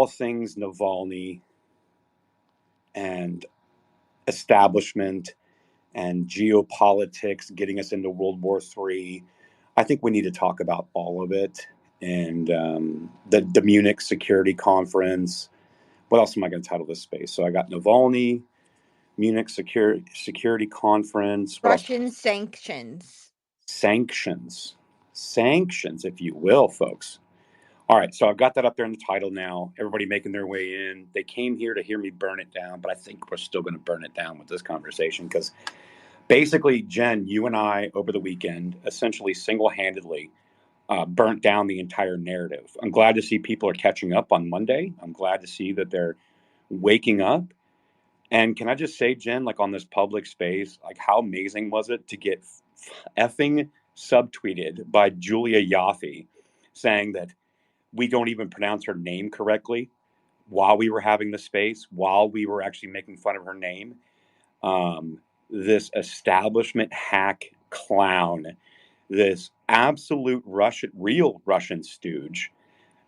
things Navalny and establishment and geopolitics getting us into World War III. I think we need to talk about all of it. And the Munich Security Conference. What else am I going to title this space? So I got Navalny, Munich Security Conference. Russian sanctions. Sanctions, if you will, folks. All right, so I've got that up there in the title now. Everybody making their way in. They came here to hear me burn it down, but I think we're still going to burn it down with this conversation because basically, Jen, you and I over the weekend essentially single-handedly burnt down the entire narrative. I'm glad to see people are catching up on Monday. I'm glad to see that they're waking up. And can I just say, Jen, like on this public space, like how amazing was it to get effing subtweeted by Julia Yaffe saying that we don't even pronounce her name correctly while we were having the space, while we were actually making fun of her name. This establishment hack clown, this absolute real Russian stooge,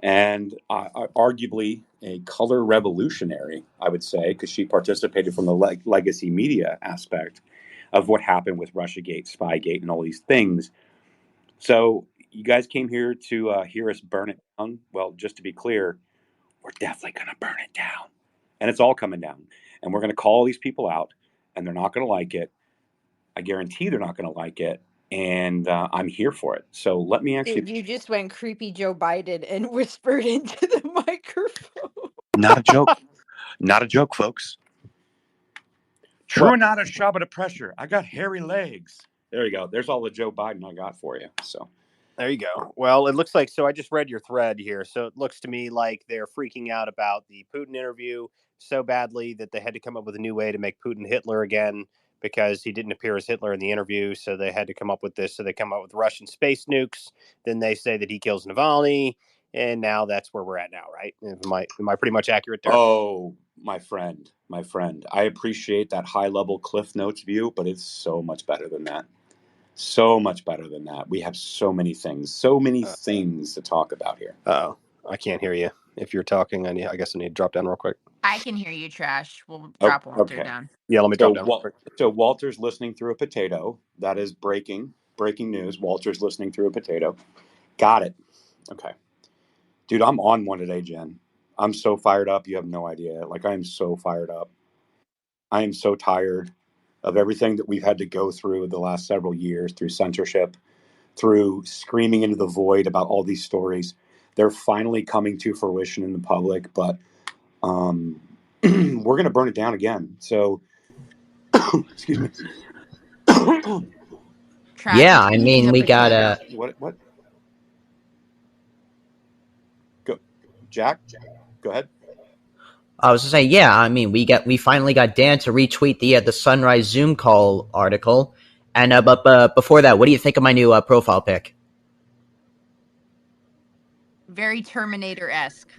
and arguably a color revolutionary, I would say, because she participated from the legacy media aspect of what happened with Russiagate, Spygate, and all these things. So you guys came here to hear us burn it down. Well, just to be clear, we're definitely going to burn it down. And it's all coming down. And we're going to call these people out, and they're not going to like it. I guarantee they're not going to like it. And I'm here for it. So let me actually... Dude, you just went creepy Joe Biden and whispered into the microphone. Not a joke. Not a joke, folks. True or not a shove of pressure. I got hairy legs. There you go. There's all the Joe Biden I got for you. So there you go. Well, it looks like, so I just read your thread here. So it looks to me like they're freaking out about the Putin interview so badly that they had to come up with a new way to make Putin Hitler again because he didn't appear as Hitler in the interview. So they had to come up with this. So they come up with Russian space nukes. Then they say that he kills Navalny. And now that's where we're at now, right? Am I pretty much accurate there? Oh, my friend. I appreciate that high-level Cliff Notes view, but it's so much better than that. So much better than that. We have so many things to talk about here. Uh-oh. I can't hear you. If you're talking, I guess I need to drop down real quick. I can hear you, Trash. We'll drop Walter down. Yeah, let me drop down real quick. So Walter's listening through a potato. That is breaking news. Walter's listening through a potato. Got it. Okay. Dude, I'm on one today, Jen. I'm so fired up. You have no idea. Like, I am so fired up. I am so tired of everything that we've had to go through the last several years, through censorship, through screaming into the void about all these stories. They're finally coming to fruition in the public, but we're going to burn it down again. So, excuse me. Yeah, I mean, we got a... What? Go, Jack, go ahead. I was to say, yeah, I mean, we finally got Dan to retweet the Sunrise Zoom call article, and but before that, what do you think of my new profile pic? Very Terminator-esque.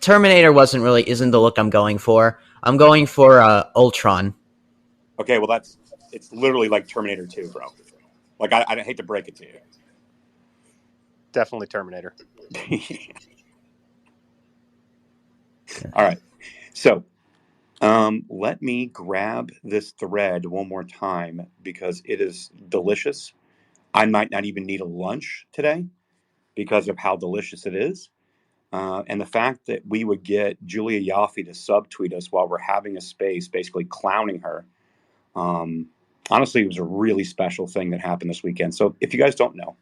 Terminator isn't the look I'm going for. I'm going for Ultron. Okay, well it's literally like Terminator 2, bro. Like I hate to break it to you. Definitely Terminator. All right. So let me grab this thread one more time because it is delicious. I might not even need a lunch today because of how delicious it is. And the fact that we would get Julia Yaffe to subtweet us while we're having a space, basically clowning her. Honestly, it was a really special thing that happened this weekend. So if you guys don't know,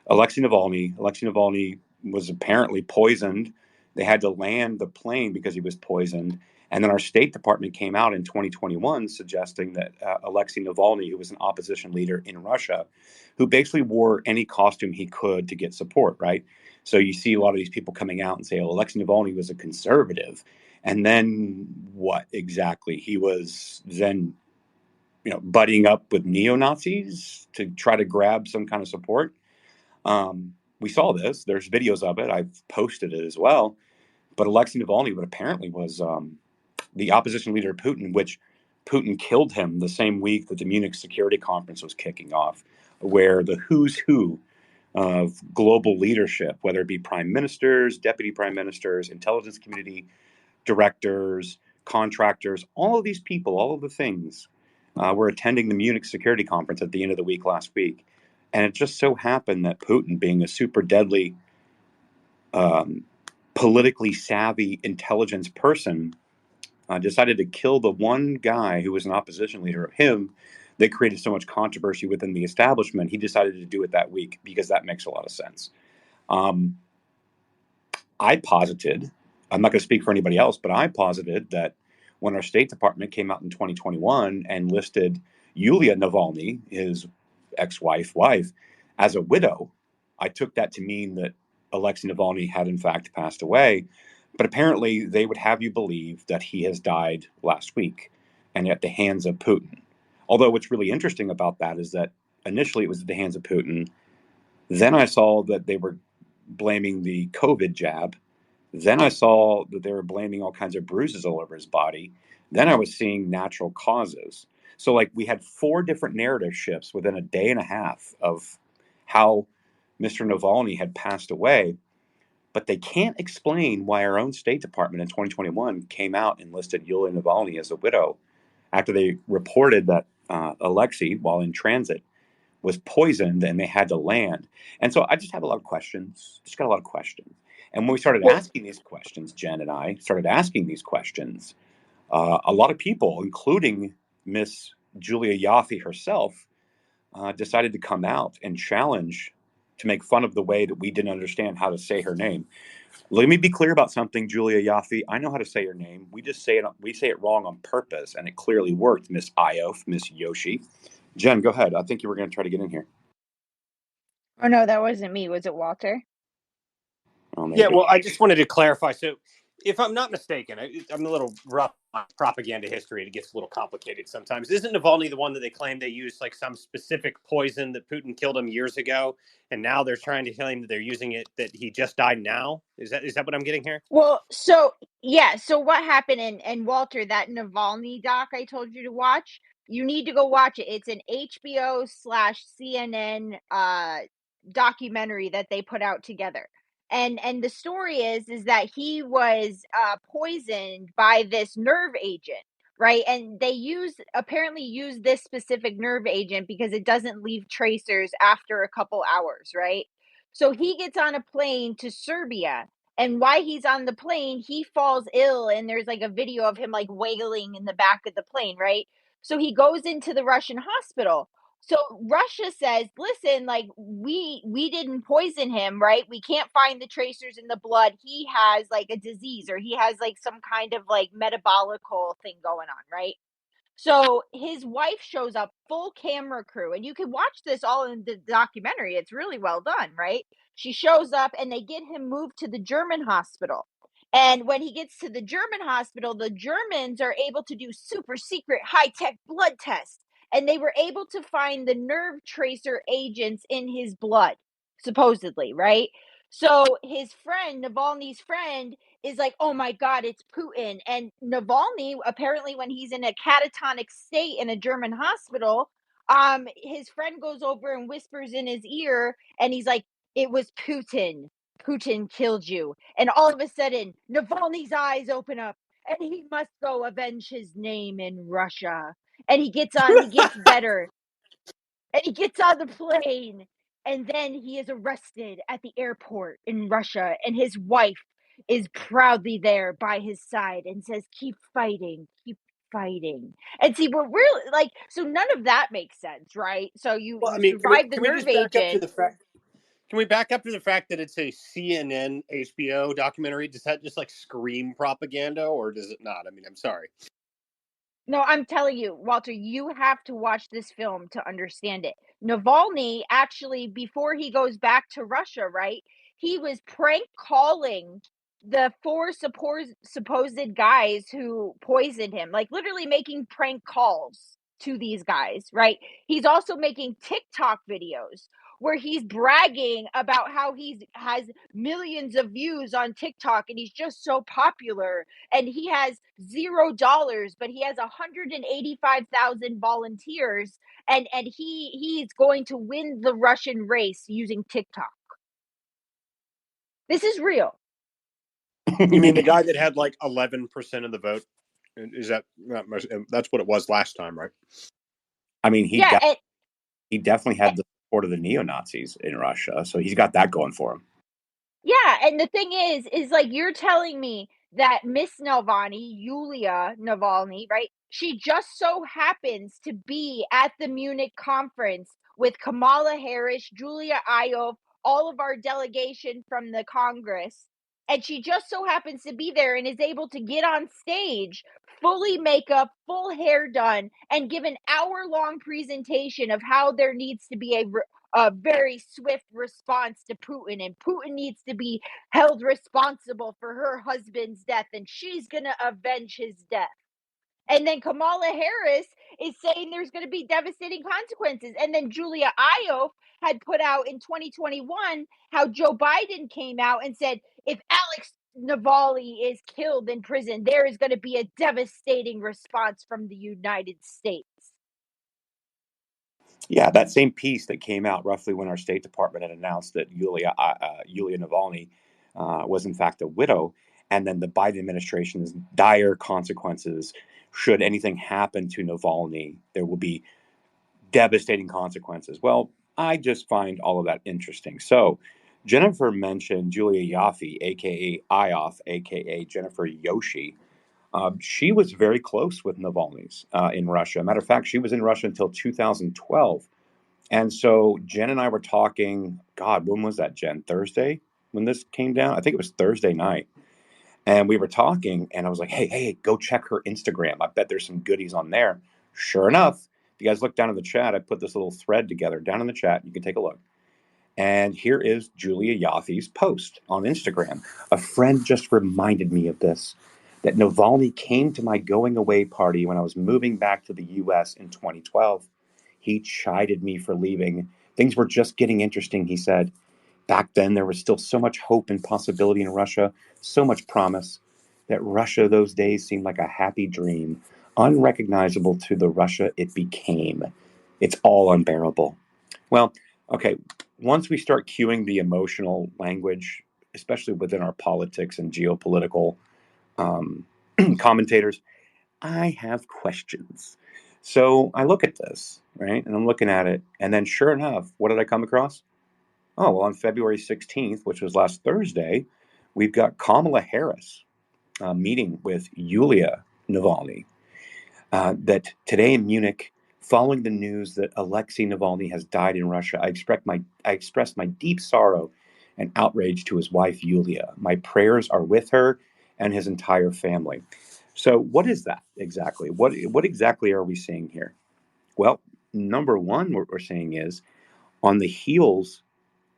Alexei Navalny was apparently poisoned. They had to land the plane because he was poisoned. And then our State Department came out in 2021 suggesting that Alexei Navalny, who was an opposition leader in Russia, who basically wore any costume he could to get support, right? So you see a lot of these people coming out and say, oh, Alexei Navalny was a conservative. And then what exactly? He was then, buddying up with neo-Nazis to try to grab some kind of support. We saw this. There's videos of it. I've posted it as well. But Alexei Navalny, what apparently was the opposition leader of Putin, which Putin killed him the same week that the Munich Security Conference was kicking off, where the who's who of global leadership, whether it be prime ministers, deputy prime ministers, intelligence community directors, contractors, all of these people, all of the things were attending the Munich Security Conference at the end of the week last week. And it just so happened that Putin, being a super deadly, politically savvy intelligence person, decided to kill the one guy who was an opposition leader of him that created so much controversy within the establishment. He decided to do it that week because that makes a lot of sense. I posited, I'm not going to speak for anybody else, but I posited that when our State Department came out in 2021 and listed Yulia Navalny, his ex-wife, as a widow, I took that to mean that Alexei Navalny had in fact passed away. But apparently they would have you believe that he has died last week and at the hands of Putin. Although what's really interesting about that is that initially it was at the hands of Putin. Then I saw that they were blaming the COVID jab. Then I saw that they were blaming all kinds of bruises all over his body. Then I was seeing natural causes. So, like, we had 4 different narrative shifts within a day and a half of how Mr. Navalny had passed away. But they can't explain why our own State Department in 2021 came out and listed Yulia Navalny as a widow after they reported that Alexei, while in transit, was poisoned and they had to land. And so I just have a lot of questions, just got a lot of questions. And when we started asking these questions, Jen and I started asking these questions, a lot of people, including Miss Julia Yaffe herself, decided to come out and challenge, to make fun of the way that we didn't understand how to say her name. Let me be clear about something, Julia Yaffe. I know how to say your name. We say it wrong on purpose, and it clearly worked, Miss Iof, Miss Yoshi. Jen, go ahead. I think you were going to try to get in here. Oh, no, that wasn't me. Was it Walter? Yeah, well, I just wanted to clarify. So, if I'm not mistaken, I'm a little rough on propaganda history. It gets a little complicated sometimes. Isn't Navalny the one that they claim they used like some specific poison that Putin killed him years ago, and now they're trying to tell him that they're using it, that he just died now? Is that what I'm getting here? Well, so yeah, so what happened, and Walter, that Navalny doc I told you to watch, you need to go watch it. It's an HBO/CNN documentary that they put out together. And the story is that he was poisoned by this nerve agent, right? And they apparently use this specific nerve agent because it doesn't leave tracers after a couple hours, right? So he gets on a plane to Serbia, and while he's on the plane, he falls ill, and there's like a video of him like wailing in the back of the plane, right? So he goes into the Russian hospital. So Russia says, "Listen, like we didn't poison him, right? We can't find the tracers in the blood. He has like a disease, or he has like some kind of like metabolical thing going on, right?" So his wife shows up, full camera crew, and you can watch this all in the documentary. It's really well done, right? She shows up and they get him moved to the German hospital. And when he gets to the German hospital, the Germans are able to do super secret high tech blood tests. And they were able to find the nerve tracer agents in his blood, supposedly, right? So his friend, Navalny's friend, is like, "Oh my God, it's Putin." And Navalny, apparently, when he's in a catatonic state in a German hospital, his friend goes over and whispers in his ear, and he's like, "It was Putin. Putin killed you." And all of a sudden, Navalny's eyes open up, and he must go avenge his name in Russia. And he gets better, and he gets on the plane, and then he is arrested at the airport in Russia, and his wife is proudly there by his side and says, "Keep fighting, keep fighting." And see, we're really like, so none of that makes sense, right? So you Well, I you mean, survive the can we nerve just back up to agent. the fact? Can we back up to the fact that it's a CNN HBO documentary? Does that just like scream propaganda, or does it not? I mean, I'm sorry. No, I'm telling you, Walter, you have to watch this film to understand it. Navalny, actually, before he goes back to Russia, right? He was prank calling the 4 supposed guys who poisoned him, like literally making prank calls to these guys, right? He's also making TikTok videos where he's bragging about how he has millions of views on TikTok and he's just so popular, and he has $0, but he has 185,000 volunteers, and he's going to win the Russian race using TikTok. This is real. You mean the guy that had like 11% of the vote? Is that that's what it was last time, right? I mean, he definitely had the support of the neo-Nazis in Russia, so he's got that going for him. Yeah, and the thing is like, you're telling me that Miss Navalny, Yulia Navalny, right? She just so happens to be at the Munich conference with Kamala Harris, Julia Ioffe, all of our delegation from the Congress, and she just so happens to be there and is able to get on stage, fully makeup, full hair done, and give an hour-long presentation of how there needs to be a very swift response to Putin, and Putin needs to be held responsible for her husband's death, and she's going to avenge his death. And then Kamala Harris is saying there's going to be devastating consequences. And then Julia Ioffe had put out in 2021 how Joe Biden came out and said, if Alex Navalny is killed in prison, there is going to be a devastating response from the United States. Yeah, that same piece that came out roughly when our State Department had announced that Yulia Navalny was in fact a widow, and then the Biden administration's dire consequences should anything happen to Navalny. There will be devastating consequences. Well, I just find all of that interesting. So Jennifer mentioned Julia Yaffe, a.k.a. Ioffe, a.k.a. Jennifer Yoshi. She was very close with Navalny's in Russia. Matter of fact, she was in Russia until 2012. And so Jen and I were talking, God, when was that, Jen? Thursday when this came down? I think it was Thursday night. And we were talking, and I was like, hey, go check her Instagram. I bet there's some goodies on there. Sure enough, if you guys look down in the chat, I put this little thread together down in the chat. You can take a look. And here is Julia Yaffe's post on Instagram. A friend just reminded me of this, that Navalny came to my going away party when I was moving back to the U.S. in 2012. He chided me for leaving. Things were just getting interesting, he said. Back then, there was still so much hope and possibility in Russia, so much promise, that Russia those days seemed like a happy dream, unrecognizable to the Russia it became. It's all unbearable. Well, okay, once we start cueing the emotional language, especially within our politics and geopolitical commentators, I have questions. So I look at this, right? And I'm looking at it. And then sure enough, what did I come across? Oh, well, on February 16th, which was last Thursday, we've got Kamala Harris meeting with Yulia Navalny. That today in Munich, following the news that Alexei Navalny has died in Russia, I expressed my deep sorrow and outrage to his wife, Yulia. My prayers are with her and his entire family. So what is that exactly? What exactly are we seeing here? Well, number one, what we're saying is on the heels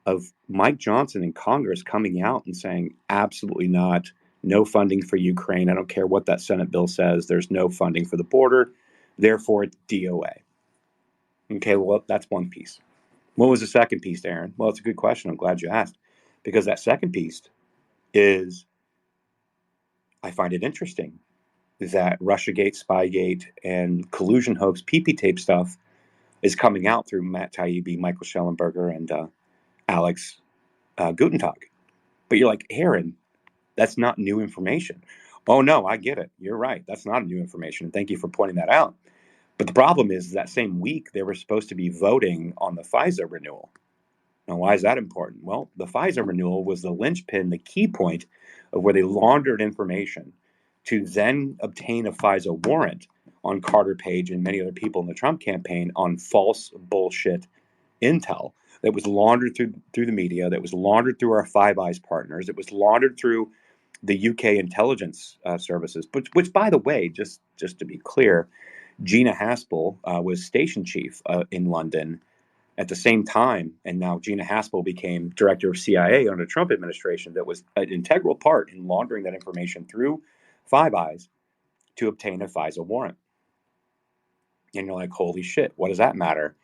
of Mike Johnson in Congress coming out and saying, absolutely not, no funding for Ukraine. I don't care what that Senate bill says. There's no funding for the border. Therefore, it's DOA. Okay, well, that's one piece. What was the second piece, Aaron? Well, it's a good question. I'm glad you asked. Because that second piece is, I find it interesting that Russiagate, Spygate, and collusion hoax, PP tape stuff is coming out through Matt Taibbi, Michael Schellenberger, and Alex Gutentag. But you're like, Aaron, that's not new information. Oh, no, I get it. You're right. That's not new information. And thank you for pointing that out. But the problem is that same week, they were supposed to be voting on the FISA renewal. Now, why is that important? Well, the FISA renewal was the linchpin, the key point of where they laundered information to then obtain a FISA warrant on Carter Page and many other people in the Trump campaign on false bullshit intel that was laundered through the media, that was laundered through our Five Eyes partners, it was laundered through the UK intelligence services, which, by the way, just to be clear, Gina Haspel was station chief in London at the same time, and now Gina Haspel became director of CIA under the Trump administration. That was an integral part in laundering that information through Five Eyes to obtain a FISA warrant. And you're like, holy shit, what does that matter?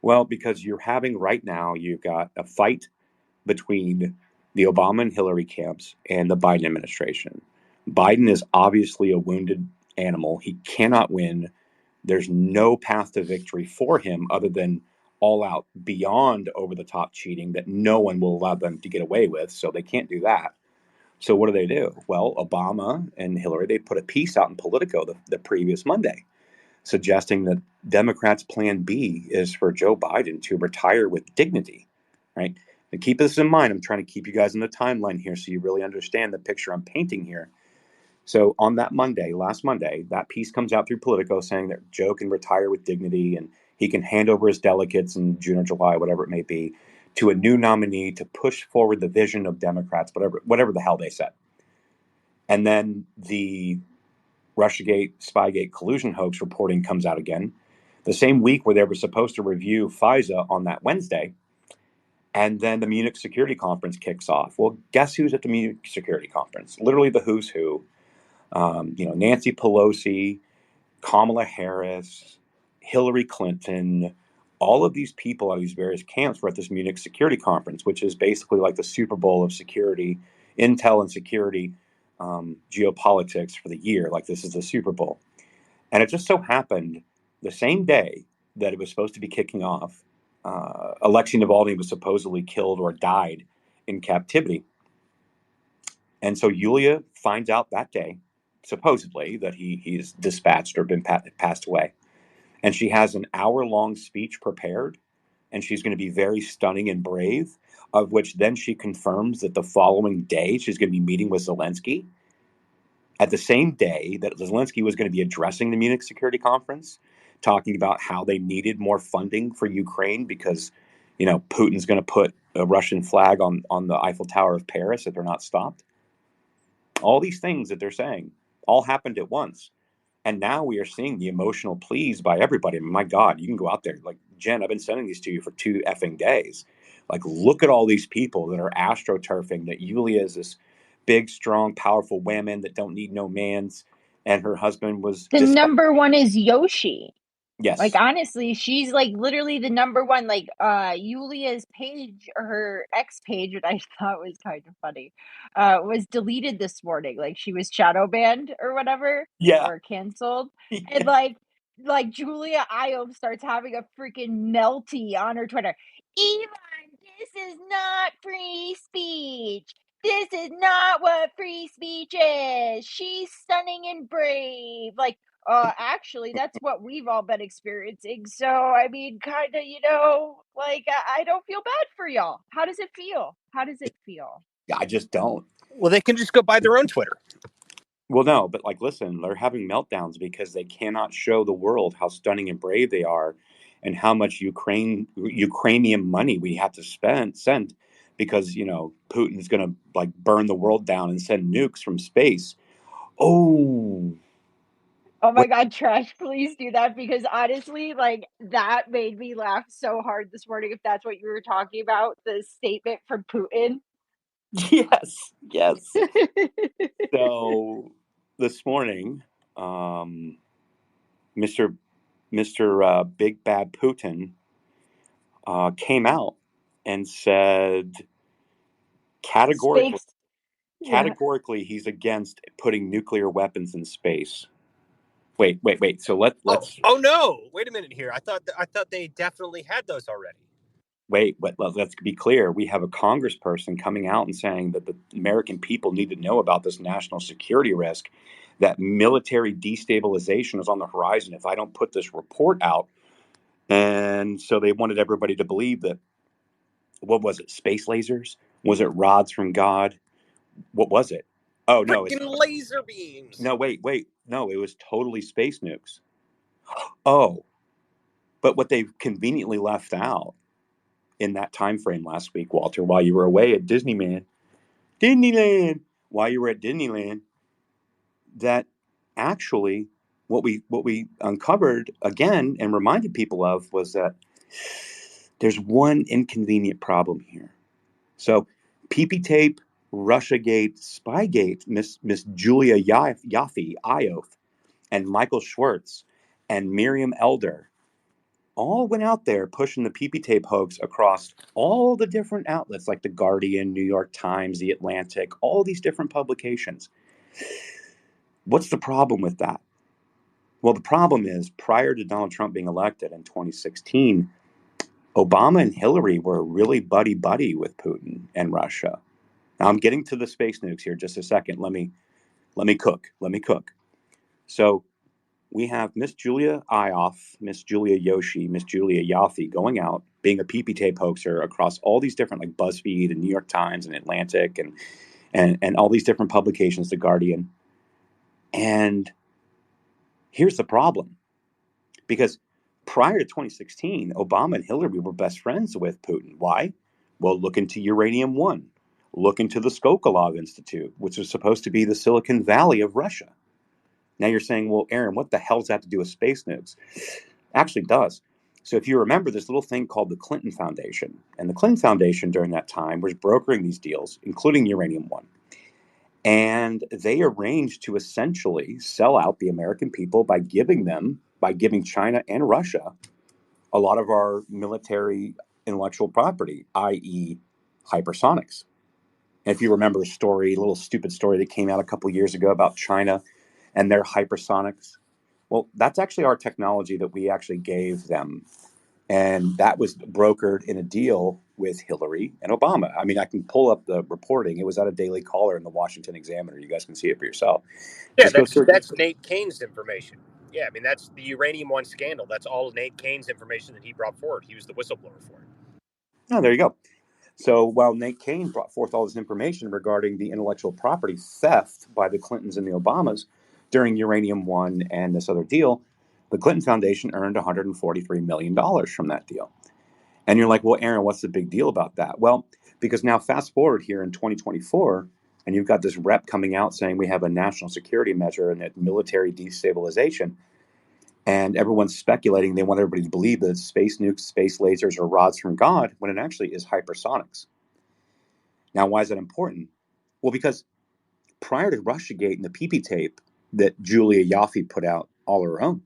Well, because you're having right now, you've got a fight between the Obama and Hillary camps and the Biden administration. Biden is obviously a wounded animal. He cannot win. There's no path to victory for him other than all out, beyond over the top cheating that no one will allow them to get away with. So they can't do that. So what do? Well, Obama and Hillary, they put a piece out in Politico the previous Monday suggesting that Democrats' plan B is for Joe Biden to retire with dignity, right? And keep this in mind. I'm trying to keep you guys in the timeline here so you really understand the picture I'm painting here. So on that Monday, last Monday, that piece comes out through Politico saying that Joe can retire with dignity and he can hand over his delegates in June or July, whatever it may be, to a new nominee to push forward the vision of Democrats, whatever the hell they said. And then the Russiagate, Spygate collusion hoax reporting comes out again the same week where they were supposed to review FISA on that Wednesday. And then the Munich Security Conference kicks off. Well, guess who's at the Munich Security Conference? Literally the who's who. Nancy Pelosi, Kamala Harris, Hillary Clinton, all of these people out of these various camps were at this Munich Security Conference, which is basically like the Super Bowl of security, intel and security, geopolitics for the year. Like this is the Super Bowl. And it just so happened the same day that it was supposed to be kicking off, Alexei Navalny was supposedly killed or died in captivity. And so Yulia finds out that day, supposedly, that he's dispatched or been passed away. And she has an hour-long speech prepared, and she's going to be very stunning and brave, of which then she confirms that the following day she's going to be meeting with Zelensky. At the same day that Zelensky was going to be addressing the Munich Security Conference, talking about how they needed more funding for Ukraine because, Putin's going to put a Russian flag on the Eiffel Tower of Paris if they're not stopped. All these things that they're saying all happened at once. And now we are seeing the emotional pleas by everybody. My God, you can go out there. Like, Jen, I've been sending these to you for 2 effing days. Like, look at all these people that are astroturfing that Yulia is this big, strong, powerful woman that don't need no mans. And her husband was the number one is Yoshi. Yes. Like, honestly, she's like literally the number one. Like, Yulia's page, or her ex page, which I thought was kind of funny, was deleted this morning. Like, she was shadow banned or whatever, or canceled. Yeah. And like Julia Iove starts having a freaking melty on her Twitter. Elon, this is not free speech. This is not what free speech is. She's stunning and brave. Like, actually, that's what we've all been experiencing. So, I mean, kind of, like, I don't feel bad for y'all. How does it feel? I just don't. Well, they can just go buy their own Twitter. Well, no, but like, listen, they're having meltdowns because they cannot show the world how stunning and brave they are and how much Ukrainian money we have to send because, Putin's going to like burn the world down and send nukes from space. Oh my God, Trash, please do that, because honestly, like, that made me laugh so hard this morning, if that's what you were talking about, the statement from Putin. Yes. So this morning, Mr. Big Bad Putin came out and said categorically he's against putting nuclear weapons in space. Wait. So let's. Oh no! Wait a minute here. I thought they definitely had those already. Wait, let's be clear. We have a congressperson coming out and saying that the American people need to know about this national security risk, that military destabilization is on the horizon if I don't put this report out. And so they wanted everybody to believe that, what was it, space lasers? Was it rods from God? What was it? Oh, no. Freaking laser beams. No, wait. No, it was totally space nukes. Oh, but what they've conveniently left out in that time frame last week, Walter, while you were away at Disneyland, while you were at Disneyland, that actually what we uncovered again and reminded people of was that there's one inconvenient problem here. So PP tape, Russiagate, Spygate, Miss Julia Ioffe, and Michael Schwartz and Miriam Elder all went out there pushing the PP tape hoax across all the different outlets like The Guardian, New York Times, The Atlantic, all these different publications. What's the problem with that? Well, the problem is prior to Donald Trump being elected in 2016, Obama and Hillary were really buddy-buddy with Putin and Russia. Now, I'm getting to the space nukes here just a second. Let me cook. So we have Miss Julia Ioffe, Miss Julia Yoshi, Miss Julia Yaffe going out, being a PP tape hoaxer across all these different, like BuzzFeed and New York Times and Atlantic and all these different publications, The Guardian. And here's the problem. Because prior to 2016, Obama and Hillary were best friends with Putin. Why? Well, look into Uranium One. Look into the Skokolov Institute, which was supposed to be the Silicon Valley of Russia. Now you're saying, well, Aaron, what the hell does that have to do with space nukes? Actually does. So if you remember this little thing called the Clinton Foundation, and the Clinton Foundation during that time was brokering these deals, including Uranium One. And they arranged to essentially sell out the American people by giving China and Russia a lot of our military intellectual property, i.e., hypersonics. And if you remember a little stupid story that came out a couple years ago about China and their hypersonics, well, that's actually our technology that we actually gave them. And that was brokered in a deal with Hillary and Obama. I mean, I can pull up the reporting. It was at a Daily Caller in the Washington Examiner. You guys can see it for yourself. Yeah, that's Nate Kane's information. Yeah, I mean, that's the Uranium One scandal. That's all Nate Kane's information that he brought forward. He was the whistleblower for it. Oh, there you go. So while Nate Kane brought forth all this information regarding the intellectual property theft by the Clintons and the Obamas during Uranium One and this other deal, the Clinton Foundation earned $143 million from that deal. And you're like, well, Aaron, what's the big deal about that? Well, because now fast forward here in 2024, and you've got this rep coming out saying we have a national security measure and a military destabilization. And everyone's speculating. They want everybody to believe that it's space nukes, space lasers, or rods from God, when it actually is hypersonics. Now, why is that important? Well, because prior to Russiagate and the PP tape that Julia Yaffe put out all her own,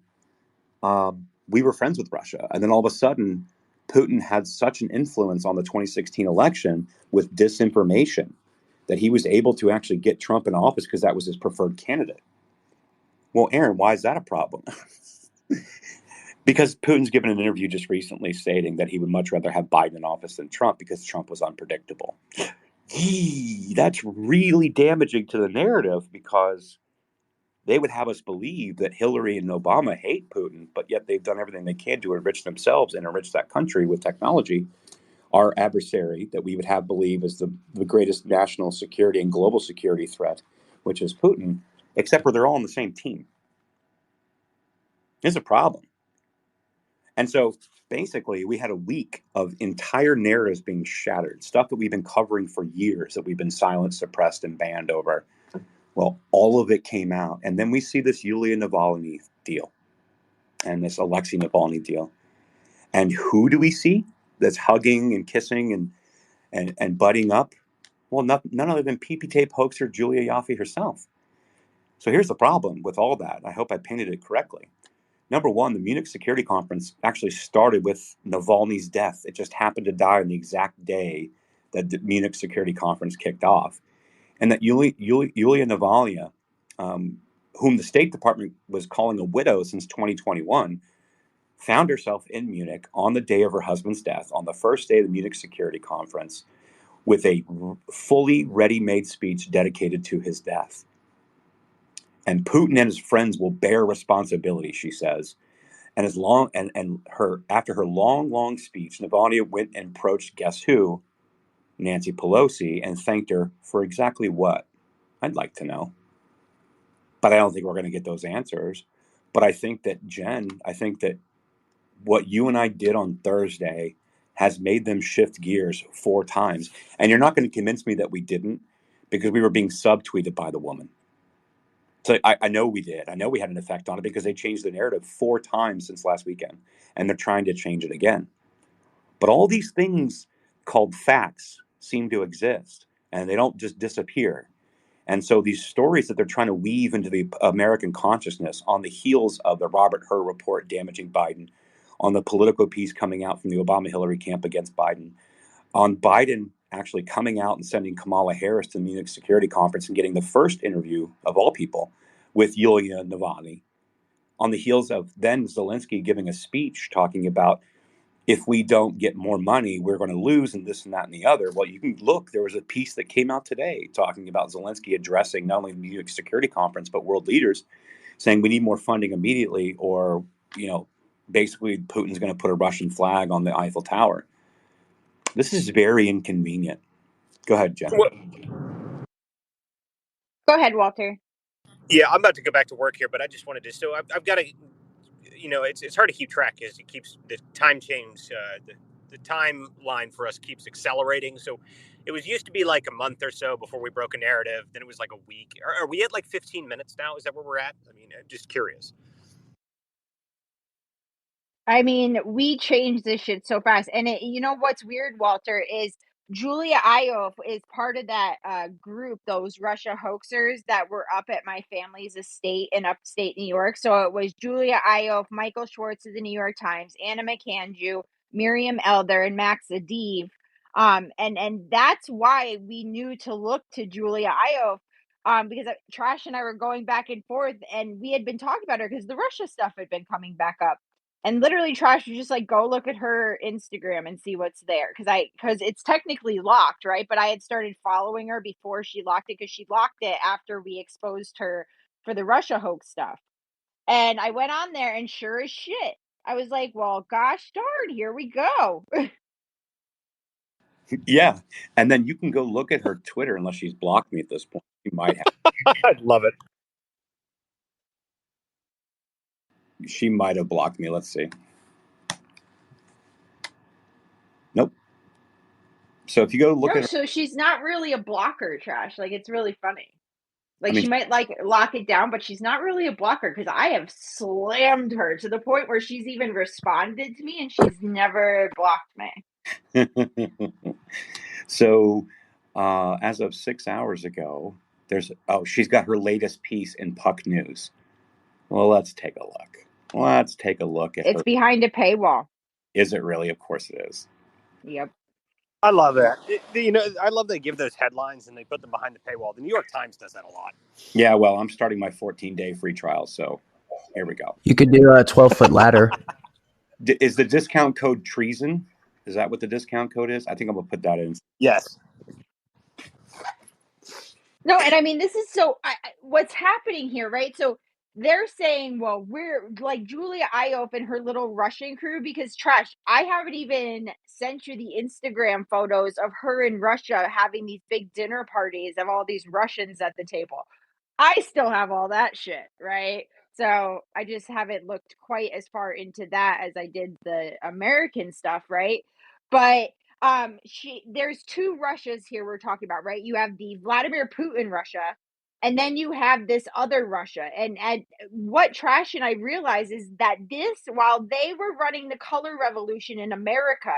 we were friends with Russia. And then all of a sudden, Putin had such an influence on the 2016 election with disinformation that he was able to actually get Trump in office because that was his preferred candidate. Well, Aaron, why is that a problem? Because Putin's given an interview just recently stating that he would much rather have Biden in office than Trump because Trump was unpredictable. That's really damaging to the narrative because they would have us believe that Hillary and Obama hate Putin, but yet they've done everything they can to enrich themselves and enrich that country with technology. Our adversary that we would have believe is the greatest national security and global security threat, which is Putin, except for they're all on the same team. It's a problem. And so basically we had a week of entire narratives being shattered, stuff that we've been covering for years, that we've been silenced, suppressed, and banned over. Well, all of it came out. And then we see this Yulia Navalny deal and this Alexei Navalny deal. And who do we see that's hugging and kissing and butting up? Well, none other than PP tape hoaxer Julia Yaffe herself. So here's the problem with all that. I hope I painted it correctly. Number one, the Munich Security Conference actually started with Navalny's death. It just happened to die on the exact day that the Munich Security Conference kicked off. And that Yulia Navalny, whom the State Department was calling a widow since 2021, found herself in Munich on the day of her husband's death, on the first day of the Munich Security Conference, with a fully ready-made speech dedicated to his death. And Putin and his friends will bear responsibility, she says. And after her long speech, Navalny went and approached guess who? Nancy Pelosi, and thanked her for exactly what? I'd like to know. But I don't think we're going to get those answers. But I think that what you and I did on Thursday has made them shift gears 4 times. And you're not going to convince me that we didn't, because we were being subtweeted by the woman. So I know we did. I know we had an effect on it because they changed the narrative 4 times since last weekend, and they're trying to change it again. But all these things called facts seem to exist, and they don't just disappear. And so these stories that they're trying to weave into the American consciousness on the heels of the Robert Hur report damaging Biden, on the political piece coming out from the Obama-Hillary camp against Biden, on Biden actually coming out and sending Kamala Harris to the Munich Security Conference and getting the first interview of all people with Yulia Navalny, on the heels of then Zelensky giving a speech talking about, if we don't get more money, we're going to lose, and this and that and the other. Well, you can look, there was a piece that came out today talking about Zelensky addressing not only the Munich Security Conference, but world leaders, saying we need more funding immediately, or, basically Putin's going to put a Russian flag on the Eiffel Tower. This is very inconvenient. Go ahead, Jen. Go ahead, Walter. Yeah, I'm about to go back to work here, but I just wanted to. So I've got to, it's hard to keep track because it keeps the time change. The timeline for us keeps accelerating. So it used to be like a month or so before we broke a narrative. Then it was like a week. Are we at like 15 minutes now? Is that where we're at? I mean, I'm just curious. I mean, we changed this shit so fast. And you know what's weird, Walter, is Julia Ioffe is part of that group, those Russia hoaxers that were up at my family's estate in upstate New York. So it was Julia Ioffe, Michael Schwartz of the New York Times, Anna McAndrew, Miriam Elder, and Max Adiv. And that's why we knew to look to Julia Ioffe. Because Trash and I were going back and forth, and we had been talking about her because the Russia stuff had been coming back up. And literally, Trash, you just like go look at her Instagram and see what's there, because it's technically locked, right? But I had started following her before she locked it, because she locked it after we exposed her for the Russia hoax stuff. And I went on there, and sure as shit, I was like, "Well, gosh darn, here we go." Yeah, and then you can go look at her Twitter, unless she's blocked me at this point. She might have. I'd love it. She might have blocked me. Let's see. Nope. So if you go look at her, So she's not really a blocker, Trash. Like, it's really funny. Like, I mean, she might like lock it down, but she's not really a blocker, because I have slammed her to the point where she's even responded to me and she's never blocked me. So as of 6 hours ago, she's got her latest piece in Puck News. Well, let's take a look. Let's take a look at It's behind a paywall. Is it really? Of course it is. Yep. I love that. I love they give those headlines and they put them behind the paywall. The New York Times does that a lot. Yeah, well, I'm starting my 14-day free trial, so here we go. You could do a 12-foot ladder. Is the discount code treason? Is that what the discount code is? I think I'm going to put that in. Yes. No, and I mean, this is what's happening here, right? So they're saying, well, we're like Julia Ioffe and her little Russian crew, because Trash, I haven't even sent you the Instagram photos of her in Russia having these big dinner parties of all these Russians at the table. I still have all that shit, right? So I just haven't looked quite as far into that as I did the American stuff, right? But there's two Russias here we're talking about, right? You have the Vladimir Putin Russia, and then you have this other Russia. And what Trash and I realize is that while they were running the color revolution in America,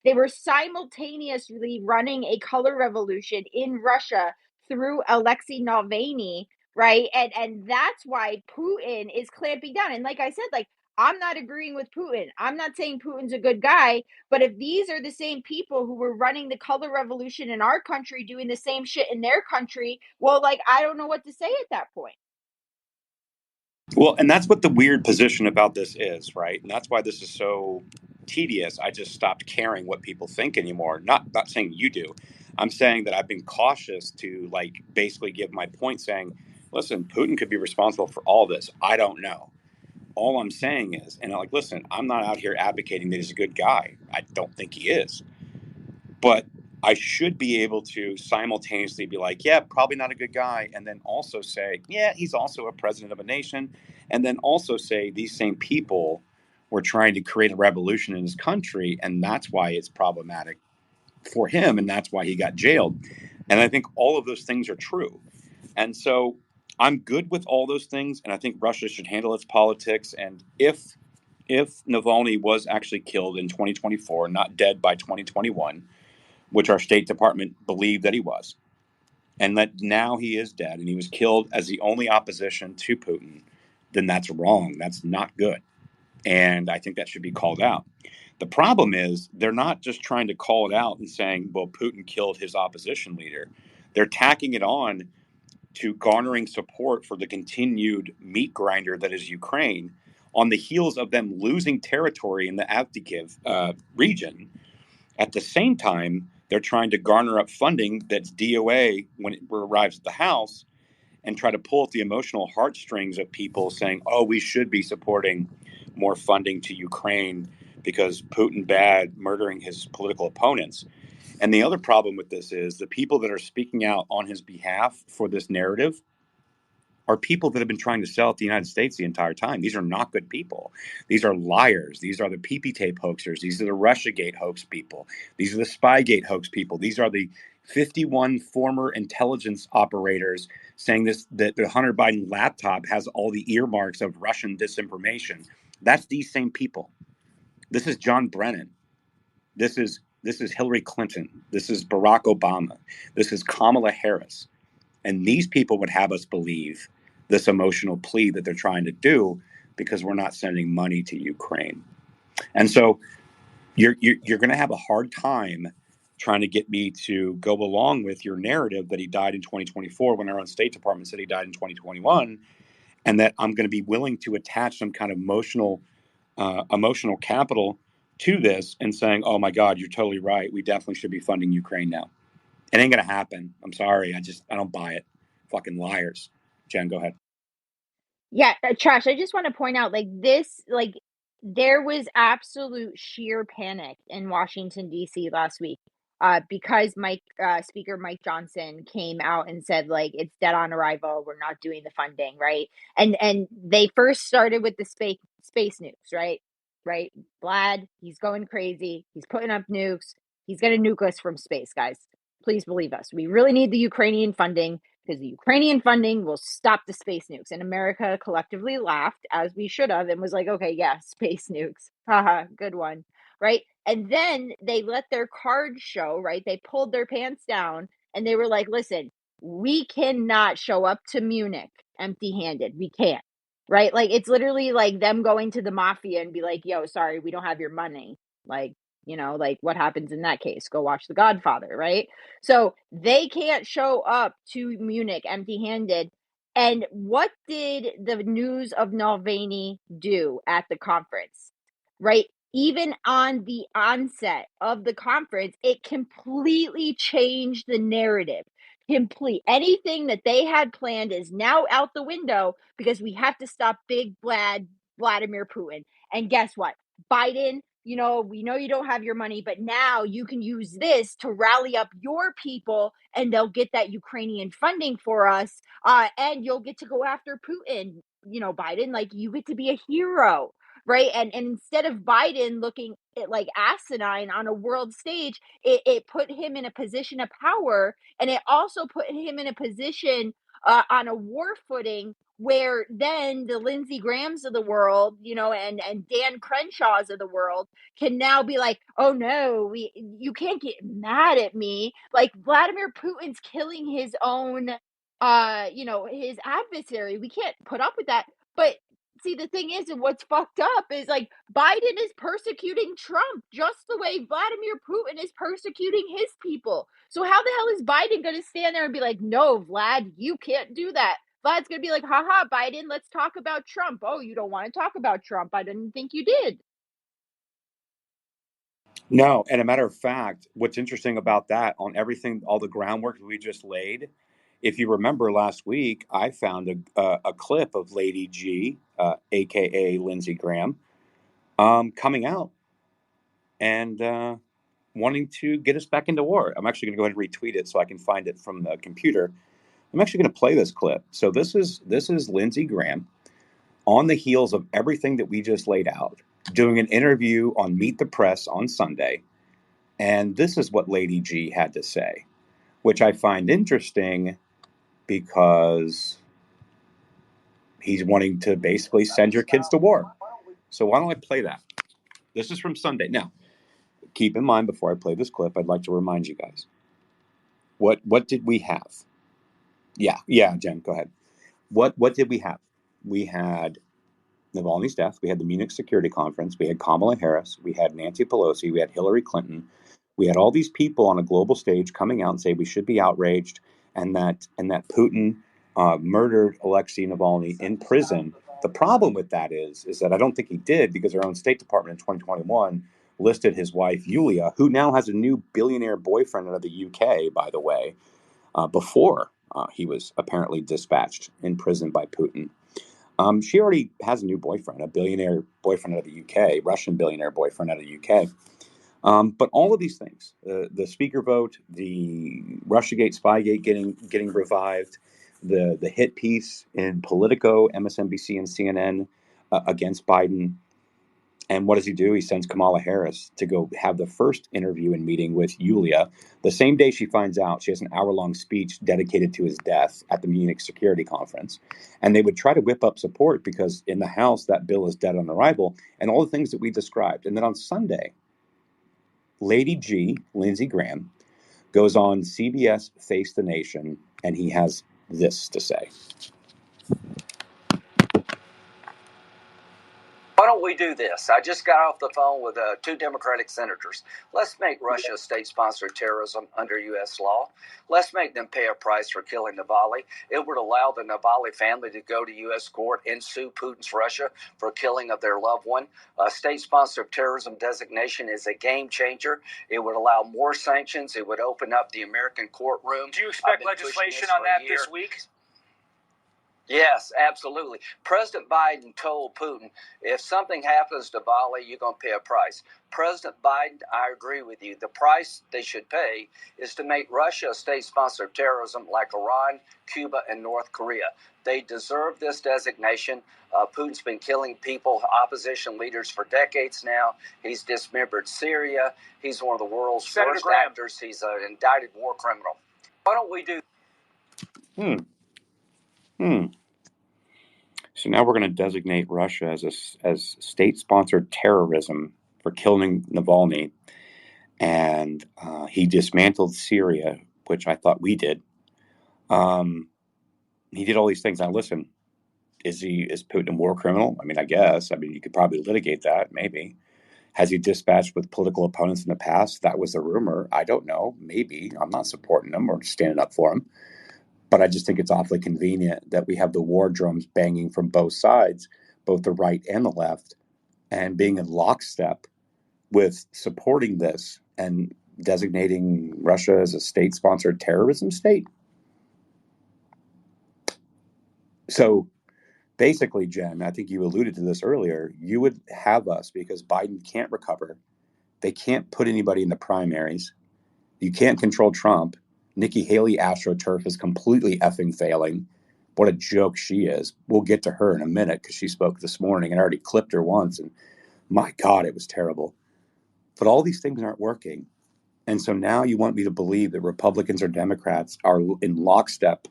they were simultaneously running a color revolution in Russia through Alexei Navalny, right? And that's why Putin is clamping down. And like I said, like, I'm not agreeing with Putin. I'm not saying Putin's a good guy, but if these are the same people who were running the color revolution in our country doing the same shit in their country, well, like, I don't know what to say at that point. Well, and that's what the weird position about this is, right? And that's why this is so tedious. I just stopped caring what people think anymore. Not saying you do. I'm saying that I've been cautious to, like, basically give my point, saying, listen, Putin could be responsible for all this. I don't know. All I'm saying is, and I'm like, listen, I'm not out here advocating that he's a good guy. I don't think he is. But I should be able to simultaneously be like, yeah, probably not a good guy. And then also say, yeah, he's also a president of a nation. And then also say these same people were trying to create a revolution in his country. And that's why it's problematic for him. And that's why he got jailed. And I think all of those things are true. And so I'm good with all those things. And I think Russia should handle its politics. And if Navalny was actually killed in 2024, not dead by 2021, which our State Department believed that he was, and that now he is dead and he was killed as the only opposition to Putin, then that's wrong. That's not good. And I think that should be called out. The problem is they're not just trying to call it out and saying, well, Putin killed his opposition leader. They're tacking it on to garnering support for the continued meat grinder that is Ukraine on the heels of them losing territory in the Avdiivka region. At the same time, they're trying to garner up funding that's DOA when it arrives at the House and try to pull at the emotional heartstrings of people saying, oh, we should be supporting more funding to Ukraine because Putin bad, murdering his political opponents. And the other problem with this is the people that are speaking out on his behalf for this narrative are people that have been trying to sell it to the United States the entire time. These are not good people. These are liars. These are the PP tape hoaxers. These are the Russiagate hoax people. These are the Spygate hoax people. These are the 51 former intelligence operators saying that the Hunter Biden laptop has all the earmarks of Russian disinformation. That's these same people. This is John Brennan. This is Hillary Clinton. This is Barack Obama. This is Kamala Harris. And these people would have us believe this emotional plea that they're trying to do because we're not sending money to Ukraine. And so you're going to have a hard time trying to get me to go along with your narrative that he died in 2024 when our own State Department said he died in 2021, and that I'm going to be willing to attach some kind of emotional capital to this and saying, oh my God, you're totally right. We definitely should be funding Ukraine now. It ain't going to happen. I'm sorry. I don't buy it. Fucking liars. Jen, go ahead. Yeah, Trash, I just want to point out, there was absolute sheer panic in Washington, D.C. last week, because Speaker Mike Johnson came out and said, like, it's dead on arrival. We're not doing the funding, right? And they first started with the space nukes, right? Right? Vlad, he's going crazy. He's putting up nukes. He's going to nuke us from space, guys. Please believe us. We really need the Ukrainian funding, because the Ukrainian funding will stop the space nukes. And America collectively laughed, as we should have, and was like, okay, yeah, space nukes. Haha, good one. Right. And then they let their cards show, right? They pulled their pants down and they were like, listen, we cannot show up to Munich empty handed. We can't. Right. Like, it's literally like them going to the mafia and be like, yo, sorry, we don't have your money. Like, like what happens in that case? Go watch The Godfather, right? So they can't show up to Munich empty handed. And what did the news of Navalny do at the conference? Right? Even on the onset of the conference, it completely changed the narrative. Anything that they had planned is now out the window because we have to stop big Vladimir Putin. And guess what? Biden, we know you don't have your money, but now you can use this to rally up your people and they'll get that Ukrainian funding for us. And you'll get to go after Putin, Biden, like you get to be a hero. Right. And instead of Biden looking like asinine on a world stage, it put him in a position of power. And it also put him in a position on a war footing where then the Lindsey Grahams of the world, and Dan Crenshaws of the world can now be like, oh no, you can't get mad at me. Like Vladimir Putin's killing his own, his adversary. We can't put up with that. But see, the thing is, and what's fucked up is like Biden is persecuting Trump just the way Vladimir Putin is persecuting his people. So how the hell is Biden going to stand there and be like, no, Vlad, you can't do that? Vlad's going to be like, haha, Biden, let's talk about Trump. Oh, you don't want to talk about Trump. I didn't think you did. No, and a matter of fact, what's interesting about that, on everything, all the groundwork we just laid, if you remember last week, I found a clip of Lady G, aka Lindsey Graham, coming out and wanting to get us back into war. I'm actually going to go ahead and retweet it so I can find it from the computer. I'm actually going to play this clip. So this is Lindsey Graham on the heels of everything that we just laid out, doing an interview on Meet the Press on Sunday. And this is what Lady G had to say, which I find interesting because he's wanting to basically send your kids to war. So why don't I play that? This is from Sunday. Now, keep in mind, before I play this clip, I'd like to remind you guys. What did we have? Yeah, Jen, go ahead. What did we have? We had Navalny's death, we had the Munich Security Conference, we had Kamala Harris, we had Nancy Pelosi, we had Hillary Clinton, we had all these people on a global stage coming out and say we should be outraged, and that Putin murdered Alexei Navalny in prison. The problem with that is that I don't think he did, because our own State Department in 2021 listed his wife Yulia, who now has a new billionaire boyfriend out of the UK, by the way, before he was apparently dispatched in prison by Putin. She already has a new boyfriend, a billionaire boyfriend out of the UK, Russian billionaire boyfriend out of the UK. But all of these things, the speaker vote, the Russiagate, Spygate getting revived, the hit piece in Politico, MSNBC, and CNN against Biden. And what does he do? He sends Kamala Harris to go have the first interview and meeting with Yulia. The same day she finds out, she has an hour-long speech dedicated to his death at the Munich Security Conference. And they would try to whip up support because in the House, that bill is dead on arrival, and all the things that we described. And then on Sunday, Lady G, Lindsey Graham, goes on CBS Face the Nation, and he has this to say. Why don't we do this? I just got off the phone with 2 Democratic senators. Let's make Russia state-sponsored terrorism under U.S. law. Let's make them pay a price for killing Navalny. It would allow the Navalny family to go to U.S. court and sue Putin's Russia for killing of their loved one. State-sponsored terrorism designation is a game changer. It would allow more sanctions. It would open up the American courtroom. Do you expect legislation on that this week? Yes, absolutely. President Biden told Putin, if something happens to Navalny, you're going to pay a price. President Biden, I agree with you. The price they should pay is to make Russia a state-sponsored terrorism like Iran, Cuba, and North Korea. They deserve this designation. Putin's been killing people, opposition leaders, for decades now. He's dismembered Syria. He's one of the world's worst actors. He's an indicted war criminal. Why don't we do... So now we're going to designate Russia as state-sponsored terrorism for killing Navalny, and he dismantled Syria, which I thought we did. He did all these things. Now, listen, is Putin a war criminal? I mean, I guess. I mean, you could probably litigate that, maybe. Has he dispatched with political opponents in the past? That was a rumor. I don't know. Maybe. I'm not supporting him or standing up for him. But I just think it's awfully convenient that we have the war drums banging from both sides, both the right and the left, and being in lockstep with supporting this and designating Russia as a state-sponsored terrorism state. So basically, Jen, I think you alluded to this earlier, you would have us, because Biden can't recover. They can't put anybody in the primaries. You can't control Trump. Nikki Haley AstroTurf is completely effing failing. What a joke she is. We'll get to her in a minute because she spoke this morning, and I already clipped her once, and my God, it was terrible. But all these things aren't working. And so now you want me to believe that Republicans or Democrats are in lockstep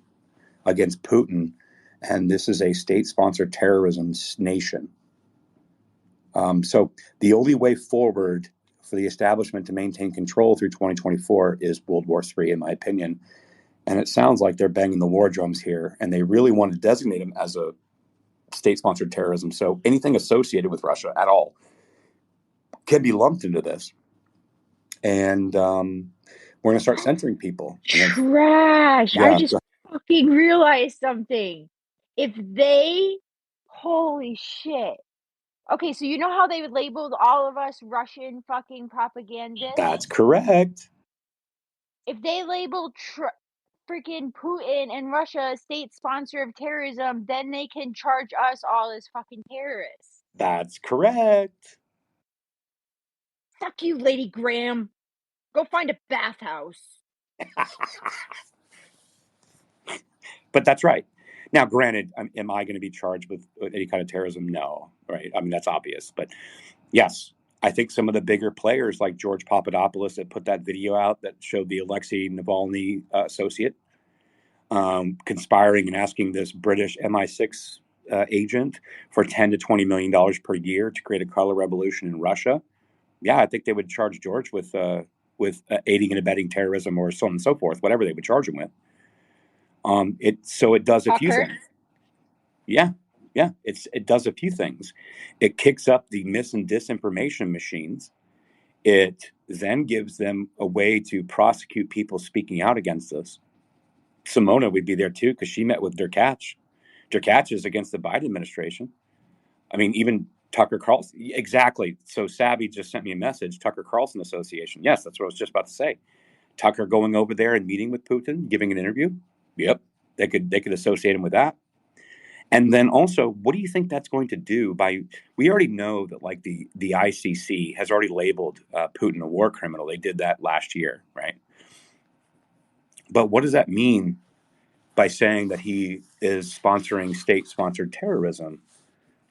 against Putin, and this is a state-sponsored terrorism nation. So the only way forward for the establishment to maintain control through 2024 is World War III, in my opinion. And it sounds like they're banging the war drums here, and they really want to designate him as a state-sponsored terrorism. So anything associated with Russia at all can be lumped into this. And we're going to start censoring people. Trash. Yeah, I just fucking realized something. If they, holy shit. Okay, so you know how they would label all of us Russian fucking propagandists? That's correct. If they label freaking Putin and Russia a state sponsor of terrorism, then they can charge us all as fucking terrorists. That's correct. Fuck you, Lady Graham. Go find a bathhouse. But that's right. Now, granted, am I going to be charged with any kind of terrorism? No, right? I mean, that's obvious. But yes, I think some of the bigger players like George Papadopoulos that put that video out that showed the Alexei Navalny associate conspiring and asking this British MI6 agent for $10 to $20 million per year to create a color revolution in Russia. Yeah, I think they would charge George with aiding and abetting terrorism or so on and so forth, whatever they would charge him with. It does a few things. Yeah, Yeah, it does a few things. It kicks up the mis and disinformation machines. It then gives them a way to prosecute people speaking out against us. Simona would be there too because she met with Derkach. Derkach is against the Biden administration. I mean, even Tucker Carlson. Exactly. So Savvy just sent me a message. Tucker Carlson Association. Yes, that's what I was just about to say. Tucker going over there and meeting with Putin, giving an interview. Yep, they could associate him with that. And then also, what do you think that's going to do? We already know that like the ICC has already labeled Putin a war criminal. They did that last year, right? But what does that mean by saying that he is sponsoring state-sponsored terrorism?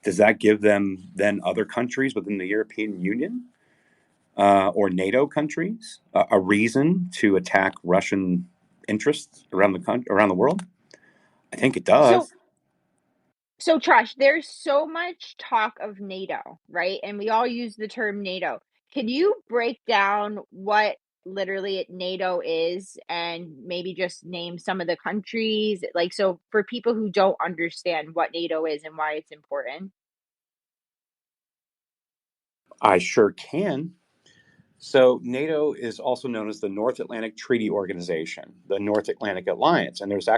Does that give them then other countries within the European Union or NATO countries a reason to attack Russian interests around the world? I think it does. So Trash, there's so much talk of NATO, right? And we all use the term NATO. Can you break down what literally NATO is and maybe just name some of the countries? Like, so for people who don't understand what NATO is and why it's important. I sure can. So NATO is also known as the North Atlantic Treaty Organization, the North Atlantic Alliance. And there's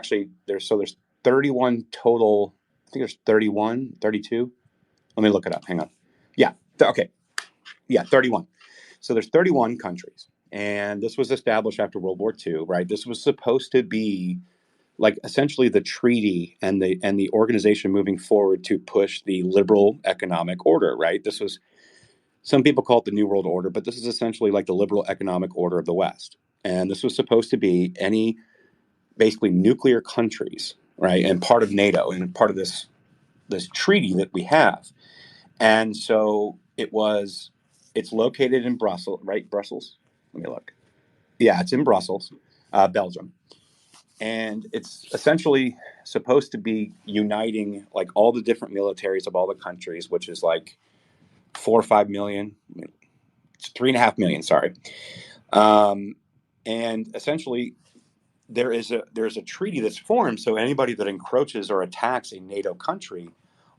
31 total, I think there's 31, 32. Let me look it up. Hang on. Yeah. Okay. Yeah, 31. So there's 31 countries. And this was established after World War II, right? This was supposed to be like essentially the treaty and the organization moving forward to push the liberal economic order, right? This was, some people call it the New World Order, but this is essentially like the liberal economic order of the West. And this was supposed to be any basically nuclear countries, right? And part of NATO and part of this treaty that we have. And so it's located in Brussels, right? Brussels? Let me look. Yeah, it's in Brussels, Belgium. And it's essentially supposed to be uniting like all the different militaries of all the countries, which is like 4 or 5 million. It's 3.5 million, sorry. And essentially there's a treaty that's formed. So anybody that encroaches or attacks a NATO country,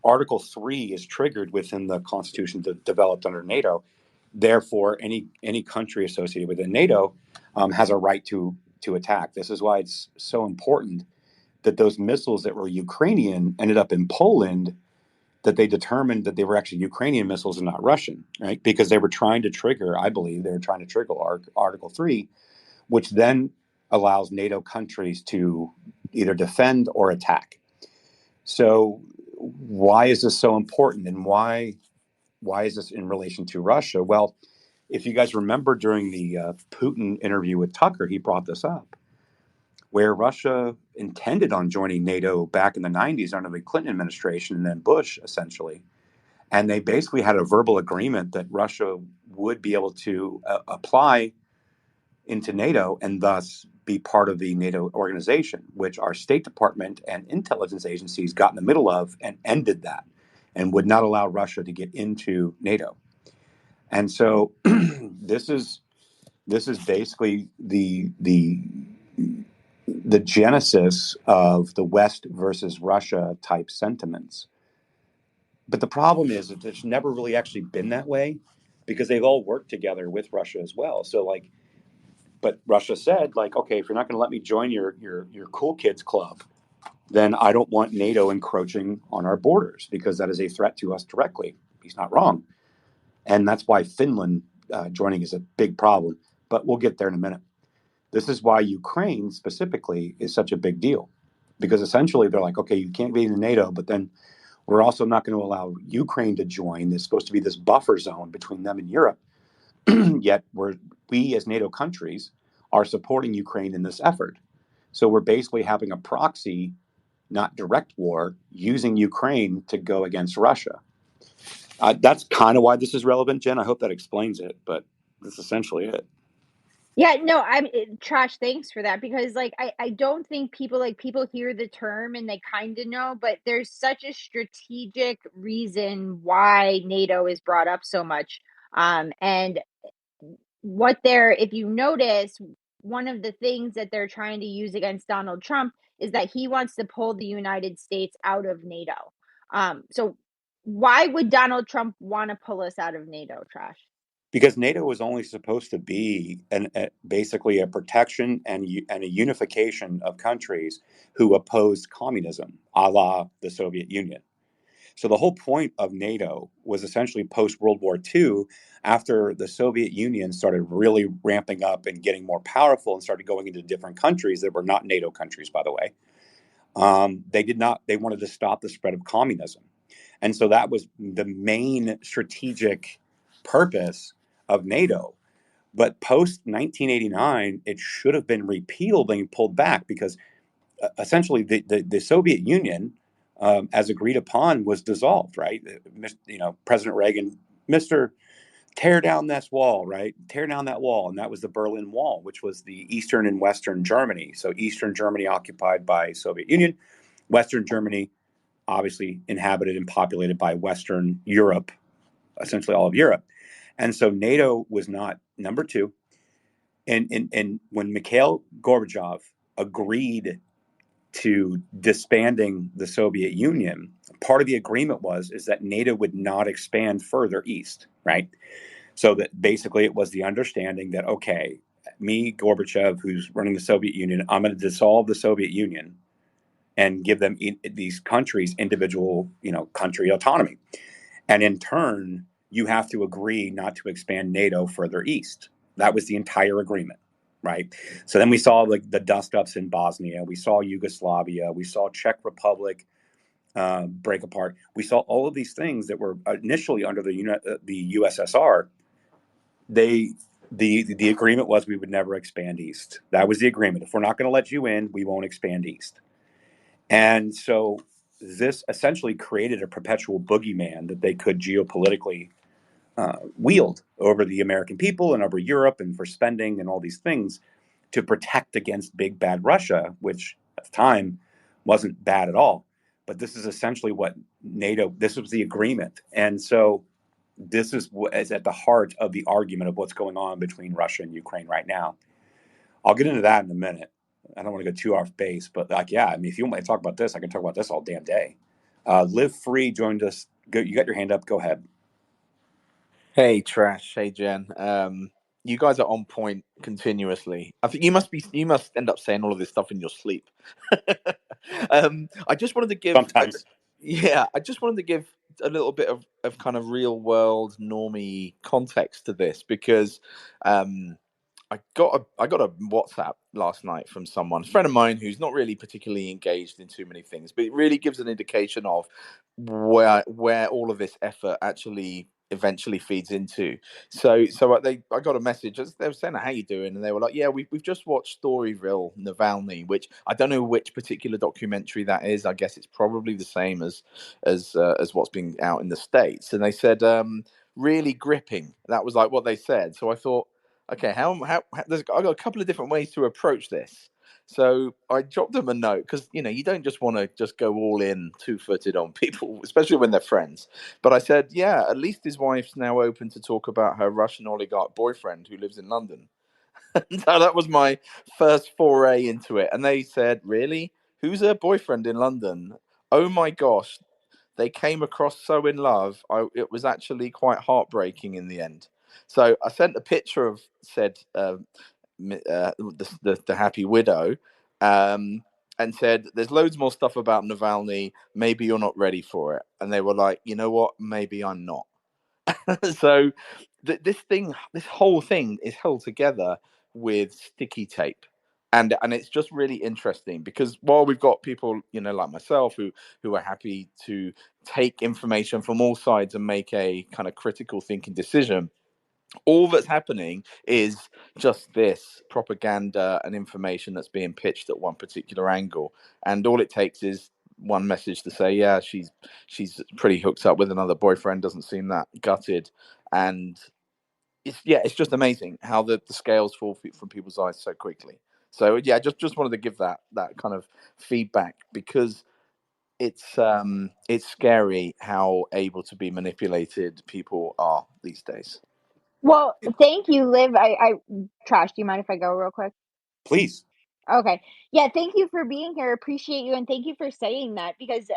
Article 3 is triggered within the constitution developed under NATO. Therefore, any country associated with NATO has a right to attack. This is why it's so important that those missiles that were Ukrainian ended up in Poland, that they determined that they were actually Ukrainian missiles and not Russian, right? Because they were trying to trigger, I believe, Article 3, which then allows NATO countries to either defend or attack. So why is this so important, and why is this in relation to Russia? Well, if you guys remember during the Putin interview with Tucker, he brought this up, where Russia intended on joining NATO back in the 90s under the Clinton administration and then Bush, essentially. And they basically had a verbal agreement that Russia would be able to apply into NATO and thus be part of the NATO organization, which our State Department and intelligence agencies got in the middle of and ended that and would not allow Russia to get into NATO. And so this is basically the genesis of the West versus Russia type sentiments. But the problem is that it's never really actually been that way, because they've all worked together with Russia as well. So but Russia said, like, okay, if you're not going to let me join your cool kids club, then I don't want NATO encroaching on our borders, because that is a threat to us directly. He's not wrong. And that's why Finland joining is a big problem. But we'll get there in a minute. This is why Ukraine specifically is such a big deal, because essentially they're like, okay, you can't be in NATO, but then we're also not going to allow Ukraine to join. There's supposed to be this buffer zone between them and Europe. Yet we as NATO countries are supporting Ukraine in this effort. So we're basically having a proxy, not direct war, using Ukraine to go against Russia. That's kind of why this is relevant, Jen. I hope that explains it, but that's essentially it. Yeah, no, Trash, thanks for that, because like I don't think people hear the term and they kind of know, but there's such a strategic reason why NATO is brought up so much. And if you notice, one of the things that they're trying to use against Donald Trump is that he wants to pull the United States out of NATO. So why would Donald Trump want to pull us out of NATO, Trash? Because NATO was only supposed to be basically a protection and a unification of countries who opposed communism, a la the Soviet Union. So the whole point of NATO was essentially post-World War II, after the Soviet Union started really ramping up and getting more powerful and started going into different countries that were not NATO countries, by the way. They wanted to stop the spread of communism. And so that was the main strategic purpose of NATO. But post 1989, it should have been repealed and pulled back, because essentially the Soviet Union, as agreed upon, was dissolved, right? President Reagan, Mr. Tear down this wall, right? Tear down that wall. And that was the Berlin Wall, which was the Eastern and Western Germany. So Eastern Germany occupied by Soviet Union, Western Germany obviously inhabited and populated by Western Europe, essentially all of Europe. And so NATO was not number two. And when Mikhail Gorbachev agreed to disbanding the Soviet Union, part of the agreement is that NATO would not expand further east, right? So that basically it was the understanding that, okay, me, Gorbachev, who's running the Soviet Union, I'm going to dissolve the Soviet Union and give them these countries individual, country autonomy. And in turn, you have to agree not to expand NATO further east. That was the entire agreement, right? So then we saw like the dust-ups in Bosnia. We saw Yugoslavia. We saw Czech Republic break apart. We saw all of these things that were initially under the USSR. The agreement was we would never expand east. That was the agreement. If we're not going to let you in, we won't expand east. And so this essentially created a perpetual boogeyman that they could geopolitically wield over the American people and over Europe, and for spending and all these things to protect against big bad Russia, which at the time wasn't bad at all. But this is essentially what NATO, this was the agreement. And so this is at the heart of the argument of what's going on between Russia and Ukraine right now. I'll get into that in a minute. I don't want to go too off base, but if you want me to talk about this, I can talk about this all damn day. Live Free joined us. You got your hand up. Go ahead. Hey, Trash. Hey, Jen. You guys are on point continuously. I think you must end up saying all of this stuff in your sleep. I just wanted to give sometimes. I just wanted to give a little bit of kind of real world normie context to this, because I got a WhatsApp last night from someone, a friend of mine, who's not really particularly engaged in too many things, but it really gives an indication of where all of this effort actually eventually feeds into. So I got a message. They were saying, "How you doing?" And they were like, "Yeah, we've just watched Storyville Navalny," which I don't know which particular documentary that is. I guess it's probably the same as what's being out in the States. And they said, really gripping. That was like what they said. So I thought, okay, how I got a couple of different ways to approach this. So I dropped them a note, because you don't just want to just go all in 2-footed on people, especially when they're friends. But I said, yeah, at least his wife's now open to talk about her Russian oligarch boyfriend who lives in London. So that was my first foray into it. And they said, really? Who's her boyfriend in London? Oh my gosh. They came across so in love. It was actually quite heartbreaking in the end. So I sent a picture of said the happy widow, and said, "There's loads more stuff about Navalny. Maybe you're not ready for it." And they were like, "You know what? Maybe I'm not." So this whole thing is held together with sticky tape. And it's just really interesting, because while we've got people, like myself, who are happy to take information from all sides and make a kind of critical thinking decision, all that's happening is just this propaganda and information that's being pitched at one particular angle. And all it takes is one message to say, yeah, she's pretty hooked up with another boyfriend, doesn't seem that gutted. And it's just amazing how the scales fall from people's eyes so quickly. So yeah, just wanted to give that kind of feedback, because it's scary how able to be manipulated people are these days. Well, thank you, Liv. Trash, do you mind if I go real quick? Please. Okay. Yeah, thank you for being here. Appreciate you, and thank you for saying that, because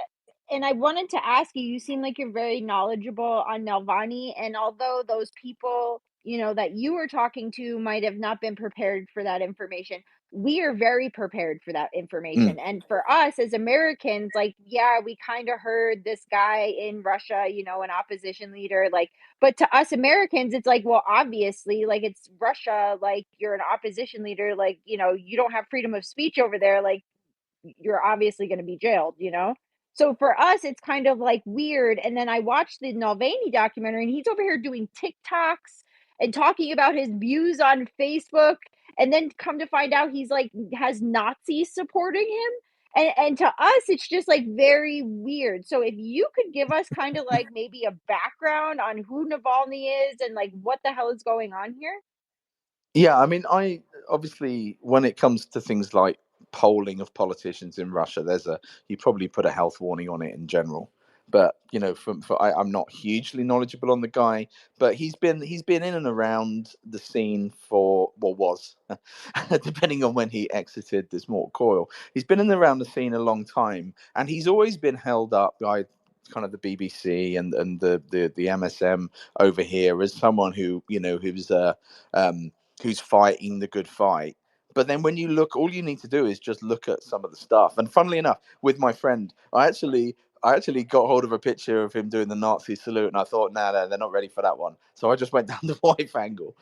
and I wanted to ask you, you seem like you're very knowledgeable on Navalny, and although those people, that you were talking to might have not been prepared for that information, we are very prepared for that information. And for us as Americans, like, yeah, we kind of heard this guy in Russia, an opposition leader, like, but to us Americans, it's like, well, obviously, like, it's Russia, like, you're an opposition leader, like, you don't have freedom of speech over there, like, you're obviously going to be jailed. So for us, it's kind of like weird. And then I watched the Navalny documentary, and he's over here doing TikToks and talking about his views on Facebook. And then come to find out he's like has Nazis supporting him. And to us, it's just like very weird. So if you could give us kind of like maybe a background on who Navalny is and like what the hell is going on here. Yeah, I mean, I obviously, when it comes to things like polling of politicians in Russia, you probably put a health warning on it in general. But I'm not hugely knowledgeable on the guy, but he's been in and around the scene was depending on when he exited this mortal coil. He's been in and around the scene a long time, and he's always been held up by kind of the BBC and the MSM over here as someone who's fighting the good fight. But then when you look, all you need to do is just look at some of the stuff. And funnily enough, with my friend, I actually got hold of a picture of him doing the Nazi salute, and I thought, no, they're not ready for that one. So I just went down the wife angle.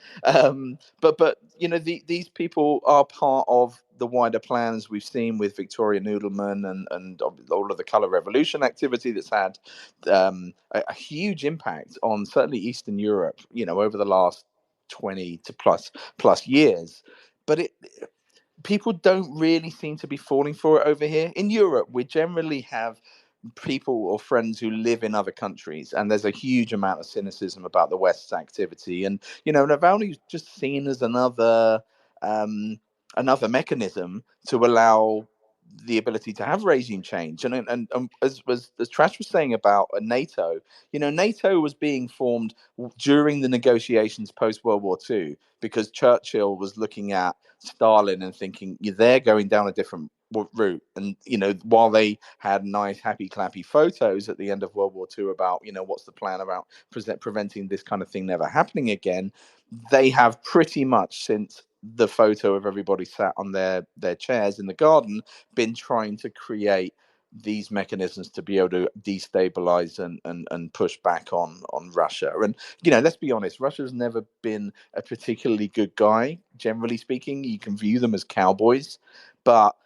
But these people are part of the wider plans we've seen with Victoria Noodleman and all of the Colour Revolution activity that's had a huge impact on certainly Eastern Europe, over the last 20 to plus years. But people don't really seem to be falling for it over here. In Europe, we generally have people or friends who live in other countries, and there's a huge amount of cynicism about the West's activity. And Navalny's just seen as another mechanism to allow the ability to have regime change. And as Trash was saying about NATO, NATO was being formed during the negotiations post World War II, because Churchill was looking at Stalin and thinking, they're going down a different route. And while they had nice happy clappy photos at the end of World War II about what's the plan about preventing this kind of thing never happening again, they have pretty much, since the photo of everybody sat on their chairs in the garden, been trying to create these mechanisms to be able to destabilize and push back on Russia. And let's be honest, Russia's never been a particularly good guy. Generally speaking, you can view them as cowboys, but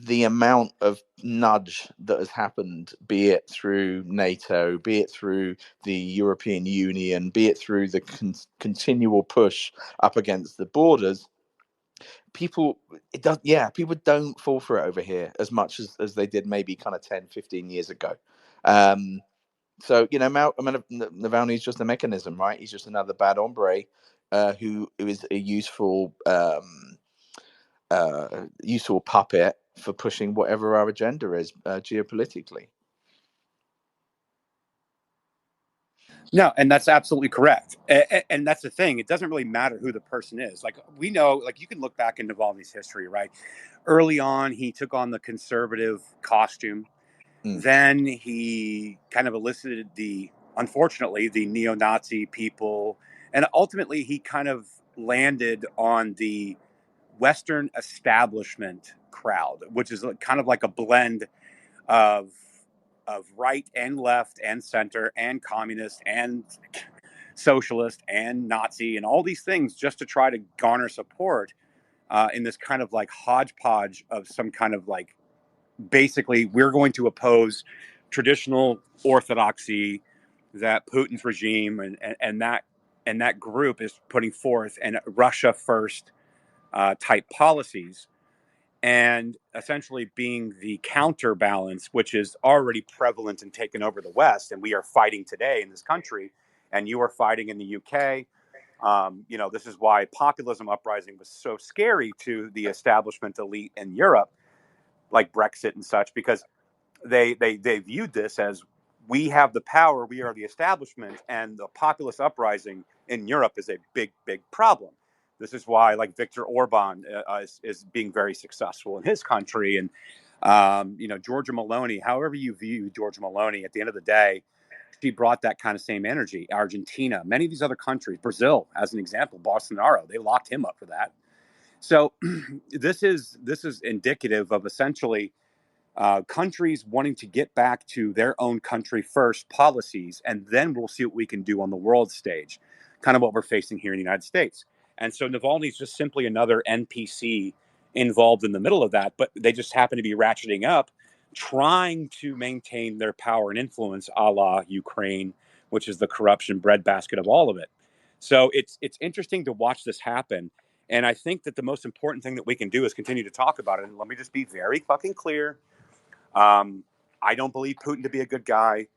the amount of nudge that has happened, be it through NATO, be it through the European Union, be it through the continual push up against the borders, people don't fall for it over here as much as they did maybe kind of 10, 15 years ago. So Navalny is just a mechanism, right? He's just another bad hombre who is a useful puppet for pushing whatever our agenda is geopolitically. No, and that's absolutely correct. And that's the thing. It doesn't really matter who the person is. Like, we know, like, you can look back in Navalny's history, right? Early on, he took on the conservative costume. Then he kind of elicited unfortunately, the neo-Nazi people. And ultimately, he kind of landed on the Western establishment crowd, which is kind of like a blend of right and left and center and communist and socialist and Nazi and all these things, just to try to garner support in this kind of like hodgepodge of some kind of like, basically, we're going to oppose traditional orthodoxy that Putin's regime and that group is putting forth, and Russia first type policies, and essentially being the counterbalance, which is already prevalent and taken over the West. And we are fighting today in this country, and you are fighting in the UK. This is why populism uprising was so scary to the establishment elite in Europe, like Brexit and such, because they viewed this as, we have the power, we are the establishment, and the populist uprising in Europe is a big, big problem. This is why, like, Viktor Orban is being very successful in his country, and Georgia Maloney, however you view Georgia Maloney, at the end of the day, she brought that kind of same energy. Argentina, many of these other countries, Brazil, as an example, Bolsonaro, they locked him up for that. So this is indicative of essentially countries wanting to get back to their own country first policies, and then we'll see what we can do on the world stage, kind of what we're facing here in the United States. And so Navalny is just simply another NPC involved in the middle of that, but they just happen to be ratcheting up, trying to maintain their power and influence, a la Ukraine, which is the corruption breadbasket of all of it. So it's interesting to watch this happen. And I think that the most important thing that we can do is continue to talk about it. And let me just be very fucking clear. I don't believe Putin to be a good guy.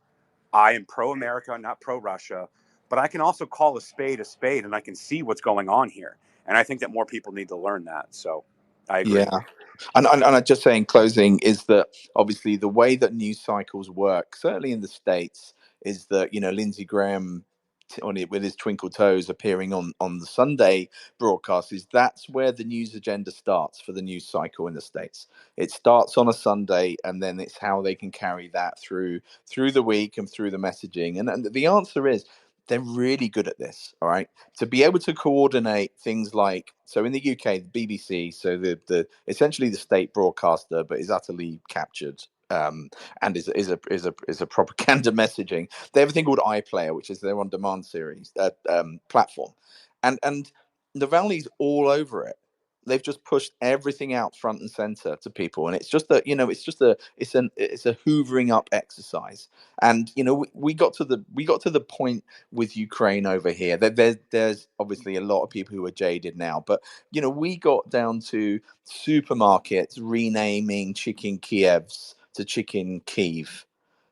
I am pro-America, not pro-Russia. But I can also call a spade, and I can see what's going on here. And I think that more people need to learn that. So I agree. Yeah. And I just say in closing is that obviously the way that news cycles work, certainly in the States, is that, Lindsey Graham with his twinkle toes appearing on the Sunday broadcast, that's where the news agenda starts for the news cycle in the States. It starts on a Sunday, and then it's how they can carry that through the week and through the messaging. And the answer is they're really good at this, all right? To be able to coordinate things like, so in the UK, the BBC, so the essentially the state broadcaster, but is utterly captured, and is a propaganda messaging. They have a thing called iPlayer, which is their on-demand series platform, and Navalny's all over it. They've just pushed everything out front and center to people, and it's just it's a hoovering up exercise. And we got to the point with Ukraine over here. There's obviously a lot of people who are jaded now, but we got down to supermarkets renaming chicken Kievs to chicken Kiev.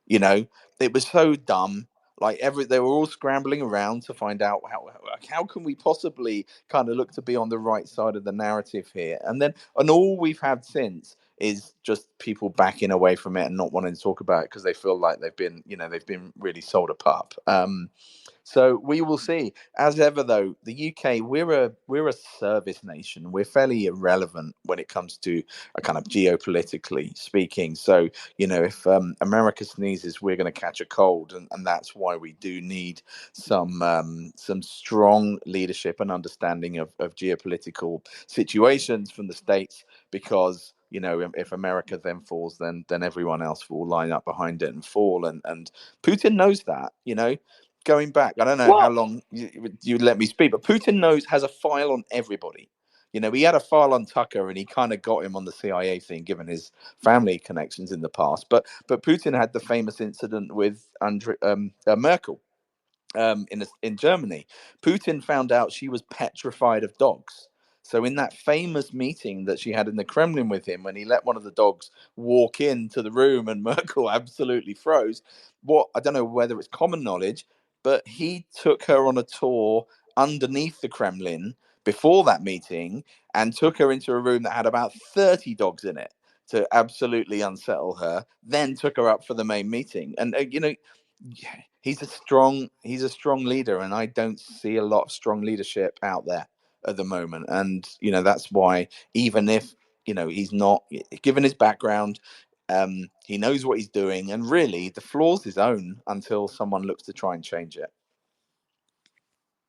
It was so dumb. Like they were all scrambling around to find out how can we possibly kind of look to be on the right side of the narrative here, and all we've had since is just people backing away from it and not wanting to talk about it because they feel like they've been really sold a pup. So we will see. As ever, though, the UK, we're a service nation. We're fairly irrelevant when it comes to a kind of geopolitically speaking. So if America sneezes, we're going to catch a cold, and that's why we do need some strong leadership and understanding of geopolitical situations from the States, because if America then falls, then everyone else will line up behind it and fall, and Putin knows that. Going back, I don't know how long you let me speak, but Putin has a file on everybody. He had a file on Tucker, and he kind of got him on the CIA thing, given his family connections in the past. But Putin had the famous incident with Merkel in Germany. Putin found out she was petrified of dogs. So in that famous meeting that she had in the Kremlin with him, when he let one of the dogs walk into the room and Merkel absolutely froze, I don't know whether it's common knowledge, but he took her on a tour underneath the Kremlin before that meeting and took her into a room that had about 30 dogs in it to absolutely unsettle her, then took her up for the main meeting. And, he's a strong leader, and I don't see a lot of strong leadership out there at the moment. And that's why, even if he's not, given his background, he knows what he's doing, and really the floor's his own until someone looks to try and change it.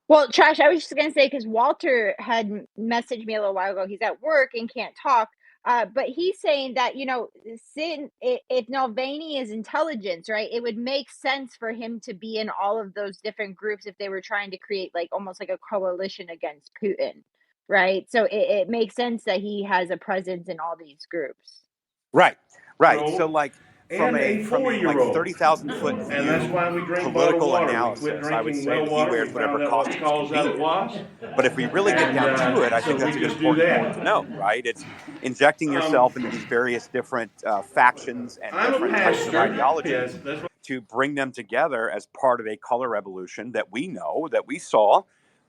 Well, Trash, I was just going to say, because Walter had messaged me a little while ago. He's at work and can't talk. But he's saying that, if Navalny is intelligence, right, it would make sense for him to be in all of those different groups if they were trying to create almost like a coalition against Putin, right? So it makes sense that he has a presence in all these groups. Right. So from a 30,000 foot view political analysis, I would say that he wears whatever costume's convenient. But if we really get down to it, I think that's an important point to note, right? It's injecting yourself into these various different factions and different types of ideologies to bring them together as part of a color revolution that we know, that we saw,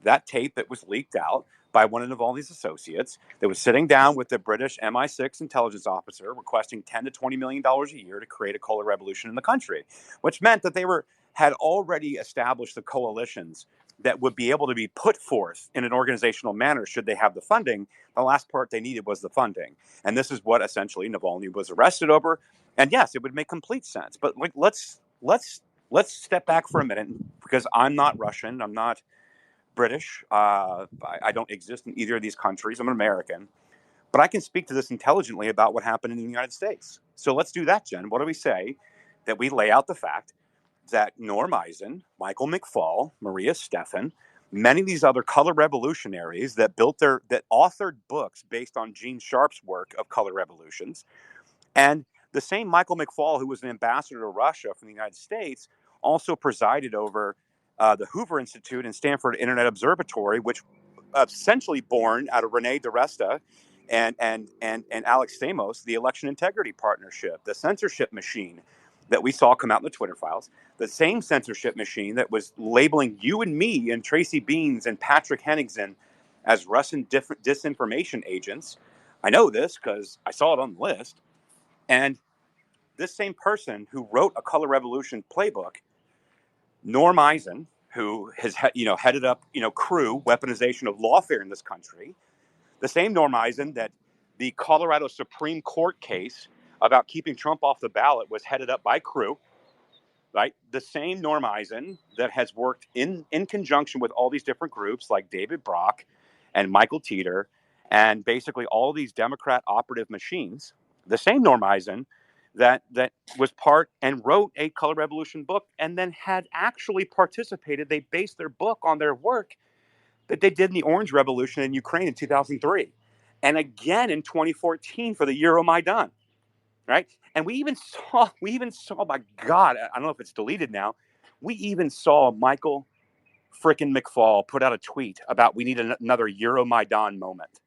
that tape that was leaked out by one of Navalny's associates that was sitting down with the British MI6 intelligence officer requesting $10 to $20 million a year to create a color revolution in the country, which meant that they had already established the coalitions that would be able to be put forth in an organizational manner should they have the funding. The last part they needed was the funding. And this is what essentially Navalny was arrested over. And yes, it would make complete sense. But let's step back for a minute, because I'm not Russian. I'm not British. I don't exist in either of these countries. I'm an American. But I can speak to this intelligently about what happened in the United States. So let's do that, Jen. What do we say that we lay out the fact that Norm Eisen, Michael McFaul, Maria Stephan, many of these other color revolutionaries that authored books based on Gene Sharp's work of color revolutions, and the same Michael McFaul, who was an ambassador to Russia from the United States, also presided over the Hoover Institute and Stanford Internet Observatory, which essentially born out of Rene DiResta and Alex Stamos, the election integrity partnership, the censorship machine that we saw come out in the Twitter files, the same censorship machine that was labeling you and me and Tracy Beans and Patrick Henningsen as Russian disinformation agents. I know this because I saw it on the list. And this same person who wrote a Color Revolution playbook, Norm Eisen, who has headed up CREW, weaponization of lawfare in this country, the same Norm Eisen that the Colorado Supreme Court case about keeping Trump off the ballot was headed up by CREW, right? The same Norm Eisen that has worked in conjunction with all these different groups like David Brock and Michael Teeter and basically all these Democrat operative machines, the same Norm Eisen that was part and wrote a Color Revolution book and then had actually participated. They based their book on their work that they did in the Orange Revolution in Ukraine in 2003. And again in 2014 for the Euromaidan, right? And we even saw, my God, I don't know if it's deleted now. We even saw Michael frickin' McFaul put out a tweet about we need another Euromaidan moment.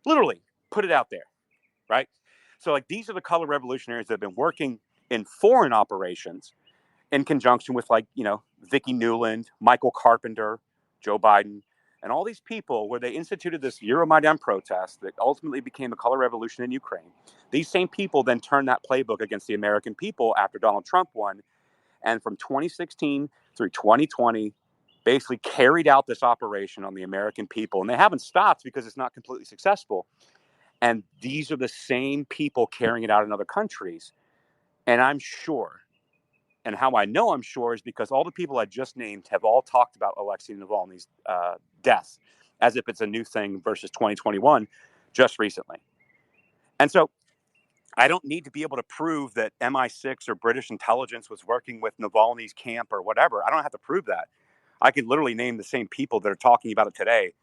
Literally put it out there, right? So like these are the color revolutionaries that have been working in foreign operations in conjunction with Vicki Newland, Michael Carpenter, Joe Biden, and all these people where they instituted this Euromaidan protest that ultimately became a color revolution in Ukraine. These same people then turned that playbook against the American people after Donald Trump won. And from 2016 through 2020, basically carried out this operation on the American people. And they haven't stopped because it's not completely successful. And these are the same people carrying it out in other countries. And I'm sure, and how I know I'm sure is because all the people I just named have all talked about Alexei Navalny's death as if it's a new thing versus 2021 just recently. And so I don't need to be able to prove that MI6 or British intelligence was working with Navalny's camp or whatever. I don't have to prove that. I could literally name the same people that are talking about it today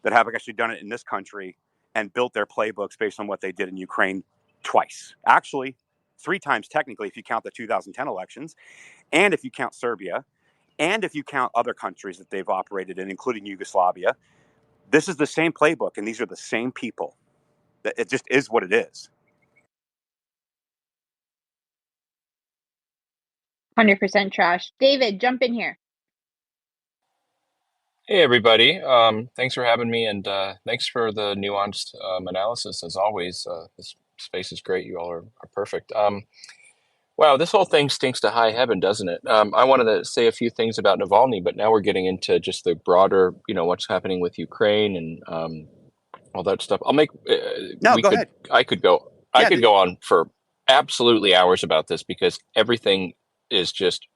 that have actually done it in this country and built their playbooks based on what they did in Ukraine twice. Actually, 3 times technically if you count the 2010 elections, and if you count Serbia, and if you count other countries that they've operated in, including Yugoslavia. This is the same playbook, and these are the same people. It just is what it is. 100% trash. David, jump in here. Hey, everybody. Thanks for having me, and thanks for the nuanced analysis, as always. This space is great. You all are perfect. Wow, this whole thing stinks to high heaven, doesn't it? I wanted to say a few things about Navalny, but now we're getting into just the broader, what's happening with Ukraine and all that stuff. Go ahead. I could go on for absolutely hours about this because everything is just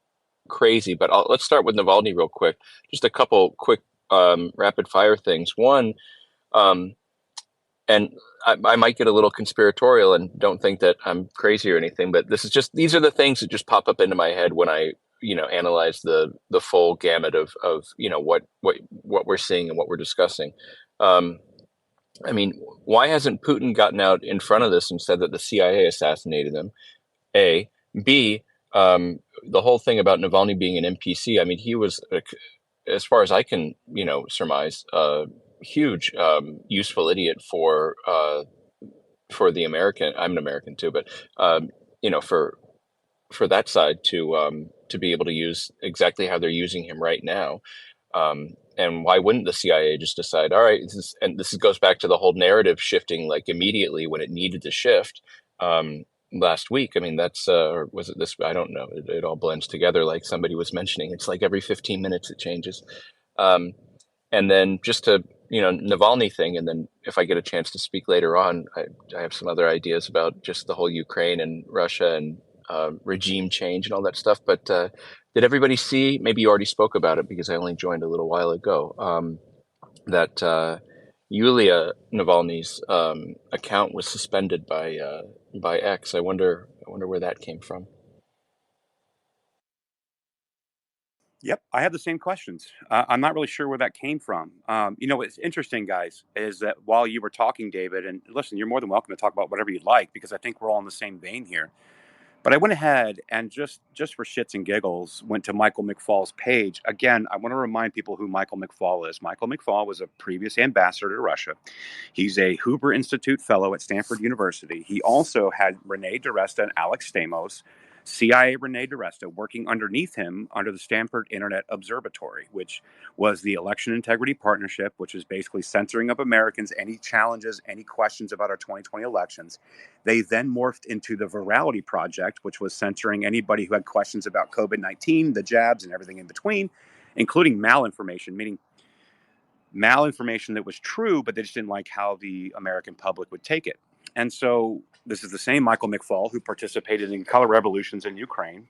crazy. But let's start with Navalny real quick. Just a couple quick rapid fire things. One, and I might get a little conspiratorial and don't think that I'm crazy or anything, but these are the things that just pop up into my head when I, analyze the full gamut of what we're seeing and what we're discussing. Why hasn't Putin gotten out in front of this and said that the CIA assassinated him? A. B. The whole thing about Navalny being an NPC. He was, as far as I can, surmise, huge useful idiot for the American. I'm an American too, but for that side to be able to use exactly how they're using him right now. And why wouldn't the CIA just decide, all right, this goes back to the whole narrative shifting like immediately when it needed to shift last week. That's or was it this? I don't know. It all blends together like somebody was mentioning. It's like every 15 minutes it changes. And then just to, Navalny thing, and then if I get a chance to speak later on, I have some other ideas about just the whole Ukraine and Russia and regime change and all that stuff. But did everybody see? Maybe you already spoke about it because I only joined a little while ago. That Yulia Navalny's account was suspended by X. I wonder where that came from. Yep, I have the same questions. I'm not really sure where that came from. What's interesting, guys, is that while you were talking, David, and listen, you're more than welcome to talk about whatever you'd like because I think we're all in the same vein here. But I went ahead and just for shits and giggles, went to Michael McFaul's page. Again, I want to remind people who Michael McFaul is. Michael McFaul was a previous ambassador to Russia. He's a Hoover Institute fellow at Stanford University. He also had Rene DiResta and Alex Stamos, CIA Rene DiResta, working underneath him under the Stanford Internet Observatory, which was the Election Integrity Partnership, which is basically censoring of Americans, any challenges, any questions about our 2020 elections. They then morphed into the Virality Project, which was censoring anybody who had questions about COVID-19, the jabs, and everything in between, including malinformation, meaning malinformation that was true, but they just didn't like how the American public would take it. And so this is the same Michael McFaul who participated in color revolutions in Ukraine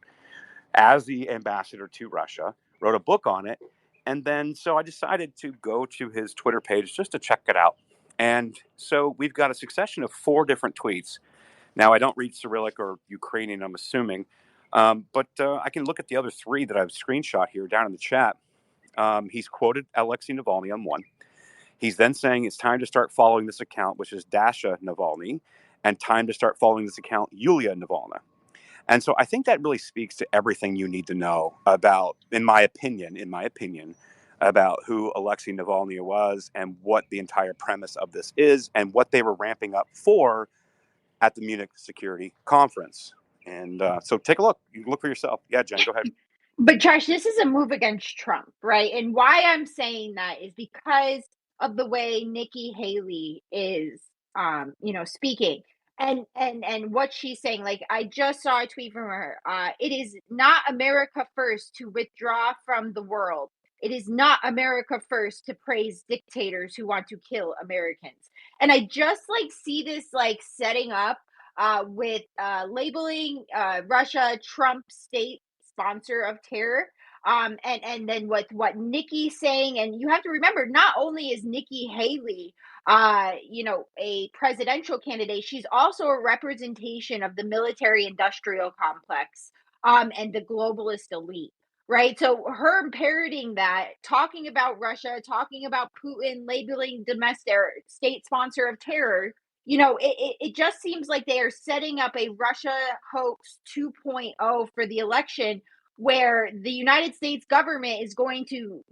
as the ambassador to Russia, wrote a book on it. And then so I decided to go to his Twitter page just to check it out. And so we've got a succession of 4 different tweets. Now, I don't read Cyrillic or Ukrainian, I'm assuming, but I can look at the other 3 that I've screenshot here down in the chat. He's quoted Alexei Navalny on one. He's then saying it's time to start following this account, which is Dasha Navalny, and time to start following this account, Yulia Navalny. And so I think that really speaks to everything you need to know about, in my opinion, about who Alexei Navalny was and what the entire premise of this is and what they were ramping up for at the Munich Security Conference. And so take a look. You can look for yourself. Yeah, Jen, go ahead. But Josh, this is a move against Trump, right? And why I'm saying that is because of the way Nikki Haley is, speaking and what she's saying. Like, I just saw a tweet from her. It is not America first to withdraw from the world. It is not America first to praise dictators who want to kill Americans. And I just see this setting up with labeling Russia Trump state sponsor of terror. And then what Nikki's saying, and you have to remember, not only is Nikki Haley, a presidential candidate, she's also a representation of the military-industrial complex, and the globalist elite. Right. So her parroting that, talking about Russia, talking about Putin, labeling domestic state sponsor of terror, it just seems like they are setting up a Russia hoax 2.0 for the election, where the United States government is going to,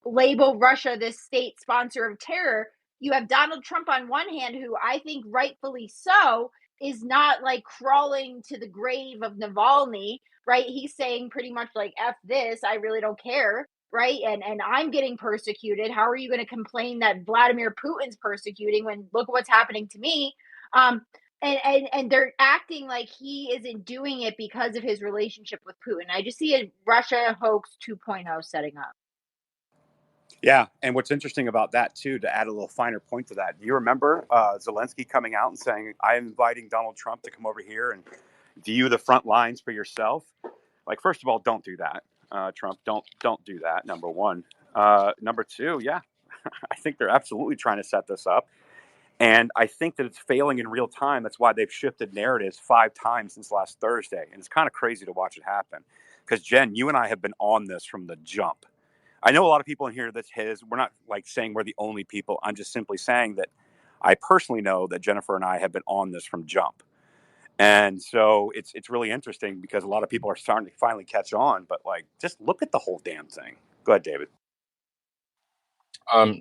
label Russia this state sponsor of terror. You have Donald Trump on one hand, who I think rightfully so is not crawling to the grave of Navalny, right? He's saying pretty much F this, I really don't care. Right. And I'm getting persecuted. How are you going to complain that Vladimir Putin's persecuting when look what's happening to me? And they're acting like he isn't doing it because of his relationship with Putin. I just see a Russia hoax 2.0 setting up. Yeah, and what's interesting about that, too, to add a little finer point to that, do you remember Zelensky coming out and saying, I'm inviting Donald Trump to come over here and view the front lines for yourself? First of all, don't do that, Trump. Don't do that, number one. Number two, yeah, I think they're absolutely trying to set this up. And I think that it's failing in real time. That's why they've shifted narratives 5 times since last Thursday. And it's kind of crazy to watch it happen. Because, Jen, you and I have been on this from the jump. I know a lot of people in here we're not saying we're the only people. I'm just simply saying that I personally know that Jennifer and I have been on this from jump. And so it's really interesting because a lot of people are starting to finally catch on. But just look at the whole damn thing. Go ahead, David.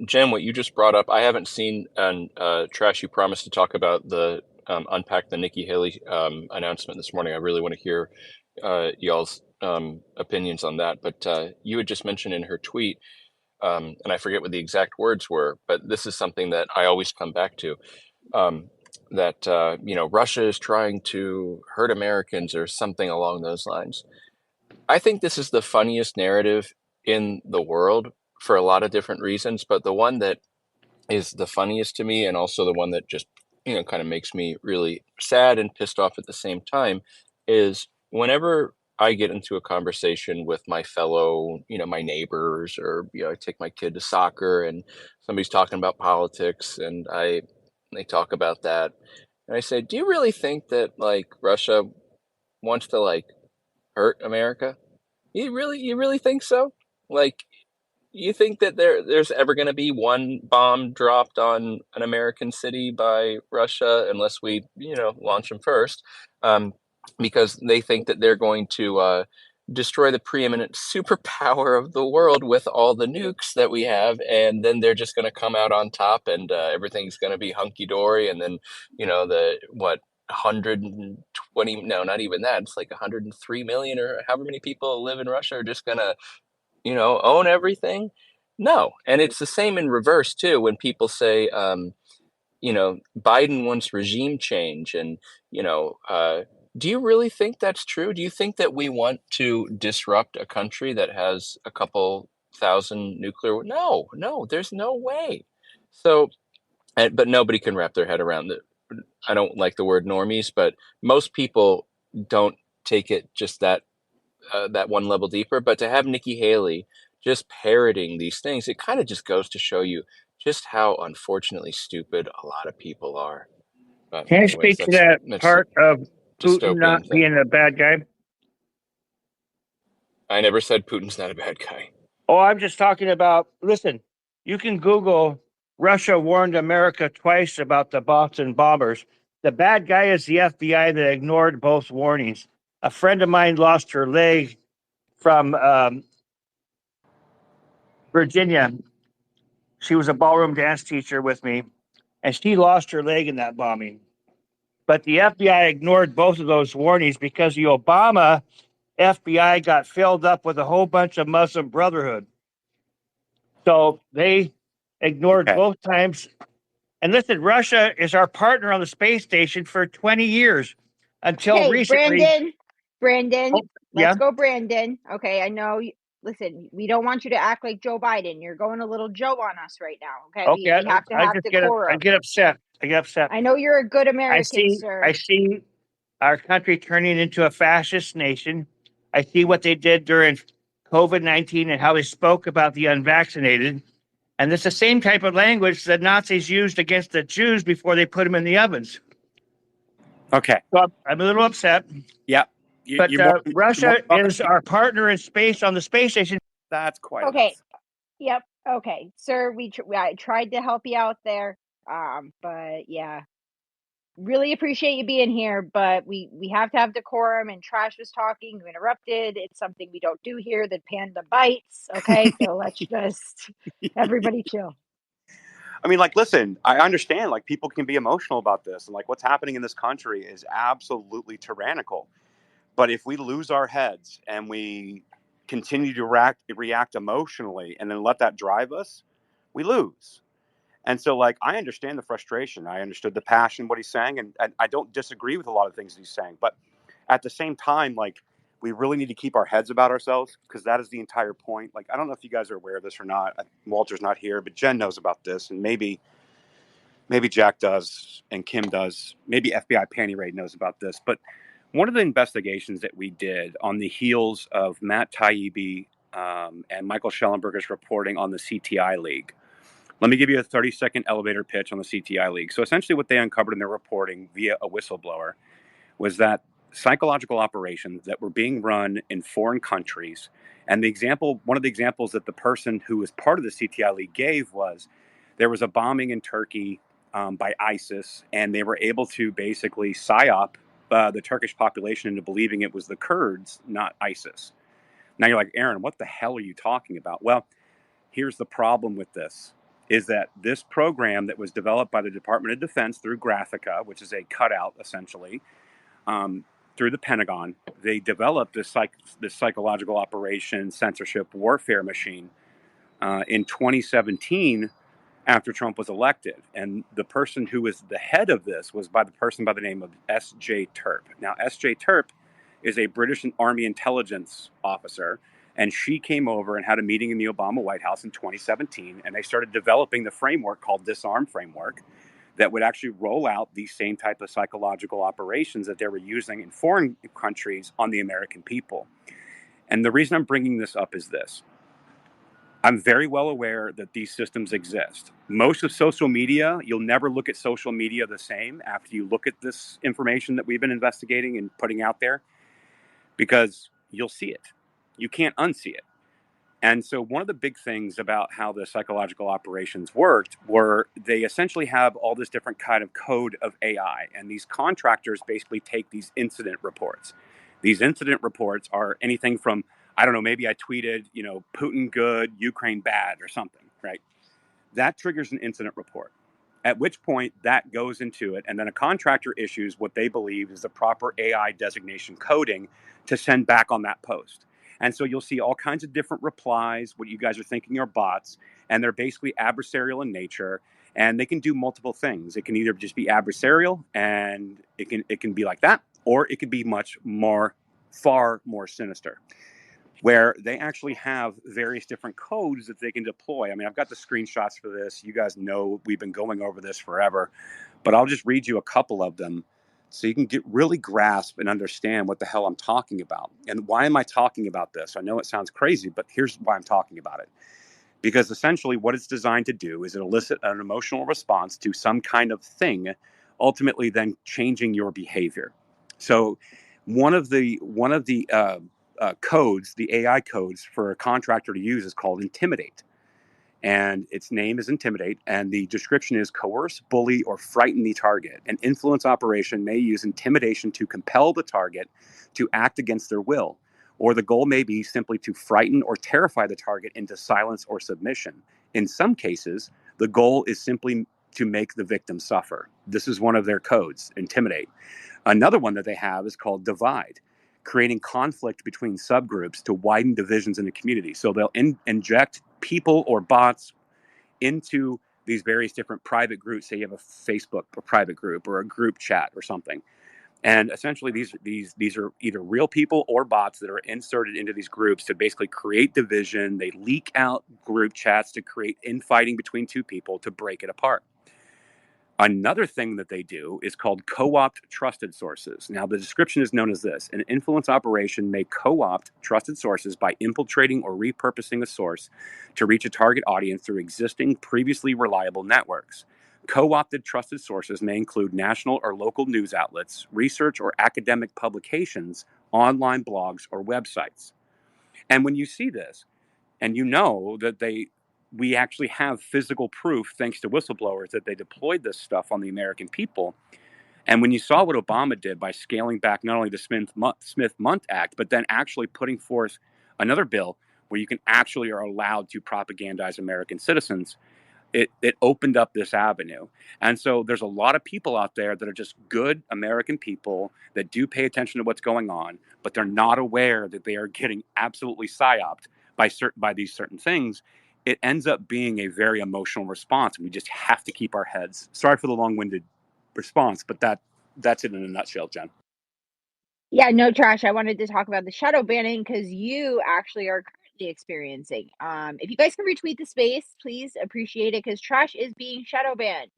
Jen, what you just brought up, I haven't seen, and Trash, you promised to talk about unpack the Nikki Haley announcement this morning. I really want to hear y'all's opinions on that. But you had just mentioned in her tweet, and I forget what the exact words were, but this is something that I always come back to, that, Russia is trying to hurt Americans or something along those lines. I think this is the funniest narrative in the world for a lot of different reasons, but the one that is the funniest to me, and also the one that just, kind of makes me really sad and pissed off at the same time, is whenever I get into a conversation with my fellow, my neighbors, or, I take my kid to soccer and somebody's talking about politics, and they talk about that. And I say, do you really think that, like, Russia wants to, like, hurt America? You really think so? Like, you think that there's ever going to be one bomb dropped on an American city by Russia unless we, launch them first, because they think that they're going to destroy the preeminent superpower of the world with all the nukes that we have, and then they're just going to come out on top, and everything's going to be hunky dory, and then the what 120, no, not even that, it's like 103 million or however many people live in Russia are just going to own everything. No. And it's the same in reverse too, when people say, Biden wants regime change, and, do you really think that's true? Do you think that we want to disrupt a country that has a couple thousand nuclear? No, there's no way. So, but nobody can wrap their head around it. I don't like the word normies, but most people don't take it just that one level deeper. But to have Nikki Haley just parroting these things, it kind of just goes to show you just how unfortunately stupid a lot of people are. But Can I anyways, speak to that part of Putin not thing. being a bad guy? I never said Putin's not a bad guy. Oh, I'm just talking about, listen, you can Google Russia warned America twice about the Boston bombers. The bad guy is the FBI that ignored both warnings. A friend of mine lost her leg from Virginia. She was a ballroom dance teacher with me, and she lost her leg in that bombing. But the FBI ignored both of those warnings because the Obama FBI got filled up with a whole bunch of Muslim Brotherhood. So they ignored both times. And listen, Russia is our partner on the space station for 20 years until recently. Brandon, let's go, Brandon. Okay, I know. Listen, we don't want you to act like Joe Biden. You're going a little Joe on us right now. Okay, we have to have decorum. I get upset. I know you're a good American, sir. I see our country turning into a fascist nation. I see what they did during COVID-19 and how they spoke about the unvaccinated. And it's the same type of language that Nazis used against the Jews before they put them in the ovens. Okay. So I'm a little upset. Yeah. But Russia is our partner in space on the space station. That's quite okay. enough. Yep. Okay, sir. I tried to help you out there. But yeah, really appreciate you being here. But we have to have decorum. And Trash was talking. You interrupted. It's something we don't do here. The panda bites. Okay, so let's just everybody chill. I mean, like, listen, I understand, like, people can be emotional about this, and like what's happening in this country is absolutely tyrannical. But if we lose our heads and we continue to react emotionally and then let that drive us, we lose. And so, like, I understand the frustration. I understood the passion, what he's saying, and I don't disagree with a lot of things he's saying. But at the same time, like, we really need to keep our heads about ourselves, because that is the entire point. Like, I don't know if you guys are aware of this or not. Walter's not here, but Jen knows about this, and maybe Jack does, and Kim does. Maybe FBI Panty Raid knows about this. But one of the investigations that we did on the heels of Matt Taibbi and Michael Schellenberger's reporting on the CTI League. Let me give you a 30-second elevator pitch on the CTI League. So essentially what they uncovered in their reporting via a whistleblower was that psychological operations that were being run in foreign countries, and one of the examples that the person who was part of the CTI League gave was there was a bombing in Turkey by ISIS, and they were able to basically psyop the Turkish population into believing it was the Kurds, not ISIS. Now you're like, Aaron, what the hell are you talking about? Well, here's the problem with this, is that this program that was developed by the Department of Defense through Graphica, which is a cutout essentially, through the Pentagon, they developed this psychological operation censorship warfare machine in 2017 after Trump was elected. And the person who was the head of this was by the name of S.J. Terp. Now, S.J. Terp is a British Army intelligence officer, And she came over and had a meeting in the Obama White House in 2017, and they started developing the framework called Disarm Framework that would actually roll out these same type of psychological operations that they were using in foreign countries on the American people. And the reason I'm bringing this up is this. I'm very well aware that these systems exist. Most of social media, you'll never look at social media the same after you look at this information that we've been investigating and putting out there, because you'll see it. You can't unsee it. And so one of the big things about how the psychological operations worked were they essentially have all this different kind of code of AI. And these contractors basically take these incident reports. These incident reports are anything from, I don't know, maybe I tweeted, Putin good, Ukraine bad or something, right? That triggers an incident report, at which point that goes into it. And then a contractor issues what they believe is the proper AI designation coding to send back on that post. And so you'll see all kinds of different replies, what you guys are thinking are bots, and they're basically adversarial in nature. And they can do multiple things. It can either just be adversarial, and it can be like that, or it could be far more sinister, where they actually have various different codes that they can deploy. I mean, I've got the screenshots for this. You guys know we've been going over this forever, but I'll just read you a couple of them so you can really grasp and understand what the hell I'm talking about. And why am I talking about this? I know it sounds crazy, but here's why I'm talking about it. Because essentially what it's designed to do is elicit an emotional response to some kind of thing, ultimately then changing your behavior. So one of the codes, the AI codes for a contractor to use is called Intimidate. And its name is Intimidate, and the description is coerce, bully, or frighten the target. An influence operation may use intimidation to compel the target to act against their will, or the goal may be simply to frighten or terrify the target into silence or submission. In some cases, the goal is simply to make the victim suffer. This is one of their codes, Intimidate. Another one that they have is called Divide, creating conflict between subgroups to widen divisions in the community. So they'll inject people or bots into these various different private groups. Say you have a Facebook or private group or a group chat or something. And essentially these are either real people or bots that are inserted into these groups to basically create division. They leak out group chats to create infighting between two people to break it apart. Another thing that they do is called co-opt trusted sources. Now, the description is known as this. An influence operation may co-opt trusted sources by infiltrating or repurposing a source to reach a target audience through existing, previously reliable networks. Co-opted trusted sources may include national or local news outlets, research or academic publications, online blogs, or websites. And when you see this, and you know that we actually have physical proof, thanks to whistleblowers, that they deployed this stuff on the American people. And when you saw what Obama did by scaling back not only the Smith-Mundt Act, but then actually putting forth another bill where you can actually are allowed to propagandize American citizens, it opened up this avenue. And so there's a lot of people out there that are just good American people that do pay attention to what's going on, but they're not aware that they are getting absolutely psyoped by these certain things. It ends up being a very emotional response, and we just have to keep our heads. Sorry for the long-winded response, but that's it in a nutshell, Jen. Yeah, no, Trash. I wanted to talk about the shadow banning because you actually are currently experiencing. If you guys can retweet the space, please appreciate it because Trash is being shadow banned.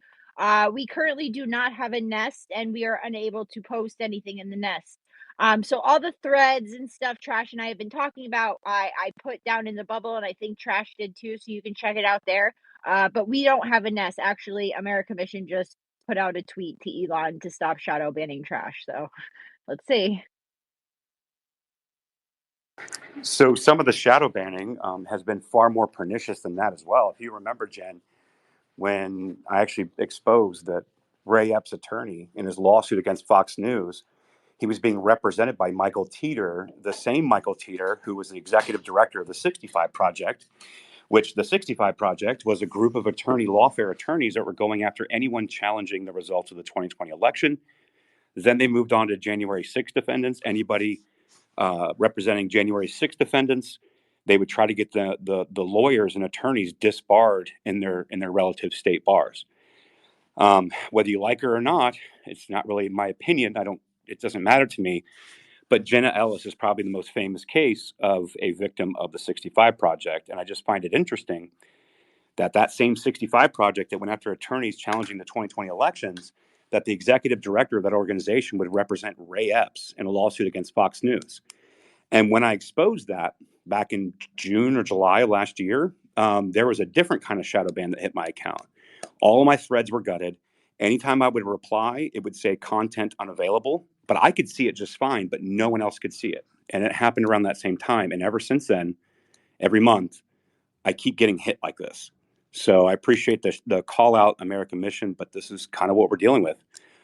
We currently do not have a nest and we are unable to post anything in the nest. So all the threads and stuff Trash and I have been talking about, I put down in the bubble and I think Trash did too, so you can check it out there. But we don't have a nest. Actually, America Mission just put out a tweet to Elon to stop shadow banning Trash. So let's see. So some of the shadow banning has been far more pernicious than that as well. If you remember, Jen, when I actually exposed that Ray Epps' attorney in his lawsuit against Fox News, he was being represented by Michael Teeter, the same Michael Teeter who was the executive director of the 65 Project, which the 65 Project was a group of lawfare attorneys that were going after anyone challenging the results of the 2020 election. Then they moved on to January 6 defendants, anybody representing January 6 defendants. They would try to get the lawyers and attorneys disbarred in their relative state bars. Whether you like it or not, it's not really my opinion. It doesn't matter to me. But Jenna Ellis is probably the most famous case of a victim of the 65 Project. And I just find it interesting that that same 65 Project that went after attorneys challenging the 2020 elections, that the executive director of that organization would represent Ray Epps in a lawsuit against Fox News. And when I exposed that back in June or July of last year, there was a different kind of shadow ban that hit my account. All of my threads were gutted. Anytime I would reply, it would say content unavailable, but I could see it just fine, but no one else could see it. And it happened around that same time. And ever since then, every month, I keep getting hit like this. So I appreciate the call out American mission, but this is kind of what we're dealing with.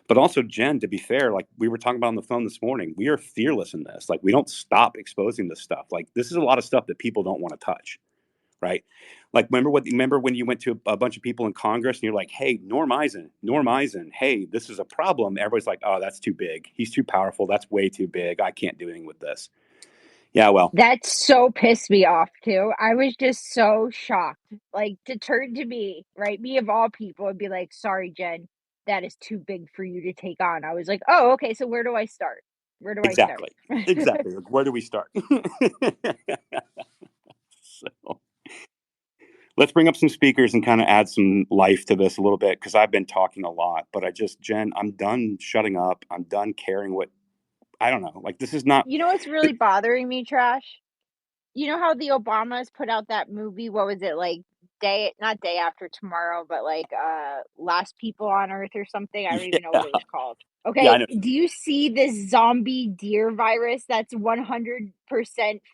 But also, Jen, to be fair, like we were talking about on the phone this morning, we are fearless in this. Like we don't stop exposing this stuff. Like this is a lot of stuff that people don't want to touch, right? Like remember when you went to a bunch of people in Congress and you're like, hey, Norm Eisen, hey, this is a problem. Everybody's like, oh, that's too big. He's too powerful. That's way too big. I can't do anything with this. Yeah, well. That so pissed me off too. I was just so shocked. Like to turn to me, right? Me of all people, and be like, sorry, Jen, that is too big for you to take on. I was like, oh, okay, so where do I start? Where do I start? Exactly. Where do we start? So let's bring up some speakers and kind of add some life to this a little bit, because I've been talking a lot, but Jen, I'm done shutting up. I'm done caring what, I don't know. Like, this is not. You know what's really bothering me, Trash? You know how the Obamas put out that movie? What was it, like not Day After Tomorrow, but like Last People on Earth or something? I don't even know what it was called. Okay, Yeah, I know. do you see this zombie deer virus that's 100%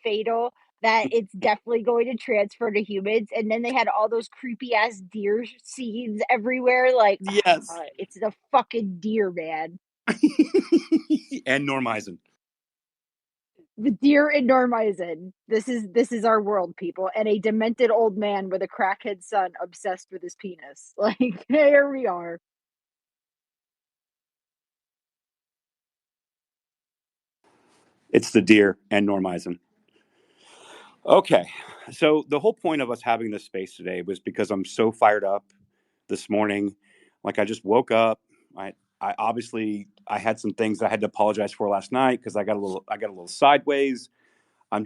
fatal? That it's definitely going to transfer to humans, and then they had all those creepy ass deer scenes everywhere. Like, Yes. it's the fucking deer, man. And Norm Eisen. The deer and Norm Eisen. This is our world, people, and a demented old man with a crackhead son obsessed with his penis. Like, here we are. It's the deer and Norm Eisen. Okay, so the whole point of us having this space today was because I'm so fired up this morning. Like, I just woke up. I obviously I had some things I had to apologize for last night because I got a little sideways. I'm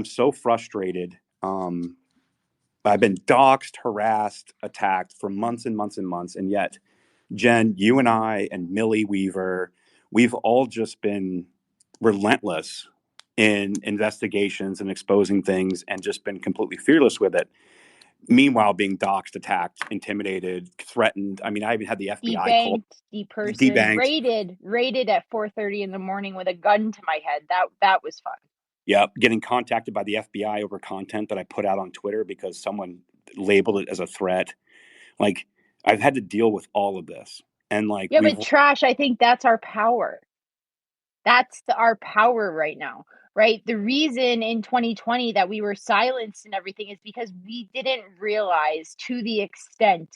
so frustrated. I've been doxxed, harassed, attacked for months and months and months, and yet, Jen, you and I and Millie Weaver, we've all just been relentless in investigations and exposing things, and just been completely fearless with it. Meanwhile, being doxxed, attacked, intimidated, threatened. I mean, I even had the FBI call, debanked, raided at 4:30 in the morning with a gun to my head. That was fun. Yep, getting contacted by the FBI over content that I put out on Twitter because someone labeled it as a threat. Like, I've had to deal with all of this, and like, yeah, but Trash, I think that's our power. That's our power right now, right? The reason in 2020 that we were silenced and everything is because we didn't realize to the extent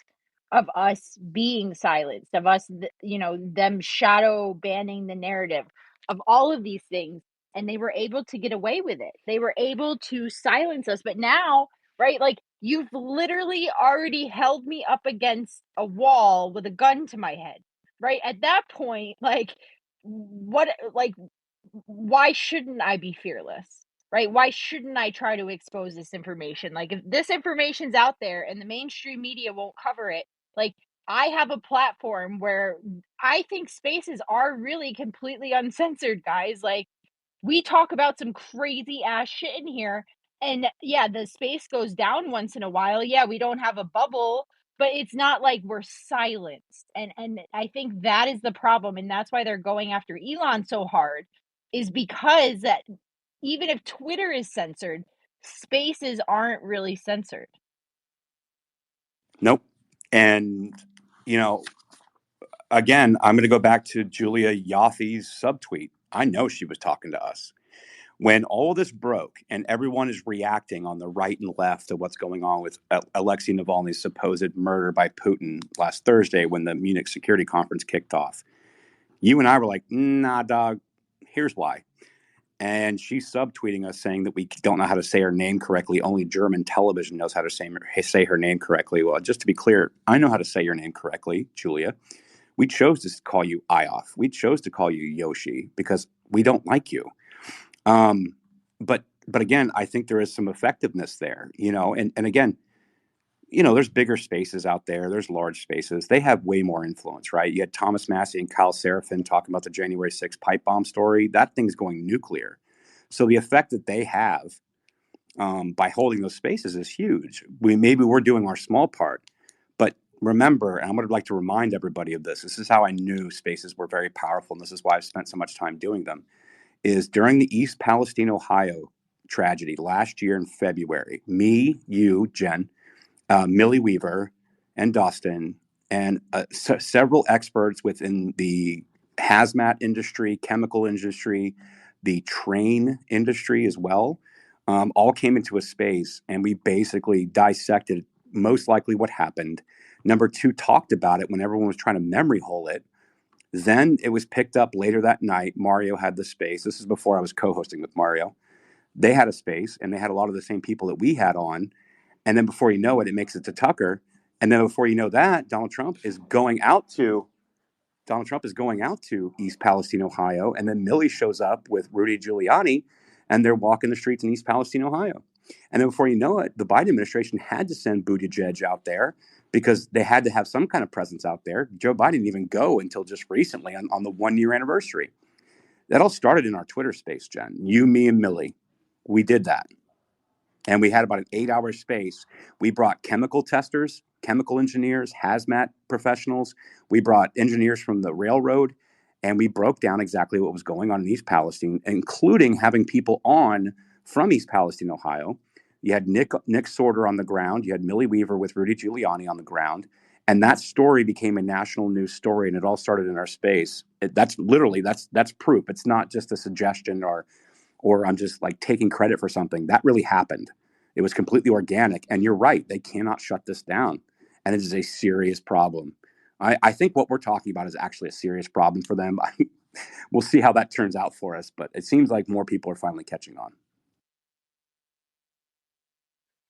of us being silenced, of us, them shadow banning the narrative, of all of these things. And they were able to get away with it. They were able to silence us. But now, right, like you've literally already held me up against a wall with a gun to my head, right? At that point, like, why shouldn't I be fearless, right? Why shouldn't I try to expose this information? Like, if this information's out there and the mainstream media won't cover it, like, I have a platform where I think spaces are really completely uncensored, guys. Like, we talk about some crazy ass shit in here, and yeah, the space goes down once in a while. Yeah, we don't have a bubble, but it's not like we're silenced. And I think that is the problem, and that's why they're going after Elon so hard, is because that even if Twitter is censored, spaces aren't really censored. Nope. And again, I'm going to go back to Julia Yoffe's subtweet. I know she was talking to us when all this broke, and everyone is reacting on the right and left to what's going on with Alexei Navalny's supposed murder by Putin last Thursday when the Munich Security Conference kicked off. You and I were like, nah, dog, here's why. And she's subtweeting us saying that we don't know how to say her name correctly. Only German television knows how to say her name correctly. Well, just to be clear, I know how to say your name correctly, Julia. We chose to call you Ioff. We chose to call you Yoshi because we don't like you. But again, I think there is some effectiveness there, and again, there's bigger spaces out there. There's large spaces. They have way more influence, right? You had Thomas Massey and Kyle Seraphin talking about the January 6th pipe bomb story. That thing's going nuclear. So the effect that they have by holding those spaces is huge. Maybe we're doing our small part, but remember, and I would like to remind everybody of this. This is how I knew spaces were very powerful, and this is why I've spent so much time doing them. Is during the East Palestine, Ohio tragedy last year in February, me, you, Jen, Millie Weaver, and Dustin, and several experts within the hazmat industry, chemical industry, the train industry as well, all came into a space, and we basically dissected most likely what happened. Number two, talked about it when everyone was trying to memory hole it. Then it was picked up later that night. Mario had the space. This is before I was co-hosting with Mario. They had a space, and they had a lot of the same people that we had on. And then before you know it, it makes it to Tucker. And then before you know that, Donald Trump is going out to East Palestine, Ohio. And then Millie shows up with Rudy Giuliani, and they're walking the streets in East Palestine, Ohio. And then before you know it, the Biden administration had to send Buttigieg out there because they had to have some kind of presence out there. Joe Biden didn't even go until just recently on the 1-year anniversary. That all started in our Twitter space, Jen. You, me, and Millie. We did that. And we had about an 8-hour space. We brought chemical testers, chemical engineers, hazmat professionals. We brought engineers from the railroad, and we broke down exactly what was going on in East Palestine, including having people on from East Palestine, Ohio. You had Nick Sorter on the ground. You had Millie Weaver with Rudy Giuliani on the ground. And that story became a national news story, and it all started in our space. That's proof. It's not just a suggestion or I'm just like taking credit for something. That really happened. It was completely organic. And you're right. They cannot shut this down. And it is a serious problem. I think what we're talking about is actually a serious problem for them. We'll see how that turns out for us. But it seems like more people are finally catching on.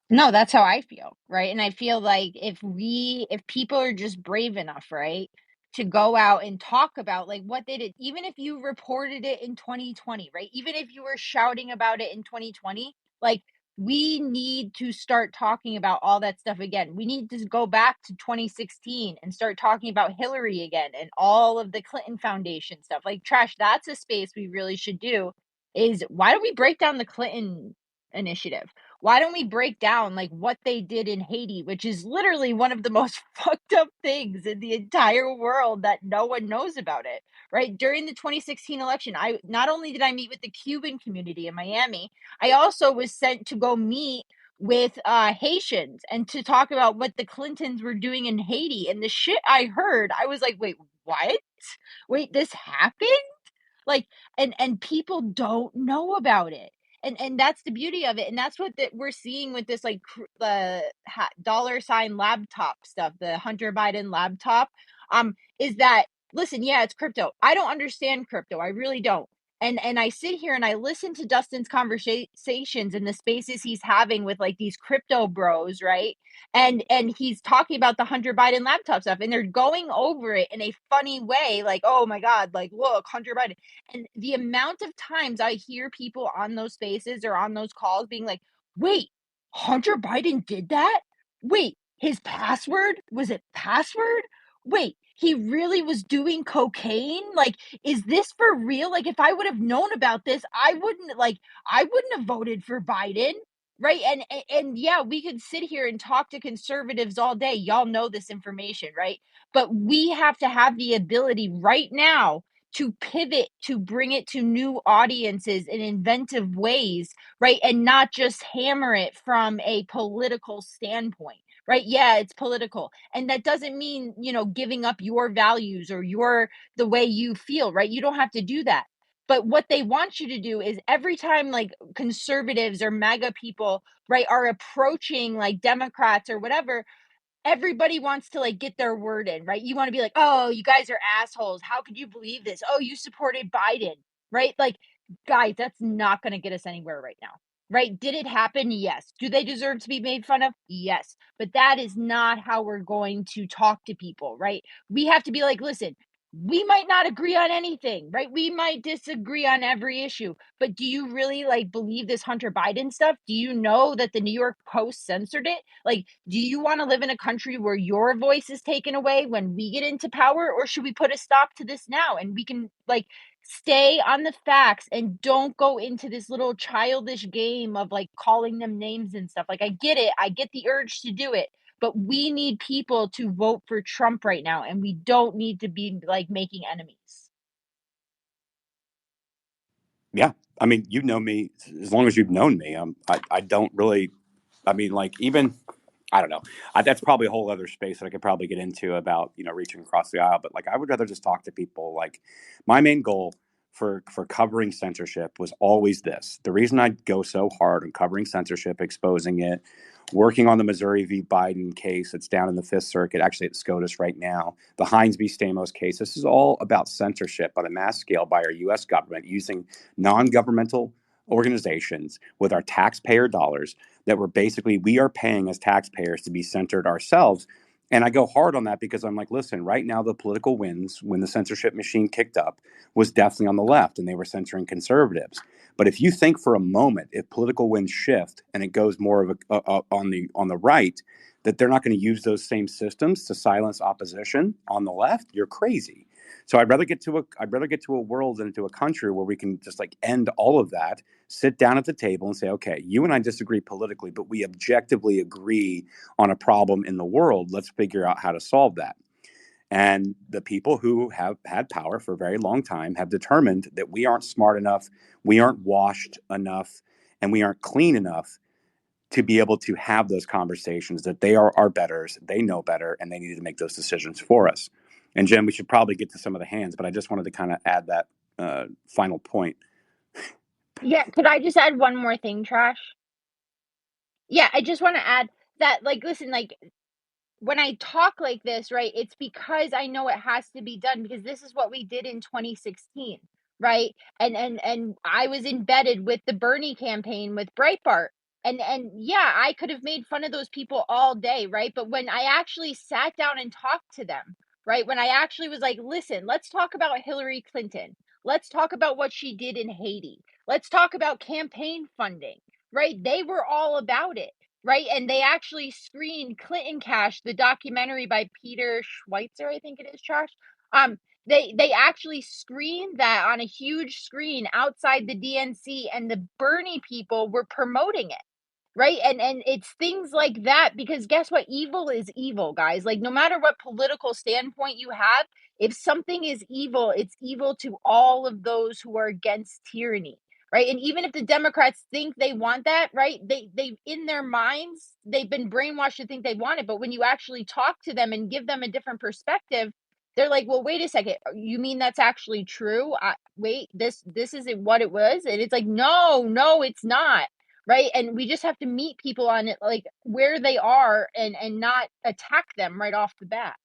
No, that's how I feel, right? And I feel like if people are just brave enough, right, to go out and talk about like what they did, even if you reported it in 2020, right? Even if you were shouting about it in 2020, like we need to start talking about all that stuff again. We need to go back to 2016 and start talking about Hillary again and all of the Clinton Foundation stuff. Like Trash, that's a space we really should do. Is why don't we break down the Clinton initiative? Why don't we break down like what they did in Haiti, which is literally one of the most fucked up things in the entire world that no one knows about it, right? During the 2016 election, I not only did I meet with the Cuban community in Miami, I also was sent to go meet with Haitians and to talk about what the Clintons were doing in Haiti. And the shit I heard, I was like, wait, what? Wait, this happened? Like, and people don't know about it. And that's the beauty of it. And that's what we're seeing with this, like the dollar sign laptop stuff, the Hunter Biden laptop, is that, listen, yeah, it's crypto. I don't understand crypto. I really don't. And I sit here and I listen to Dustin's conversations in the spaces he's having with like these crypto bros, right? And he's talking about the Hunter Biden laptop stuff, and they're going over it in a funny way, like, oh my God, like, look, Hunter Biden. And the amount of times I hear people on those spaces or on those calls being like, wait, Hunter Biden did that? Wait, his password? Was it password? Wait, he really was doing cocaine? Like, is this for real? Like, if I would have known about this, I wouldn't have voted for Biden. Right. And yeah, we could sit here and talk to conservatives all day. Y'all know this information, right? But we have to have the ability right now to pivot, to bring it to new audiences in inventive ways, right? And not just hammer it from a political standpoint, right? Yeah, it's political. And that doesn't mean, giving up your values or the way you feel, right? You don't have to do that. But what they want you to do is every time like conservatives or MAGA people, right, are approaching like Democrats or whatever, everybody wants to like get their word in, right? You want to be like, oh, you guys are assholes. How could you believe this? Oh, you supported Biden, right? Like, guys, that's not going to get us anywhere right now, right? Did it happen? Yes. Do they deserve to be made fun of? Yes. But that is not how we're going to talk to people, right? We have to be like, listen, we might not agree on anything, right? We might disagree on every issue, but do you really like believe this Hunter Biden stuff? Do you know that the New York Post censored it? Like, do you want to live in a country where your voice is taken away when we get into power, or should we put a stop to this now and we can like stay on the facts and don't go into this little childish game of like calling them names and stuff? Like, I get it. I get the urge to do it, but we need people to vote for Trump right now, and we don't need to be like making enemies. Yeah, I mean, you know me as long as you've known me. I don't really. I mean, like even I don't know. That's probably a whole other space that I could probably get into about reaching across the aisle. But like, I would rather just talk to people. Like, my main goal for covering censorship was always this. The reason I go so hard on covering censorship, exposing it, working on the Missouri v. Biden case that's down in the Fifth Circuit, actually at SCOTUS right now, the Hines v. Stamos case. This is all about censorship on a mass scale by our U.S. government using non-governmental organizations with our taxpayer dollars that we are paying as taxpayers to be centered ourselves. And I go hard on that because I'm like, listen, right now the political wins when the censorship machine kicked up was definitely on the left and they were censoring conservatives. But if you think for a moment, if political winds shift and it goes more of on the right, that they're not going to use those same systems to silence opposition on the left, you're crazy. So I'd rather get to a world and into a country where we can just like end all of that, sit down at the table and say, okay, you and I disagree politically, but we objectively agree on a problem in the world. Let's figure out how to solve that. And the people who have had power for a very long time have determined that we aren't smart enough, we aren't washed enough, and we aren't clean enough to be able to have those conversations, that they are our betters, they know better, and they need to make those decisions for us. And Jen, we should probably get to some of the hands, but I just wanted to kind of add that final point. Yeah, could I just add one more thing, Trash? Yeah, I just want to add that, like, listen, like, when I talk like this, right, it's because I know it has to be done because this is what we did in 2016, right? And I was embedded with the Bernie campaign with Breitbart. And yeah, I could have made fun of those people all day, right? But when I actually sat down and talked to them, right? When I actually was like, listen, let's talk about Hillary Clinton. Let's talk about what she did in Haiti. Let's talk about campaign funding, right? They were all about it, right? And they actually screened Clinton Cash, the documentary by Peter Schweitzer, I think it is, Josh. They actually screened that on a huge screen outside the DNC, and the Bernie people were promoting it. Right. And it's things like that, because guess what? Evil is evil, guys. Like, no matter what political standpoint you have, if something is evil, it's evil to all of those who are against tyranny. Right. And even if the Democrats think they want that, right, they in their minds, they've been brainwashed to think they want it. But when you actually talk to them and give them a different perspective, they're like, well, wait a second, you mean that's actually true? Wait, this isn't what it was. And it's like, no, it's not. Right. And we just have to meet people on it, like where they are, and not attack them right off the bat.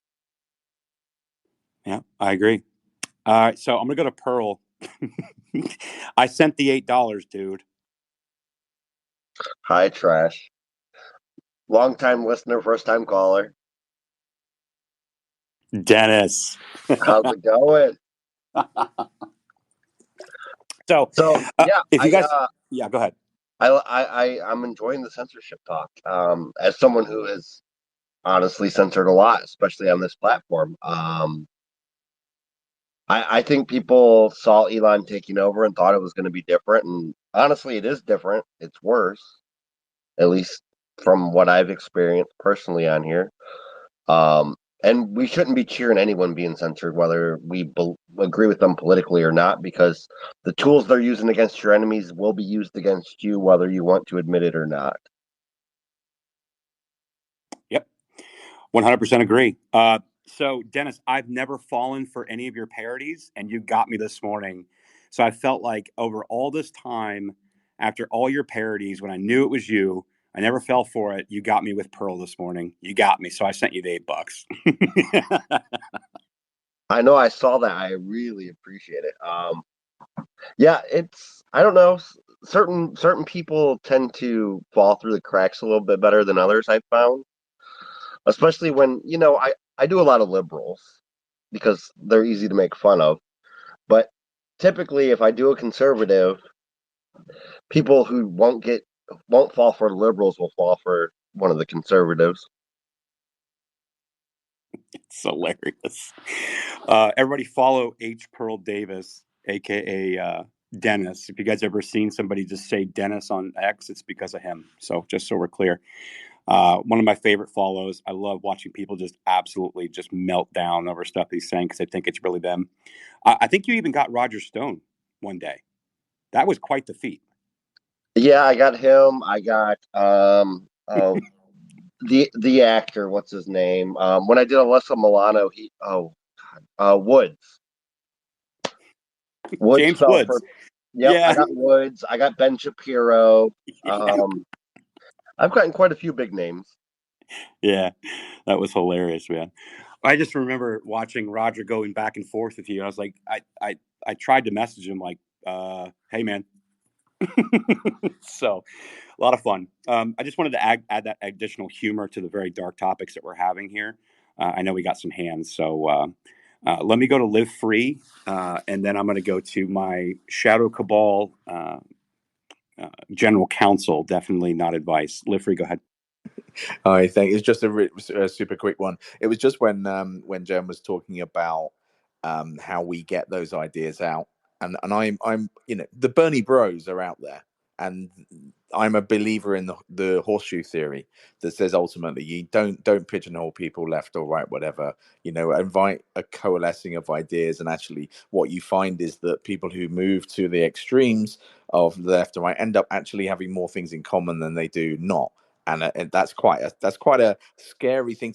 Yeah, I agree. All right, so I'm gonna go to Pearl. I sent the $8, dude. Hi, Trash. Long time listener, first time caller. Dennis. How's it going? So yeah, if you guys, yeah, go ahead. I'm enjoying the censorship talk. As someone who has honestly censored a lot, especially on this platform. I think people saw Elon taking over and thought it was going to be different, and honestly, it is different. It's worse, at least from what I've experienced personally on here. And we shouldn't be cheering anyone being censored, whether we agree with them politically or not, because the tools they're using against your enemies will be used against you, whether you want to admit it or not. Yep, 100% agree. So, Dennis, I've never fallen for any of your parodies, and you got me this morning. So I felt like over all this time, after all your parodies, when I knew it was you, I never fell for it. You got me with Pearl this morning. You got me. So I sent you the $8. I know, I saw that. I really appreciate it. Yeah, I don't know. Certain people tend to fall through the cracks a little bit better than others, I've found. Especially when, I do a lot of liberals, because they're easy to make fun of. But typically, if I do a conservative, people who won't fall for liberals will fall for one of the conservatives. It's hilarious. Everybody follow H. Pearl Davis, aka Dennis. If you guys ever seen somebody just say Dennis on X, it's because of him. So just so we're clear. One of my favorite follows. I love watching people just absolutely just melt down over stuff he's saying because I think it's really them. I think you even got Roger Stone one day. That was quite the feat. Yeah, I got him. I got the actor. What's his name? When I did Alyssa Milano, Woods. Woods James fell for. Woods. Yep, Yeah. I got Woods. I got Ben Shapiro. I've gotten quite a few big names. Yeah, that was hilarious, man. I just remember watching Roger going back and forth with you. I was like, I tried to message him like, hey, man. So a lot of fun. I just wanted to add that additional humor to the very dark topics that we're having here. I know we got some hands, so let me go to Live Free, and then I'm going to go to my Shadow Cabal general counsel. Definitely not advice. Live Free, go ahead. I think it's just a super quick one. It was just when Jen was talking about how we get those ideas out, and I'm the Bernie Bros are out there, and I'm a believer in the horseshoe theory that says ultimately you don't pigeonhole people left or right, whatever. Invite a coalescing of ideas, and actually what you find is that people who move to the extremes of left and right end up actually having more things in common than they do not. And that's quite a scary thing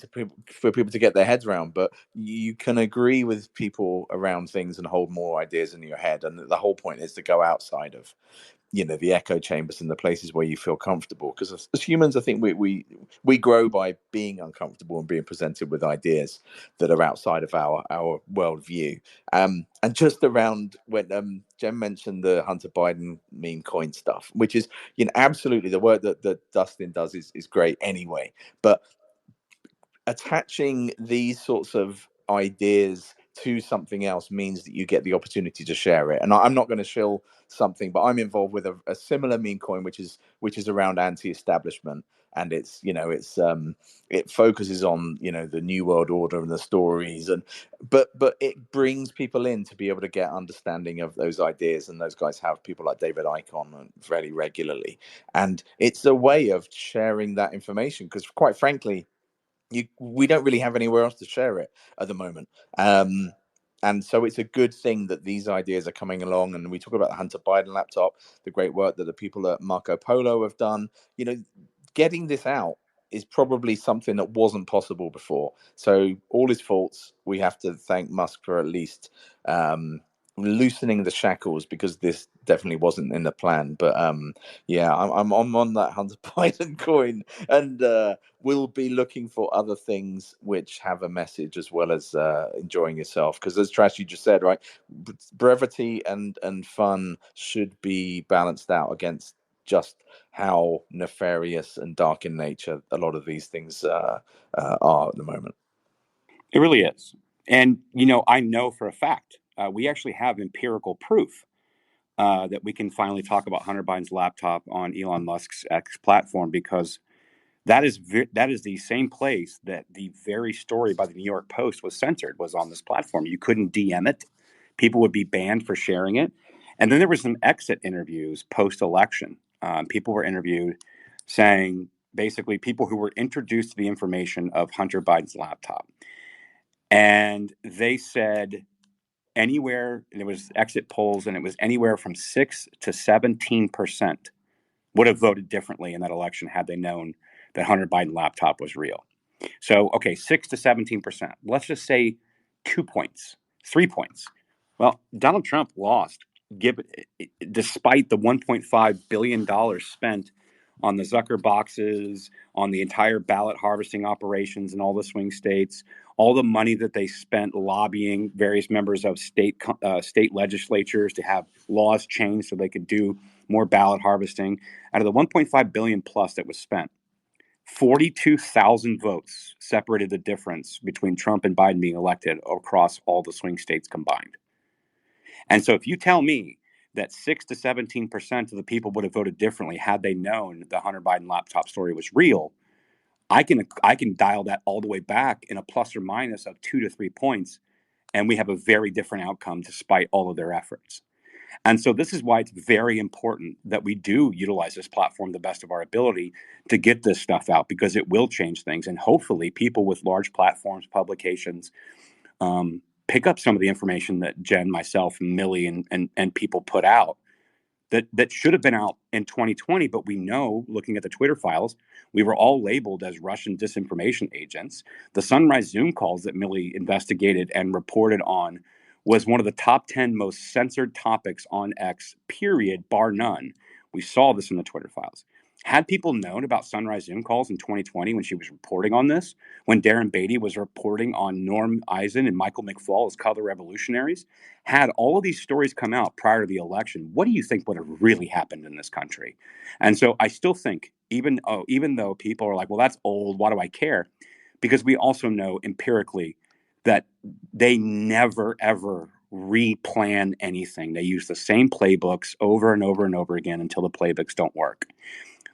for people to get their heads around. But you can agree with people around things and hold more ideas in your head. And the whole point is to go outside of the echo chambers and the places where you feel comfortable, because as humans, I think we grow by being uncomfortable and being presented with ideas that are outside of our worldview. And just around when Jen mentioned the Hunter Biden meme coin stuff, which is absolutely the work that Dustin does is great anyway, but attaching these sorts of ideas to something else means that you get the opportunity to share it. And I'm not going to shill something, but I'm involved with a similar meme coin, which is around anti-establishment, and it focuses on the New World Order and the stories, but it brings people in to be able to get understanding of those ideas, and those guys have people like David Icahn very regularly, and it's a way of sharing that information, because quite frankly, we don't really have anywhere else to share it at the moment. And so it's a good thing that these ideas are coming along. And we talk about the Hunter Biden laptop, the great work that the people at Marco Polo have done. Getting this out is probably something that wasn't possible before. So all his faults, we have to thank Musk for at least loosening the shackles, because this definitely wasn't in the plan. But yeah, I'm on that Hunter Biden coin, and we'll be looking for other things which have a message as well as enjoying yourself, because as Trash, you just said, right, brevity and fun should be balanced out against just how nefarious and dark in nature a lot of these things are at the moment. It really is. And, I know for a fact, we actually have empirical proof that we can finally talk about Hunter Biden's laptop on Elon Musk's X platform, because that is the same place that the very story by the New York Post was censored, was on this platform. You couldn't DM it. People would be banned for sharing it. And then there were some exit interviews post-election. People were interviewed saying, basically, people who were introduced to the information of Hunter Biden's laptop. And they said anywhere, there was exit polls, and it was anywhere from 6 to 17% would have voted differently in that election had they known that Hunter Biden laptop was real. So, okay, 6 to 17%. Let's just say 2 points, 3 points. Well, Donald Trump lost, despite the $1.5 billion spent on the Zucker boxes, on the entire ballot harvesting operations in all the swing states, all the money that they spent lobbying various members of state legislatures to have laws changed so they could do more ballot harvesting. Out of the $1.5 billion plus that was spent, 42,000 votes separated the difference between Trump and Biden being elected across all the swing states combined. And so if you tell me that 6 to 17% of the people would have voted differently had they known the Hunter Biden laptop story was real, I can dial that all the way back in a plus or minus of 2 to 3 points, and we have a very different outcome despite all of their efforts. And so this is why it's very important that we do utilize this platform the best of our ability to get this stuff out, because it will change things. And hopefully people with large platforms, publications, pick up some of the information that Jen, myself, Millie, and people put out that should have been out in 2020. But we know, looking at the Twitter files, we were all labeled as Russian disinformation agents. The Sunrise Zoom calls that Millie investigated and reported on was one of the top 10 most censored topics on X, period, bar none. We saw this in the Twitter files. Had people known about Sunrise Zoom calls in 2020 when she was reporting on this, when Darren Beatty was reporting on Norm Eisen and Michael McFaul as color revolutionaries, had all of these stories come out prior to the election, what do you think would have really happened in this country? And so I still think, even though people are like, well, that's old, why do I care? Because we also know empirically that they never, ever replan anything. They use the same playbooks over and over and over again until the playbooks don't work.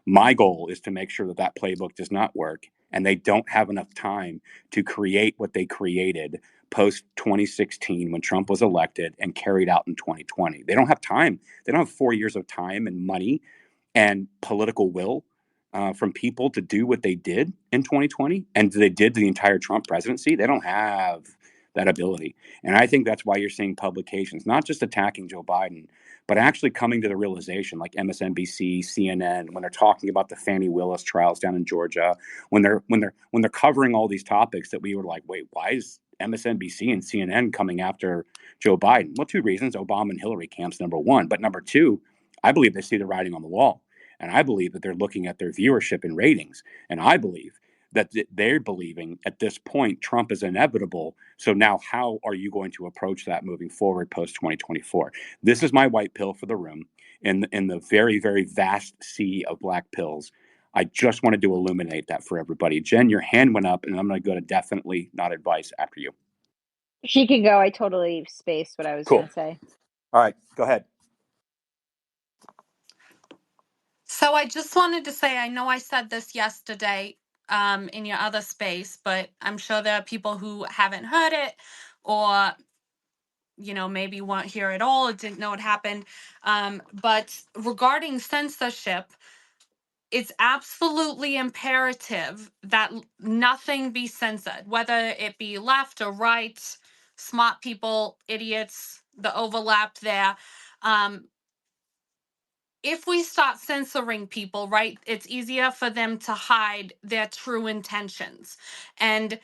My goal is to make sure that that playbook does not work, and they don't have enough time to create what they created post 2016 when Trump was elected and carried out in 2020. They don't have time. They don't have 4 years of time and money and political will from people to do what they did in 2020 and they did the entire Trump presidency. They don't have that ability. And I think that's why you're seeing publications not just attacking Joe Biden, but actually coming to the realization, like MSNBC, CNN, when they're talking about the Fani Willis trials down in Georgia, when they're covering all these topics that we were like, wait, why is MSNBC and CNN coming after Joe Biden? Well, two reasons: Obama and Hillary camps, number one, but number two, I believe they see the writing on the wall, and I believe that they're looking at their viewership and ratings, and I believe that they're believing at this point Trump is inevitable. So now how are you going to approach that moving forward post 2024? This is my white pill for the room in the very, very vast sea of black pills. I just wanted to illuminate that for everybody. Jen, your hand went up, and I'm going to go to definitely not advice after you. She can go. I totally spaced what I was going to say. All right, go ahead. So I just wanted to say, I know I said this yesterday in your other space, but I'm sure there are people who haven't heard it or, maybe won't hear it all or didn't know it happened. But regarding censorship, it's absolutely imperative that nothing be censored, whether it be left or right, smart people, idiots, the overlap there. If we start censoring people, right, it's easier for them to hide their true intentions. And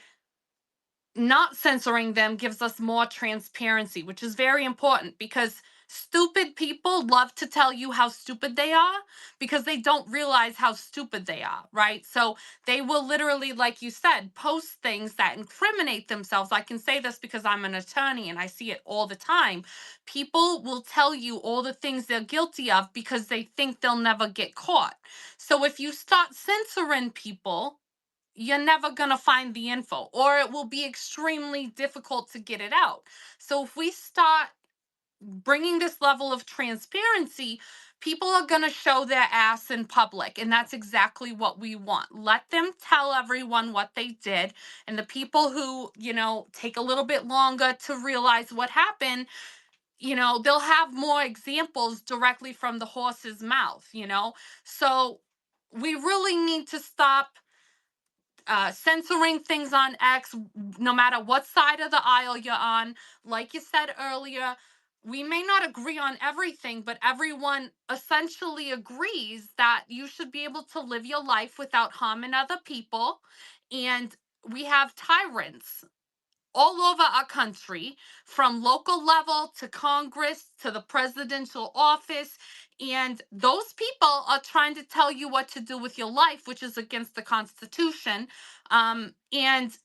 not censoring them gives us more transparency, which is very important because stupid people love to tell you how stupid they are because they don't realize how stupid they are, right? So they will literally, like you said, post things that incriminate themselves. I can say this because I'm an attorney and I see it all the time. People will tell you all the things they're guilty of because they think they'll never get caught. So if you start censoring people, you're never going to find the info, or it will be extremely difficult to get it out. So if we start bringing this level of transparency, people are going to show their ass in public, and that's exactly what we want. Let them tell everyone what they did, and the people who, take a little bit longer to realize what happened, they'll have more examples directly from the horse's mouth, So we really need to stop censoring things on X, no matter what side of the aisle you're on. Like you said earlier, we may not agree on everything, but everyone essentially agrees that you should be able to live your life without harming other people. And we have tyrants all over our country, from local level to Congress to the presidential office. And those people are trying to tell you what to do with your life, which is against the Constitution. And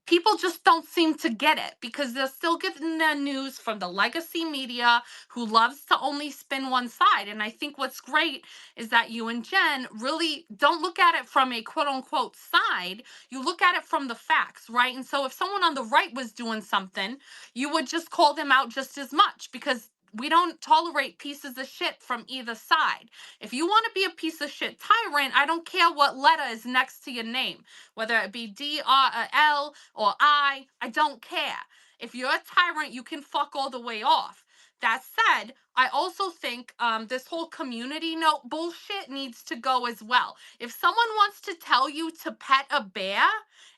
people just don't seem to get it because they're still getting their news from the legacy media who loves to only spin one side. And I think what's great is that you and Jen really don't look at it from a quote unquote side. You look at it from the facts, right? And so if someone on the right was doing something, you would just call them out just as much because we don't tolerate pieces of shit from either side. If you want to be a piece of shit tyrant, I don't care what letter is next to your name, whether it be D, R, or L, or I don't care. If you're a tyrant, you can fuck all the way off. That said, I also think this whole community note bullshit needs to go as well. If someone wants to tell you to pet a bear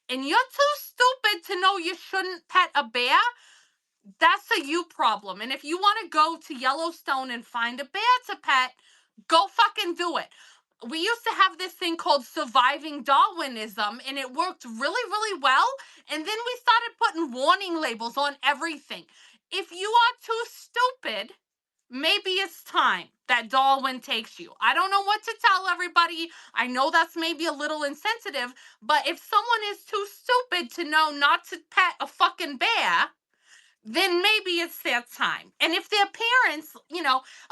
and you're too stupid to know you shouldn't pet a bear, that's a you problem. And if you want to go to Yellowstone and find a bear to pet, go fucking do it. We used to have this thing called surviving Darwinism, and it worked really, really well. And then we started putting warning labels on everything. If you are too stupid, maybe it's time that Darwin takes you. I don't know what to tell everybody. I know that's maybe a little insensitive, but if someone is too stupid to know not to pet a fucking bear, then maybe it's their time. And if their parents,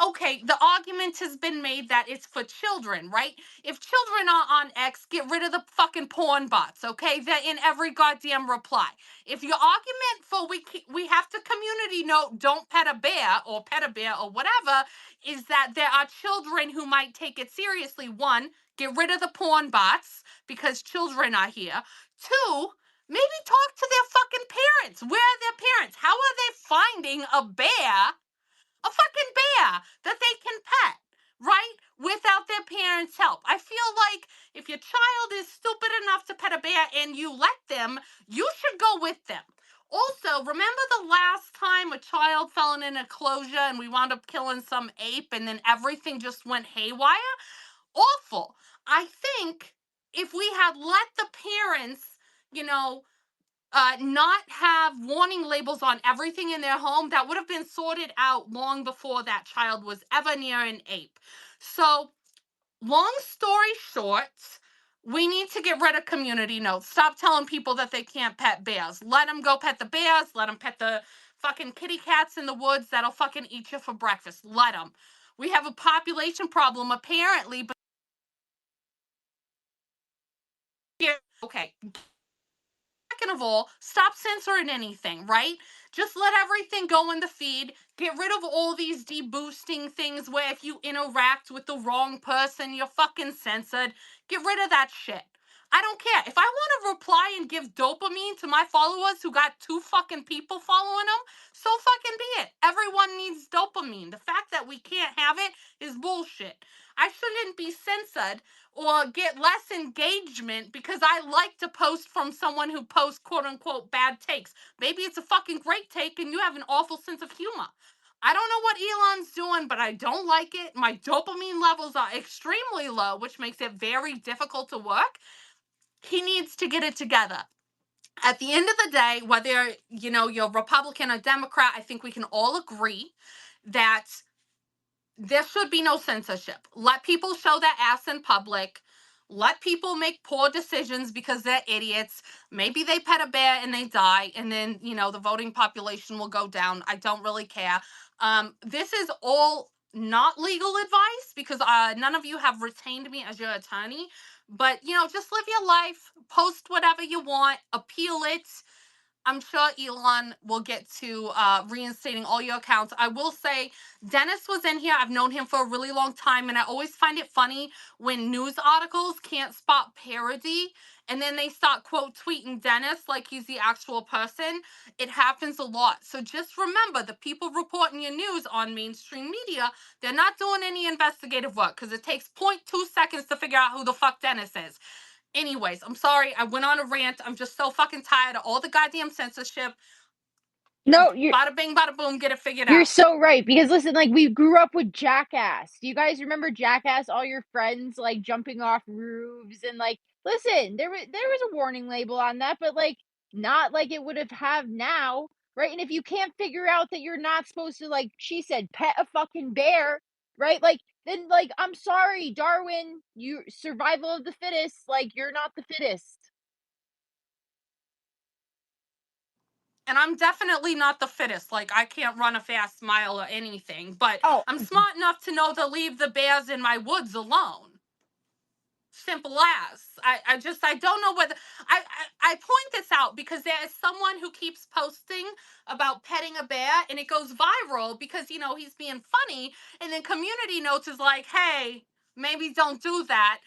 okay, the argument has been made that it's for children, right? If children are on X, get rid of the fucking porn bots, okay? They're in every goddamn reply. If your argument for we have to community note, don't pet a bear or pet a bear or whatever, is that there are children who might take it seriously. One, get rid of the porn bots because children are here. Two, maybe talk to their fucking parents. Where are their parents? How are they finding a fucking bear that they can pet, right? Without their parents' help. I feel like if your child is stupid enough to pet a bear and you let them, you should go with them. Also, remember the last time a child fell in an enclosure and we wound up killing some ape and then everything just went haywire? Awful. I think if we had let the parents, you know, not have warning labels on everything in their home, that would have been sorted out long before that child was ever near an ape. So, long story short, we need to get rid of community notes. Stop telling people that they can't pet bears. Let them go pet the bears. Let them pet the fucking kitty cats in the woods that'll fucking eat you for breakfast. Let them. We have a population problem, apparently, but okay. Second of all, stop censoring anything, right? Just let everything go in the feed. Get rid of all these deboosting things where if you interact with the wrong person, you're fucking censored. Get rid of that shit. I don't care. If I want to reply and give dopamine to my followers who got 2 fucking people following them, so fucking be it. Everyone needs dopamine. The fact that we can't have it is bullshit. I shouldn't be censored or get less engagement because I like to post from someone who posts quote unquote bad takes. Maybe it's a fucking great take and you have an awful sense of humor. I don't know what Elon's doing, but I don't like it. My dopamine levels are extremely low, which makes it very difficult to work. He needs to get it together. At the end of the day, whether you're Republican or Democrat, I think we can all agree that there should be no censorship. Let people show their ass in public. Let people make poor decisions because they're idiots. Maybe they pet a bear and they die, and then, the voting population will go down. I don't really care. This is all not legal advice because none of you have retained me as your attorney. But, just live your life, post whatever you want, appeal it. I'm sure Elon will get to reinstating all your accounts. I will say, Dennis was in here. I've known him for a really long time, and I always find it funny when news articles can't spot parody, and then they start quote tweeting Dennis like he's the actual person. It happens a lot. So just remember, the people reporting your news on mainstream media, they're not doing any investigative work because it takes 0.2 seconds to figure out who the fuck Dennis is. Anyways, I'm sorry. I went on a rant. I'm just so fucking tired of all the goddamn censorship. No, you're Bada bing, bada boom, get it figured You're out. so right because listen, like we grew up with Jackass. Do you guys remember Jackass? All your friends like jumping off roofs and like listen, there was a warning label on that, but like not like it would have now, right? And if you can't figure out that you're not supposed to like she said pet a fucking bear, right? Like then like I'm sorry, Darwin, you survival of the fittest, like you're not the fittest. And I'm definitely not the fittest. Like, I can't run a fast mile or anything, but Oh, I'm smart enough to know to leave the bears in my woods alone. Simple as. I don't know whether I point this out because there is someone who keeps posting about petting a bear and it goes viral because, you know, he's being funny, and then community notes is like, hey, maybe don't do that.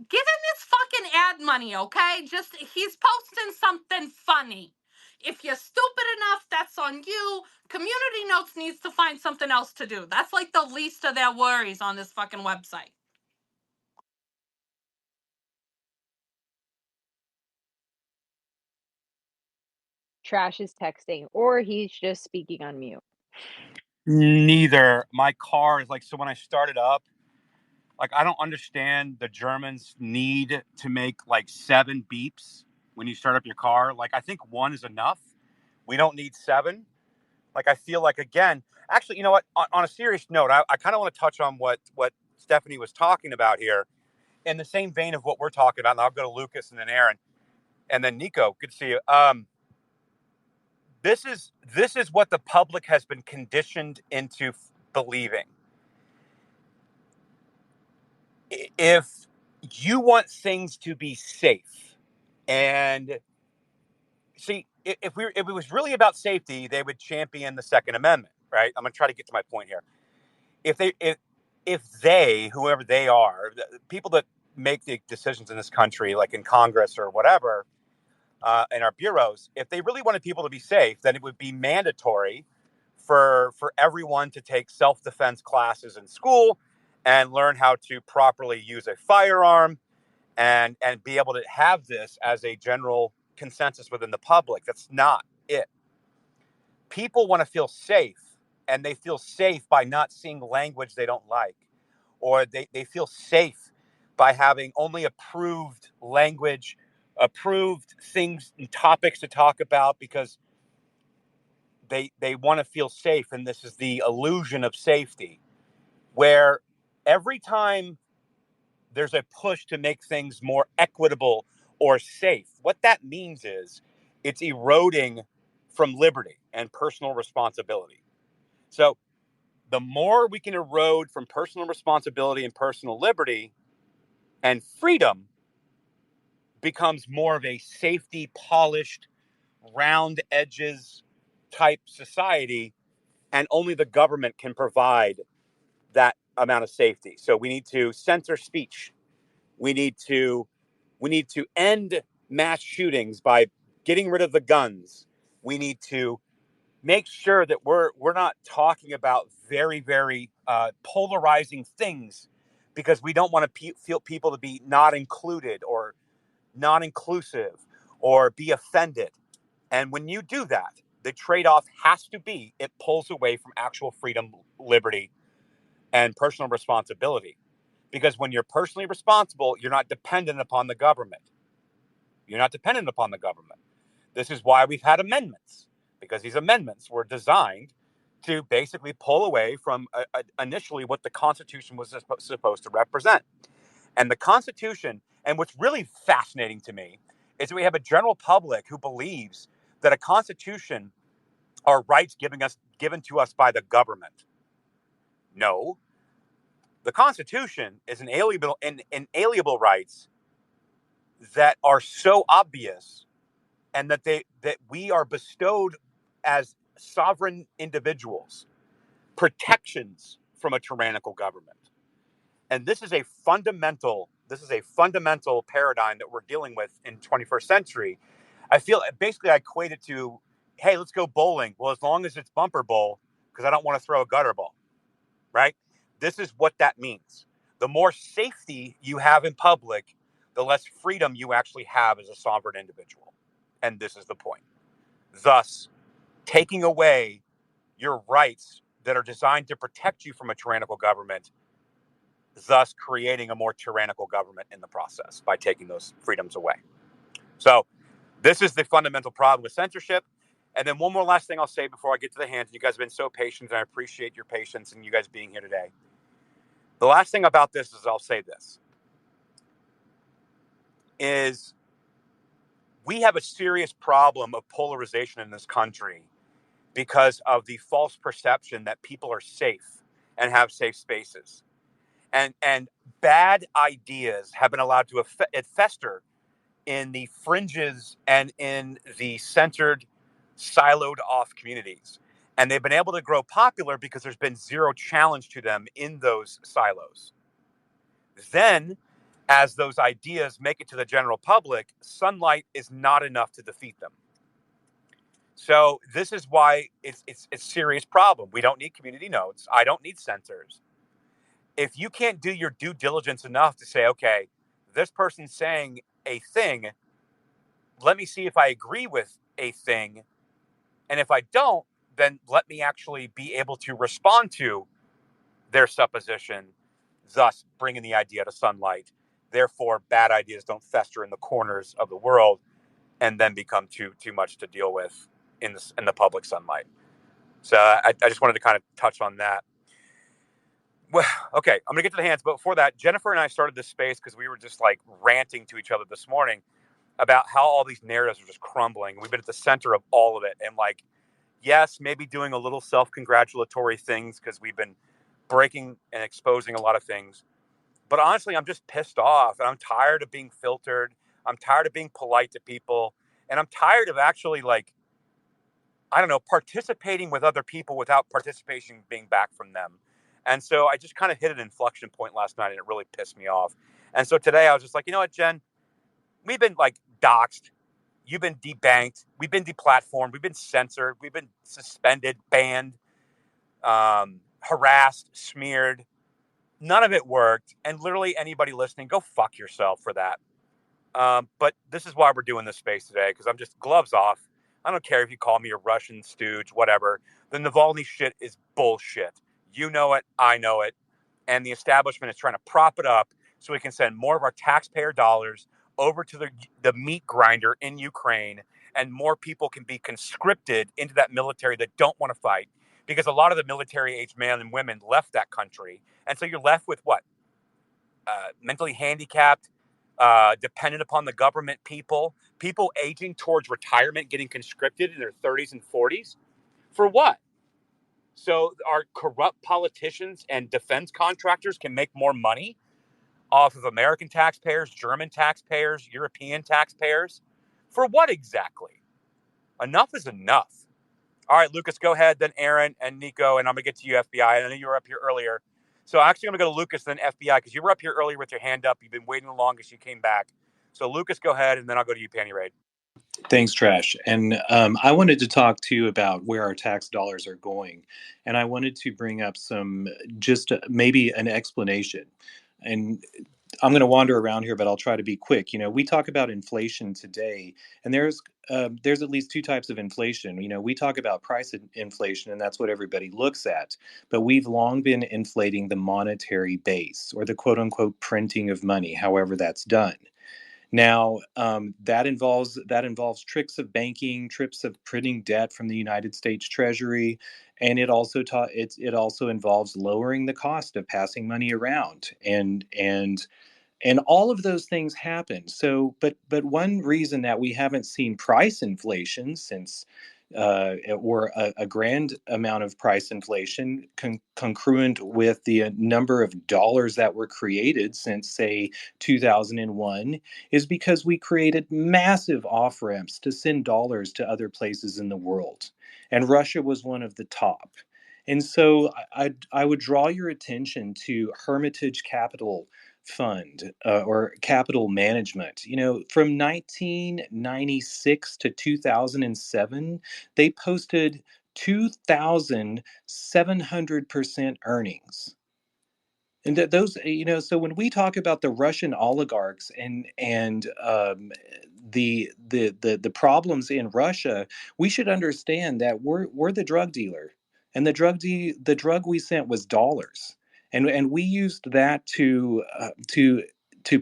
Give him his fucking ad money, okay? Just, he's posting something funny. If you're stupid enough, that's on you. Community notes needs to find something else to do. That's like the least of their worries on this fucking website. Trash is texting, or he's just speaking on mute. Neither. My car is like, so when I started up, like, I don't understand the Germans need to make like 7 beeps when you start up your car. Like, I think 1 is enough. We don't need 7. Like, I feel like, again, actually, you know what? On a serious note, I kind of want to touch on what Stephanie was talking about here in the same vein of what we're talking about. And I'll go to Lucas and then Aaron and then Nico. Good to see you. This is what the public has been conditioned into believing. If you want things to be safe, and see, if it was really about safety, they would champion the Second Amendment, right? I'm going to try to get to my point here. If they, whoever they are, the people that make the decisions in this country, like in Congress or whatever, in our bureaus, if they really wanted people to be safe, then it would be mandatory for everyone to take self-defense classes in school and learn how to properly use a firearm and be able to have this as a general consensus within the public. That's not it. People want to feel safe, and they feel safe by not seeing language they don't like, or they feel safe by having only approved language, approved things and topics to talk about, because they want to feel safe. And this is the illusion of safety, where every time there's a push to make things more equitable or safe, what that means is it's eroding from liberty and personal responsibility. So the more we can erode from personal responsibility and personal liberty, and freedom becomes more of a safety, polished, round edges type society, and only the government can provide that amount of safety. So we need to censor speech. We need to end mass shootings by getting rid of the guns. We need to make sure that we're not talking about very, very polarizing things, because we don't want to feel people to be not included or non inclusive or be offended. And when you do that, the trade-off has to be it pulls away from actual freedom, liberty, and personal responsibility. Because when you're personally responsible, you're not dependent upon the government. You're not dependent upon the government. This is why we've had amendments, because these amendments were designed to basically pull away from initially what the Constitution was supposed to represent. And the Constitution, and what's really fascinating to me, is that we have a general public who believes that a Constitution are rights given to us by the government. No, the Constitution is inalienable rights that are so obvious, and that we are bestowed as sovereign individuals protections from a tyrannical government. And this is a fundamental paradigm that we're dealing with in 21st century. I feel basically I equate it to, hey, let's go bowling. Well, as long as it's bumper bowl, because I don't want to throw a gutter ball, right? This is what that means. The more safety you have in public, the less freedom you actually have as a sovereign individual. And this is the point. Thus, taking away your rights that are designed to protect you from a tyrannical government, thus creating a more tyrannical government in the process by taking those freedoms away. So this is the fundamental problem with censorship. And then one more last thing I'll say before I get to the hands. You guys have been so patient, and I appreciate your patience and you guys being here today. The last thing about this is I'll say this, is we have a serious problem of polarization in this country because of the false perception that people are safe and have safe spaces. And bad ideas have been allowed to fester in the fringes and in the centered, siloed off communities. And they've been able to grow popular because there's been zero challenge to them in those silos. Then, as those ideas make it to the general public, sunlight is not enough to defeat them. So this is why it's a serious problem. We don't need community notes. I don't need censors. If you can't do your due diligence enough to say, okay, this person's saying a thing, let me see if I agree with a thing. And if I don't, then let me actually be able to respond to their supposition, thus bringing the idea to sunlight. Therefore, bad ideas don't fester in the corners of the world and then become too much to deal with in the public sunlight. So I just wanted to kind of touch on that. Well, okay, I'm going to get to the hands. But before that, Jennifer and I started this space because we were just like ranting to each other this morning about how all these narratives are just crumbling. We've been at the center of all of it. And like, yes, maybe doing a little self-congratulatory things because we've been breaking and exposing a lot of things. But honestly, I'm just pissed off and I'm tired of being filtered. I'm tired of being polite to people. And I'm tired of actually like, I don't know, participating with other people without participation being back from them. And so I just kind of hit an inflection point last night and it really pissed me off. And so today I was just like, you know what, Jen, we've been like doxxed. You've been debanked. We've been deplatformed. We've been censored. We've been suspended, banned, harassed, smeared. None of it worked. And literally anybody listening, go fuck yourself for that. But this is why we're doing this space today, because I'm just gloves off. I don't care if you call me a Russian stooge, whatever. The Navalny shit is bullshit. You know it. I know it. And the establishment is trying to prop it up so we can send more of our taxpayer dollars over to the meat grinder in Ukraine, and more people can be conscripted into that military that don't want to fight, because a lot of the military-aged men and women left that country. And so you're left with what? Mentally handicapped, dependent upon the government people aging towards retirement, getting conscripted in their 30s and 40s. For what? So our corrupt politicians and defense contractors can make more money off of American taxpayers, German taxpayers, European taxpayers. For what exactly? Enough is enough. All right, Lucas, go ahead, then Aaron and Nico, and I'm going to get to you, FBI. I know you were up here earlier. So I'm actually going to go to Lucas, then FBI, because you were up here earlier with your hand up. You've been waiting the longest. You came back. So Lucas, go ahead, and then I'll go to you, Panty Raid. Thanks, Trash. And I wanted to talk to you about where our tax dollars are going. And I wanted to bring up just maybe an explanation. And I'm going to wander around here, but I'll try to be quick. You know, we talk about inflation today, and there's at least two types of inflation. You know, we talk about price inflation, and that's what everybody looks at. But we've long been inflating the monetary base, or the quote unquote printing of money, however that's done. Now, that involves tricks of banking, tricks of printing debt from the United States Treasury, and it also involves lowering the cost of passing money around, and all of those things happen. So, but one reason that we haven't seen price inflation since, or a grand amount of price inflation concurrent with the number of dollars that were created since, say, 2001, is because we created massive off ramps to send dollars to other places in the world, and Russia was one of the top. And so I would draw your attention to Hermitage Capital Fund, or capital management. You know, from 1996 to 2007, they posted 2,700% earnings. And those, you know, so when we talk about the Russian oligarchs and the problems in Russia, we should understand that we're the drug dealer, and the drug we sent was dollars, and we used that to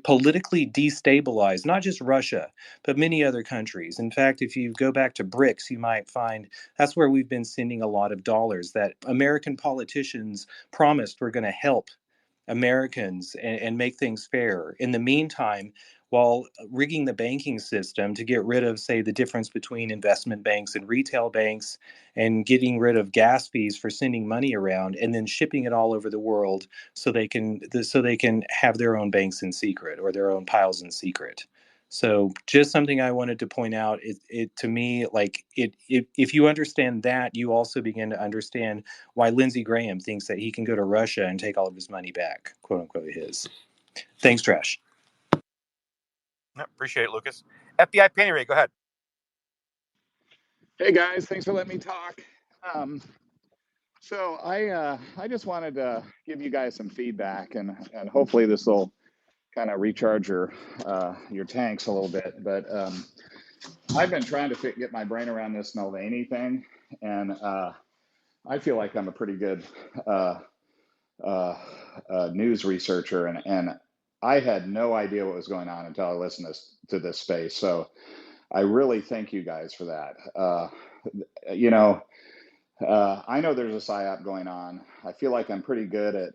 politically destabilize not just Russia but many other countries. In fact, if you go back to BRICS, you might find that's where we've been sending a lot of dollars that American politicians promised were going to help Americans and make things fair. In the meantime, while rigging the banking system to get rid of, say, the difference between investment banks and retail banks, and getting rid of gas fees for sending money around, and then shipping it all over the world so they can have their own banks in secret, or their own piles in secret. So just something I wanted to point out. It to me, like if you understand that, you also begin to understand why Lindsey Graham thinks that he can go to Russia and take all of his money back, quote unquote his. Thanks, Trash. Appreciate it, Lucas. FBI Penny Ray, go ahead. Hey guys, thanks for letting me talk. So I just wanted to give you guys some feedback, and hopefully this will kind of recharge your tanks a little bit. But I've been trying to get my brain around this Navalny thing, and I feel like I'm a pretty good news researcher, and I had no idea what was going on until I listened to this space. So I really thank you guys for that. I know there's a PSYOP going on. I feel like I'm pretty good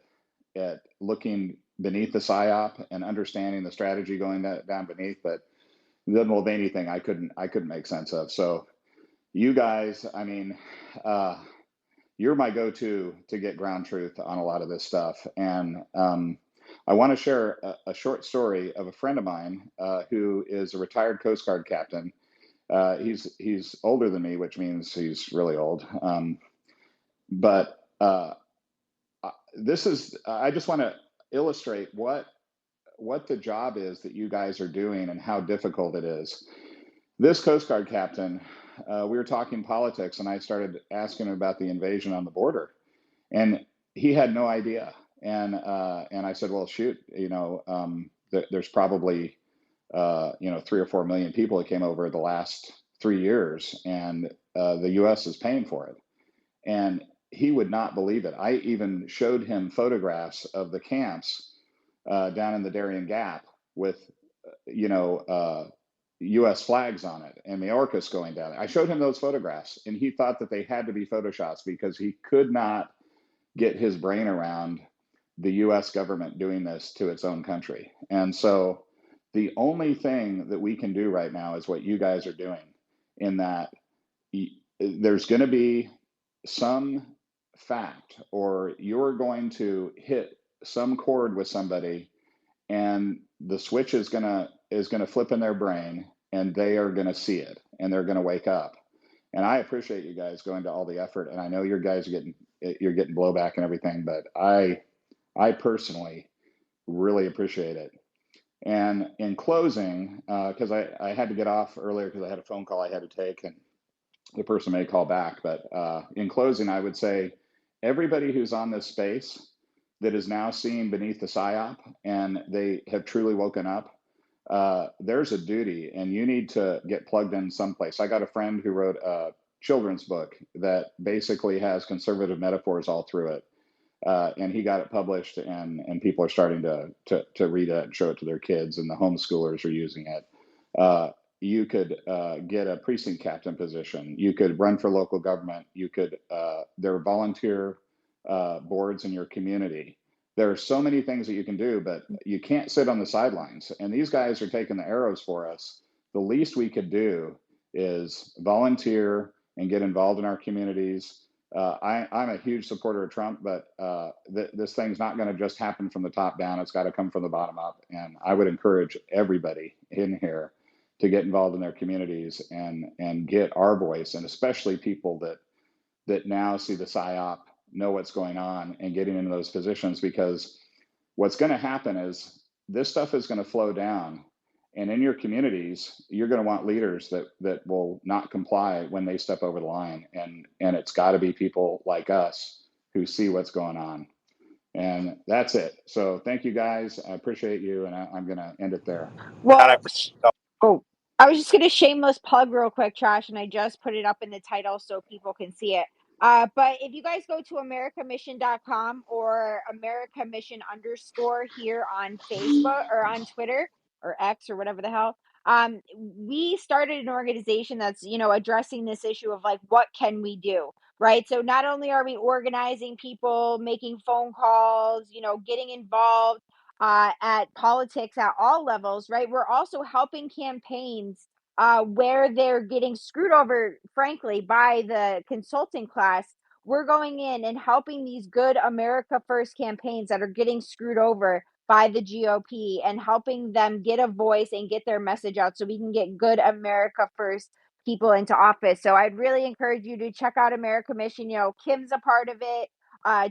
at looking beneath the PSYOP and understanding the strategy going down beneath, but the Mulvaney thing I couldn't make sense of. So you guys, I mean, you're my go-to to get ground truth on a lot of this stuff. And I want to share a short story of a friend of mine who is a retired Coast Guard captain. He's older than me, which means he's really old. But this is, I just want to illustrate what the job is that you guys are doing and how difficult it is. This Coast Guard captain, we were talking politics, and I started asking him about the invasion on the border, and he had no idea. And I said, well, shoot, there's probably 3 or 4 million people that came over the last 3 years, and the U.S. is paying for it. And he would not believe it. I even showed him photographs of the camps down in the Darien Gap with, U.S. flags on it and the AUKUS going down. I showed him those photographs, and he thought that they had to be Photoshops because he could not get his brain around the U.S. government doing this to its own country. And so the only thing that we can do right now is what you guys are doing, in that there's going to be some fact, or you're going to hit some chord with somebody, and the switch is gonna flip in their brain, and they are gonna see it, and they're gonna wake up. And I appreciate you guys going to all the effort, and I know you guys are getting blowback and everything, but I personally really appreciate it. And in closing, because I had to get off earlier because I had a phone call I had to take, and the person may call back. But in closing, I would say everybody who's on this space that is now seeing beneath the PSYOP, and they have truly woken up, there's a duty, and you need to get plugged in someplace. I got a friend who wrote a children's book that basically has conservative metaphors all through it. And he got it published, and people are starting to read it and show it to their kids, and the homeschoolers are using it. You could get a precinct captain position. You could run for local government. You could, there are volunteer boards in your community. There are so many things that you can do, but you can't sit on the sidelines. And these guys are taking the arrows for us. The least we could do is volunteer and get involved in our communities. I'm a huge supporter of Trump, but this thing's not going to just happen from the top down. It's got to come from the bottom up. And I would encourage everybody in here to get involved in their communities and get our voice, and especially people that now see the PSYOP, know what's going on, and getting into those positions, because what's going to happen is this stuff is going to flow down, and in your communities, you're going to want leaders that will not comply when they step over the line. And it's got to be people like us who see what's going on. And that's it. So thank you guys. I appreciate you. And I'm going to end it there. Well, I was just going to shameless plug real quick, Trash, and I just put it up in the title so people can see it. But if you guys go to americamission.com or americamission _ here on Facebook or on Twitter or X or whatever the hell, we started an organization that's, addressing this issue of like, what can we do? Right. So not only are we organizing people, making phone calls, getting involved, at politics at all levels, right? We're also helping campaigns where they're getting screwed over, frankly, by the consulting class. We're going in and helping these good America First campaigns that are getting screwed over by the GOP and helping them get a voice and get their message out so we can get good America First people into office. So I'd really encourage you to check out America Mission. You know, Kim's a part of it.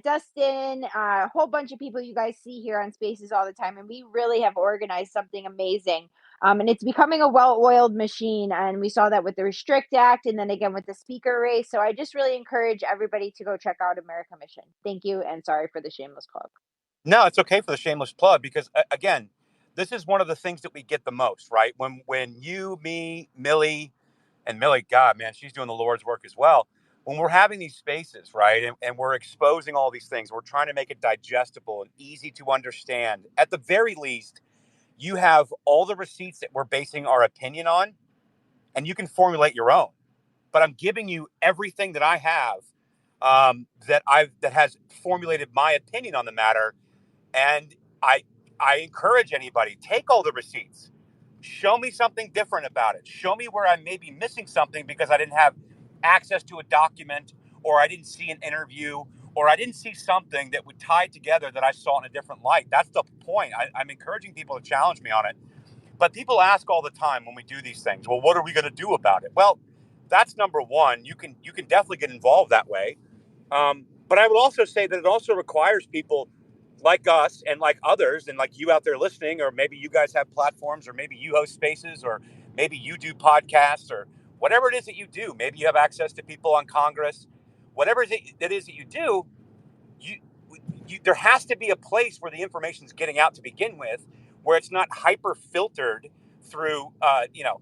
Dustin, a whole bunch of people you guys see here on Spaces all the time, and we really have organized something amazing. And it's becoming a well-oiled machine, and we saw that with the Restrict Act, and then again with the speaker race. So I just really encourage everybody to go check out America Mission. Thank you, and sorry for the shameless plug. No, it's okay for the shameless plug because again, this is one of the things that we get the most, right? When you, me, Millie, and Millie, God, man, she's doing the Lord's work as well. When we're having these spaces, right, and we're exposing all these things, we're trying to make it digestible and easy to understand. At the very least, you have all the receipts that we're basing our opinion on, and you can formulate your own. But I'm giving you everything that I have that has formulated my opinion on the matter, and I encourage anybody, take all the receipts. Show me something different about it. Show me where I may be missing something because I didn't have access to a document, or I didn't see an interview, or I didn't see something that would tie together that I saw in a different light. That's the point. I'm encouraging people to challenge me on it. But people ask all the time when we do these things, well, what are we going to do about it? Well, that's number one. You can definitely get involved that way. But I would also say that it also requires people like us and like others and like you out there listening, or maybe you guys have platforms, or maybe you host spaces, or maybe you do podcasts, or whatever it is that you do. Maybe you have access to people on Congress. Whatever it is that you do, you, there has to be a place where the information is getting out to begin with, where it's not hyper filtered through, you know,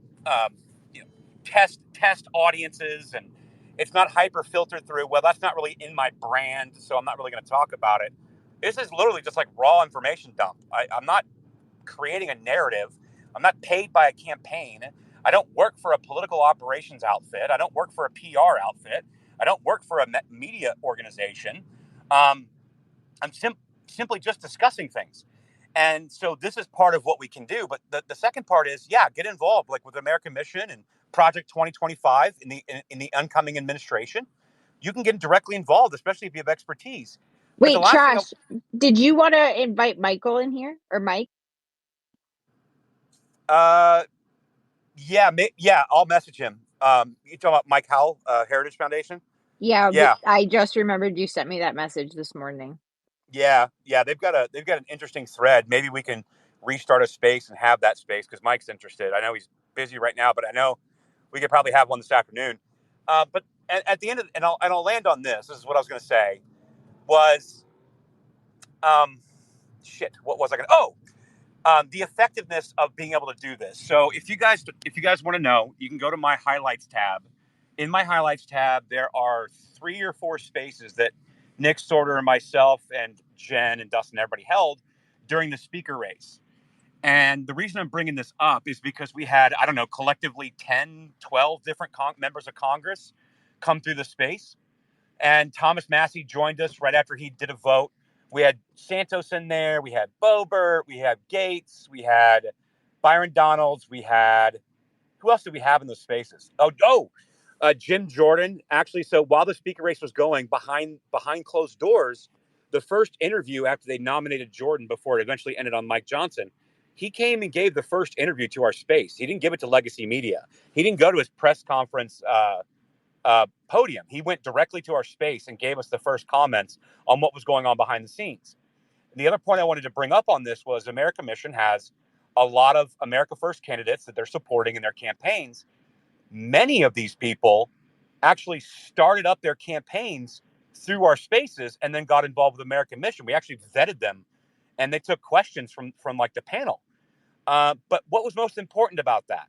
test audiences, and it's not hyper filtered through. Well, that's not really in my brand, so I'm not really going to talk about it. This is literally just like raw information dump. I'm not creating a narrative. I'm not paid by a campaign. I don't work for a political operations outfit. I don't work for a PR outfit. I don't work for a media organization. I'm simply just discussing things. And so this is part of what we can do. But the second part is, yeah, get involved, like with American Mission and Project 2025 in the oncoming administration. You can get directly involved, especially if you have expertise. But the Wait, last thing, Trash, did you want to invite Michael in here, or Mike? yeah, I'll message him. You talking about Mike Howell, Heritage Foundation? Yeah, Yeah, I just remembered you sent me that message this morning. yeah. They've got an interesting thread. Maybe we can restart a space and have that space because Mike's interested. I know he's busy right now, but I know we could probably have one this afternoon. But at the end of, and I'll land on this. This is what I was going to say. Was shit. What was I going to? The effectiveness of being able to do this. So if you guys want to know, you can go to my highlights tab. In my highlights tab, there are 3 or 4 spaces that Nick Sorter and myself and Jen and Dustin, everybody held during the speaker race. And the reason I'm bringing this up is because we had, I don't know, collectively 10, 12 different members of Congress come through the space. And Thomas Massey joined us right after he did a vote. We had Santos in there. We had Boebert. We had Gates. We had Byron Donalds. We had, who else did we have in those spaces? Jim Jordan. Actually, so while the speaker race was going behind closed doors, the first interview after they nominated Jordan before it eventually ended on Mike Johnson, he came and gave the first interview to our space. He didn't give it to Legacy Media. He didn't go to his press conference podium. He went directly to our space and gave us the first comments on what was going on behind the scenes. And the other point I wanted to bring up on this was America Mission has a lot of America First candidates that they're supporting in their campaigns. Many of these people actually started up their campaigns through our spaces and then got involved with American Mission. We actually vetted them, and they took questions from like the panel. But what was most important about that?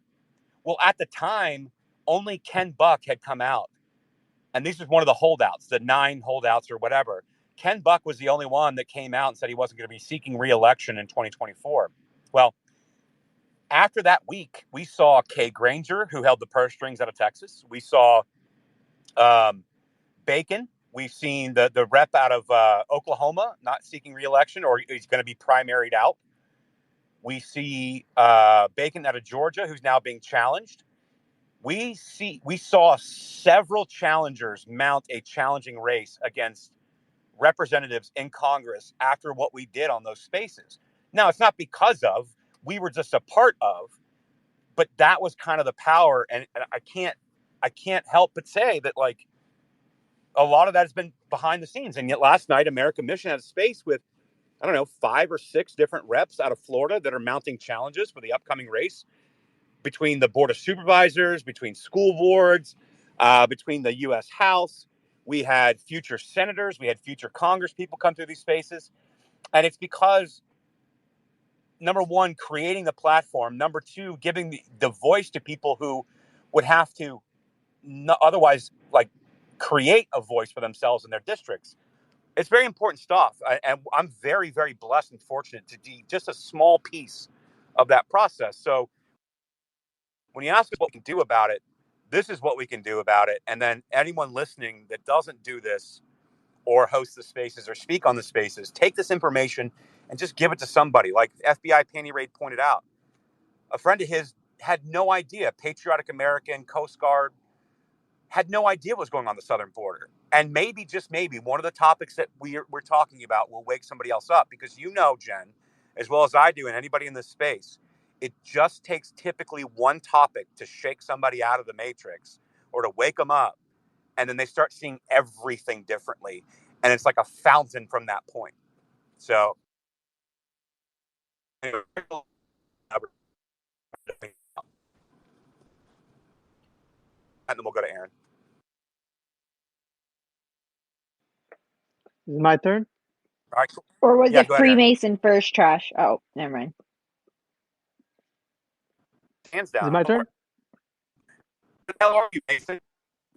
Well, at the time, only Ken Buck had come out. And this is one of the holdouts, the 9 holdouts or whatever. Ken Buck was the only one that came out and said he wasn't going to be seeking re-election in 2024. Well, after that week, we saw Kay Granger, who held the purse strings out of Texas. We saw Bacon. We've seen the rep out of Oklahoma not seeking re-election, or he's going to be primaried out. We see Bacon out of Georgia, who's now being challenged. We saw several challengers mount a challenging race against representatives in Congress after what we did on those spaces. Now, it's not because of, we were just a part of, but that was kind of the power. And I can't help but say that, like, a lot of that has been behind the scenes. And yet last night, America Mission had a space with, I don't know, 5 or 6 different reps out of Florida that are mounting challenges for the upcoming race between the Board of Supervisors, between school boards, between the U.S. House. We had future senators, we had future Congress people come through these spaces. And it's because, number one, creating the platform. Number two, giving the voice to people who would have to otherwise, like, create a voice for themselves in their districts. It's very important stuff. And I'm very, very blessed and fortunate to be just a small piece of that process. So when you ask us what we can do about it, this is what we can do about it. And then anyone listening that doesn't do this or host the spaces or speak on the spaces, take this information and just give it to somebody. Like FBI Panty Raid pointed out, a friend of his had no idea, patriotic American, Coast Guard, had no idea what was going on the southern border. And maybe, just maybe, one of the topics that we're talking about will wake somebody else up. Because you know, Jen, as well as I do, and anybody in this space, it just takes typically one topic to shake somebody out of the matrix or to wake them up. And then they start seeing everything differently. And it's like a fountain from that point. So, anyway, and then we'll go to Aaron. Is it my turn? All right. Or was Yeah, it go ahead, Aaron. Freemason first, Trash? Oh, never mind. Hands down. Is it my turn? What the hell are you, Mason?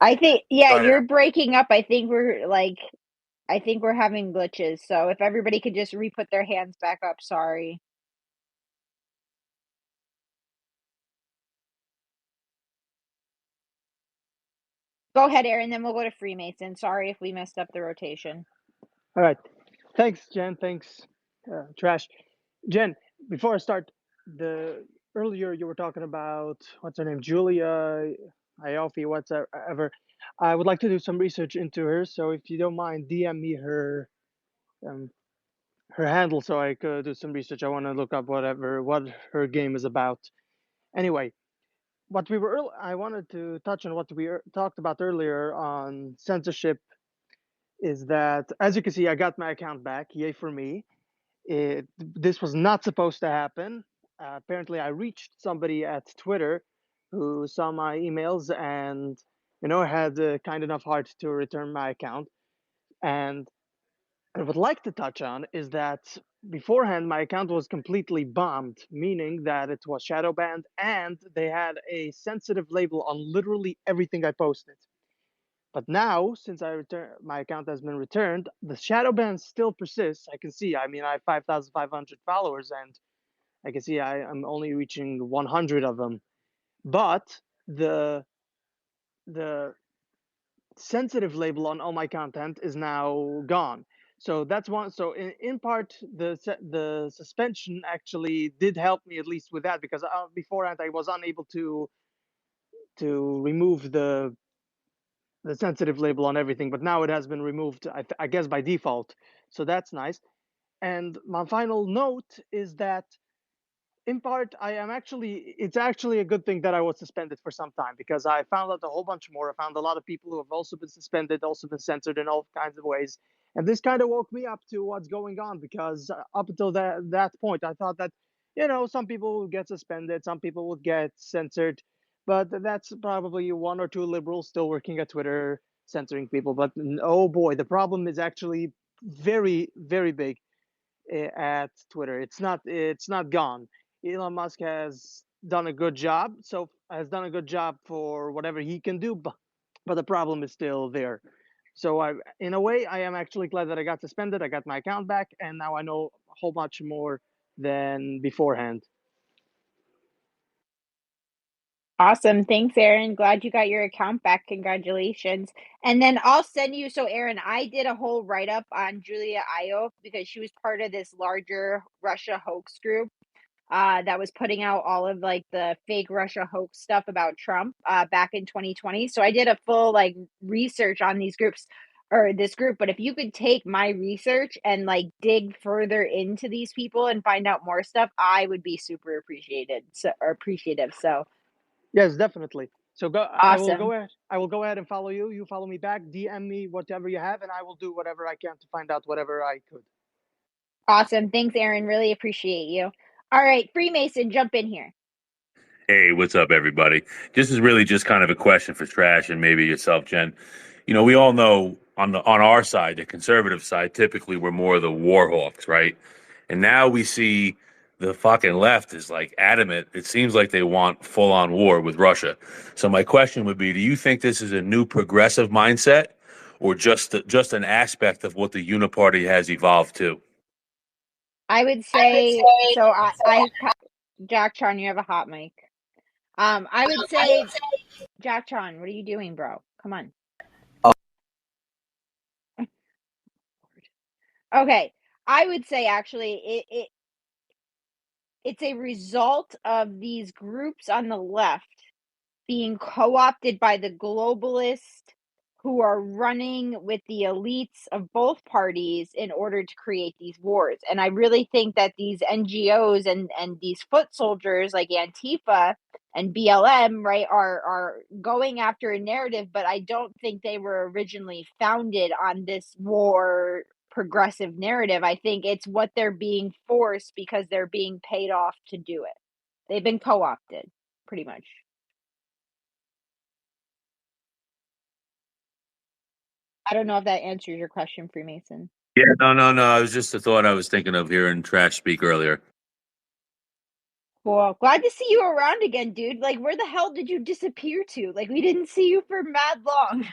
I think, yeah, Go ahead, you're Aaron. breaking up. I think we're having glitches. So if everybody could just re-put their hands back up, sorry. Go ahead, Aaron, then we'll go to Freemason. Sorry if we messed up the rotation. All right. Thanks, Jen. Thanks, Trash. Jen, before I start, earlier you were talking about, what's her name, Julia Ioffe, whatever. I would like to do some research into her, so if you don't mind, DM me her handle so I could do some research. I want to look up what her game is about. Anyway, I wanted to touch on what we talked about earlier on censorship. Is that, as you can see, I got my account back. Yay for me. This was not supposed to happen. Apparently, I reached somebody at Twitter who saw my emails and, had the kind enough heart to return my account. And I would like to touch on is that beforehand, my account was completely bombed, meaning that it was shadow banned and they had a sensitive label on literally everything I posted. But now, since my account has been returned, the shadow ban still persists. I can see. I mean, I have 5,500 followers, and I can see I'm only reaching 100 of them. But the sensitive label on all my content is now gone. So that's one. So in part, the suspension actually did help me at least with that, because beforehand I was unable to remove the sensitive label on everything, but now it has been removed, I guess, by default. So that's nice. And my final note is that in part, it's actually a good thing that I was suspended for some time, because I found out a whole bunch more. I found a lot of people who have also been suspended, also been censored in all kinds of ways. And this kind of woke me up to what's going on, because up until that point, I thought that, some people would get suspended, some people would get censored, but that's probably one or two liberals still working at Twitter censoring people. But oh boy, the problem is actually very, very big at Twitter. It's not gone. Elon Musk has done a good job, for whatever he can do, but the problem is still there. So in a way, I am actually glad that I got suspended. I got my account back, and now I know a whole bunch more than beforehand. Awesome. Thanks, Aaron. Glad you got your account back. Congratulations. And then I'll send you. So, Aaron, I did a whole write up on Julia Ioffe because she was part of this larger Russia hoax group. that was putting out all of like the fake Russia hoax stuff about Trump back in 2020. So I did a full like research on these groups or this group. But if you could take my research and like dig further into these people and find out more stuff, I would be super appreciative. So Yes, definitely. So go. I will awesome. go ahead. I will go ahead and follow you. You follow me back. DM me whatever you have, and I will do whatever I can to find out whatever I could. Awesome. Thanks, Aaron. Really appreciate you. All right, Freemason, jump in here. Hey, what's up, everybody? This is really just kind of a question for Trash and maybe yourself, Jen. You know, we all know on our side, the conservative side, typically we're more the war hawks, right? And now we see the fucking left is like adamant. It seems like they want full on war with Russia. So my question would be: do you think this is a new progressive mindset, or just an aspect of what the Uniparty has evolved to? I would say so. Jacktron, you have a hot mic. I would say, Jacktron, what are you doing, bro? Come on. Okay, I would say actually it's a result of these groups on the left being co-opted by the globalists who are running with the elites of both parties in order to create these wars. And I really think that these NGOs and these foot soldiers like Antifa and BLM, right, are going after a narrative, but I don't think they were originally founded on this war progressive narrative. I think it's what they're being forced because they're being paid off to do it. They've been co-opted, pretty much. I don't know if that answers your question, Freemason. Yeah, no. It was just a thought I was thinking of hearing Trash speak earlier. Cool. Glad to see you around again, dude. Like, where the hell did you disappear to? Like, we didn't see you for mad long.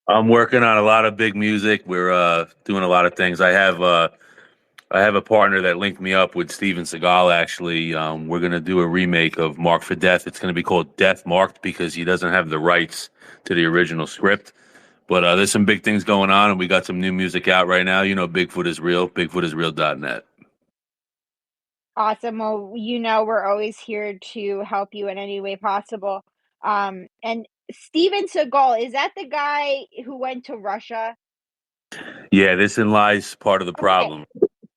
I'm working on a lot of big music. We're doing a lot of things. I have a partner that linked me up with Steven Seagal. Actually, we're gonna do a remake of Marked for Death. It's gonna be called Death Marked because he doesn't have the rights to the original script. But there's some big things going on, and we got some new music out right now. You know, Bigfoot is real. BigfootIsReal.net. Awesome. Well, you know, we're always here to help you in any way possible. And Steven Seagal, is that the guy who went to Russia? Yeah, this in lies part of the Okay. problem.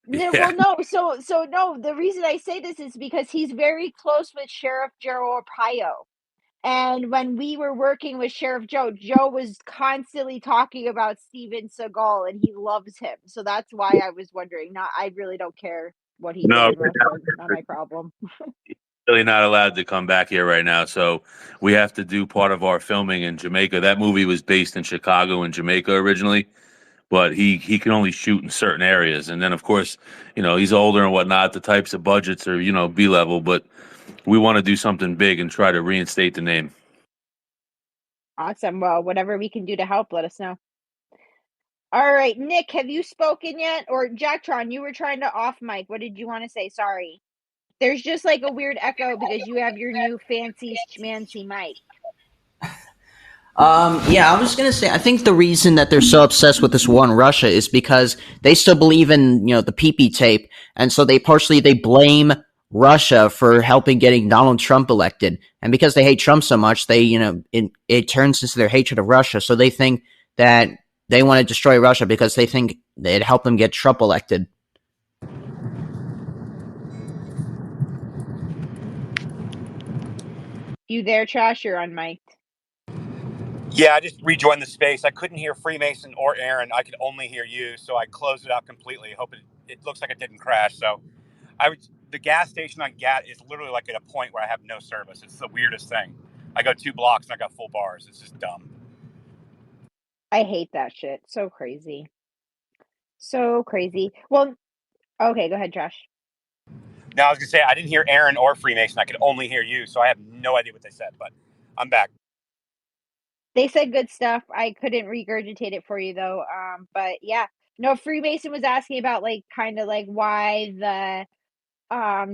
No, Yeah. well, no. So no. The reason I say this is because he's very close with Sheriff Joe Arpaio. And when we were working with Sheriff Joe, Joe was constantly talking about Steven Seagal and he loves him. So that's why I was wondering. Not, I really don't care what he did No, in Russia. Not my problem. really not allowed to come back here right now. So we have to do part of our filming in Jamaica. That movie was based in Chicago and Jamaica originally, but he can only shoot in certain areas. And then of course, you know, he's older and whatnot. The types of budgets are, you know, B level, but we want to do something big and try to reinstate the name. Awesome. Well, whatever we can do to help, let us know. All right, Nick, have you spoken yet? Or Jacktron, you were trying to off mic. What did you want to say? Sorry. There's just like a weird echo because you have your new fancy schmancy mic. Yeah, I was gonna say, I think the reason that they're so obsessed with this war in Russia is because they still believe in, you know, the PP tape, and so they blame Russia for helping getting Donald Trump elected, and because they hate Trump so much, they, you know, it turns into their hatred of Russia. So they think that they want to destroy Russia because they think it helped them get Trump elected. You there, Trash? You're unmiked. Yeah, I just rejoined the space. I couldn't hear Freemason or Aaron. I could only hear you, so I closed it out completely. Hope it looks like it didn't crash. So the gas station on Gat is literally like at a point where I have no service. It's the weirdest thing. I go 2 blocks and I got full bars. It's just dumb. I hate that shit. So crazy. So crazy. Well, okay, go ahead, Trash. Now I was gonna say I didn't hear Aaron or Freemason. I could only hear you, so I have no idea what they said. But I'm back. They said good stuff. I couldn't regurgitate it for you though. But yeah, no. Freemason was asking about like kind of like why the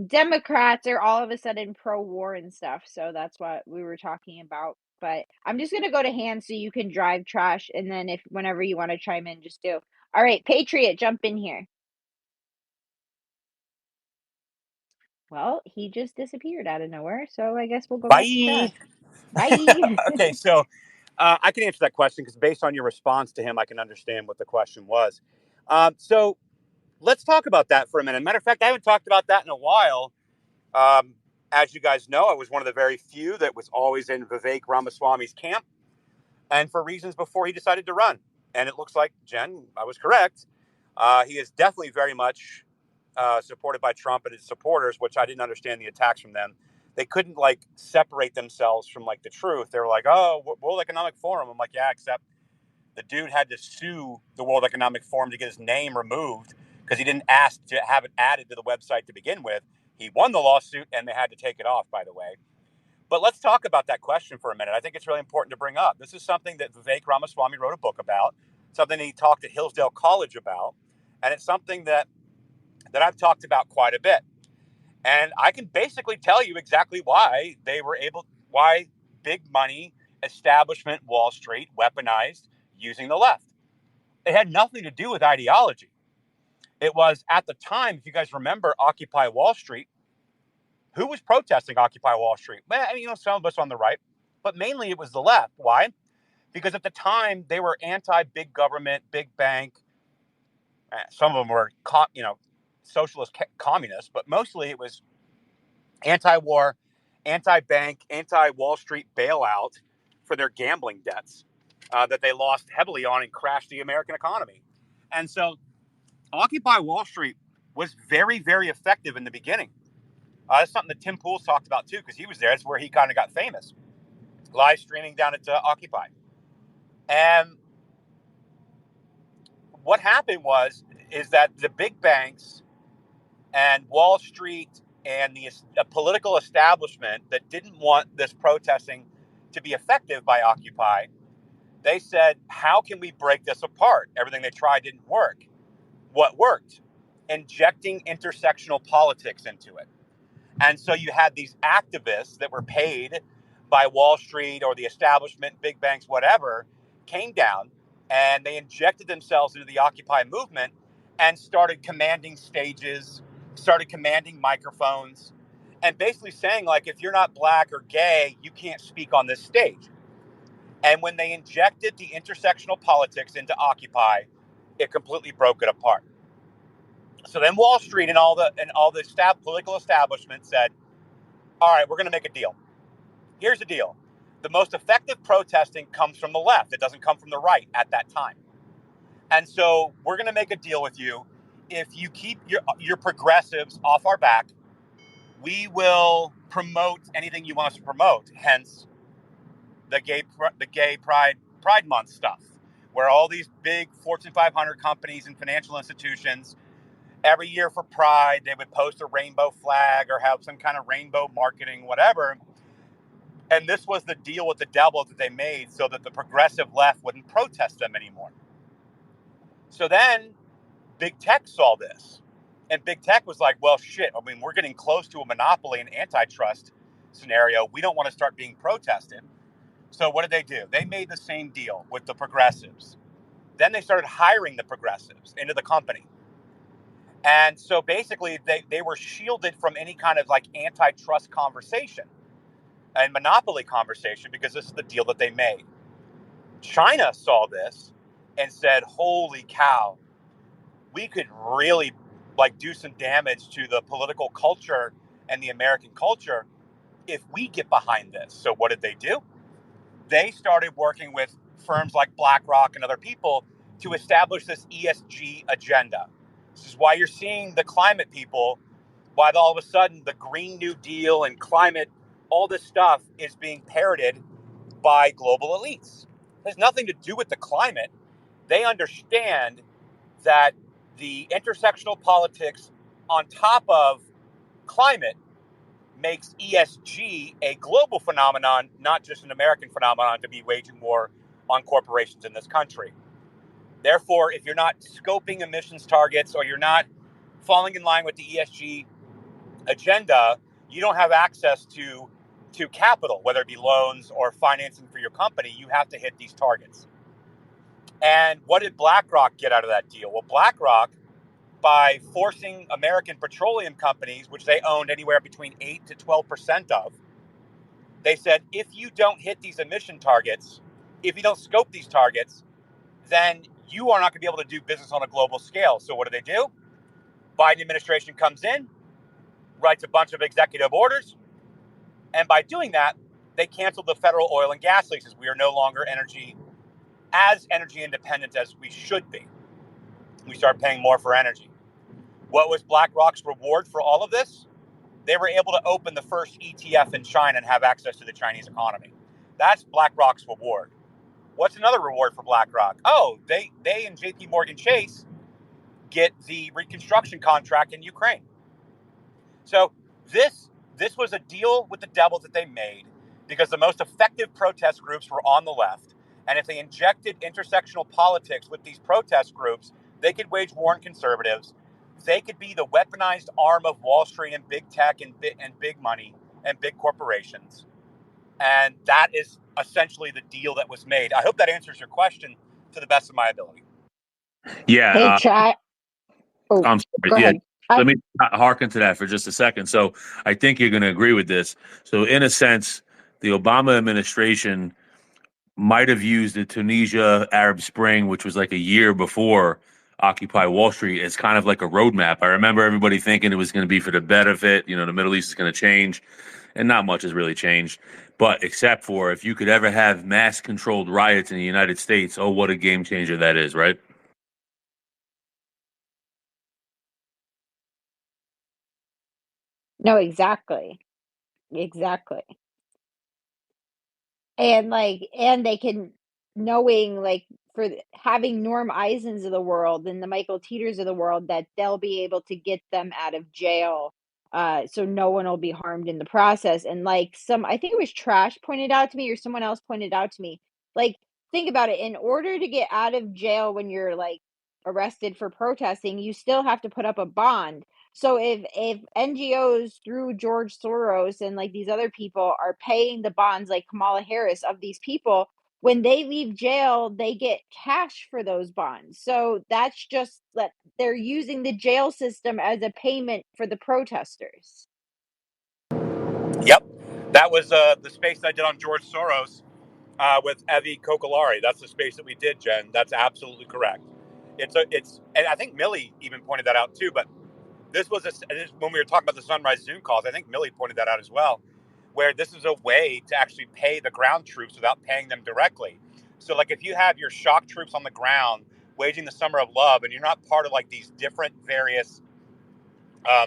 Democrats are all of a sudden pro-war and stuff. So that's what we were talking about. But I'm just gonna go to hand so you can drive, Trash, and then if whenever you want to chime in, just do. All right, Patriot, jump in here. Well, he just disappeared out of nowhere, so I guess we'll go back to Bye. trash. Bye. Okay, so I can answer that question because based on your response to him, I can understand what the question was. So let's talk about that for a minute. Matter of fact, I haven't talked about that in a while. As you guys know, I was one of the very few that was always in Vivek Ramaswamy's camp, and for reasons before he decided to run. And it looks like, Jen, I was correct. He is definitely very much supported by Trump and his supporters, which I didn't understand the attacks from them. They couldn't like separate themselves from like the truth. They were like, "Oh, World Economic Forum." I'm like, "Yeah, except the dude had to sue the World Economic Forum to get his name removed because he didn't ask to have it added to the website to begin with. He won the lawsuit and they had to take it off, by the way." But let's talk about that question for a minute. I think it's really important to bring up. This is something that Vivek Ramaswamy wrote a book about, something he talked at Hillsdale College about, and it's something that I've talked about quite a bit. And I can basically tell you exactly why why big money, establishment, Wall Street weaponized using the left. It had nothing to do with ideology. It was at the time, if you guys remember Occupy Wall Street, who was protesting Occupy Wall Street? Well, some of us on the right, but mainly it was the left. Why? Because at the time they were anti-big government, big bank. Some of them were, socialist communists, but mostly it was anti-war, anti-bank, anti-Wall Street bailout for their gambling debts that they lost heavily on and crashed the American economy. And so Occupy Wall Street was very, very effective in the beginning. That's something that Tim Pool's talked about too, because he was there. That's where he kind of got famous, live streaming down at Occupy. And what happened is that the big banks and Wall Street and the political establishment that didn't want this protesting to be effective by Occupy, they said, how can we break this apart? Everything they tried didn't work. What worked? Injecting intersectional politics into it. And so you had these activists that were paid by Wall Street or the establishment, big banks, whatever, came down and they injected themselves into the Occupy movement and started commanding stages, started commanding microphones, and basically saying, like, if you're not black or gay, you can't speak on this stage. And when they injected the intersectional politics into Occupy, it completely broke it apart. So then Wall Street and all the political establishment said, all right, we're going to make a deal. Here's the deal. The most effective protesting comes from the left. It doesn't come from the right at that time. And so we're going to make a deal with you. If you keep your progressives off our back, we will promote anything you want us to promote. Hence the gay Pride Month stuff, where all these big Fortune 500 companies and financial institutions, every year for Pride, they would post a rainbow flag or have some kind of rainbow marketing, whatever. And this was the deal with the devil that they made so that the progressive left wouldn't protest them anymore. So then big tech saw this. And big tech was like, well, shit, we're getting close to a monopoly and antitrust scenario. We don't want to start being protested. So what did they do? They made the same deal with the progressives. Then they started hiring the progressives into the company. And so basically they were shielded from any kind of like antitrust conversation and monopoly conversation because this is the deal that they made. China saw this and said, holy cow, we could really like do some damage to the political culture and the American culture if we get behind this. So what did they do? They started working with firms like BlackRock and other people to establish this ESG agenda. This is why you're seeing the climate people, why all of a sudden the Green New Deal and climate, all this stuff is being parroted by global elites. It has nothing to do with the climate. They understand that the intersectional politics on top of climate makes ESG a global phenomenon, not just an American phenomenon to be waging war on corporations in this country. Therefore, if you're not scoping emissions targets or you're not falling in line with the ESG agenda, you don't have access to capital, whether it be loans or financing for your company. You have to hit these targets. And what did BlackRock get out of that deal? Well, BlackRock by forcing American petroleum companies, which they owned anywhere between 8 to 12% of. They said, if you don't hit these emission targets, if you don't scope these targets, then you are not going to be able to do business on a global scale. So what do? Biden administration comes in, writes a bunch of executive orders, and by doing that, they canceled the federal oil and gas leases. We are no longer energy independent as we should be. We start paying more for energy. What was BlackRock's reward for all of this? They were able to open the first ETF in China and have access to the Chinese economy. That's BlackRock's reward. What's another reward for BlackRock? Oh, they and JP Morgan Chase get the reconstruction contract in Ukraine. So this was a deal with the devil that they made because the most effective protest groups were on the left. And if they injected intersectional politics with these protest groups, they could wage war on conservatives. They could be the weaponized arm of Wall Street and big tech and big money and big corporations. And that is essentially the deal that was made. I hope that answers your question to the best of my ability. Yeah. Hey, chat. Oh, I'm sorry. go Yeah. ahead. Let me hearken to that for just a second. So I think you're going to agree with this. So in a sense, the Obama administration might have used the Tunisia Arab Spring, which was like a year before Occupy Wall Street, as kind of like a roadmap. I remember everybody thinking it was going to be for the benefit. The Middle East is going to change, and not much has really changed. But except for if you could ever have mass controlled riots in the United States, oh, what a game changer that is, right? No, exactly. And they can, knowing, for having Norm Eisens of the world and the Michael Teeters of the world, that they'll be able to get them out of jail, so no one will be harmed in the process. And I think it was Trash pointed out to me, or someone else pointed out to me, think about it. In order to get out of jail when you're arrested for protesting, you still have to put up a bond. So if NGOs through George Soros and these other people are paying the bonds, like Kamala Harris, of these people, when they leave jail, they get cash for those bonds. So that's just that they're using the jail system as a payment for the protesters. Yep. That was the space I did on George Soros with Evie Kokolari. That's the space that we did, Jen. That's absolutely correct. And I think Millie even pointed that out too. But this was when we were talking about the Sunrise Zoom calls. I think Millie pointed that out as well, where this is a way to actually pay the ground troops without paying them directly. So, if you have your shock troops on the ground waging the summer of love, and you're not part of these different various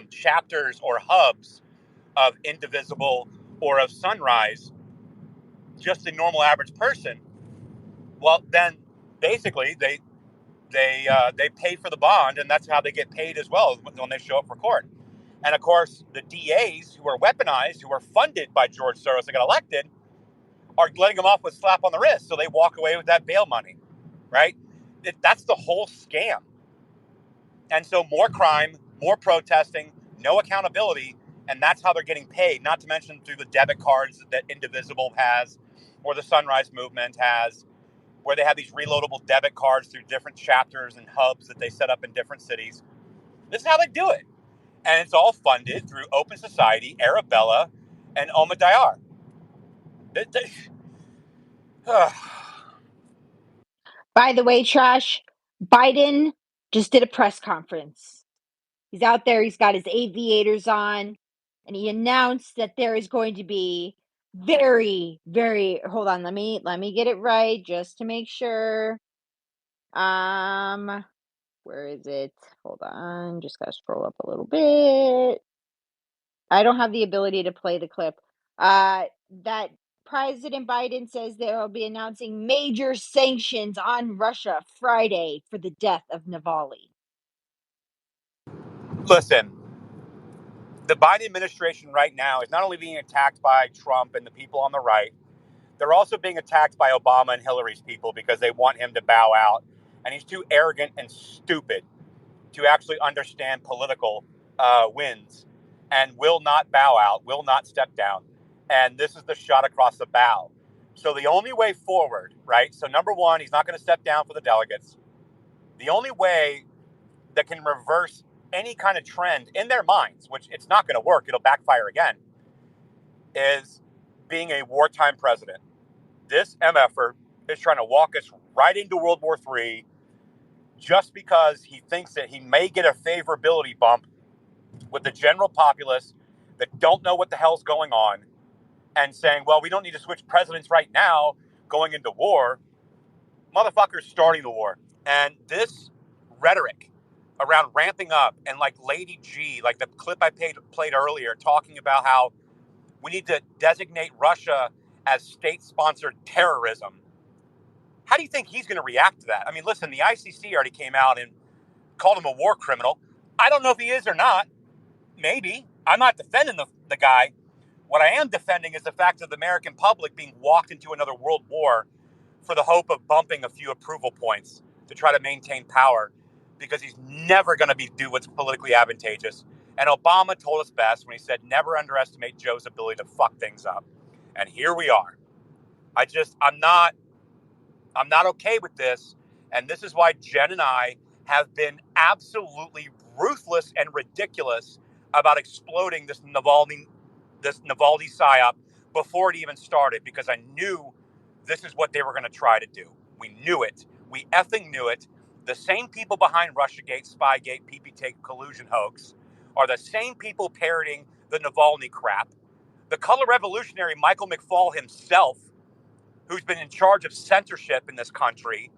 chapters or hubs of Indivisible or of Sunrise, just a normal average person, well, then basically they pay for the bond, and that's how they get paid as well when they show up for court. And of course, the DAs who are weaponized, who are funded by George Soros and got elected, are letting them off with a slap on the wrist, so they walk away with that bail money, right? That's the whole scam. And so more crime, more protesting, no accountability, and that's how they're getting paid, not to mention through the debit cards that Indivisible has or the Sunrise Movement has, where they have these reloadable debit cards through different chapters and hubs that they set up in different cities. This is how they do it. And it's all funded through Open Society, Arabella, and Oma Dayar. By the way, Trash, Biden just did a press conference. He's out there, he's got his aviators on, and he announced that there is going to be very, very, hold on, let me get it right just to make sure. Where is it? Hold on, just gotta scroll up a little bit. I don't have the ability to play the clip. That President Biden says they will be announcing major sanctions on Russia Friday for the death of Navalny. Listen, the Biden administration right now is not only being attacked by Trump and the people on the right, they're also being attacked by Obama and Hillary's people because they want him to bow out. And he's too arrogant and stupid to actually understand political wins, and will not bow out, will not step down. And this is the shot across the bow. So the only way forward, right? So number one, he's not going to step down for the delegates. The only way that can reverse any kind of trend in their minds, which it's not going to work, it'll backfire again, is being a wartime president. This MFer is trying to walk us right into World War III just because he thinks that he may get a favorability bump with the general populace that don't know what the hell's going on and saying, well, we don't need to switch presidents right now going into war. Motherfuckers starting the war. And this rhetoric around ramping up and like Lady G, like the clip I played earlier, talking about how we need to designate Russia as state-sponsored terrorism. How do you think he's going to react to that? I mean, listen, the ICC already came out and called him a war criminal. I don't know if he is or not. Maybe. I'm not defending the guy. What I am defending is the fact of the American public being walked into another world war for the hope of bumping a few approval points to try to maintain power, because he's never going to do what's politically advantageous. And Obama told us best when he said, never underestimate Joe's ability to fuck things up. And here we are. I'm not okay with this. And this is why Jen and I have been absolutely ruthless and ridiculous about exploding this Navalny psyop before it even started, because I knew this is what they were going to try to do. We knew it. We effing knew it. The same people behind Russiagate, Spygate, PP Tape collusion hoax are the same people parroting the Navalny crap. The color revolutionary Michael McFaul himself, who's been in charge of censorship in this country,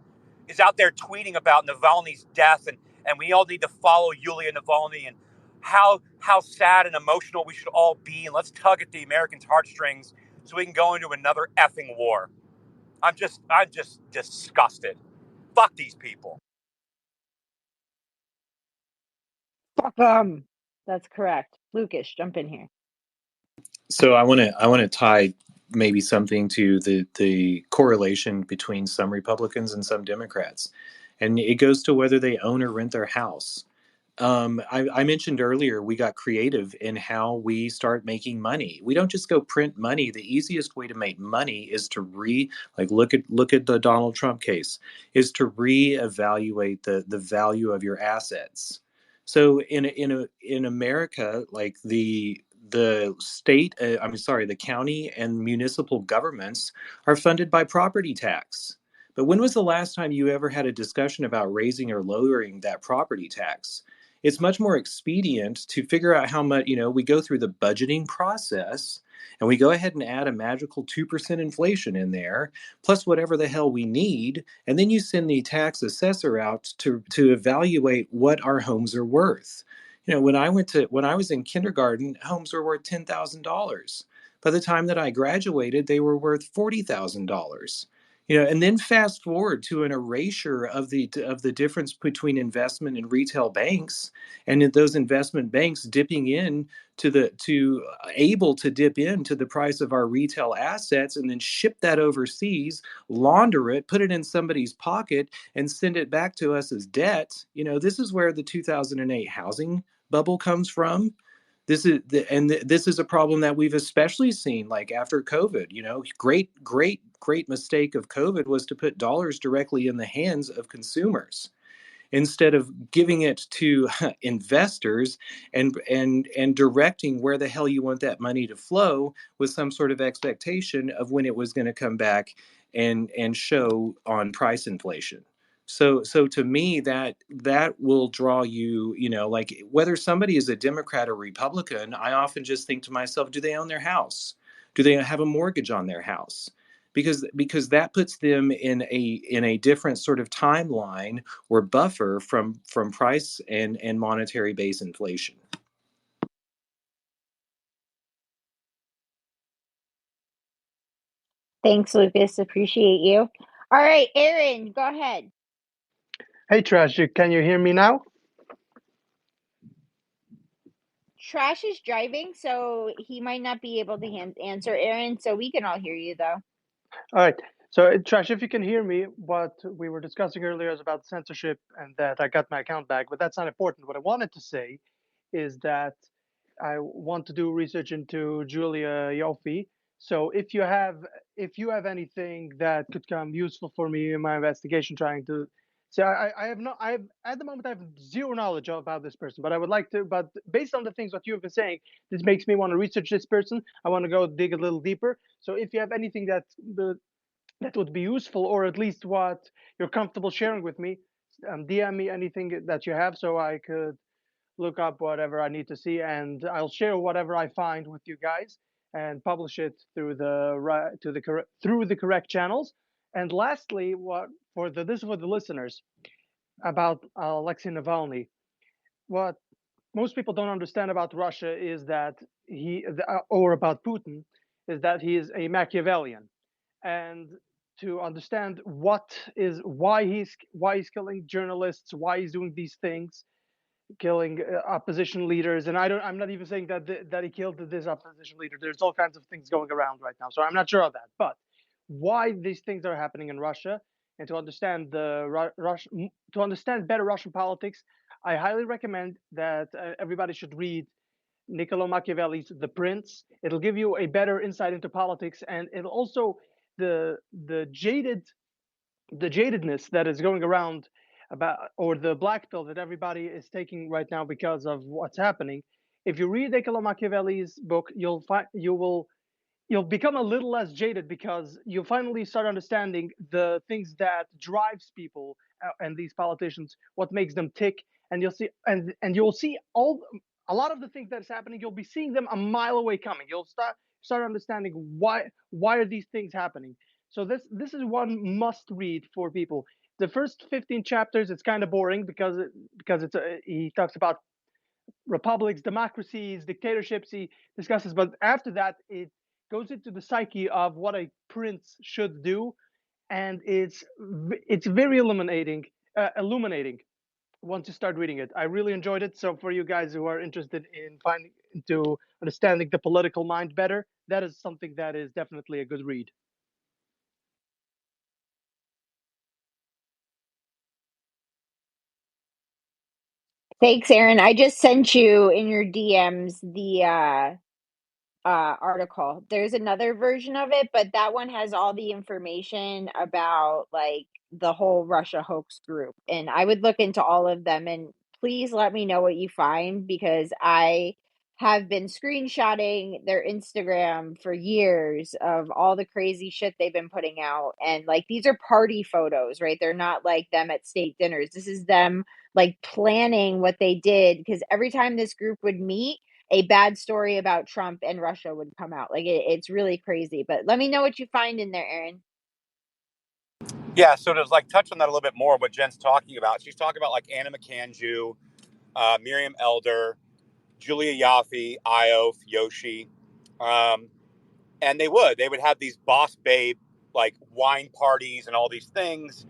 is out there tweeting about Navalny's death, and we all need to follow Yulia Navalny, and how sad and emotional we should all be, and let's tug at the Americans' heartstrings so we can go into another effing war. I'm just disgusted. Fuck these people. Fuck them. That's correct. Lucas, jump in here. So I want to tie maybe something to the correlation between some Republicans and some Democrats, and it goes to whether they own or rent their house. I mentioned earlier we got creative in how we start making money. We don't just go print money. The easiest way to make money is to look at the Donald Trump case, is to reevaluate the value of your assets. So in America, like the state, the county and municipal governments are funded by property tax. But when was the last time you ever had a discussion about raising or lowering that property tax? It's much more expedient to figure out how much, we go through the budgeting process and we go ahead and add a magical 2% inflation in there, plus whatever the hell we need. And then you send the tax assessor out to evaluate what our homes are worth. When I was in kindergarten, homes were worth $10,000. By the time that I graduated, they were worth $40,000. And then fast forward to an erasure of the difference between investment and retail banks, and those investment banks dipping in able to dip into the price of our retail assets, and then ship that overseas, launder it, put it in somebody's pocket, and send it back to us as debt. This is where the 2008 housing bubble comes from. This is a problem that we've especially seen like after COVID. Great mistake of COVID was to put dollars directly in the hands of consumers instead of giving it to investors and directing where the hell you want that money to flow with some sort of expectation of when it was going to come back and show on price inflation. So to me, that will draw you, like whether somebody is a Democrat or Republican, I often just think to myself, do they own their house? Do they have a mortgage on their house? Because that puts them in a different sort of timeline or buffer from price and monetary base inflation. Thanks, Lucas. Appreciate you. All right, Aaron, go ahead. Hey, Trash, can you hear me now? Trash is driving, so he might not be able to answer, Aaron, so we can all hear you, though. All right. So, Trash, if you can hear me, what we were discussing earlier is about censorship and that I got my account back, but that's not important. What I wanted to say is that I want to do research into Julia Ioffe. So if you have anything that could come useful for me in my investigation, trying to So I have no, I have at the moment I have zero knowledge about this person, but I would like to. But based on the things what you have been saying, this makes me want to research this person. I want to go dig a little deeper. So if you have anything that would be useful, or at least what you're comfortable sharing with me, DM me anything that you have, so I could look up whatever I need to see, and I'll share whatever I find with you guys and publish it through through the correct channels. And lastly, this is for the listeners about Alexei Navalny. What most people don't understand about Russia is that or about Putin, is that he is a Machiavellian, and to understand why he's killing journalists, why he's doing these things, killing opposition leaders. And I'm not even saying that he killed this opposition leader. There's all kinds of things going around right now, so I'm not sure of that. But why these things are happening in Russia, and to understand to understand better Russian politics, I highly recommend that everybody should read Niccolo Machiavelli's The Prince. It'll give you a better insight into politics, and it'll also the jadedness that is going around about, or the black pill that everybody is taking right now because of what's happening. If you read Niccolo Machiavelli's book, you'll become a little less jaded, because you finally start understanding the things that drives people and these politicians, what makes them tick. And you'll see a lot of the things that's happening, you'll be seeing them a mile away coming. You'll start understanding why are these things happening. So this is one must read for people. The first 15 chapters, it's kind of boring, because he talks about republics, democracies, dictatorships. He discusses, but after that, it goes into the psyche of what a prince should do, and it's very illuminating once you start reading it. I really enjoyed it. So for you guys who are interested in finding into understanding the political mind better, that is something that is definitely a good read. Thanks, Aaron. I just sent you in your DMs the article. There's another version of it, but that one has all the information about like the whole Russia hoax group. And I would look into all of them, and please let me know what you find, because I have been screenshotting their Instagram for years of all the crazy shit they've been putting out. And like, these are party photos, right? They're not like them at state dinners. This is them like planning what they did, because every time this group would meet, a bad story about Trump and Russia would come out. Like, it's really crazy. But let me know what you find in there, Aaron. Yeah, so to like touch on that a little bit more, what Jen's talking about, she's talking about like Anna McCanju, Miriam Elder, Julia Yaffe, Io, Yoshi, and they would have these boss babe like wine parties and all these things,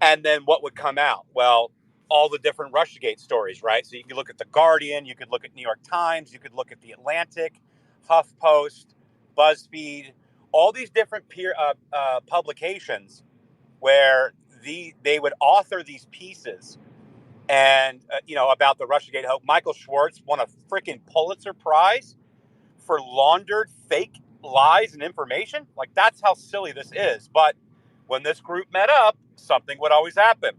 and then what would come out? Well, all the different Russiagate stories, right? So you could look at the Guardian, you could look at New York Times, you could look at the Atlantic, HuffPost, BuzzFeed, all these different publications where they would author these pieces and about the Russiagate hoax. Michael Schwartz won a freaking Pulitzer Prize for laundered fake lies and information. Like, that's how silly this is. But when this group met up, something would always happen.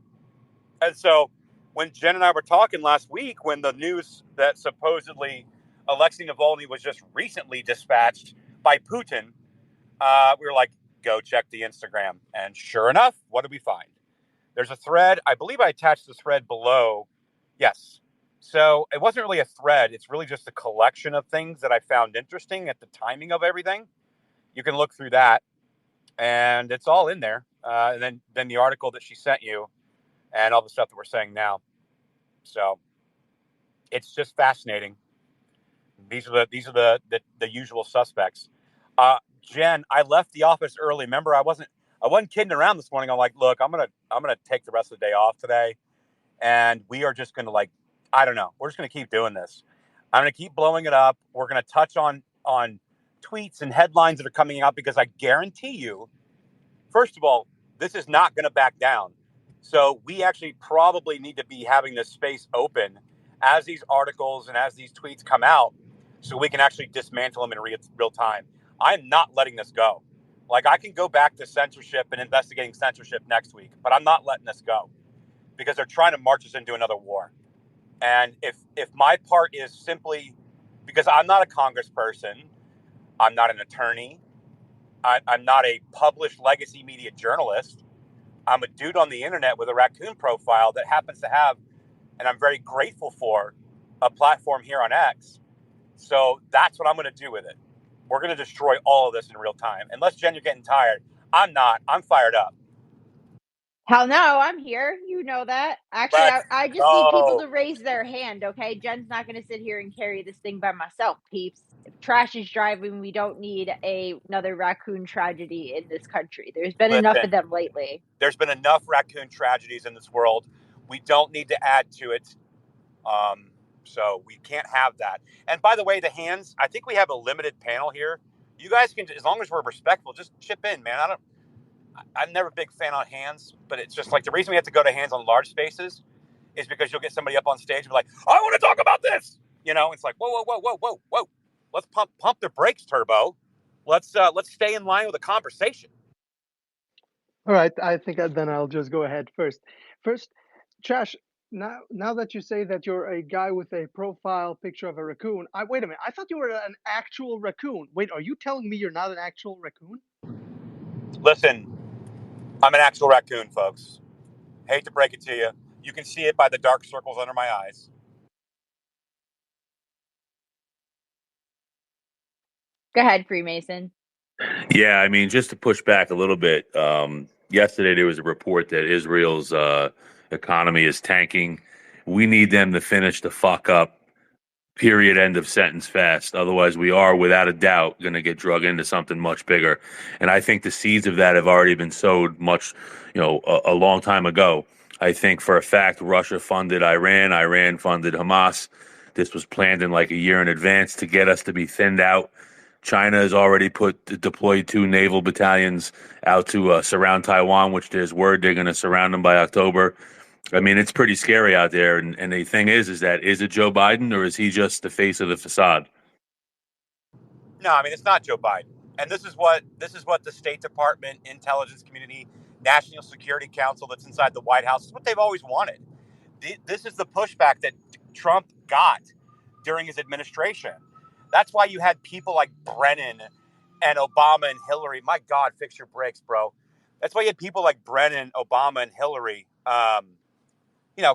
And so when Jen and I were talking last week, when the news that supposedly Alexei Navalny was just recently dispatched by Putin, we were like, go check the Instagram. And sure enough, what did we find? There's a thread. I believe I attached the thread below. Yes. So it wasn't really a thread. It's really just a collection of things that I found interesting at the timing of everything. You can look through that, and it's all in there. And then the article that she sent you, and all the stuff that we're saying now. So it's just fascinating. These are the usual suspects. Jen, I left the office early. Remember, I wasn't kidding around this morning. I'm like, look, I'm gonna take the rest of the day off today, and we are just gonna, like, I don't know, we're just gonna keep doing this. I'm gonna keep blowing it up. We're gonna touch on tweets and headlines that are coming out, because I guarantee you, first of all, this is not going to back down. So we actually probably need to be having this space open as these articles and as these tweets come out, so we can actually dismantle them in real time. I'm not letting this go. Like, I can go back to censorship and investigating censorship next week, but I'm not letting this go. because they're trying to march us into another war. And if my part is simply because I'm not a congressperson, I'm not an attorney, I'm not a published legacy media journalist. I'm a dude on the internet with a raccoon profile that happens to have, and I'm very grateful for, a platform here on X. So that's what I'm going to do with it. We're going to destroy all of this in real time. Unless, Jen, you're getting tired. I'm not. I'm fired up. Hell no, I'm here. You know that. Actually, Let's I just need people go. to raise their hand, okay? Jen's not going to sit here and carry this thing by myself, peeps. If Trash is driving, we don't need another raccoon tragedy in this country. There's been enough of Listen, them lately. there's been enough raccoon tragedies in this world. We don't need to add to it. So we can't have that. And by the way, the hands, I think we have a limited panel here. You guys can, as long as we're respectful, just chip in, man. I'm never a big fan on hands, but it's just like the reason we have to go to hands on large spaces is because you'll get somebody up on stage and be like, I want to talk about this. You know, it's like, whoa, whoa, whoa, whoa, whoa, whoa. Let's pump the brakes, Turbo. Let's stay in line with the conversation. All right, I think then I'll just go ahead first. First, Trash, now that you say that you're a guy with a profile picture of a raccoon, wait a minute. I thought you were an actual raccoon. Wait, are you telling me you're not an actual raccoon? Listen, I'm an actual raccoon, folks. Hate to break it to you. You can see it by the dark circles under my eyes. Go ahead, Freemason. Yeah, I mean, just to push back a little bit, yesterday there was a report that Israel's economy is tanking. We need them to finish the fuck up, period, end of sentence fast. Otherwise, we are, without a doubt, going to get drug into something much bigger. And I think the seeds of that have already been sowed much, a long time ago. I think for a fact Russia funded Iran, Iran funded Hamas. This was planned in like a year in advance to get us to be thinned out. China has already deployed 2 naval battalions out to surround Taiwan, which there's word they're going to surround them by October. I mean, it's pretty scary out there. And the thing is it Joe Biden or is he just the face of the facade? No, I mean, it's not Joe Biden. And this is what the State Department, intelligence community, National Security Council that's inside the White House is what they've always wanted. This is the pushback that Trump got during his administration. That's why you had people like Brennan and Obama and Hillary. My God, fix your brakes, bro. That's why you had people like Brennan, Obama, and Hillary,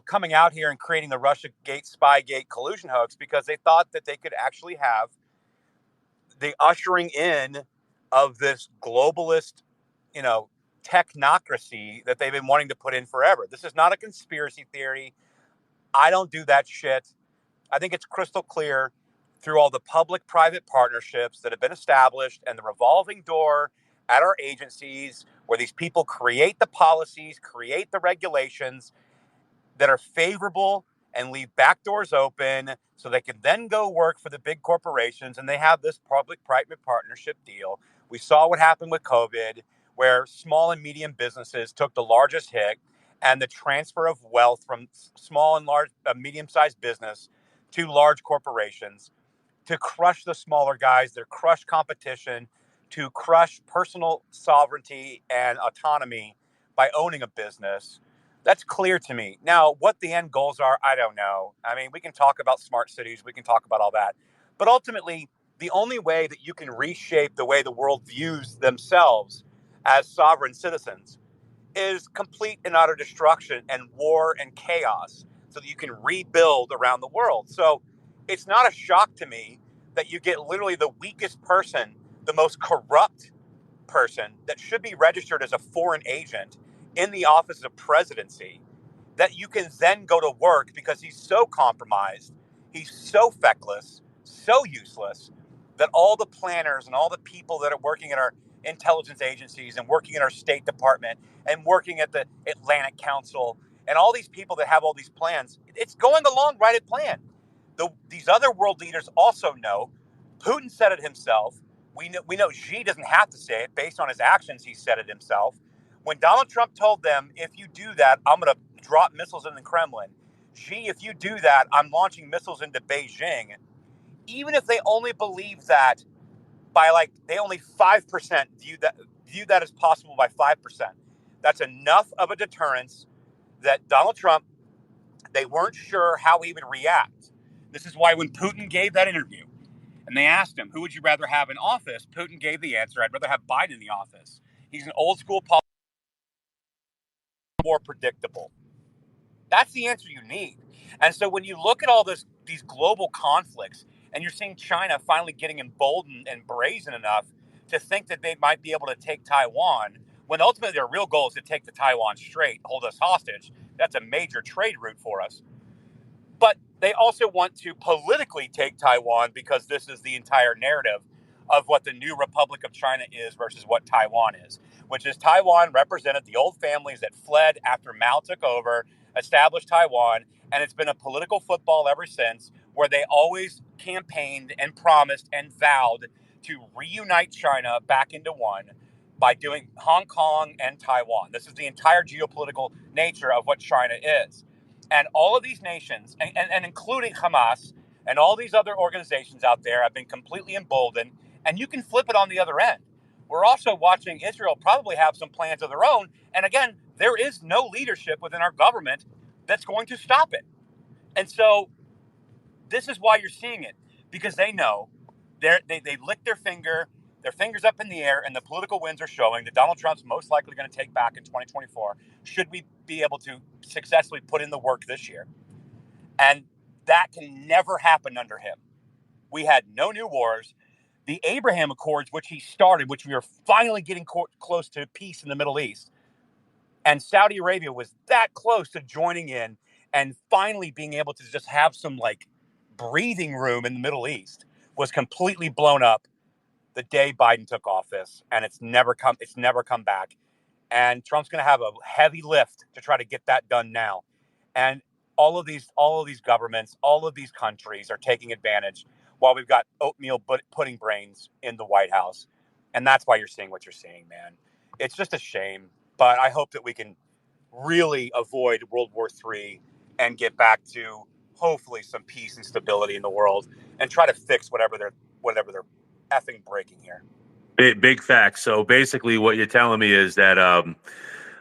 coming out here and creating the Russiagate, Spygate collusion hoax because they thought that they could actually have the ushering in of this globalist, technocracy that they've been wanting to put in forever. This is not a conspiracy theory. I don't do that shit. I think it's crystal clear through all the public-private partnerships that have been established and the revolving door at our agencies where these people create the policies, create the regulations that are favorable and leave back doors open so they can then go work for the big corporations. And they have this public-private partnership deal. We saw what happened with COVID, where small and medium businesses took the largest hit, and the transfer of wealth from small and large, medium-sized business to large corporations to crush the smaller guys, to crush competition, to crush personal sovereignty and autonomy by owning a business. That's clear to me. Now, what the end goals are, I don't know. I mean, we can talk about smart cities, we can talk about all that. But ultimately, the only way that you can reshape the way the world views themselves as sovereign citizens is complete and utter destruction and war and chaos so that you can rebuild around the world. So it's not a shock to me that you get literally the weakest person, the most corrupt person that should be registered as a foreign agent in the office of presidency, that you can then go to work because he's so compromised, he's so feckless, so useless, that all the planners and all the people that are working at our intelligence agencies and working in our State Department and working at the Atlantic Council and all these people that have all these plans, it's going along right at plan. These other world leaders also know. Putin said it himself. We know Xi doesn't have to say it. Based on his actions, he said it himself. When Donald Trump told them, if you do that, I'm going to drop missiles in the Kremlin. Xi, if you do that, I'm launching missiles into Beijing. Even if they only believe that they only 5% view that as possible by 5%. That's enough of a deterrence that Donald Trump, they weren't sure how he would react. This is why when Putin gave that interview and they asked him, who would you rather have in office? Putin gave the answer, I'd rather have Biden in the office. He's an old school politician, more predictable. That's the answer you need. And so when you look at all these global conflicts, and you're seeing China finally getting emboldened and brazen enough to think that they might be able to take Taiwan, when ultimately their real goal is to take the Taiwan Strait, hold us hostage. That's a major trade route for us. But they also want to politically take Taiwan because this is the entire narrative of what the new Republic of China is versus what Taiwan is, which is Taiwan represented the old families that fled after Mao took over, established Taiwan, and it's been a political football ever since where they always campaigned and promised and vowed to reunite China back into one by doing Hong Kong and Taiwan. This is the entire geopolitical nature of what China is. And all of these nations, and including Hamas and all these other organizations out there, have been completely emboldened. And you can flip it on the other end. We're also watching Israel probably have some plans of their own. And again, there is no leadership within our government that's going to stop it. And so this is why you're seeing it, because they know they lick their fingers up in the air, and the political winds are showing that Donald Trump's most likely going to take back in 2024. Should we be able to successfully put in the work this year? And that can never happen under him. We had no new wars. The Abraham Accords, which he started, which we are finally getting close to peace in the Middle East, and Saudi Arabia was that close to joining in and finally being able to just have some like breathing room in the Middle East, was completely blown up the day Biden took office, and it's never come back. And Trump's going to have a heavy lift to try to get that done now. And all of these governments, all of these countries are taking advantage while we've got oatmeal pudding brains in the White House. And that's why you're seeing what you're seeing, man. It's just a shame, but I hope that we can really avoid World War III and get back to hopefully some peace and stability in the world and try to fix whatever they're effing breaking here. Big facts. So basically, what you're telling me is that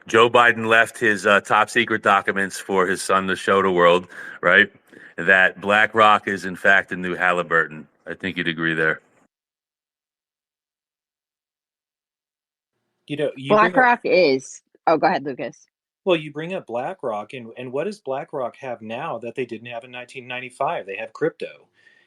Joe Biden left his top secret documents for his son to show the world, right? That BlackRock is in fact the new Halliburton. I think you'd agree there. You know, BlackRock is. Oh, go ahead, Lucas. Well, you bring up BlackRock, and what does BlackRock have now that they didn't have in 1995? They have crypto.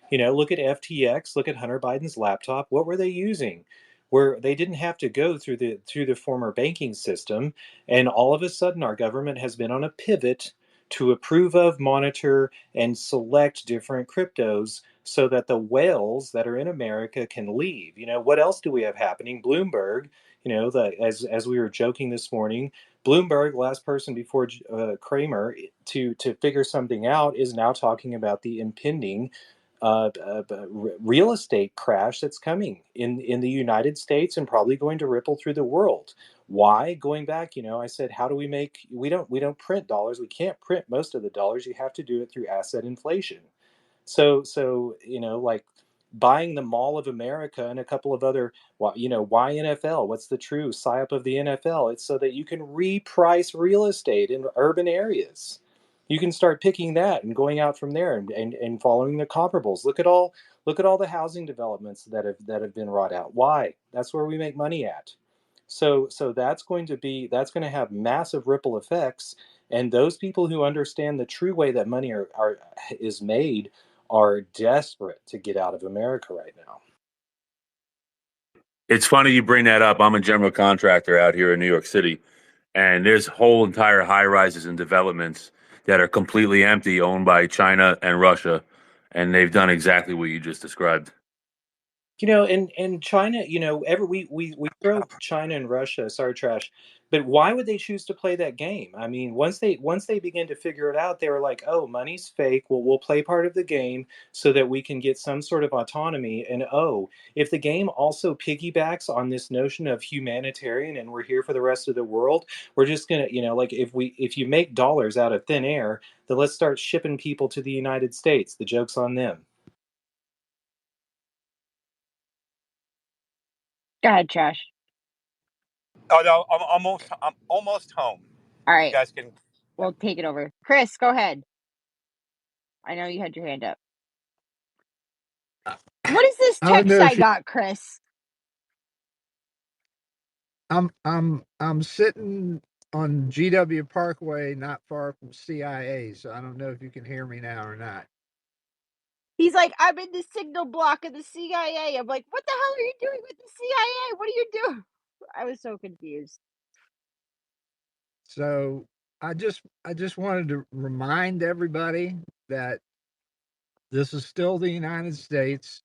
You know, look at FTX, look at Hunter Biden's laptop. What were they using? Where they didn't have to go through the former banking system, and all of a sudden our government has been on a pivot to approve of, monitor, and select different cryptos so that the whales that are in America can leave. You know, what else do we have happening? Bloomberg, you know, as we were joking this morning, Bloomberg, last person before Kramer to figure something out, is now talking about the impending real estate crash that's coming in the United States and probably going to ripple through the world. Why? Going back, you know, I said, how do we make? We don't print dollars. We can't print most of the dollars. You have to do it through asset inflation. So you know, like buying the Mall of America and a couple of other, you know, why NFL? What's the true psyop of the NFL? It's so that you can reprice real estate in urban areas. You can start picking that and going out from there and following the comparables. Look at all the housing developments that have been wrought out. Why? That's where we make money at. So that's going to have massive ripple effects, and those people who understand the true way that money is made are desperate to get out of America right now. It's funny you bring that up. I'm a general contractor out here in New York City, and there's whole entire high rises and developments that are completely empty, owned by China and Russia, and they've done exactly what you just described. You know, and China, you know, we throw China and Russia, sorry, trash, but why would they choose to play that game? I mean, once they begin to figure it out, they were like, oh, money's fake. Well, we'll play part of the game so that we can get some sort of autonomy. And oh, if the game also piggybacks on this notion of humanitarian and we're here for the rest of the world, we're just gonna, you know, like if you make dollars out of thin air, then let's start shipping people to the United States. The joke's on them. Go ahead, Trash. Oh no, I'm almost home. All You right. guys can. We'll take it over. Chris, go ahead. I know you had your hand up. What is this text I got, Chris? I'm sitting on GW Parkway, not far from CIA, so I don't know if you can hear me now or not. He's like, I'm in the signal block of the CIA. I'm like, what the hell are you doing with the CIA? What are you doing? I was so confused. So I just wanted to remind everybody that this is still the United States,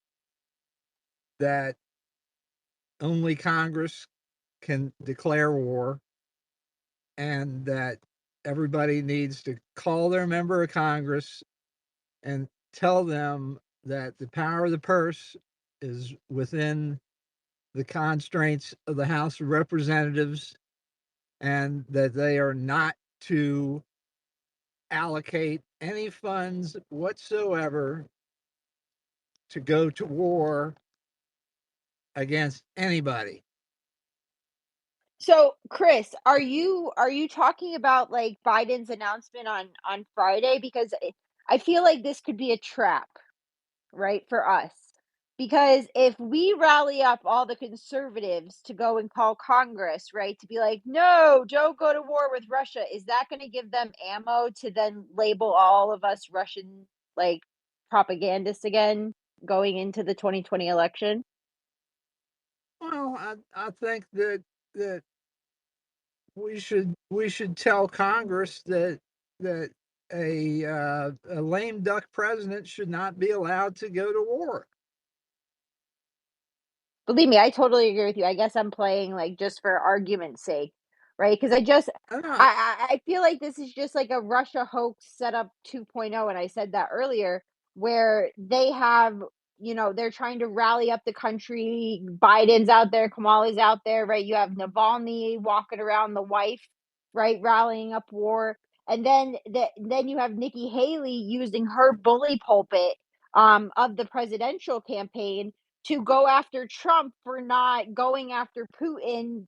that only Congress can declare war, and that everybody needs to call their member of Congress and tell them that the power of the purse is within the constraints of the House of Representatives, and that they are not to allocate any funds whatsoever to go to war against anybody. So, Chris, are you talking about like Biden's announcement on Friday? Because I feel like this could be a trap, right, for us. Because if we rally up all the conservatives to go and call Congress, right, to be like, no, don't go to war with Russia, is that going to give them ammo to then label all of us Russian, like, propagandists again going into the 2020 election? Well, I think that we should tell Congress that a lame duck president should not be allowed to go to war. Believe me, I totally agree with you. I guess I'm playing like just for argument's sake, right? Because I feel like this is just like a Russia hoax setup 2.0, and I said that earlier, where they have, they're trying to rally up the country. Biden's out there, Kamala's out there, right? You have Navalny walking around, the wife, right, rallying up war, and then you have Nikki Haley using her bully pulpit of the presidential campaign to go after Trump for not going after Putin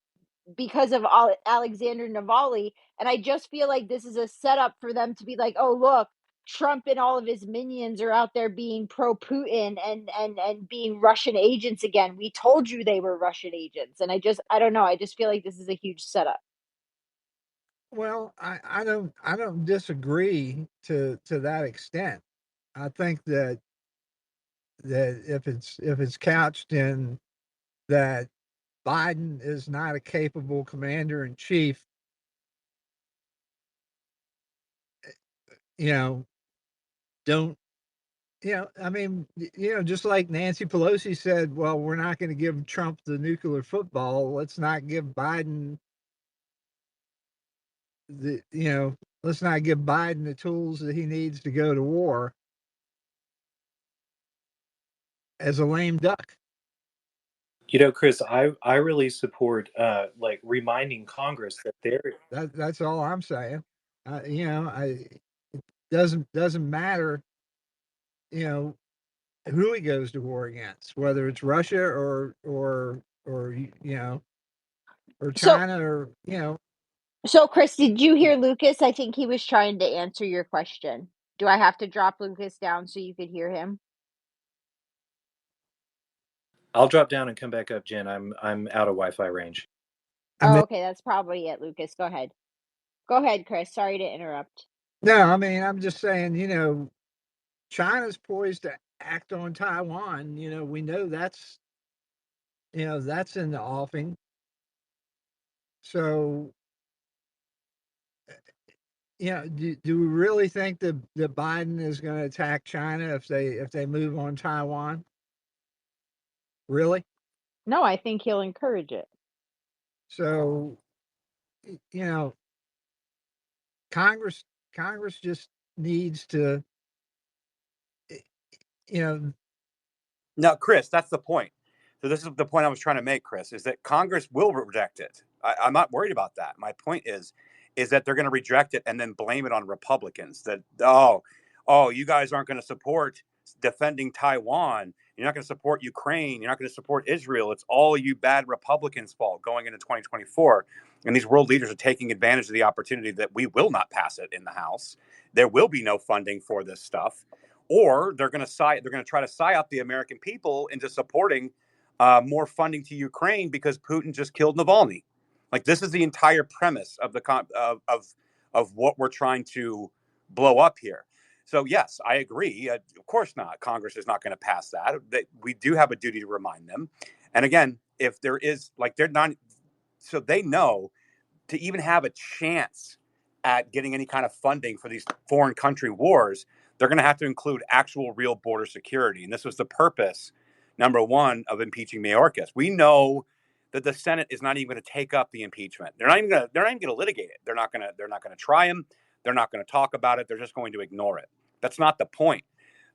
because of Alexander Navalny. And I just feel like this is a setup for them to be like, oh, look, Trump and all of his minions are out there being pro-Putin and being Russian agents again. We told you they were Russian agents. And I don't know. I just feel like this is a huge setup. Well, I don't disagree to that extent. I think that if it's couched in that Biden is not a capable commander in chief, you know, don't I mean, just like Nancy Pelosi said, well, we're not going to give Trump the nuclear football. Let's not give Biden the let's not give Biden the tools that he needs to go to war as a lame duck. Chris, I really support like reminding Congress that that's all I'm saying. Doesn't matter, who he goes to war against, whether it's Russia or or China or. So, Chris, did you hear Lucas? I think he was trying to answer your question. Do I have to drop Lucas down so you could hear him? I'll drop down and come back up, Jen. I'm out of Wi-Fi range. Okay, that's probably it, Lucas. Go ahead. Go ahead, Chris. Sorry to interrupt. No, I mean, I'm just saying, China's poised to act on Taiwan. We know that's that's in the offing. So, do we really think that Biden is going to attack China if they move on Taiwan? Really? No, I think he'll encourage it. So, Congress just needs to, No, Chris, that's the point. So this is the point I was trying to make, Chris, is that Congress will reject it. I'm not worried about that. My point is that they're going to reject it and then blame it on Republicans. That you guys aren't going to support defending Taiwan. You're not going to support Ukraine. You're not going to support Israel. It's all you bad Republicans' fault going into 2024. And these world leaders are taking advantage of the opportunity that we will not pass it in the House. There will be no funding for this stuff, or they're going to try to psyop the American people into supporting more funding to Ukraine because Putin just killed Navalny. Like, this is the entire premise of the of what we're trying to blow up here. So yes, I agree. Of course not. Congress is not going to pass that. We do have a duty to remind them. And again, if there is, like, they're not, so they know, to even have a chance at getting any kind of funding for these foreign country wars, they're going to have to include actual real border security. And this was the purpose, number one, of impeaching Mayorkas. We know that the Senate is not even going to take up the impeachment. They're not even going to litigate it. They're not going to try him. They're not going to talk about it. They're just going to ignore it. That's not the point.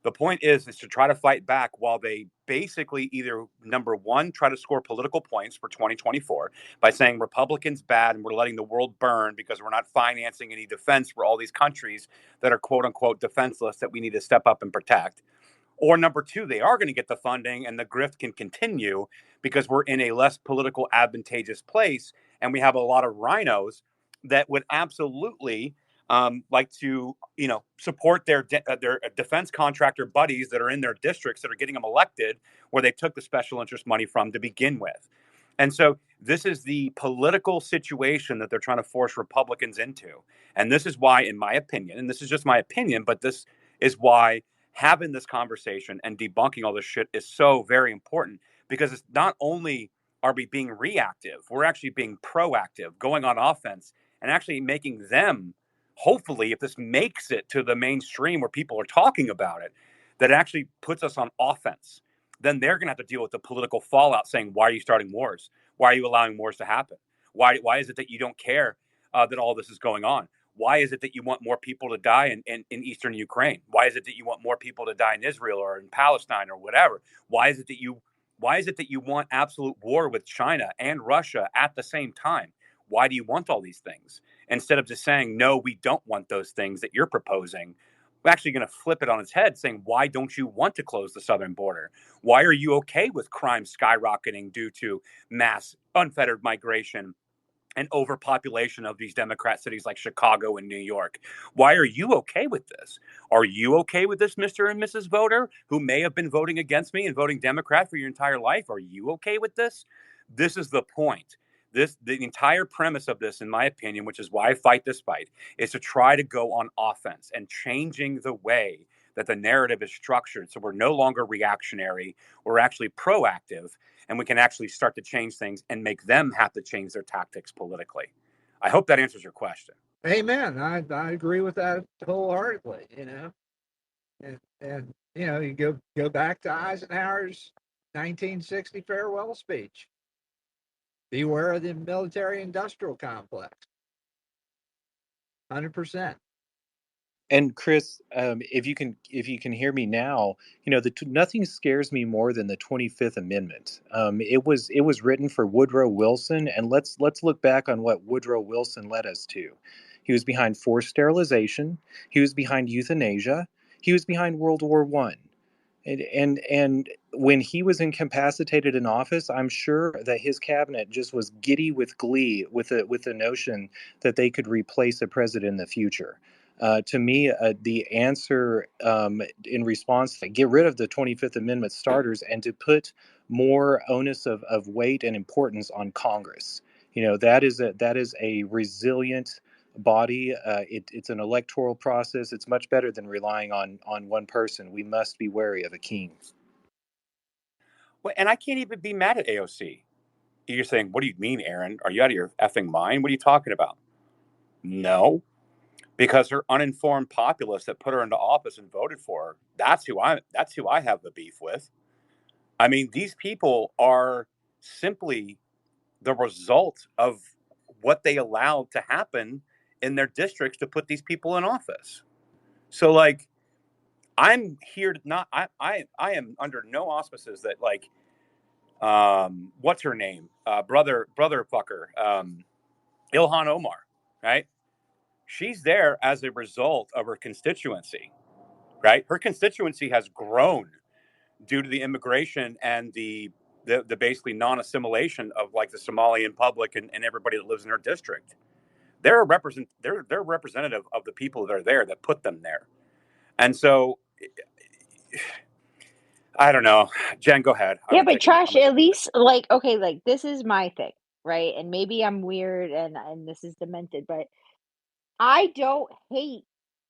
The point is to try to fight back while they basically either, number one, try to score political points for 2024 by saying Republicans bad and we're letting the world burn because we're not financing any defense for all these countries that are quote unquote defenseless that we need to step up and protect. Or number two, they are going to get the funding and the grift can continue because we're in a less political advantageous place and we have a lot of rhinos that would absolutely like to, support their defense contractor buddies that are in their districts that are getting them elected where they took the special interest money from to begin with. And so this is the political situation that they're trying to force Republicans into. And this is why, in my opinion, and this is just my opinion, but this is why having this conversation and debunking all this shit is so very important, because it's not only are we being reactive, we're actually being proactive, going on offense and actually making them, hopefully, if this makes it to the mainstream where people are talking about it, that actually puts us on offense. Then they're going to have to deal with the political fallout saying, why are you starting wars? Why are you allowing wars to happen? Why is it that you don't care that all this is going on? Why is it that you want more people to die in eastern Ukraine? Why is it that you want more people to die in Israel or in Palestine or whatever? Why is it that you want absolute war with China and Russia at the same time? Why do you want all these things? Instead of just saying, no, we don't want those things that you're proposing, we're actually going to flip it on its head, saying, why don't you want to close the southern border? Why are you okay with crime skyrocketing due to mass unfettered migration and overpopulation of these Democrat cities like Chicago and New York? Why are you okay with this? Are you okay with this, Mr. and Mrs. Voter, who may have been voting against me and voting Democrat for your entire life? Are you okay with this? This is the point. The entire premise of this, in my opinion, which is why I fight this fight, is to try to go on offense and changing the way that the narrative is structured. So we're no longer reactionary, we're actually proactive, and we can actually start to change things and make them have to change their tactics politically. I hope that answers your question. Amen. I agree with that wholeheartedly. And you go back to Eisenhower's 1960 farewell speech. Beware of the military-industrial complex. 100%. And Chris, if you can hear me now, nothing scares me more than the 25th Amendment. It was written for Woodrow Wilson, and let's look back on what Woodrow Wilson led us to. He was behind forced sterilization. He was behind euthanasia. He was behind World War I. And when he was incapacitated in office, I'm sure that his cabinet just was giddy with glee with the notion that they could replace a president in the future. To me, the answer in response to get rid of the 25th Amendment starters and to put more onus of weight and importance on Congress. That is a resilient body. It's an electoral process. It's much better than relying on one person. We must be wary of a king. Well, and I can't even be mad at AOC. You're saying, what do you mean, Aaron? Are you out of your effing mind? What are you talking about? No, because her uninformed populace that put her into office and voted for her, that's who I have the beef with. I mean, these people are simply the result of what they allowed to happen in their districts to put these people in office. So, like, I'm here to not. I am under no auspices that, like, what's her name, brother fucker, Ilhan Omar, right? She's there as a result of her constituency. right? Her constituency has grown due to the immigration and the basically non-assimilation of like the Somalian public and everybody that lives in her district. They're representative of the people that are there that put them there. And so I don't know. Jen, go ahead. Yeah, but Trash, at least like okay, like this is my thing, right? And maybe I'm weird and this is demented, but I don't hate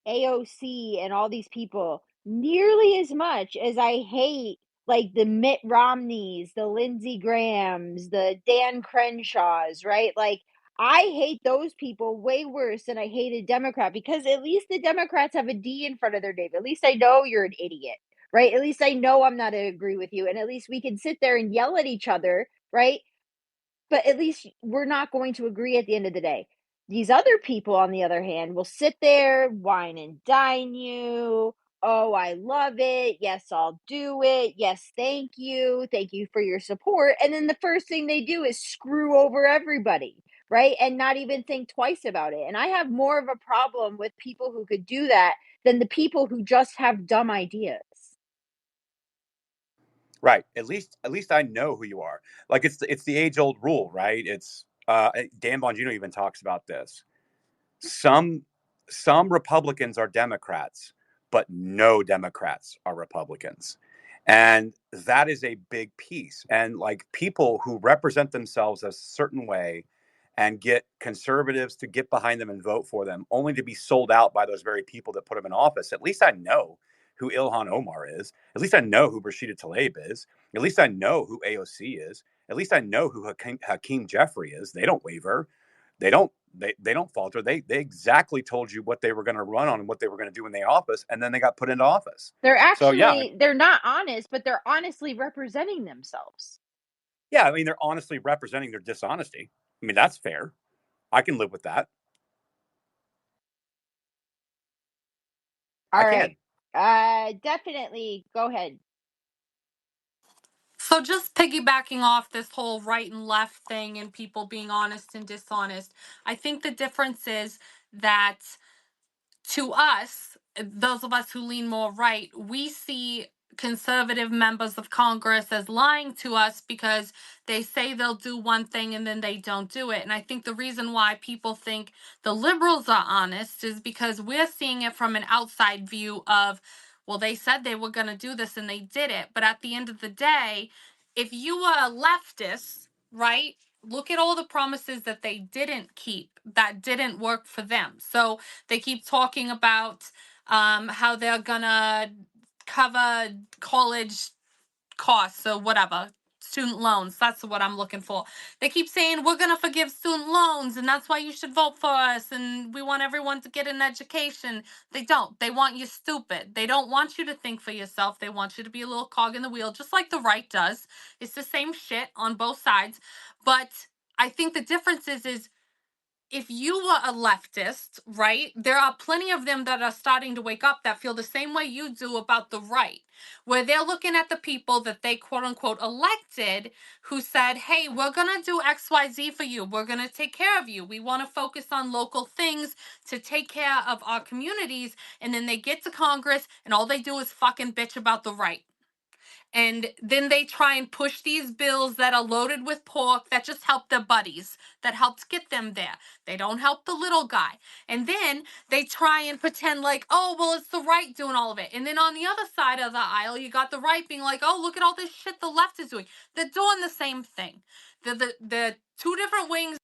AOC and all these people nearly as much as I hate like the Mitt Romneys, the Lindsey Grahams, the Dan Crenshaws, right? Like I hate those people way worse than I hate a Democrat because at least the Democrats have a D in front of their name. At least I know you're an idiot, right? At least I know I'm not going to agree with you. And at least we can sit there and yell at each other, right? But at least we're not going to agree at the end of the day. These other people, on the other hand, will sit there, wine and dine you. Oh, I love it. Yes, I'll do it. Yes, thank you. Thank you for your support. And then the first thing they do is screw over everybody, right? And not even think twice about it. And I have more of a problem with people who could do that than the people who just have dumb ideas. Right. At least I know who you are. Like it's the age old rule, right? It's Dan Bongino even talks about this. Some Republicans are Democrats, but no Democrats are Republicans. And that is a big piece. And like people who represent themselves a certain way and get conservatives to get behind them and vote for them, only to be sold out by those very people that put them in office. At least I know who Ilhan Omar is. At least I know who Rashida Tlaib is. At least I know who AOC is. At least I know who Hakeem Jeffrey is. They don't waver. They don't falter. They exactly told you what they were going to run on and what they were going to do in the office, and then they got put into office. So yeah, They're not honest, but they're honestly representing themselves. yeah. I mean, they're honestly representing their dishonesty. I mean, that's fair. I can live with that. All right. Definitely go ahead. So just piggybacking off this whole right and left thing and people being honest and dishonest, I think the difference is that to us, those of us who lean more right, we see conservative members of Congress as lying to us because they say they'll do one thing and then they don't do it. And I think the reason why people think the liberals are honest is because we're seeing it from an outside view of, well, they said they were going to do this and they did it. But at the end of the day, if you were a leftist, right, look at all the promises that they didn't keep, that didn't work for them. So they keep talking about how they're gonna cover college costs or whatever, student loans. That's what I'm looking for. They keep saying we're gonna forgive student loans and that's why you should vote for us and we want everyone to get an education. They don't. They want you stupid. They don't want you to think for yourself. They want you to be a little cog in the wheel, just like the right does. It's the same shit on both sides. But I think the difference is if you were a leftist, right, there are plenty of them that are starting to wake up that feel the same way you do about the right, where they're looking at the people that they quote unquote elected who said, hey, we're going to do XYZ for you. We're going to take care of you. We want to focus on local things to take care of our communities. And then they get to Congress and all they do is fucking bitch about the right. And then they try and push these bills that are loaded with pork that just help their buddies, that helps get them there. They don't help the little guy. And then they try and pretend like, oh, well, it's the right doing all of it. And then on the other side of the aisle, you got the right being like, oh, look at all this shit the left is doing. They're doing the same thing. The two different wings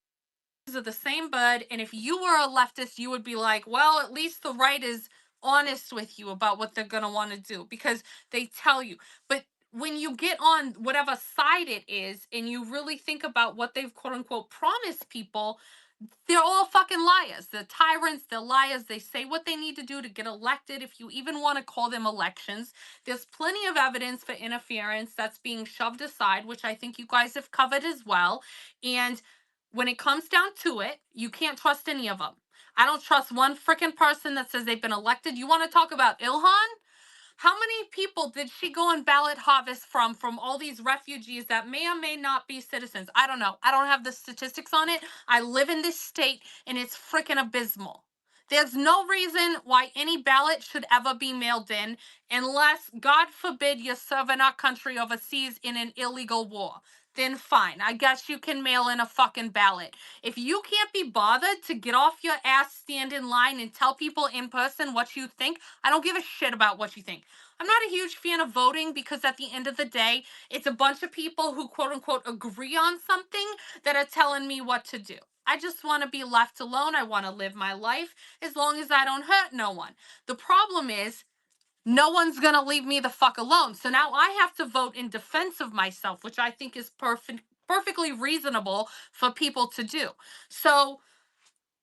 of the same bud. And if you were a leftist, you would be like, well, at least the right is honest with you about what they're going to want to do because they tell you. But when you get on whatever side it is and you really think about what they've quote unquote promised people, they're all fucking liars. They're tyrants. They're liars. They say what they need to do to get elected. If you even want to call them elections, there's plenty of evidence for interference that's being shoved aside, which I think you guys have covered as well. And when it comes down to it, you can't trust any of them. I don't trust one freaking person that says they've been elected. You want to talk about Ilhan? How many people did she go on ballot harvest from all these refugees that may or may not be citizens? I don't know. I don't have the statistics on it. I live in this state and it's freaking abysmal. There's no reason why any ballot should ever be mailed in unless, God forbid, you're serving our country overseas in an illegal war. Then fine, I guess you can mail in a fucking ballot. If you can't be bothered to get off your ass, stand in line, and tell people in person what you think, I don't give a shit about what you think. I'm not a huge fan of voting because at the end of the day, it's a bunch of people who quote unquote agree on something that are telling me what to do. I just want to be left alone. I want to live my life as long as I don't hurt no one. The problem is, no one's going to leave me the fuck alone. So now I have to vote in defense of myself, which I think is perfectly reasonable for people to do. So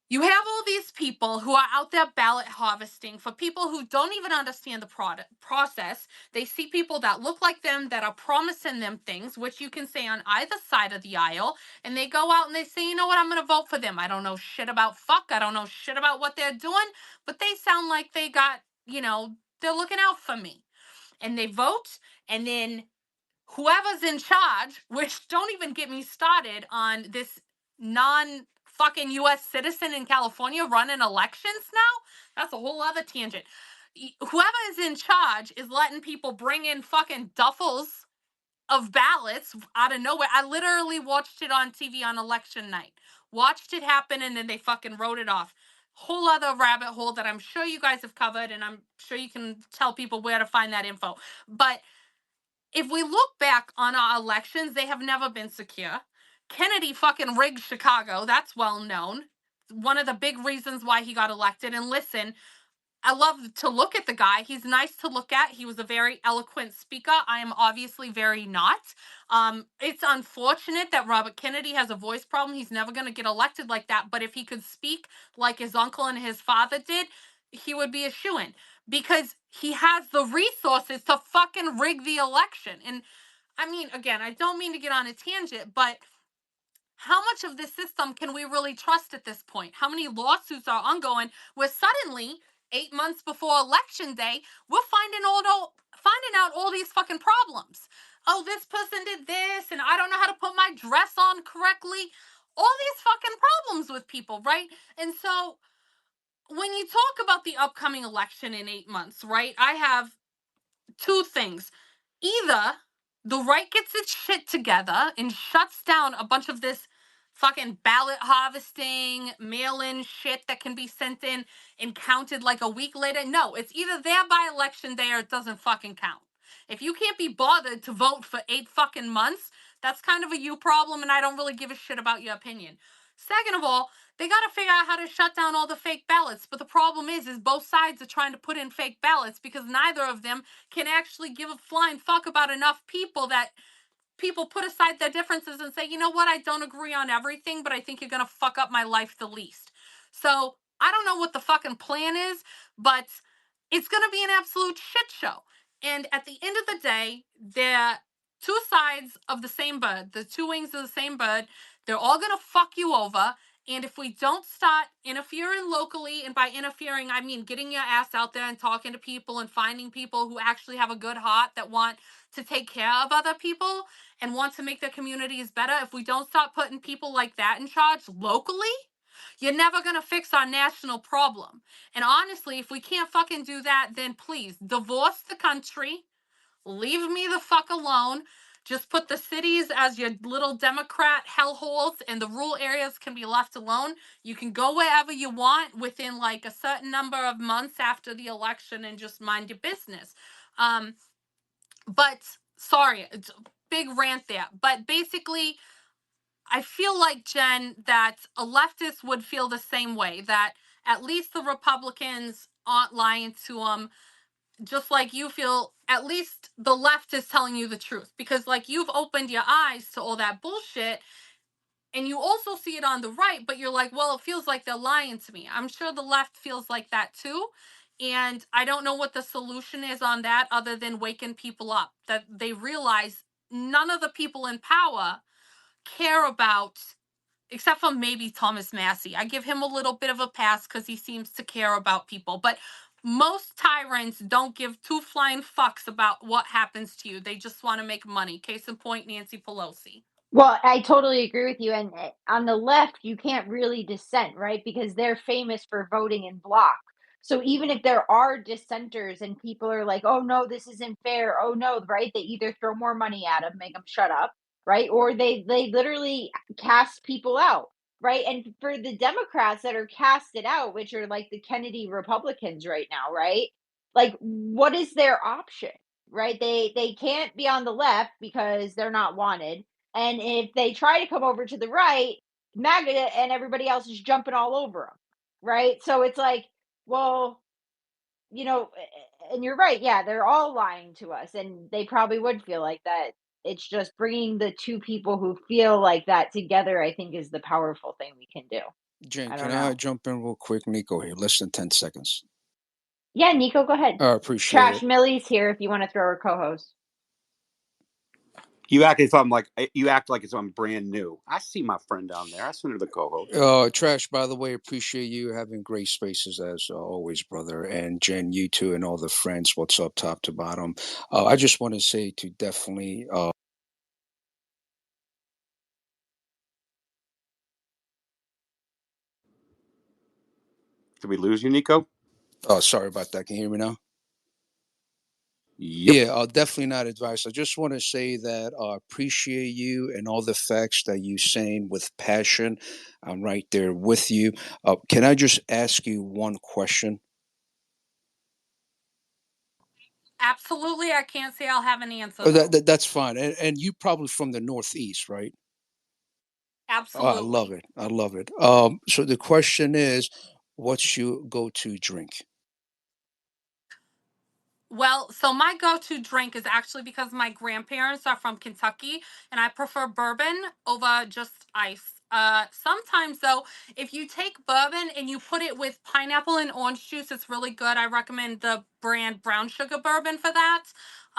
you have all these people who are out there ballot harvesting for people who don't even understand the process. They see people that look like them that are promising them things, which you can say on either side of the aisle, and they go out and they say, you know what, I'm going to vote for them. I don't know shit about fuck. I don't know shit about what they're doing, but they sound like they got, they're looking out for me. And they vote, and then whoever's in charge, which don't even get me started on this non fucking US citizen in California running elections now. That's a whole other tangent. Whoever is in charge is letting people bring in fucking duffels of ballots out of nowhere. I literally watched it on TV on election night. Watched it happen and then they fucking wrote it off. Whole other rabbit hole that I'm sure you guys have covered, and I'm sure you can tell people where to find that info. But if we look back on our elections, they have never been secure. Kennedy fucking rigged Chicago. That's well known. One of the big reasons why he got elected. And listen, I love to look at the guy. He's nice to look at. He was a very eloquent speaker. I am obviously very not. It's unfortunate that Robert Kennedy has a voice problem. He's never going to get elected like that. But if he could speak like his uncle and his father did, he would be a shoo-in because he has the resources to fucking rig the election. And I mean, again, I don't mean to get on a tangent, but how much of this system can we really trust at this point? How many lawsuits are ongoing where suddenly 8 months before election day, we're finding out all these fucking problems. Oh, this person did this, and I don't know how to put my dress on correctly. All these fucking problems with people, right? And so when you talk about the upcoming election in 8 months, right? I have two things. Either the right gets its shit together and shuts down a bunch of this fucking ballot harvesting, mail-in shit that can be sent in and counted like a week later. No, it's either there by election day or it doesn't fucking count. If you can't be bothered to vote for 8 fucking months, that's kind of a you problem, and I don't really give a shit about your opinion. Second of all, they got to figure out how to shut down all the fake ballots. But the problem is both sides are trying to put in fake ballots because neither of them can actually give a flying fuck about enough people that people put aside their differences and say, you know what, I don't agree on everything, but I think you're going to fuck up my life the least. So I don't know what the fucking plan is, but it's going to be an absolute shit show. And at the end of the day, they're two sides of the same bird, the two wings of the same bird. They're all going to fuck you over. And if we don't start interfering locally, and by interfering, I mean getting your ass out there and talking to people and finding people who actually have a good heart that want to take care of other people and want to make their communities better, if we don't start putting people like that in charge locally, you're never going to fix our national problem. And honestly, if we can't fucking do that, then please divorce the country, leave me the fuck alone. Just put the cities as your little Democrat hellholes, and the rural areas can be left alone. You can go wherever you want within like a certain number of months after the election and just mind your business. But sorry, it's a big rant there. But basically, I feel like, Jen, that a leftist would feel the same way, that at least the Republicans aren't lying to them, just like you feel at least the left is telling you the truth. Because, like, you've opened your eyes to all that bullshit, and you also see it on the right, but you're like, well, it feels like they're lying to me. I'm sure the left feels like that too. And I don't know what the solution is on that other than waking people up, that they realize none of the people in power care about, except for maybe Thomas Massey. I give him a little bit of a pass because he seems to care about people. But most tyrants don't give two flying fucks about what happens to you. They just want to make money. Case in point, Nancy Pelosi. Well, I totally agree with you. And on the left, you can't really dissent, right? Because they're famous for voting in block. So even if there are dissenters and people are like, oh, no, this isn't fair. Oh, no, right? They either throw more money at them, make them shut up, right? Or they literally cast people out, right? And for the Democrats that are casted out, which are like the Kennedy Republicans right now, right? Like, what is their option? Right? They can't be on the left because they're not wanted, and if they try to come over to the right, MAGA and everybody else is jumping all over them, right? So it's like, well, and you're right. Yeah, they're all lying to us, and they probably would feel like that. It's just bringing the two people who feel like that together, I think, is the powerful thing we can do. Jen, I can don't I know. jump in real quick? Nico here, less than 10 seconds. Yeah, Nico, go ahead. I appreciate Trash it. Millie's here if you want to throw her co-host. You act as if you act like it's I'm brand new. I see my friend down there. I sent her the co-host. Trash, by the way, appreciate you having great spaces as always, brother. And Jen, you too, and all the friends. What's up, top to bottom? I just want to say to definitely. Did we lose you, Nico? Sorry about that. Can you hear me now? Yep. Yeah, definitely not advice. I just want to say that I appreciate you and all the facts that you saying with passion. I'm right there with you. Can I just ask you one question? Absolutely. I can't say I'll have an answer, though. That's fine. And you probably from the Northeast, right? Oh, I love Absolutely. it. I love it. So the question is, what's your go-to drink? Well, so my go-to drink is actually because my grandparents are from Kentucky and I prefer bourbon over just ice. Sometimes though, if you take bourbon and you put it with pineapple and orange juice, it's really good. I recommend the brand Brown Sugar Bourbon for that.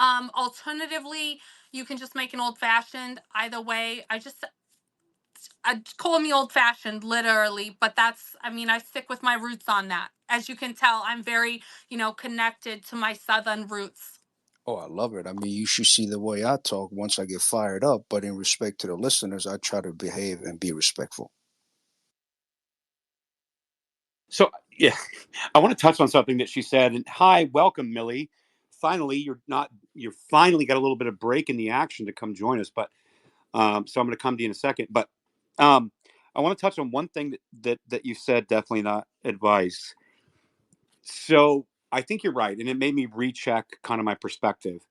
Alternatively, you can just make an old fashioned. Either way, I call me old fashioned, literally, but I stick with my roots on that. As you can tell, I'm very, connected to my Southern roots. Oh, I love it. I mean, you should see the way I talk once I get fired up, but in respect to the listeners, I try to behave and be respectful. So, yeah, I want to touch on something that she said. And hi, welcome, Millie. Finally, you're finally got a little bit of break in the action to come join us. But so I'm going to come to you in a second. But I want to touch on one thing that you said. Definitely not advice. So I think you're right, and it made me recheck kind of my perspective.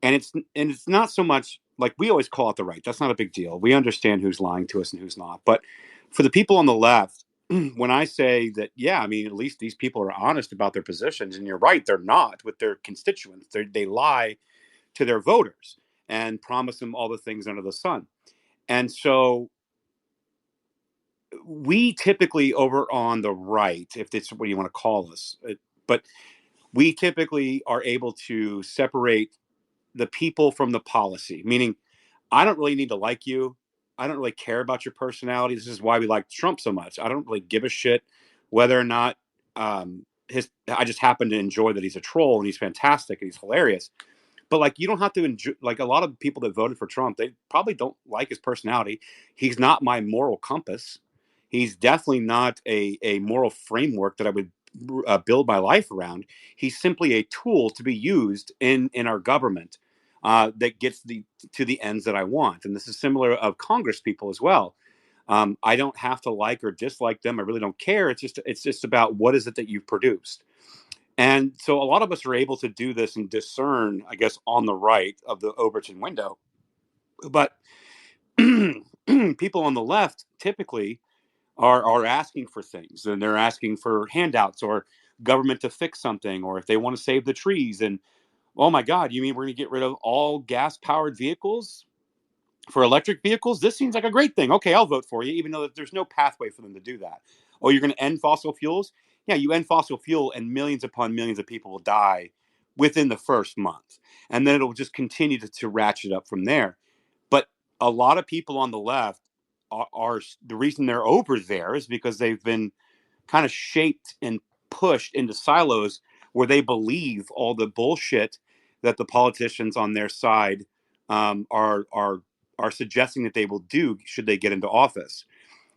And it's not so much like we always call it the right. That's not a big deal. We understand who's lying to us and who's not. But for the people on the left, when I say that, yeah, I mean, at least these people are honest about their positions, and you're right, they're not with their constituents. They lie to their voters and promise them all the things under the sun. And so we typically over on the right, if that's what you want to call us, but we typically are able to separate the people from the policy, meaning I don't really need to like you. I don't really care about your personality. This is why we like Trump so much. I don't really give a shit whether or not I just happen to enjoy that he's a troll and he's fantastic and he's hilarious. But like, you don't have to enjoy. Like a lot of people that voted for Trump, they probably don't like his personality. He's not my moral compass. He's definitely not a moral framework that I would build my life around. He's simply a tool to be used in our government that gets to the ends that I want. And this is similar of Congress people as well. I don't have to like or dislike them. I really don't care. It's just about what is it that you've produced. And so a lot of us are able to do this and discern, I guess, on the right of the Overton window. But people on the left typically are asking for things, and they're asking for handouts or government to fix something, or if they want to save the trees. And oh my God, you mean we're going to get rid of all gas powered vehicles for electric vehicles? This seems like a great thing. Okay, I'll vote for you, even though that there's no pathway for them to do that. Oh, you're going to end fossil fuels? Yeah, you end fossil fuel, and millions upon millions of people will die within the first month. And then it'll just continue to ratchet up from there. But a lot of people on the left are the reason they're over there is because they've been kind of shaped and pushed into silos where they believe all the bullshit that the politicians on their side are are suggesting that they will do should they get into office.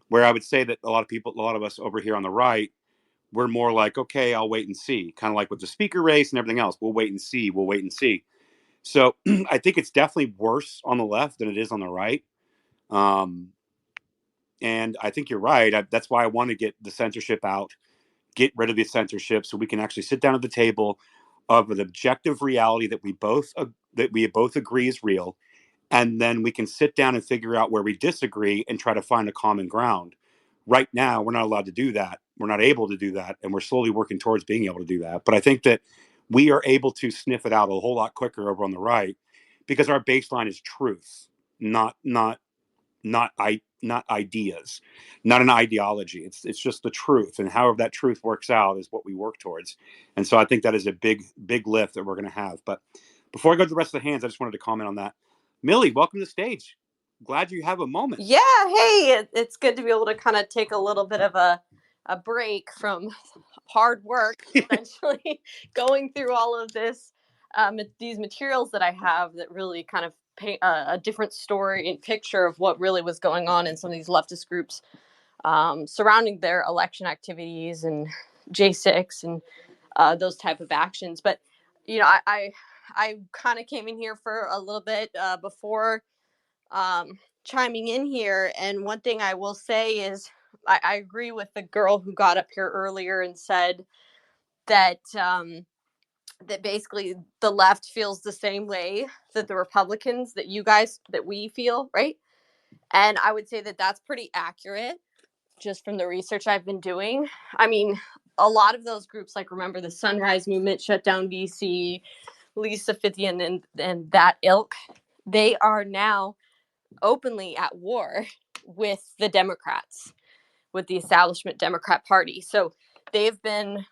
Where I would say that a lot of us over here on the right, we're more like, okay, I'll wait and see. Kind of like with the speaker race and everything else. We'll wait and see. We'll wait and see. So I think it's definitely worse on the left than it is on the right. And I think you're right. That's why I want to get the censorship out, get rid of the censorship, so we can actually sit down at the table of an objective reality that we both agree is real, and then we can sit down and figure out where we disagree and try to find a common ground. Right now, we're not allowed to do that. We're not able to do that, and we're slowly working towards being able to do that. But I think that we are able to sniff it out a whole lot quicker over on the right because our baseline is truth, not ideas, not an ideology. It's just the truth, and however that truth works out is what we work towards. And so I think that is a big lift that we're going to have. But before I go to the rest of the hands, I just wanted to comment on that. Millie, welcome to the stage. Glad you have a moment. Yeah, hey, it's good to be able to kind of take a little bit of a break from hard work, essentially going through all of this, these materials that I have that really kind of paint a different story and picture of what really was going on in some of these leftist groups surrounding their election activities and J6 and those type of actions. But I kind of came in here for a little bit before chiming in here, and one thing I will say is I agree with the girl who got up here earlier and said that that basically the left feels the same way that the Republicans that we feel, right? And I would say that that's pretty accurate just from the research I've been doing. I mean, a lot of those groups, like remember the Sunrise Movement, Shut Down DC, Lisa Fithian, and that ilk, they are now openly at war with the Democrats, with the establishment Democrat Party. So they've been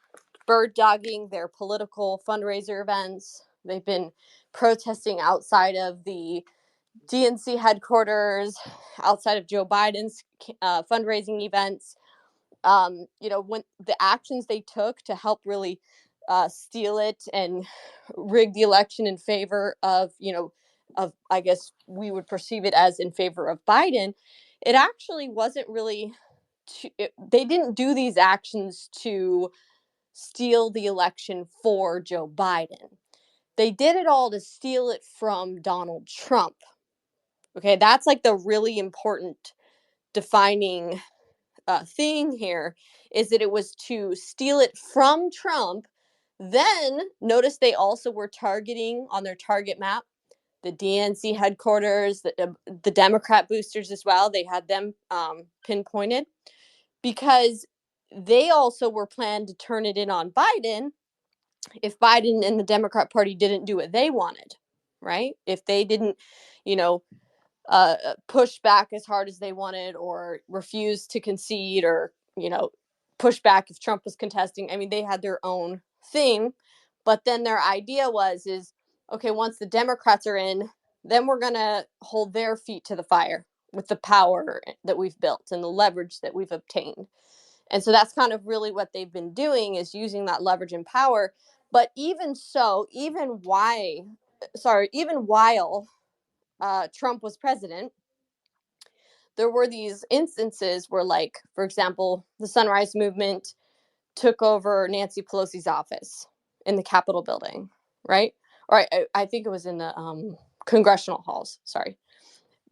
bird dogging their political fundraiser events. They've been protesting outside of the DNC headquarters, outside of Joe Biden's fundraising events. When the actions they took to help really steal it and rig the election in favor of, I guess we would perceive it as in favor of Biden, it actually wasn't really, they didn't do these actions to steal the election for Joe Biden. They did it all to steal it from Donald Trump. Okay, that's like the really important defining thing here, is that it was to steal it from Trump. Then notice they also were targeting on their target map the DNC headquarters, the Democrat boosters as well. They had them pinpointed because they also were planned to turn it in on Biden if Biden and the Democrat Party didn't do what they wanted, right? If they didn't, push back as hard as they wanted or refuse to concede or, push back if Trump was contesting. I mean, they had their own thing. But then their idea is, okay, once the Democrats are in, then we're going to hold their feet to the fire with the power that we've built and the leverage that we've obtained. And so that's kind of really what they've been doing, is using that leverage and power. But even so, even while Trump was president, there were these instances where, like, for example, the Sunrise Movement took over Nancy Pelosi's office in the Capitol building, right? Or I think it was in the congressional halls. Sorry.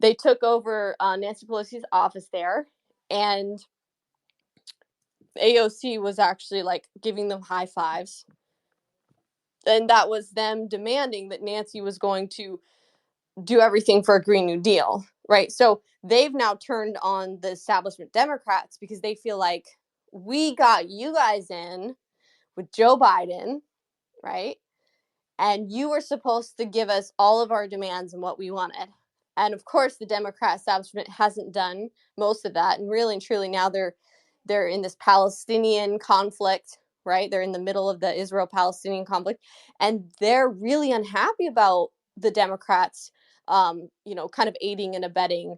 They took over Nancy Pelosi's office there, and AOC was actually like giving them high fives. And that was them demanding that Nancy was going to do everything for a Green New Deal, right? So they've now turned on the establishment Democrats because they feel like, we got you guys in with Joe Biden, right? And you were supposed to give us all of our demands and what we wanted. And of course, the Democrat establishment hasn't done most of that. And really and truly now they're in this Palestinian conflict, right? They're in the middle of the Israel-Palestinian conflict. And they're really unhappy about the Democrats, kind of aiding and abetting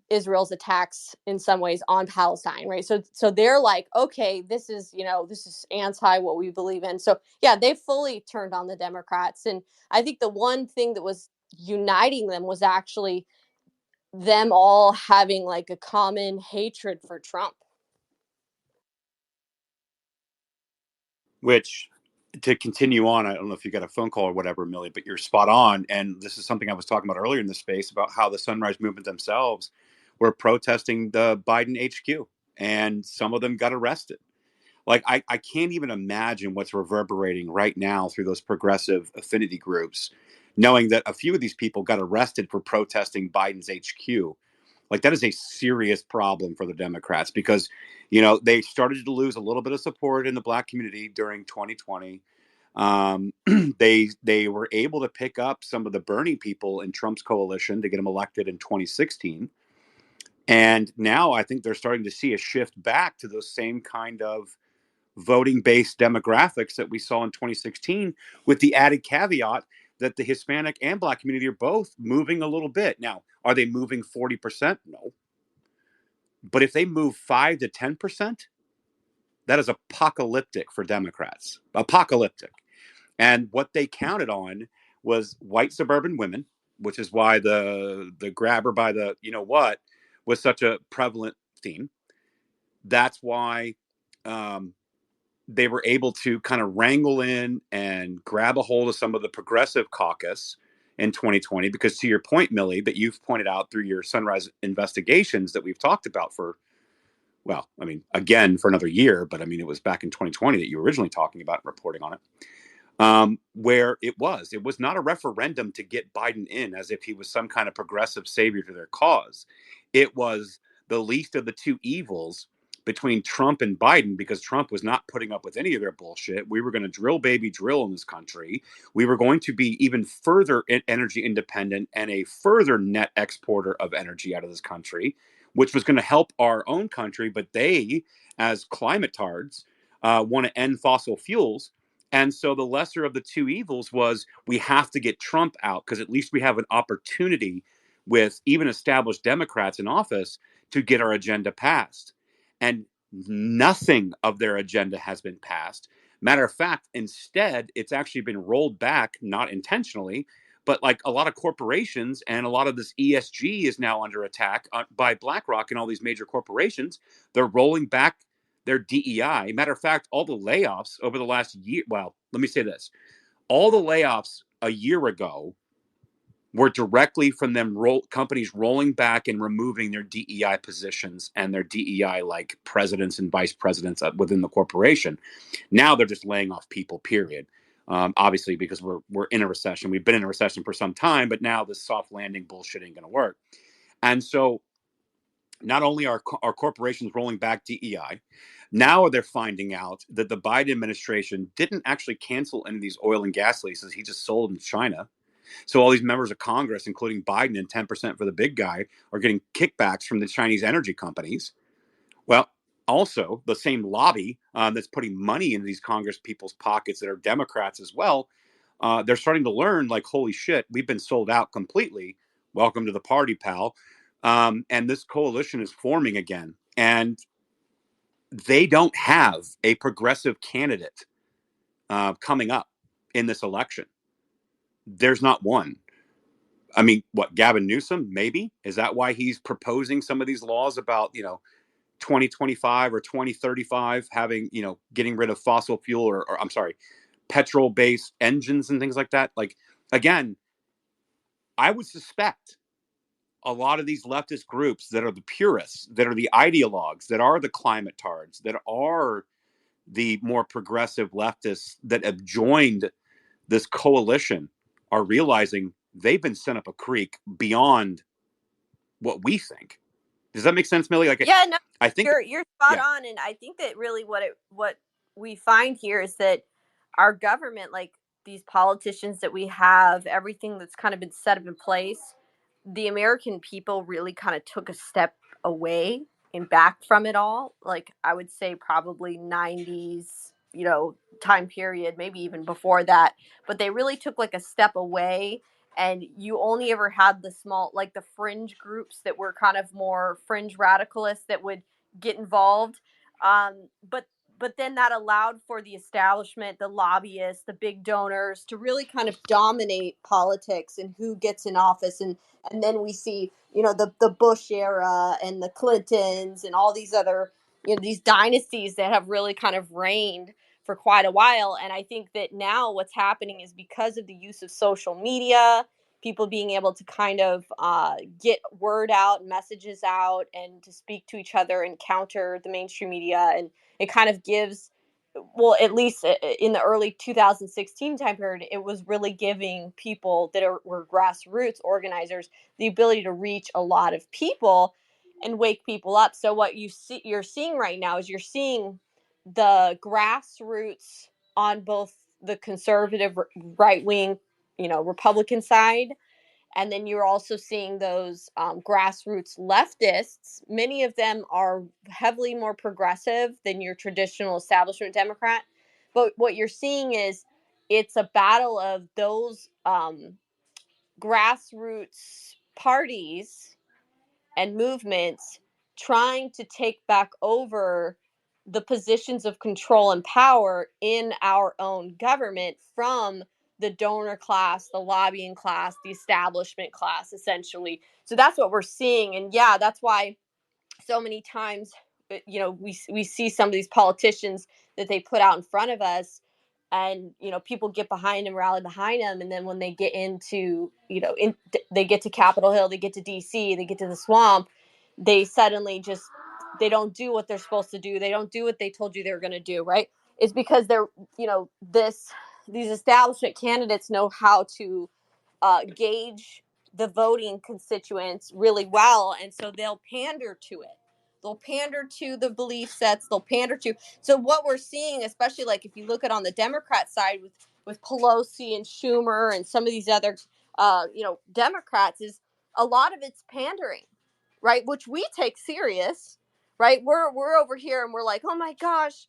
Israel's attacks in some ways on Palestine, right? So they're like, okay, this is anti what we believe in. So yeah, they fully turned on the Democrats. And I think the one thing that was uniting them was actually them all having like a common hatred for Trump. Which, to continue on, I don't know if you got a phone call or whatever, Millie, but you're spot on. And this is something I was talking about earlier in the space about how the Sunrise Movement themselves were protesting the Biden HQ, and some of them got arrested. Like, I can't even imagine what's reverberating right now through those progressive affinity groups, knowing that a few of these people got arrested for protesting Biden's HQ. Like, that is a serious problem for the Democrats because, they started to lose a little bit of support in the Black community during 2020. They were able to pick up some of the Bernie people in Trump's coalition to get him elected in 2016. And now I think they're starting to see a shift back to those same kind of voting-based demographics that we saw in 2016, with the added caveat that the Hispanic and Black community are both moving a little bit. Now, are they moving 40%? No. But if they move 5 to 10%, that is apocalyptic for Democrats. Apocalyptic. And what they counted on was white suburban women, which is why the grabber by the what was such a prevalent theme. That's why they were able to kind of wrangle in and grab a hold of some of the progressive caucus in 2020, because to your point, Millie, that you've pointed out through your Sunrise investigations that we've talked about for, well, I mean, again, for another year, but I mean, it was back in 2020 that you were originally talking about and reporting on it, where it was not a referendum to get Biden in as if he was some kind of progressive savior to their cause. It was the least of the two evils between Trump and Biden, because Trump was not putting up with any of their bullshit. We were going to drill, baby, drill in this country. We were going to be even further energy independent and a further net exporter of energy out of this country, which was going to help our own country. But they, as climate tards, want to end fossil fuels. And so the lesser of the two evils was, we have to get Trump out, because at least we have an opportunity with even established Democrats in office to get our agenda passed. And nothing of their agenda has been passed. Matter of fact, instead, it's actually been rolled back, not intentionally, but like a lot of corporations and a lot of this ESG is now under attack by BlackRock and all these major corporations. They're rolling back their DEI. Matter of fact, all the layoffs over the last year, well, let me say this. All the layoffs a year ago were directly from them companies rolling back and removing their DEI positions and their DEI like presidents and vice presidents within the corporation. Now they're just laying off people, period. Obviously, because we're in a recession. We've been in a recession for some time, but now this soft landing bullshit ain't going to work. And so not only are corporations rolling back DEI, now they're finding out that the Biden administration didn't actually cancel any of these oil and gas leases. He just sold them to China. So all these members of Congress, including Biden and 10% for the big guy, are getting kickbacks from the Chinese energy companies. Well, also the same lobby that's putting money into these Congress people's pockets that are Democrats as well, they're starting to learn, like, holy shit, we've been sold out completely. Welcome to the party, pal. And this coalition is forming again. And they don't have a progressive candidate coming up in this election. There's not one. I mean, what, Gavin Newsom, maybe? Is that why he's proposing some of these laws about, 2025 or 2035 having, getting rid of fossil fuel or I'm sorry, petrol-based engines and things like that? Like, again, I would suspect a lot of these leftist groups that are the purists, that are the ideologues, that are the climate tards, that are the more progressive leftists that have joined this coalition are realizing they've been sent up a creek beyond what we think. Does that make sense, Millie? Like, yeah, no, I think you're spot on, and I think that really what we find here is that our government, like these politicians that we have, everything that's kind of been set up in place, the American people really kind of took a step away and back from it all. Like, I would say probably 90s, time period, maybe even before that, but they really took like a step away, and you only ever had the small, like the fringe groups that were kind of more fringe radicalists that would get involved. But but then that allowed for the establishment, the lobbyists, the big donors to really kind of dominate politics and who gets in office. And then we see, the Bush era and the Clintons and all these other, these dynasties that have really kind of reigned for quite a while. And I think that now what's happening is because of the use of social media, people being able to kind of get word out, messages out, and to speak to each other and counter the mainstream media. And it kind of gives, well, at least in the early 2016 time period, it was really giving people that were grassroots organizers the ability to reach a lot of people and wake people up. So what you're seeing right now is you're seeing the grassroots on both the conservative right wing, Republican side, and then you're also seeing those grassroots leftists. Many of them are heavily more progressive than your traditional establishment Democrat. But what you're seeing is it's a battle of those grassroots parties and movements trying to take back over the positions of control and power in our own government from the donor class, the lobbying class, the establishment class, essentially. So that's what we're seeing. And yeah, that's why so many times, we see some of these politicians that they put out in front of us, and people get behind them, rally behind them, and then when they get into they get to Capitol Hill, they get to DC, they get to the swamp, they suddenly they don't do what they're supposed to do. They don't do what they told you they were going to do, right? It's because they're these establishment candidates know how to gauge the voting constituents really well, and so they'll pander to it. They'll pander to the belief sets. They'll pander to. So what we're seeing, especially like if you look at on the Democrat side with Pelosi and Schumer and some of these other Democrats, is a lot of it's pandering, right? Which we take serious, right? We're over here and we're like, oh my gosh,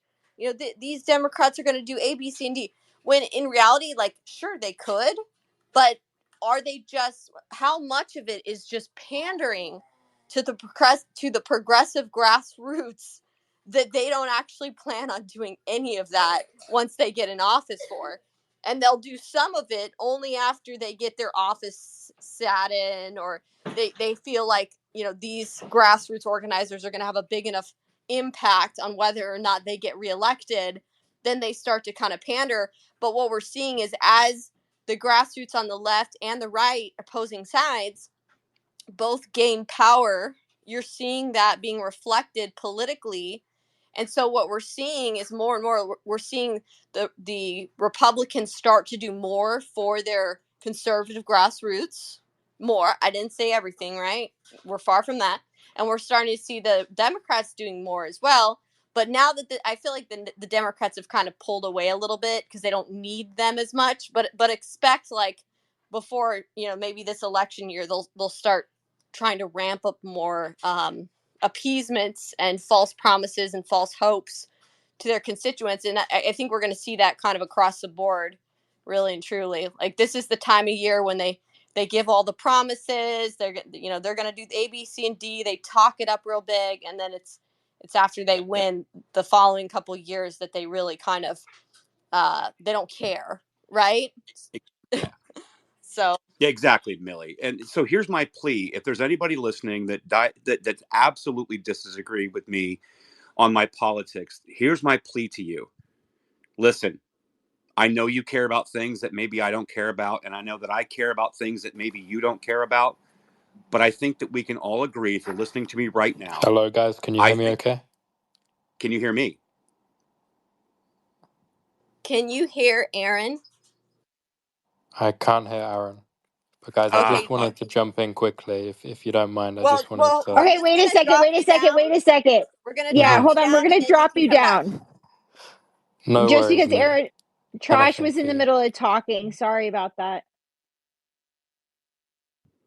these Democrats are going to do A, B, C, and D. When in reality, like, sure, they could, but are they just, how much of it is just pandering to the progressive grassroots that they don't actually plan on doing any of that once they get in office for? And they'll do some of it only after they get their office sat in, or they feel like, these grassroots organizers are going to have a big enough impact on whether or not they get reelected. Then they start to kind of pander. But what we're seeing is, as the grassroots on the left and the right opposing sides both gain power, you're seeing that being reflected politically. And so what we're seeing is more and more, we're seeing the Republicans start to do more for their conservative grassroots. More. I didn't say everything, right? We're far from that. And we're starting to see the Democrats doing more as well. But now that I feel like the Democrats have kind of pulled away a little bit because they don't need them as much. But expect, like, before maybe this election year, they'll start trying to ramp up more appeasements and false promises and false hopes to their constituents. And I think we're going to see that kind of across the board, really and truly. Like, this is the time of year when they give all the promises. They're going to do the A, B, C, and D. They talk it up real big, and then it's after they win the following couple of years that they really kind of they don't care, right? Yeah. So yeah, exactly, Millie. And so here's my plea: if there's anybody listening that absolutely disagree with me on my politics, here's my plea to you. Listen, I know you care about things that maybe I don't care about, and I know that I care about things that maybe you don't care about. But I think that we can all agree, if you're listening to me right now. Hello, guys. Can you hear me okay? Can you hear me? Can you hear Aaron? I can't hear Aaron. But guys, I just wanted to jump in quickly, if you don't mind. I just wanted to... Okay, wait a second. We're going to Yeah, drop hold you on. We're down, going and to then you drop can you come back. down. No Just worries, because Millie. Aaron, Trash Anything was in the middle of talking. Sorry about that.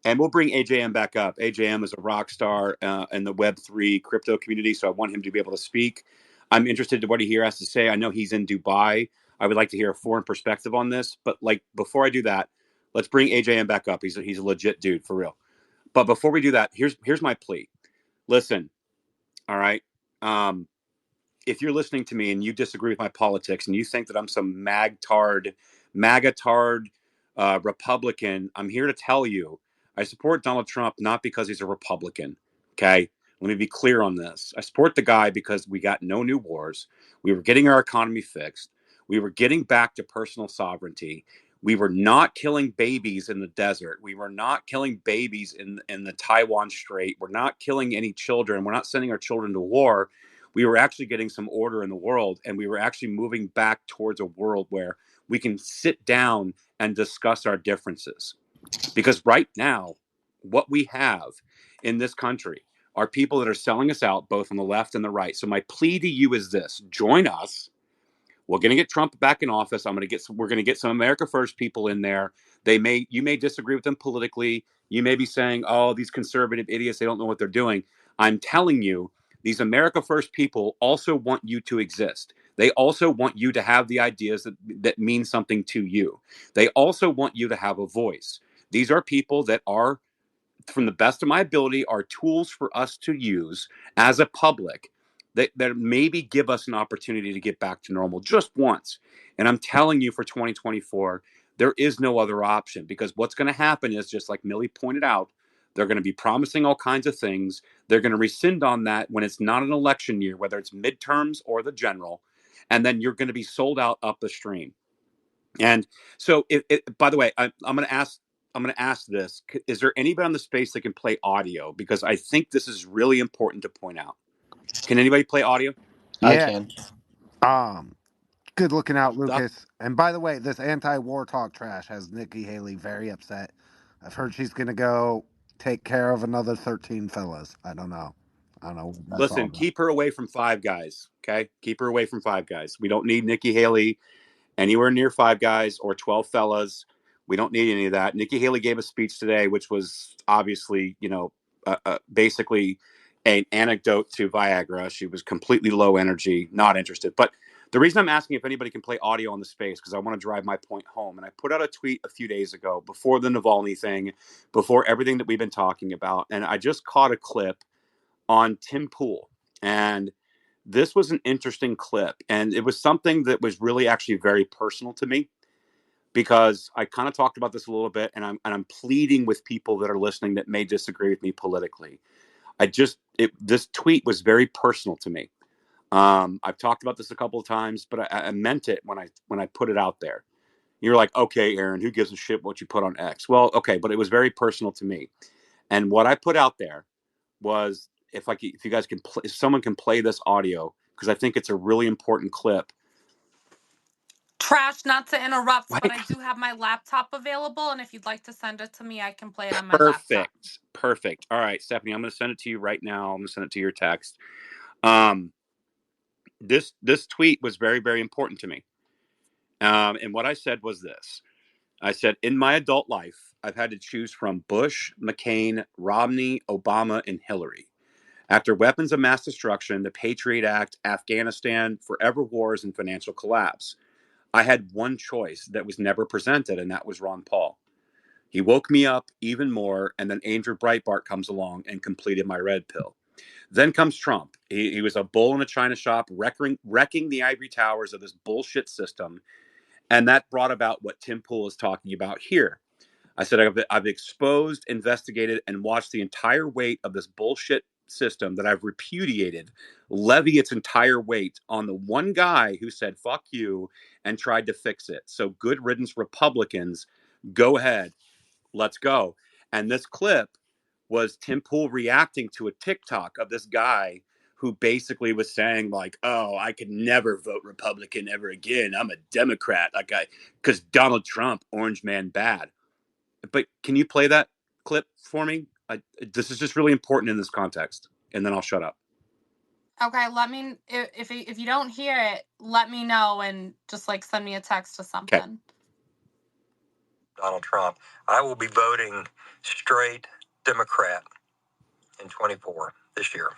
And we'll bring AJM back up. AJM is a rock star in the Web3 crypto community, so I want him to be able to speak. I'm interested in what he has to say. I know he's in Dubai. I would like to hear a foreign perspective on this. But like, before I do that, let's bring AJM back up. He's a legit dude, for real. But before we do that, here's my plea. Listen, all right. if you're listening to me and you disagree with my politics and you think that I'm some MAGA-tard Republican, I'm here to tell you I support Donald Trump not because he's a Republican. Okay, let me be clear on this. I support the guy because we got no new wars. We were getting our economy fixed. We were getting back to personal sovereignty. We were not killing babies in the desert. We were not killing babies in the Taiwan Strait. We're not killing any children. We're not sending our children to war. We were actually getting some order in the world, and we were actually moving back towards a world where we can sit down and discuss our differences. Because right now, what we have in this country are people that are selling us out, both on the left and the right. So my plea to you is this: join us. We're going to get Trump back in office. We're going to get some America First people in there. You may disagree with them politically. You may be saying, oh, these conservative idiots, they don't know what they're doing. I'm telling you, these America First people also want you to exist. They also want you to have the ideas that mean something to you. They also want you to have a voice. These are people that are, from the best of my ability, are tools for us to use as a public that maybe give us an opportunity to get back to normal just once. And I'm telling you, for 2024, there is no other option, because what's going to happen is, just like Millie pointed out, they're going to be promising all kinds of things. They're going to rescind on that when it's not an election year, whether it's midterms or the general. And then you're going to be sold out up the stream. And so, by the way, I'm going to ask this: is there anybody on the space that can play audio? Because I think this is really important to point out. Can anybody play audio? I Yeah. can. Good looking out, Doc? Lucas. And by the way, this anti-war talk trash has Nikki Haley very upset. I've heard she's gonna go take care of another 13 fellas. I don't know. What that's all Listen, about. keep her away from Five Guys. Okay, keep her away from Five Guys. We don't need Nikki Haley anywhere near Five Guys or 12 Fellas. We don't need any of that. Nikki Haley gave a speech today, which was obviously, basically an anecdote to Viagra. She was completely low energy, not interested. But the reason I'm asking if anybody can play audio on the space, because I want to drive my point home. And I put out a tweet a few days ago, before the Navalny thing, before everything that we've been talking about. And I just caught a clip on Tim Pool. And this was an interesting clip. And it was something that was really actually very personal to me, because I kind of talked about this a little bit, and I'm pleading with people that are listening that may disagree with me politically. This tweet was very personal to me. I've talked about this a couple of times, but I meant it when I put it out there. You're like, okay, Aaron, who gives a shit what you put on X? Well, okay, but it was very personal to me. And what I put out there was, if you guys can, if someone can play this audio, because I think it's a really important clip. Trash, not to interrupt, Wait. but I do have my laptop available, and if you'd like to send it to me, I can play it on my laptop. Perfect. All right, Stephanie, I'm going to send it to you right now. I'm going to send it to your text. This tweet was very, very important to me. And what I said was this. I said, in my adult life, I've had to choose from Bush, McCain, Romney, Obama, and Hillary. After weapons of mass destruction, the Patriot Act, Afghanistan, forever wars, and financial collapse, I had one choice that was never presented, and that was Ron Paul. He woke me up even more, and then Andrew Breitbart comes along and completed my red pill. Then comes Trump. He was a bull in a china shop, wrecking the ivory towers of this bullshit system, and that brought about what Tim Pool is talking about here. I said, I've exposed, investigated, and watched the entire weight of this bullshit system that I've repudiated levy its entire weight on the one guy who said, fuck you, and tried to fix it. So good riddance, Republicans. Go ahead. Let's go. And this clip was Tim Pool reacting to a TikTok of this guy who basically was saying, like, oh, I could never vote Republican ever again. I'm a Democrat. Because Donald Trump, orange man bad. But can you play that clip for me? This is just really important in this context, and then I'll shut up. Okay, let me, if you don't hear it, let me know and just like send me a text or something. Okay. Donald Trump. I will be voting straight Democrat in 24 this year.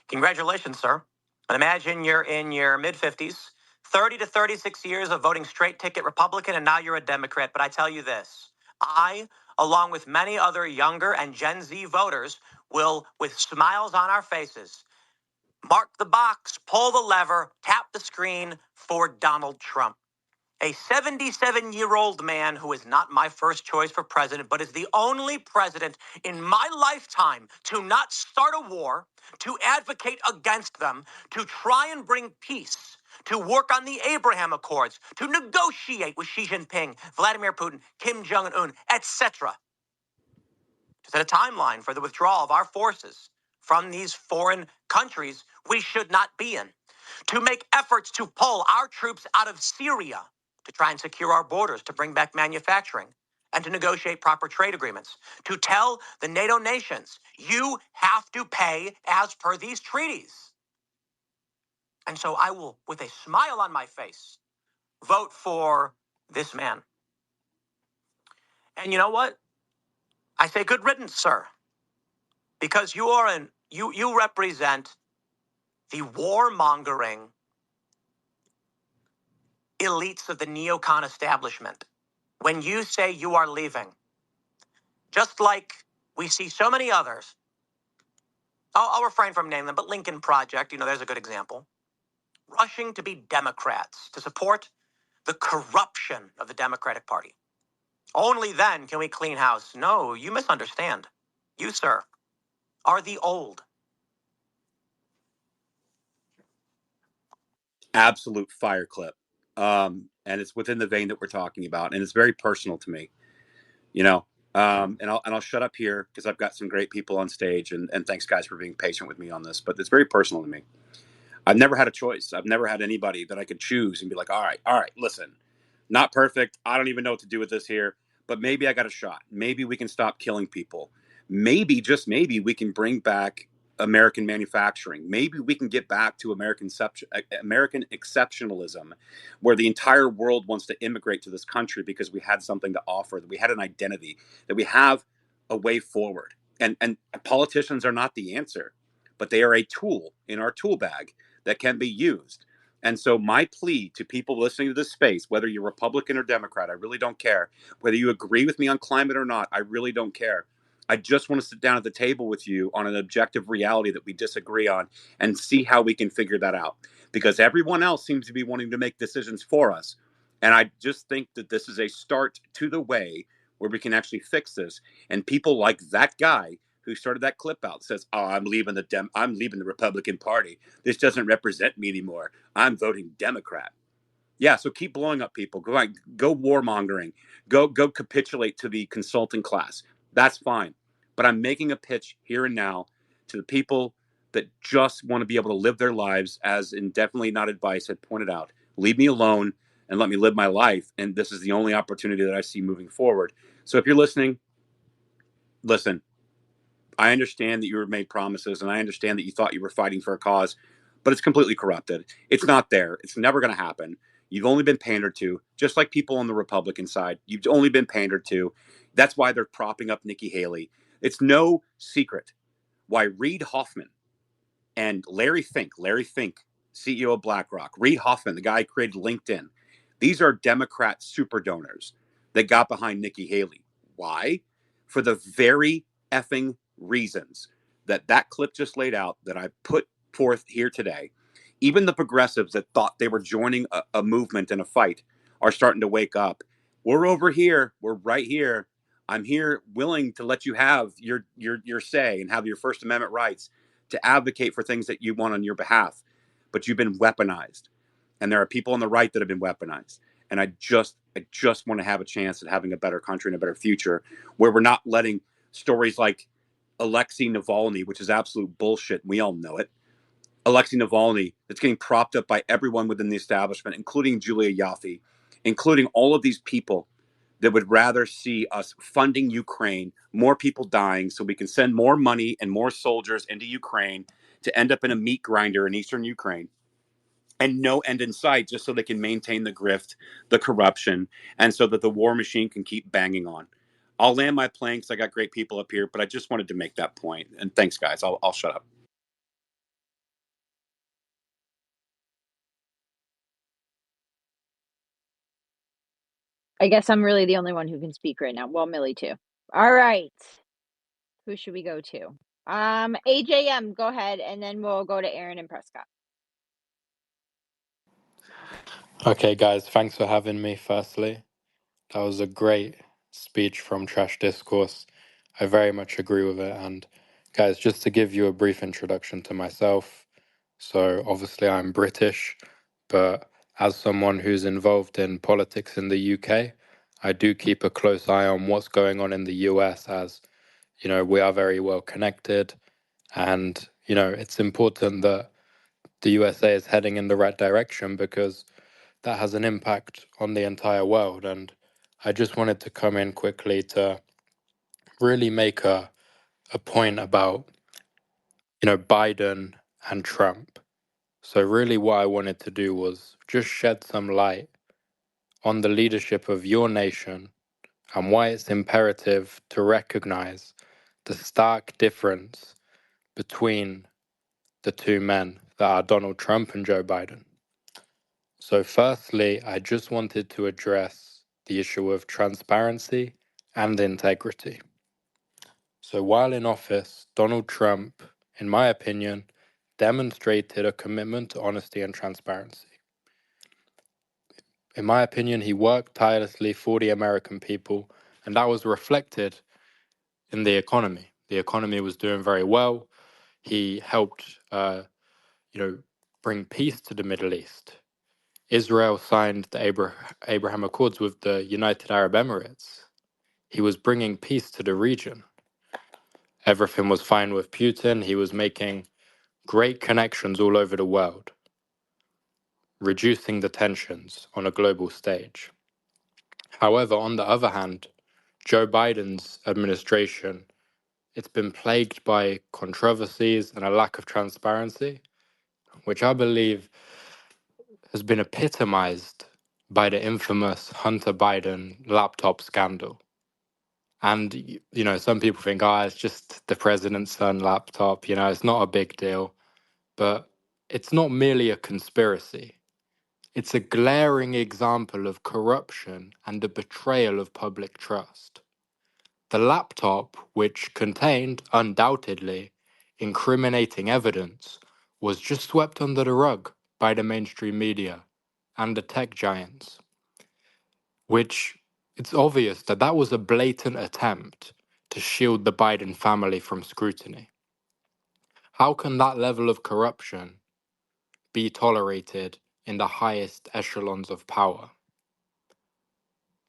Congratulations, sir. And imagine you're in your mid-50s, 30 to 36 years of voting straight ticket Republican, and now you're a Democrat. But I tell you this, I, along with many other younger and Gen Z voters, will, with smiles on our faces, Mark the box, pull the lever, tap the screen for Donald Trump. A 77-year-old man who is not my first choice for president, but is the only president in my lifetime to not start a war, to advocate against them, to try and bring peace, to work on the Abraham Accords, to negotiate with Xi Jinping, Vladimir Putin, Kim Jong-un, etc. To set a timeline for the withdrawal of our forces from these foreign countries we should not be in, to make efforts to pull our troops out of Syria, to try and secure our borders, to bring back manufacturing, and to negotiate proper trade agreements, to tell the NATO nations, you have to pay as per these treaties. And so I will, with a smile on my face, vote for this man. And you know what? I say good riddance, sir, because you represent the warmongering elites of the neocon establishment. When you say you are leaving, just like we see so many others, I'll refrain from naming them, but Lincoln Project, there's a good example, rushing to be Democrats, to support the corruption of the Democratic Party. Only then can we clean house. No, you misunderstand. You, sir, are the old. Absolute fire clip. And it's within the vein that we're talking about, and it's very personal to me, you know. And I'll shut up here because I've got some great people on stage, and thanks guys for being patient with me on this. But it's very personal to me. I've never had a choice. I've never had anybody that I could choose and be like, all right, listen, not perfect. I don't even know what to do with this here, but maybe I got a shot. Maybe we can stop killing people. Maybe, just maybe, we can bring back American manufacturing. Maybe we can get back to American exceptionalism, where the entire world wants to immigrate to this country because we had something to offer, that we had an identity, that we have a way forward. And politicians are not the answer, but they are a tool in our tool bag that can be used. And so my plea to people listening to this space, whether you're Republican or Democrat, I really don't care. Whether you agree with me on climate or not, I really don't care. I just want to sit down at the table with you on an objective reality that we disagree on and see how we can figure that out. Because everyone else seems to be wanting to make decisions for us. And I just think that this is a start to the way where we can actually fix this. And people like that guy who started that clip out says, "Oh, I'm leaving the Republican Party. This doesn't represent me anymore. I'm voting Democrat." Yeah, so keep blowing up people. Go warmongering. Go capitulate to the consulting class. That's fine. But I'm making a pitch here and now to the people that just want to be able to live their lives, as in Definitely Not Advice had pointed out. Leave me alone and let me live my life. And this is the only opportunity that I see moving forward. So if you're listening, listen. I understand that you were made promises, and I understand that you thought you were fighting for a cause, but it's completely corrupted. It's not there. It's never going to happen. You've only been pandered to, just like people on the Republican side. You've only been pandered to. That's why they're propping up Nikki Haley. It's no secret why Reid Hoffman and Larry Fink, CEO of BlackRock, Reid Hoffman, the guy who created LinkedIn, these are Democrat super donors that got behind Nikki Haley. Why? For the very effing reasons that clip just laid out, that I put forth here today. Even the progressives that thought they were joining a movement and a fight are starting to wake up. We're over here. We're right here. I'm here willing to let you have your say and have your First Amendment rights to advocate for things that you want on your behalf. But you've been weaponized. And there are people on the right that have been weaponized. And I just want to have a chance at having a better country and a better future, where we're not letting stories like Alexei Navalny, which is absolute bullshit, and we all know it. Alexei Navalny, that's getting propped up by everyone within the establishment, including Julia Yaffe, including all of these people that would rather see us funding Ukraine, more people dying, so we can send more money and more soldiers into Ukraine to end up in a meat grinder in eastern Ukraine, and no end in sight, just so they can maintain the grift, the corruption, and so that the war machine can keep banging on. I'll land my plane because I got great people up here, but I just wanted to make that point. And thanks, guys. I'll shut up. I guess I'm really the only one who can speak right now. Well, Millie too. All right. Who should we go to? AJM, go ahead, and then we'll go to Aaron and Prescott. Okay, guys, thanks for having me, firstly. That was a great speech from Trash Discourse. I very much agree with it. And, guys, just to give you a brief introduction to myself. So, obviously, I'm British, but as someone who's involved in politics in the UK, I do keep a close eye on what's going on in the US, as, we are very well connected. And, it's important that the USA is heading in the right direction because that has an impact on the entire world. And I just wanted to come in quickly to really make a point about, Biden and Trump. So, really, what I wanted to do was just shed some light on the leadership of your nation and why it's imperative to recognize the stark difference between the two men that are Donald Trump and Joe Biden. So, firstly, I just wanted to address the issue of transparency and integrity. So, while in office, Donald Trump, in my opinion, demonstrated a commitment to honesty and transparency. In my opinion, he worked tirelessly for the American people, and that was reflected in the economy. The economy was doing very well. He helped, bring peace to the Middle East. Israel signed the Abraham Accords with the United Arab Emirates. He was bringing peace to the region. Everything was fine with Putin. He was making great connections all over the world, reducing the tensions on a global stage. However, on the other hand, Joe Biden's administration, it's been plagued by controversies and a lack of transparency, which I believe has been epitomized by the infamous Hunter Biden laptop scandal. And, some people think, it's just the president's son laptop, it's not a big deal. But it's not merely a conspiracy. It's a glaring example of corruption and the betrayal of public trust. The laptop, which contained, undoubtedly, incriminating evidence, was just swept under the rug by the mainstream media and the tech giants, which it's obvious that that was a blatant attempt to shield the Biden family from scrutiny. How can that level of corruption be tolerated in the highest echelons of power?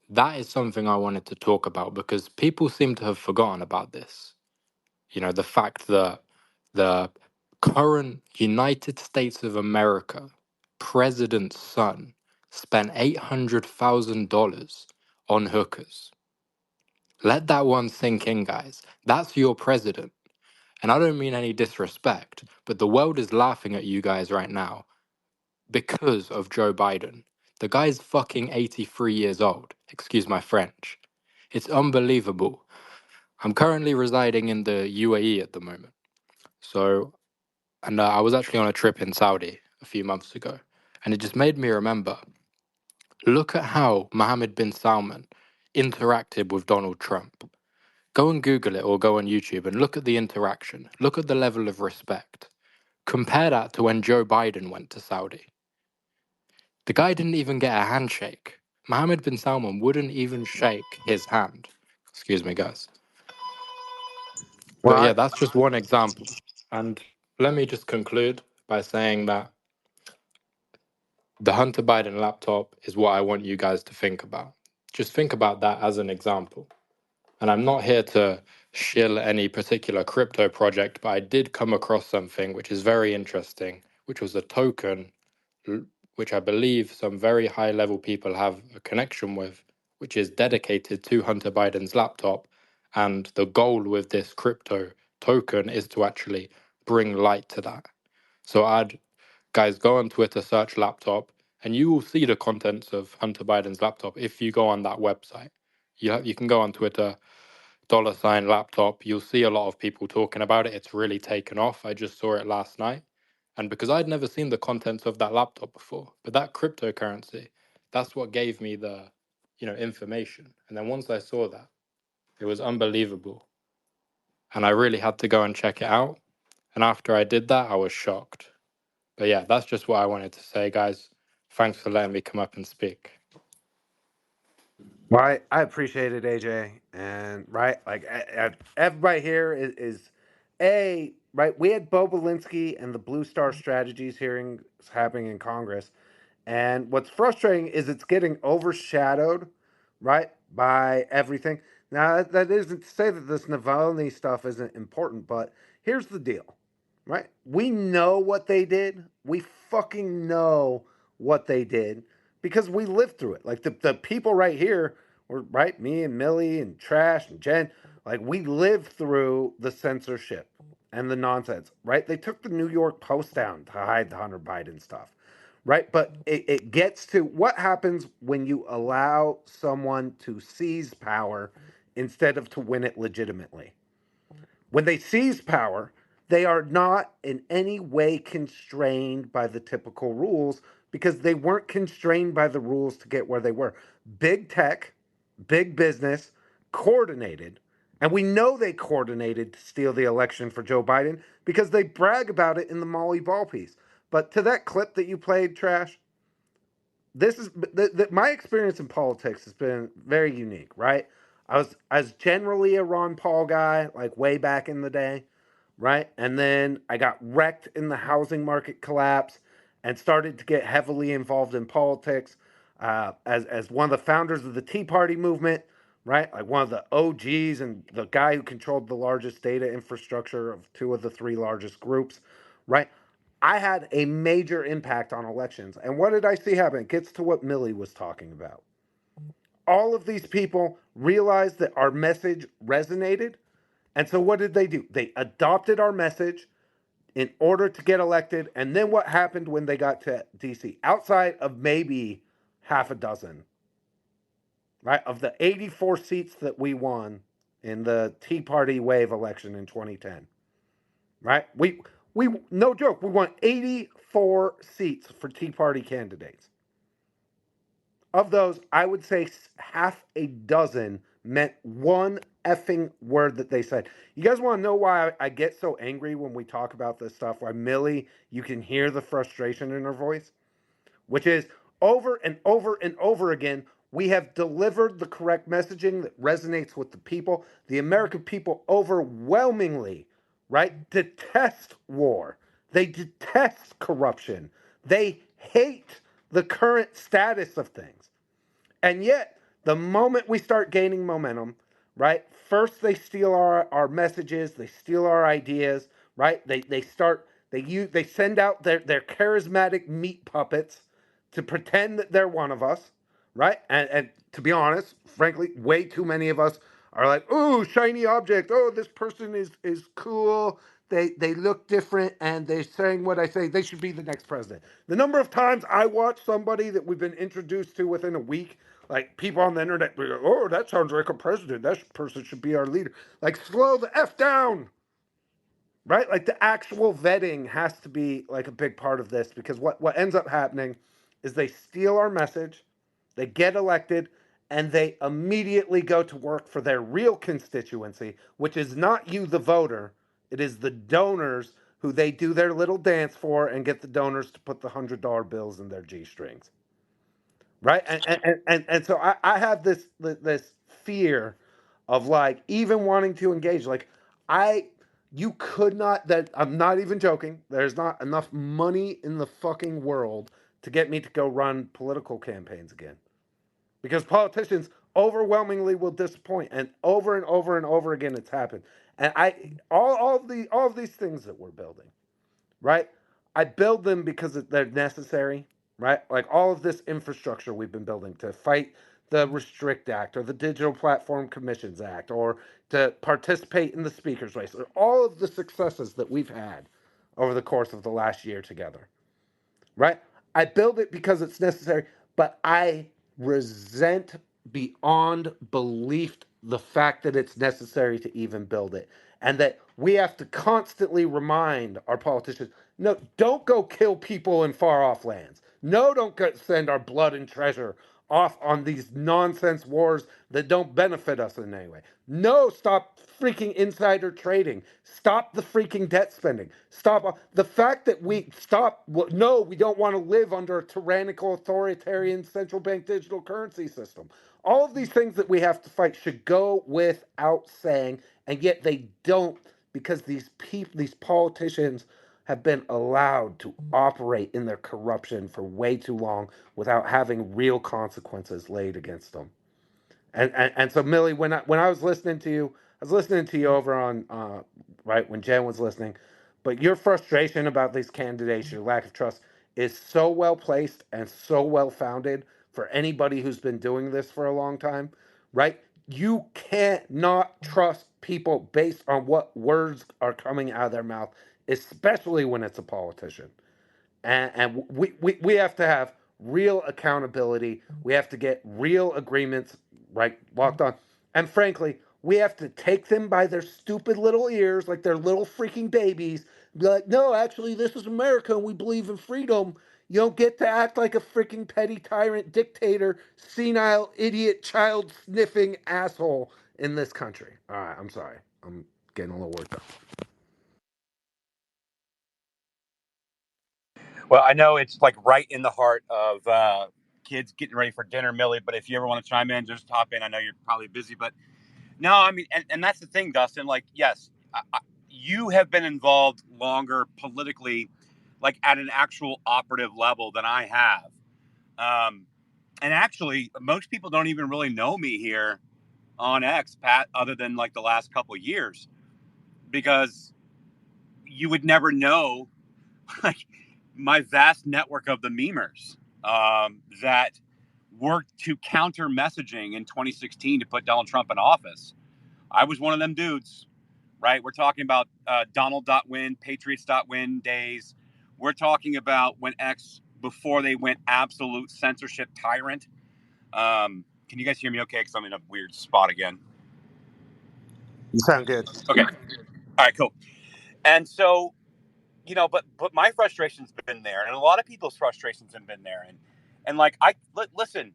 That is something I wanted to talk about because people seem to have forgotten about this. The fact that the current United States of America president's son spent $800,000 on hookers. Let that one sink in, guys. That's your president. And I don't mean any disrespect, but the world is laughing at you guys right now because of Joe Biden. The guy's fucking 83 years old. Excuse my French. It's unbelievable. I'm currently residing in the UAE at the moment. So, and I was actually on a trip in Saudi a few months ago. And it just made me remember, look at how Mohammed bin Salman interacted with Donald Trump. Go and Google it or go on YouTube and look at the interaction. Look at the level of respect. Compare that to when Joe Biden went to Saudi. The guy didn't even get a handshake. Mohammed bin Salman wouldn't even shake his hand. Excuse me, guys. But yeah, Well, that's just one example. And let me just conclude by saying that the Hunter Biden laptop is what I want you guys to think about. Just think about that as an example. And I'm not here to shill any particular crypto project, but I did come across something which is very interesting, which was a token which I believe some very high level people have a connection with, which is dedicated to Hunter Biden's laptop. And the goal with this crypto token is to actually bring light to that. So I'd guys go on Twitter, search laptop, and you will see the contents of Hunter Biden's laptop if you go on that website. You can go on Twitter, $laptop. You'll see a lot of people talking about it. It's really taken off. I just saw it last night. And because I'd never seen the contents of that laptop before, but that cryptocurrency, that's what gave me the, information. And then once I saw that, it was unbelievable. and I really had to go and check it out. And after I did that, I was shocked. But yeah, that's just what I wanted to say, guys. Thanks for letting me come up and speak. Right, I appreciate it, AJ, and right, like everybody here is a right. We had Bo Belinsky and the Blue Star Strategies hearings happening in Congress, and what's frustrating is it's getting overshadowed, right, by everything. Now that isn't to say that this Navalny stuff isn't important, but here's the deal, right? We know what they did. We fucking know what they did because we lived through it. Like the people right here were right, me and Millie and Trash and Jen, like we lived through the censorship and the nonsense, right? They took the New York Post down to hide the Hunter Biden stuff, right? But it gets to what happens when you allow someone to seize power instead of to win it legitimately. When they seize power, they are not in any way constrained by the typical rules because they weren't constrained by the rules to get where they were. Big tech, big business, coordinated. And we know they coordinated to steal the election for Joe Biden because they brag about it in the Molly Ball piece. But to that clip that you played, Trash, this is my experience in politics has been very unique, right? I was generally a Ron Paul guy, like way back in the day, right? And then I got wrecked in the housing market collapse and started to get heavily involved in politics as one of the founders of the Tea Party movement, right? Like one of the OGs and the guy who controlled the largest data infrastructure of two of the three largest groups, right? I had a major impact on elections. And what did I see happen? It gets to what Millie was talking about. All of these people realized that our message resonated. And so what did they do? They adopted our message in order to get elected. And then what happened when they got to DC? Outside of maybe half a dozen, right? Of the 84 seats that we won in the Tea Party wave election in 2010, right? We no joke, we won 84 seats for Tea Party candidates. Of those, I would say half a dozen meant one effing word that they said. You guys want to know why I get so angry when we talk about this stuff? Why Millie, you can hear the frustration in her voice? Which is over and over and over again, we have delivered the correct messaging that resonates with the people. The American people overwhelmingly, right, detest war. They detest corruption. They hate the current status of things. And yet, the moment we start gaining momentum, right? First, they steal our messages, they steal our ideas, right? They send out their charismatic meat puppets to pretend that they're one of us, right? And to be honest, frankly, way too many of us are like, oh, shiny object. Oh, this person is cool. They look different and they're saying what I say. They should be the next president. The number of times I watch somebody that we've been introduced to within a week, like people on the internet, go, oh, that sounds like a president. That person should be our leader. Like, slow the F down, right? Like, the actual vetting has to be like a big part of this because what ends up happening is they steal our message, they get elected, and they immediately go to work for their real constituency, which is not you, the voter. It is the donors who they do their little dance for and get the donors to put the $100 bills in their G strings. Right. And so I have this fear of like even wanting to engage. Like you could not, that I'm not even joking. There's not enough money in the fucking world to get me to go run political campaigns again. Because politicians overwhelmingly will disappoint, and over and over and over again it's happened. And all of these things that we're building, right? I build them because they're necessary, right? Like all of this infrastructure we've been building to fight the Restrict Act or the Digital Platform Commissions Act or to participate in the speakers race or all of the successes that we've had over the course of the last year together, right? I build it because it's necessary, but I resent beyond belief the fact that it's necessary to even build it. And that we have to constantly remind our politicians, no, don't go kill people in far off lands. No, don't go send our blood and treasure off on these nonsense wars that don't benefit us in any way. No, stop freaking insider trading. Stop the freaking debt spending. Stop the fact that no, we don't want to live under a tyrannical authoritarian central bank digital currency system. All of these things that we have to fight should go without saying, and yet they don't, because these politicians have been allowed to operate in their corruption for way too long without having real consequences laid against them. And so Millie, when I was listening to you, I was listening to you over on right when Jen was listening, but your frustration about these candidates, your lack of trust, is so well placed and so well founded for anybody who's been doing this for a long time, right? You can't not trust people based on what words are coming out of their mouth, especially when it's a politician. And we have to have real accountability. We have to get real agreements right walked on. And frankly, we have to take them by their stupid little ears, like they're little freaking babies. Be like, no, actually, this is America, and we believe in freedom. You don't get to act like a freaking petty tyrant, dictator, senile, idiot, child sniffing asshole in this country. All right, I'm sorry. I'm getting a little worked up. Well, I know it's like right in the heart of kids getting ready for dinner, Millie. But if you ever want to chime in, just hop in. I know you're probably busy, but no, I mean, and that's the thing, Dustin. Like, yes, you have been involved longer politically, like at an actual operative level than I have. And actually, most people don't even really know me here on X, Pat, other than like the last couple of years, because you would never know like my vast network of the memers that worked to counter messaging in 2016 to put Donald Trump in office. I was one of them dudes, right? We're talking about Donald.win, Patriots.win days. We're talking about when X, before they went absolute censorship tyrant. Can you guys hear me okay? Because I'm in a weird spot again. You sound good. Okay. All right, cool. And so, but my frustration's been there, and a lot of people's frustrations have been there. And like, listen,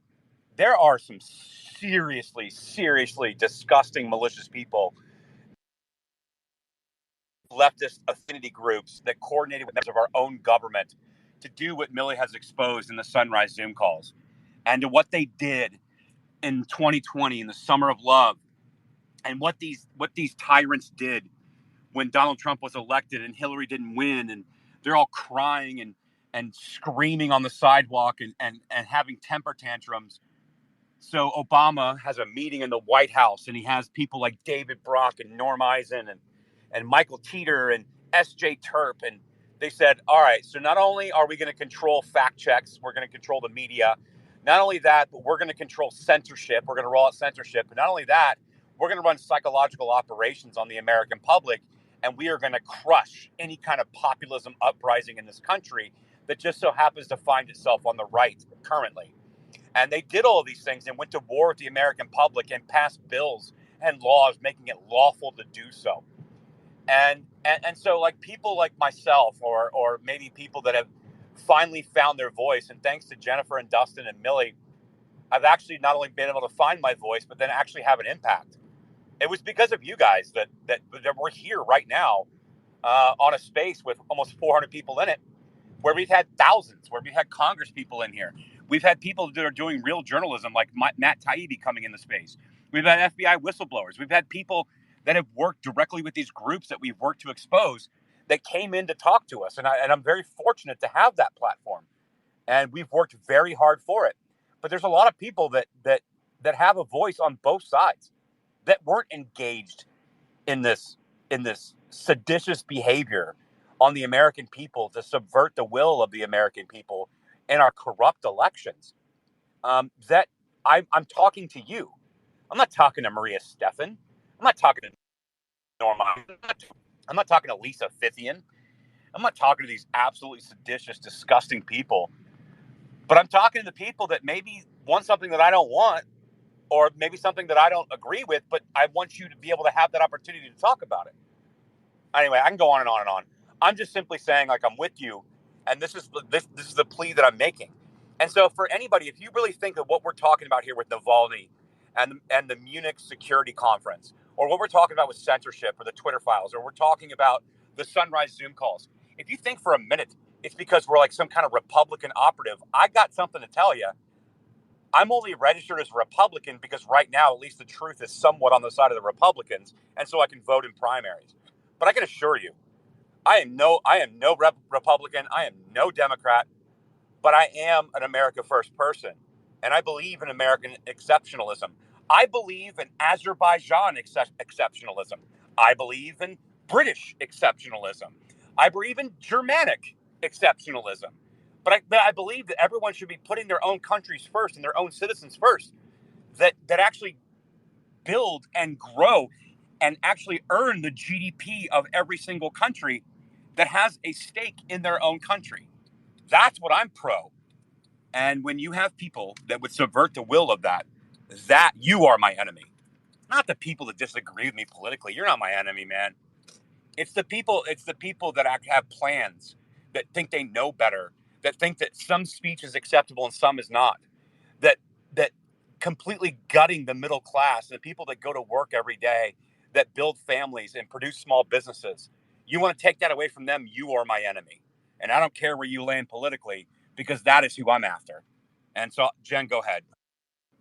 there are some seriously, seriously disgusting, malicious people, leftist affinity groups that coordinated with members of our own government to do what Millie has exposed in the Sunrise Zoom calls, and to what they did in 2020 in the summer of love, and what these tyrants did when Donald Trump was elected and Hillary didn't win, and they're all crying and screaming on the sidewalk and having temper tantrums. So Obama has a meeting in the White House, and he has people like David Brock and Norm Eisen and Michael Teeter and S.J. Terp. And they said, all right, so not only are we going to control fact checks, we're going to control the media. Not only that, but we're going to control censorship. We're going to roll out censorship. But not only that, we're going to run psychological operations on the American public. And we are going to crush any kind of populism uprising in this country that just so happens to find itself on the right currently. And they did all of these things and went to war with the American public and passed bills and laws making it lawful to do so. And so like people like myself or maybe people that have finally found their voice, and thanks to Jennifer and Dustin and Millie, I've actually not only been able to find my voice, but then actually have an impact. It was because of you guys that we're here right now on a space with almost 400 people in it, where we've had thousands, where we've had Congress people in here. We've had people that are doing real journalism like Matt Taibbi coming in the space. We've had FBI whistleblowers. We've had people that have worked directly with these groups that we've worked to expose that came in to talk to us. And I'm very fortunate to have that platform. And we've worked very hard for it. But there's a lot of people that have a voice on both sides that weren't engaged in this seditious behavior on the American people to subvert the will of the American people in our corrupt elections. That I'm talking to you. I'm not talking to Maria Stephan. I'm not talking to Norma. I'm not talking to Lisa Fithian. I'm not talking to these absolutely seditious, disgusting people. But I'm talking to the people that maybe want something that I don't want, or maybe something that I don't agree with, but I want you to be able to have that opportunity to talk about it. Anyway, I can go on and on and on. I'm just simply saying, like, I'm with you, and this is the plea that I'm making. And so, for anybody, if you really think of what we're talking about here with Navalny and the Munich Security Conference, or what we're talking about with censorship or the Twitter files, or we're talking about the Sunrise Zoom calls, if you think for a minute it's because we're like some kind of Republican operative, I got something to tell you. I'm only registered as a Republican because right now, at least the truth is somewhat on the side of the Republicans, and so I can vote in primaries. But I can assure you, I am no Republican. I am no Democrat, but I am an America First person, and I believe in American exceptionalism. I believe in Azerbaijan exceptionalism. I believe in British exceptionalism. I believe in Germanic exceptionalism. But I believe that everyone should be putting their own countries first and their own citizens first, that actually build and grow and actually earn the GDP of every single country that has a stake in their own country. That's what I'm pro. And when you have people that would subvert the will of that you are my enemy. Not the people that disagree with me politically. You're not my enemy, man. It's the people that have plans, that think they know better, that think that some speech is acceptable and some is not. That completely gutting the middle class and the people that go to work every day, that build families and produce small businesses. You want to take that away from them, you are my enemy. And I don't care where you land politically, because that is who I'm after. And so, Jen, go ahead.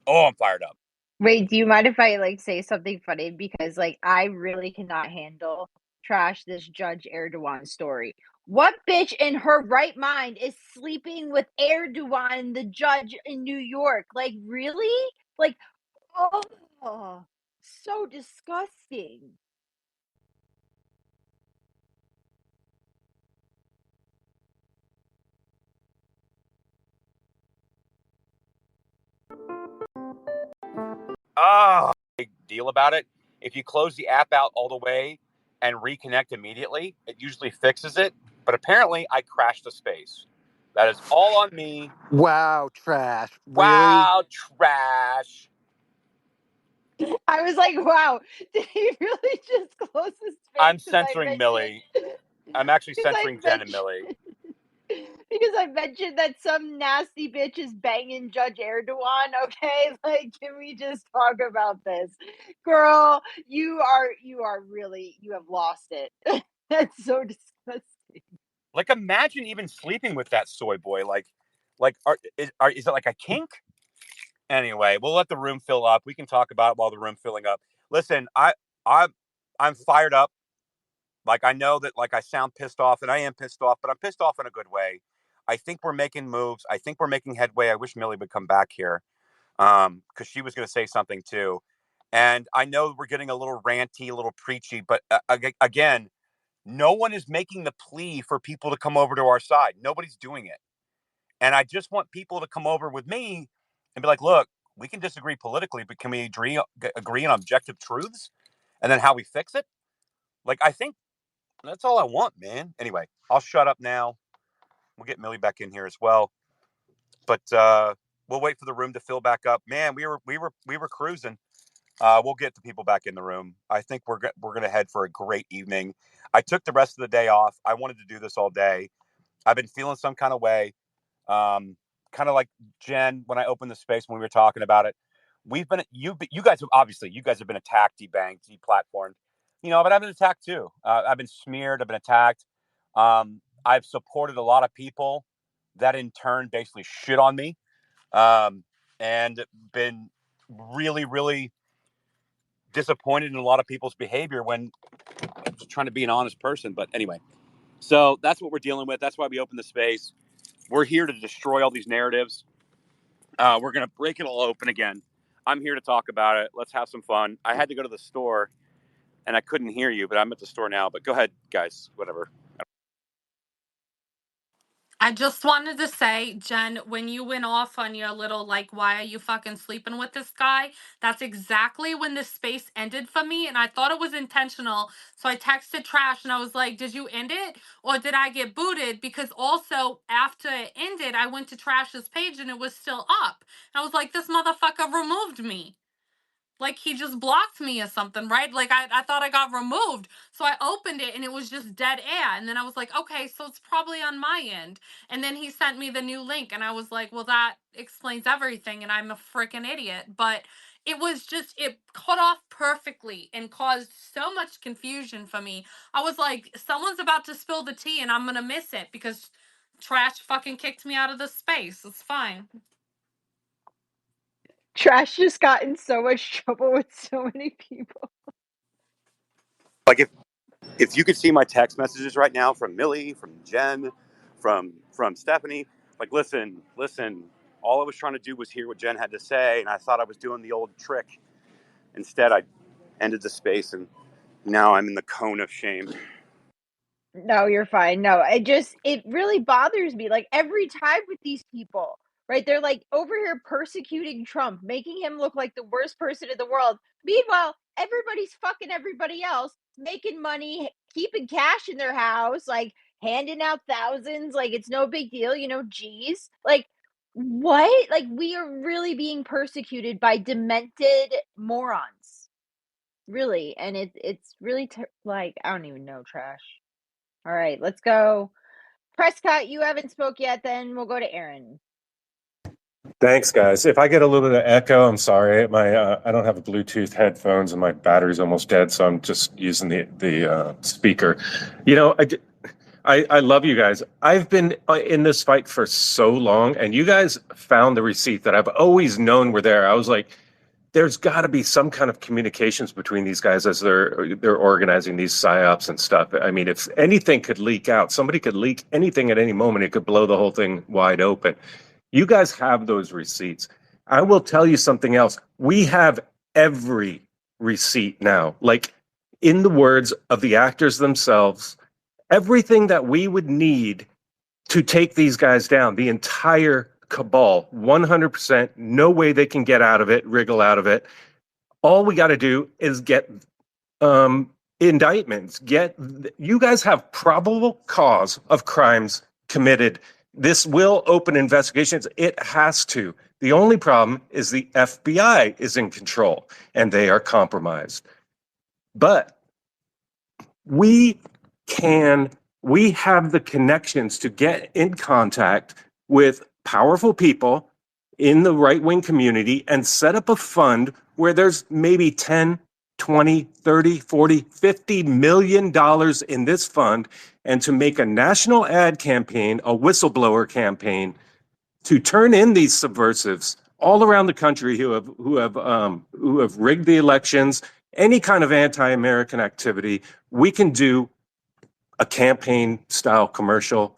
Oh, I'm fired up. Wait, do you mind if I like say something funny? Because like I really cannot handle trash this Judge Erdogan story. What bitch in her right mind is sleeping with Erdogan, the judge in New York? Like, really? Like, oh, so disgusting. Oh, big deal about it. If you close the app out all the way and reconnect immediately, it usually fixes it. But apparently, I crashed the space. That is all on me. Wow, trash. Really? Wow, trash. I was like, wow, did he really just close the space? I'm Because I censoring Millie. mentioned, I'm actually because I censoring Jen and mentioned, Millie. because I mentioned that some nasty bitch is banging Judge Erdogan. Okay, like, can we just talk about this, girl? You are really, you have lost it. That's so disgusting. Like, imagine even sleeping with that soy boy. Is it like a kink? Anyway, we'll let the room fill up. We can talk about it while the room filling up. Listen, I I'm fired up. Like, I know that, like, I sound pissed off, and I am pissed off, but I'm pissed off in a good way. I think we're making moves. I think we're making headway. I wish Millie would come back here, because she was going to say something too. And I know we're getting a little ranty, a little preachy, but again, no one is making the plea for people to come over to our side. Nobody's doing it. And I just want people to come over with me and be like, look, we can disagree politically, but can we agree on objective truths and then how we fix it? Like, I think that's all I want, man. Anyway, I'll shut up now. We'll get Millie back in here as well. But we'll wait for the room to fill back up. Man, we were cruising. We'll get the people back in the room. I think we're gonna head for a great evening. I took the rest of the day off. I wanted to do this all day. I've been feeling some kind of way. Kind of like Jen when I opened the space when we were talking about it. You guys have obviously you guys have been attacked, debanked, deplatformed. But I've been attacked too. I've been smeared. I've been attacked. I've supported a lot of people that in turn basically shit on me, and been really, really disappointed in a lot of people's behavior when I'm just trying to be an honest person. But anyway, so that's what we're dealing with. That's why we opened the space. We're here to destroy all these narratives. We're going to break it all open again. I'm here to talk about it. Let's have some fun. I had to go to the store and I couldn't hear you, but I'm at the store now. But go ahead, guys, whatever. I just wanted to say, Jen, when you went off on your little, like, why are you fucking sleeping with this guy? That's exactly when this space ended for me. And I thought it was intentional. So I texted Trash and I was like, did you end it? Or did I get booted? Because also, after it ended, I went to Trash's page and it was still up. And I was like, this motherfucker removed me. Like he just blocked me or something, right? Like I thought I got removed. So I opened it and it was just dead air. And then I was like, okay, so it's probably on my end. And then he sent me the new link and I was like, well, that explains everything and I'm a freaking idiot. But it was just, it cut off perfectly and caused so much confusion for me. I was like, someone's about to spill the tea and I'm going to miss it because Trash fucking kicked me out of the space. It's fine. Trash just got in so much trouble with so many people. Like if you could see my text messages right now from Millie, from Jen, from Stephanie, like listen, all I was trying to do was hear what Jen had to say, and I thought I was doing the old trick. Instead, I ended the space, and now I'm in the cone of shame. No, you're fine. No, it really bothers me. Like every time with these people, right? They're like over here persecuting Trump, making him look like the worst person in the world. Meanwhile, everybody's fucking everybody else, making money, keeping cash in their house, like handing out thousands, like it's no big deal, geez. Like what? Like we are really being persecuted by demented morons. Really. And it's really like I don't even know, Trash. All right, let's go. Prescott, you haven't spoke yet, then we'll go to Aaron. Thanks, guys. If I get a little bit of echo, I'm sorry. My I don't have Bluetooth headphones, and my battery's almost dead, so I'm just using the speaker. You know, I love you guys. I've been in this fight for so long, and you guys found the receipt that I've always known were there. I was like, there's got to be some kind of communications between these guys as they're organizing these psyops and stuff. I mean, if anything could leak out, somebody could leak anything at any moment. It could blow the whole thing wide open. You guys have those receipts. I will tell you something else. We have every receipt now. Like, in the words of the actors themselves, everything that we would need to take these guys down, the entire cabal, 100%, no way they can get out of it, wriggle out of it. All we got to do is get indictments. You guys have probable cause of crimes committed. This will open investigations. It has to. The only problem is the FBI is in control and they are compromised. But we have the connections to get in contact with powerful people in the right-wing community and set up a fund where there's maybe 10, 20, 30, 40, 50 million dollars in this fund, and to make a national ad campaign, a whistleblower campaign, to turn in these subversives all around the country who have rigged the elections, any kind of anti-American activity. We can do a campaign style commercial.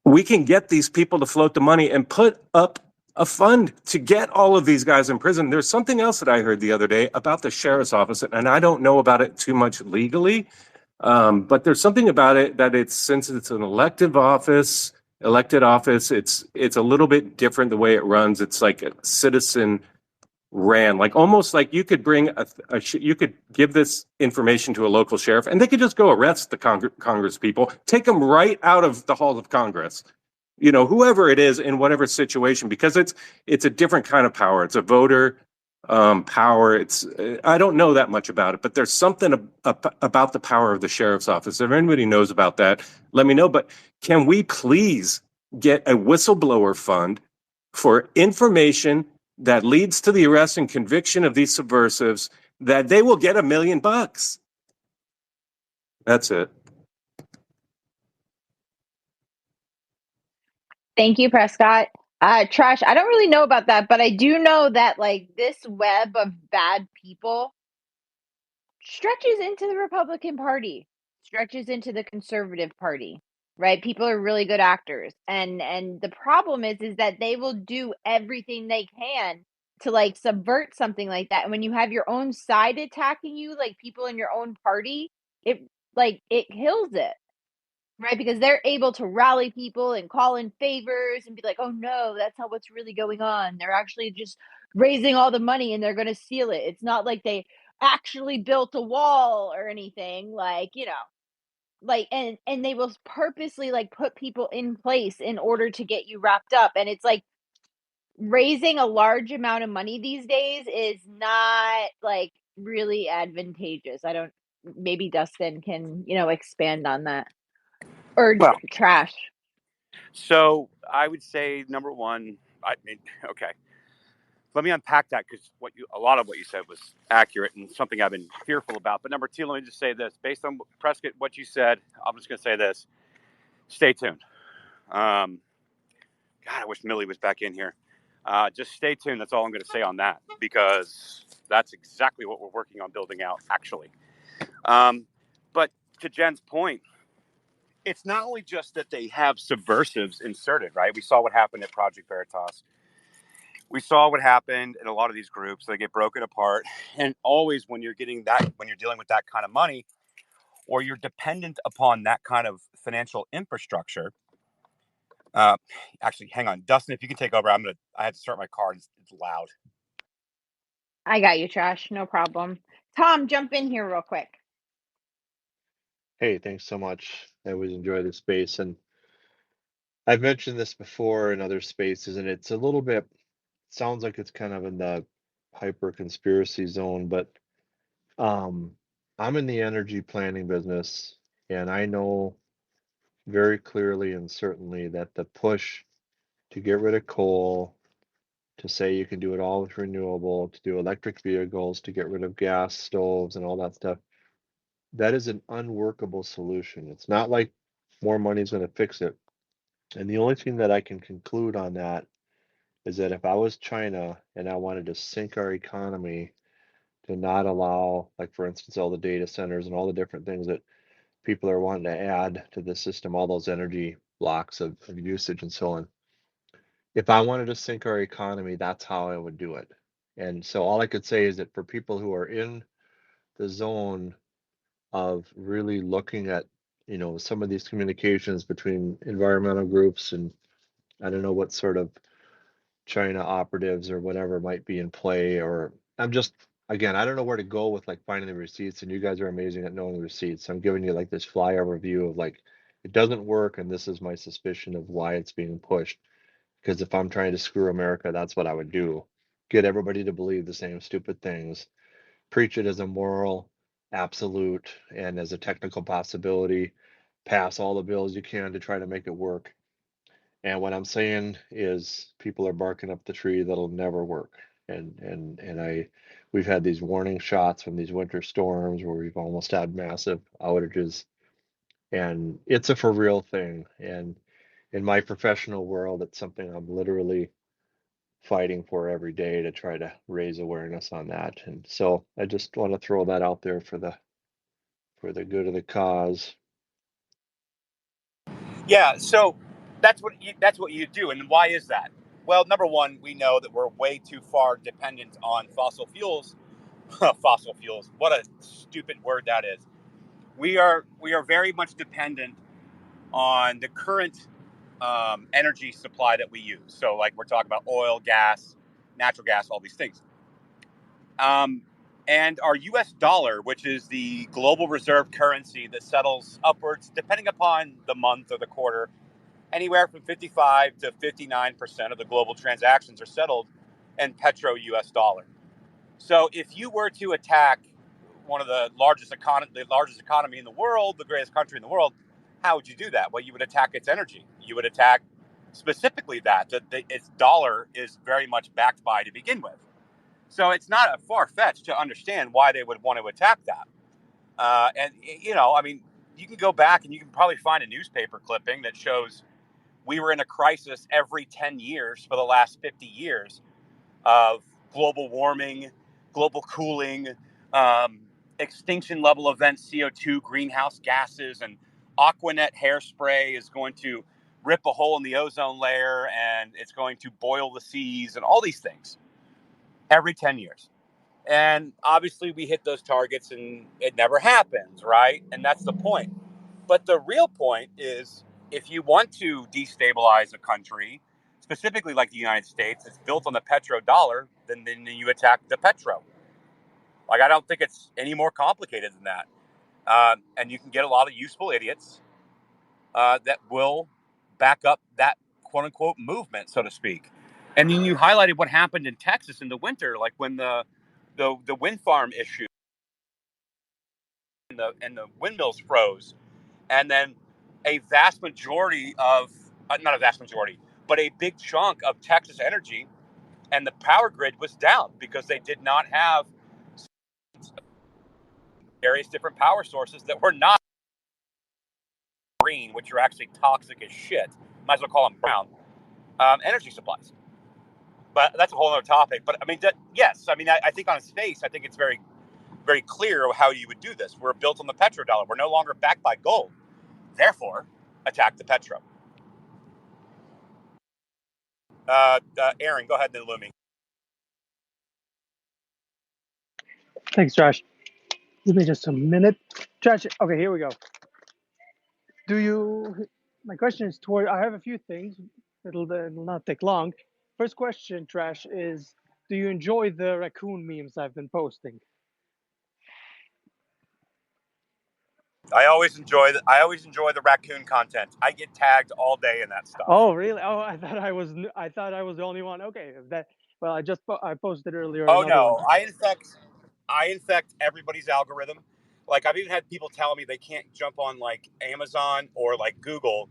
We can get these people to float the money and put up a fund to get all of these guys in prison. There's something else that I heard the other day about the sheriff's office, and I don't know about it too much legally, but there's something about it that since it's an elected office, it's a little bit different the way it runs. It's like a citizen ran, like almost like you could bring you could give this information to a local sheriff and they could just go arrest the Congress people, take them right out of the halls of Congress, whoever it is in whatever situation, because it's a different kind of power. It's a voter power. I don't know that much about it, but there's something about the power of the sheriff's office. If anybody knows about that, let me know. But can we please get a whistleblower fund for information that leads to the arrest and conviction of these subversives, that they will get $1 million? That's it. Thank you, Prescott. Trash, I don't really know about that, but I do know that like this web of bad people stretches into the Republican Party, stretches into the Conservative Party, right? People are really good actors. And the problem is that they will do everything they can to like subvert something like that. And when you have your own side attacking you, like people in your own party, it kills it. Right, because they're able to rally people and call in favors and be like, "Oh no, that's not what's really going on. They're actually just raising all the money and they're going to steal it. It's not like they actually built a wall or anything." Like, like and they will purposely like put people in place in order to get you wrapped up. And it's like raising a large amount of money these days is not like really advantageous. I don't, maybe Dustin can, expand on that, or Well, Trash. so I would say number one, okay, let me unpack that because a lot of what you said was accurate and something I've been fearful about. But number two, let me just say this: based on Prescott, what you said, I'm just going to say this: stay tuned. God, I wish Millie was back in here. Just stay tuned. That's all I'm going to say on that because that's exactly what we're working on building out, actually. But to Jen's point, it's not only just that they have subversives inserted, right? We saw what happened at Project Veritas. We saw what happened in a lot of these groups. They get broken apart. And always when you're dealing with that kind of money, or you're dependent upon that kind of financial infrastructure. Actually, hang on, Dustin, if you can take over, I had to start my car and it's loud. I got you, Trash. No problem. Tom, jump in here real quick. Hey, thanks so much. I always enjoy the space, and I've mentioned this before in other spaces, and it's a little bit sounds like it's kind of in the hyper conspiracy zone, but um, I'm in the energy planning business, and I know very clearly and certainly that the push to get rid of coal, to say you can do it all with renewable, to do electric vehicles, to get rid of gas stoves and all that stuff, that is an unworkable solution. It's not like more money is going to fix it. And the only thing that I can conclude on that is that if I was China and I wanted to sink our economy to not allow, like for instance, all the data centers and all the different things that people are wanting to add to the system, all those energy blocks of usage and so on. If I wanted to sink our economy, that's how I would do it. And so all I could say is that for people who are in the zone of really looking at, some of these communications between environmental groups and I don't know what sort of China operatives or whatever might be in play, or I'm just, again, I don't know where to go with like finding the receipts, and you guys are amazing at knowing the receipts. I'm giving you like this flyover view of like it doesn't work, and this is my suspicion of why it's being pushed. Because if I'm trying to screw America, that's what I would do. Get everybody to believe the same stupid things, preach it as a moral absolute and as a technical possibility, pass all the bills you can to try to make it work. And what I'm saying is people are barking up the tree that'll never work. And we've had these warning shots from these winter storms where we've almost had massive outages. And it's a for real thing. And in my professional world, it's something I'm literally fighting for every day to try to raise awareness on that. And so I just want to throw that out there for the good of the cause. Yeah, so that's what you do, and why is that? Well, number one, we know that we're way too far dependent on fossil fuels. Fossil fuels. What a stupid word that is. We are very much dependent on the current energy supply that we use. So, like we're talking about oil, gas, natural gas, all these things. Um, and our U.S. dollar, which is the global reserve currency that settles upwards, depending upon the month or the quarter, anywhere from 55 to 59% of the global transactions are settled in petro U.S. dollar. So if you were to attack one of the largest economy in the world, the greatest country in the world, how would you do that? Well, you would attack its energy. You would attack specifically that its dollar is very much backed by to begin with. So it's not a far-fetched to understand why they would want to attack that. And I mean, you can go back and you can probably find a newspaper clipping that shows we were in a crisis every 10 years for the last 50 years of global warming, global cooling, um, extinction level events, CO2, greenhouse gases, and Aquanet hairspray is going to rip a hole in the ozone layer and it's going to boil the seas and all these things every 10 years. And obviously we hit those targets and it never happens, right? And that's the point. But the real point is if you want to destabilize a country, specifically like the United States, it's built on the petrodollar, then you attack the petro. Like, I don't think it's any more complicated than that. And you can get a lot of useful idiots that will back up that quote unquote movement, so to speak. And then you highlighted what happened in Texas in the winter, like when the wind farm issue and the windmills froze, and then a vast majority of not a vast majority, but a big chunk of Texas energy and the power grid was down because they did not have various different power sources that were not green, which are actually toxic as shit. Might as well call them brown energy supplies. But that's a whole other topic. But I mean, yes, I mean, I think on its face, I think it's very, very clear how you would do this. We're built on the petrodollar. We're no longer backed by gold. Therefore, attack the petro. Aaron, go ahead, then Lumi. Thanks, Josh. Give me just a minute. Josh, okay, here we go. My question is I have a few things. It'll not take long. First question, Trash, is do you enjoy the raccoon memes I've been posting? I always enjoy the raccoon content. I get tagged all day in that stuff. Oh, really? Oh, I thought I was the only one. Okay, well, I posted earlier. Oh Another no, one. I infect everybody's algorithm. Like I've even had people tell me they can't jump on like Amazon or like Google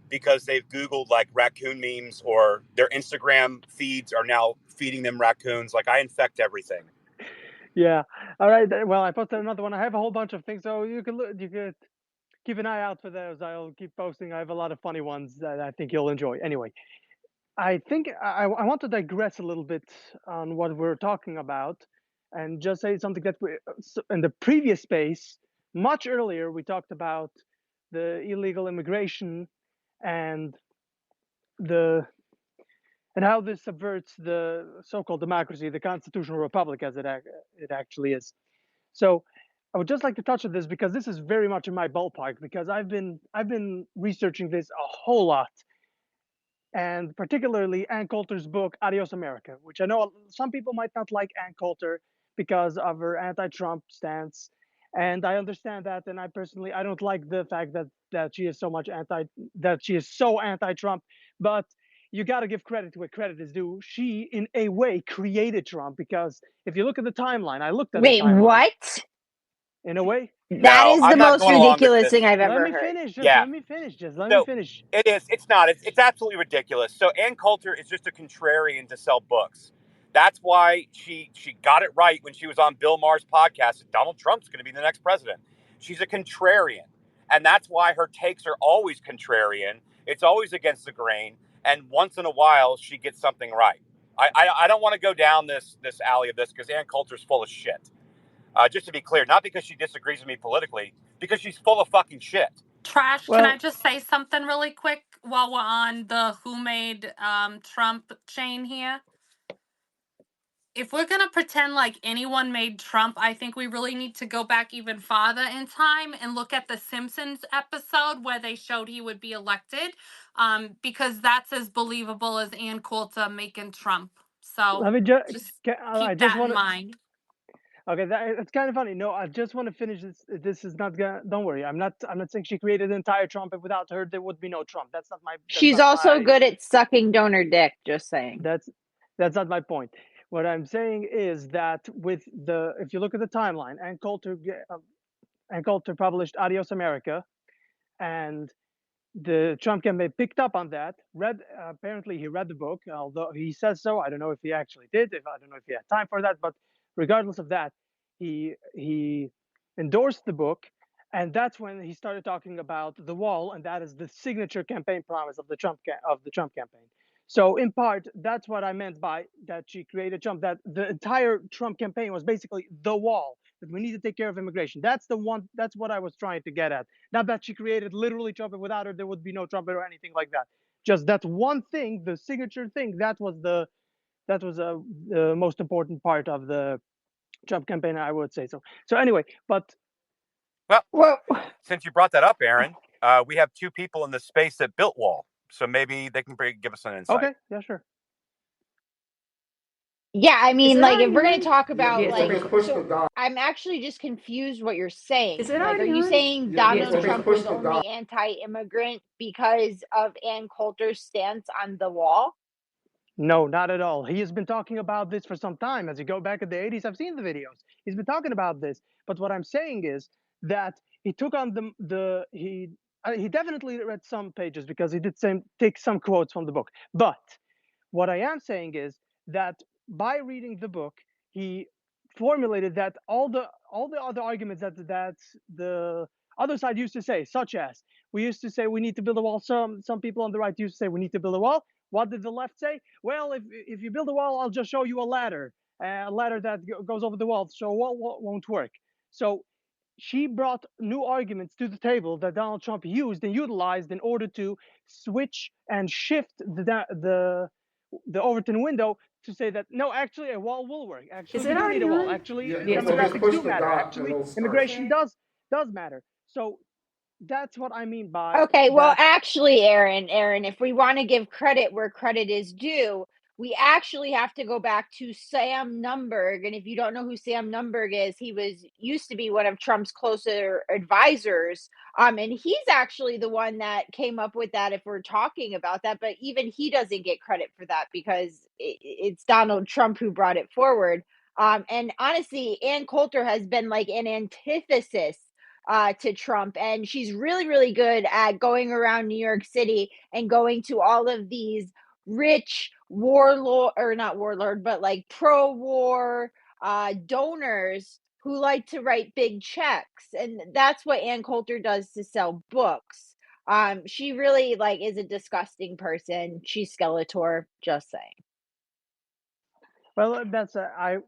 because they've Googled like raccoon memes, or their Instagram feeds are now feeding them raccoons. Like I infect everything. Yeah. All right. Well, I posted another one. I have a whole bunch of things, so you could keep an eye out for those. I'll keep posting. I have a lot of funny ones that I think you'll enjoy. Anyway, I think I want to digress a little bit on what we're talking about, and just say something that in the previous space, much earlier, we talked about the illegal immigration and how this subverts the so-called democracy, the constitutional republic, as it actually is. So I would just like to touch on this because this is very much in my ballpark, because I've been researching this a whole lot, and particularly Ann Coulter's book Adios America, which I know some people might not like Ann Coulter because of her anti-Trump stance, and I understand that. And I personally I don't like the fact that she is so anti-Trump, but you got to give credit to where credit is due. She, in a way, created Trump, because if you look at the timeline, I looked at the Wait, timeline. what? In a way. That is the most ridiculous thing I've ever heard. Let me finish. Let me finish. It is. It's not. It's absolutely ridiculous. So Ann Coulter is just a contrarian to sell books. That's why she got it right when she was on Bill Maher's podcast that Donald Trump's going to be the next president. She's a contrarian, and that's why her takes are always contrarian. It's always against the grain, and once in a while she gets something right. I don't want to go down this alley of this because Ann Coulter's full of shit. Just to be clear, not because she disagrees with me politically, because she's full of fucking shit. Trash, can I just say something really quick while we're on the who made Trump chain here? If we're going to pretend like anyone made Trump, I think we really need to go back even farther in time and look at the Simpsons episode where they showed he would be elected, because that's as believable as Ann Coulter making Trump. So Let me just keep that in want mind. Okay, it's kind of funny. No, I just want to finish this. This is not gonna. Don't worry. I'm not saying she created the entire Trump, and without her, there would be no Trump. That's not my. She's also good at sucking donor dick. Just saying. That's not my point. What I'm saying is that if you look at the timeline, Ann Coulter published Adios America, and the Trump campaign picked up on that. Apparently he read the book, although he says so. I don't know if he actually did. I don't know if he had time for that. But regardless of that, he endorsed the book, and that's when he started talking about the wall, and that is the signature campaign promise of the Trump campaign. So in part, that's what I meant by that she created Trump. That the entire Trump campaign was basically the wall. That we need to take care of immigration. That's what I was trying to get at. Not that she created literally Trump, and without her there would be no Trump or anything like that. Just that one thing, the signature thing, that was the most important part of the Trump campaign, I would say so. So anyway, but well, since you brought that up, Aaron, we have two people in this space that built wall, so maybe they can give us an insight. Okay, yeah, sure. Yeah, I mean, like, if we're going on? to talk about, Yes, like, okay, push the so dot. I'm actually just confused what you're saying. Is it Like, are already you on? saying Yes, Donald okay, Trump push was the only anti-immigrant because of Ann Coulter's stance on the wall? No, not at all. He has been talking about this for some time. As you go back in the 80s, I've seen the videos. He's been talking about this. But what I'm saying is that he took on he definitely read some pages because he did take some quotes from the book. But what I am saying is that by reading the book, he formulated that all the other arguments that the other side used to say, such as we used to say we need to build a wall. Some people on the right used to say we need to build a wall. What did the left say? Well, if you build a wall, I'll just show you a ladder that goes over the wall, so a wall won't work. So she brought new arguments to the table that Donald Trump used and utilized in order to switch and shift the Overton window to say that no, actually a wall will work. Actually, Is we it do need already a wall. on? Actually, Yeah, just demographics push do the matter. dot and Actually, it'll start. immigration does matter. So that's what I mean by Okay, well, that. actually, Aaron, if we want to give credit where credit is due, we actually have to go back to Sam Nunberg. And if you don't know who Sam Nunberg is, he used to be one of Trump's closer advisors. And he's actually the one that came up with that if we're talking about that, but even he doesn't get credit for that because it's Donald Trump who brought it forward. And honestly, Ann Coulter has been like an antithesis to Trump. And she's really, really good at going around New York City and going to all of these rich warlord, or not warlord, but like pro war donors who like to write big checks. And that's what Ann Coulter does to sell books. She really like is a disgusting person. She's Skeletor, just saying. Well,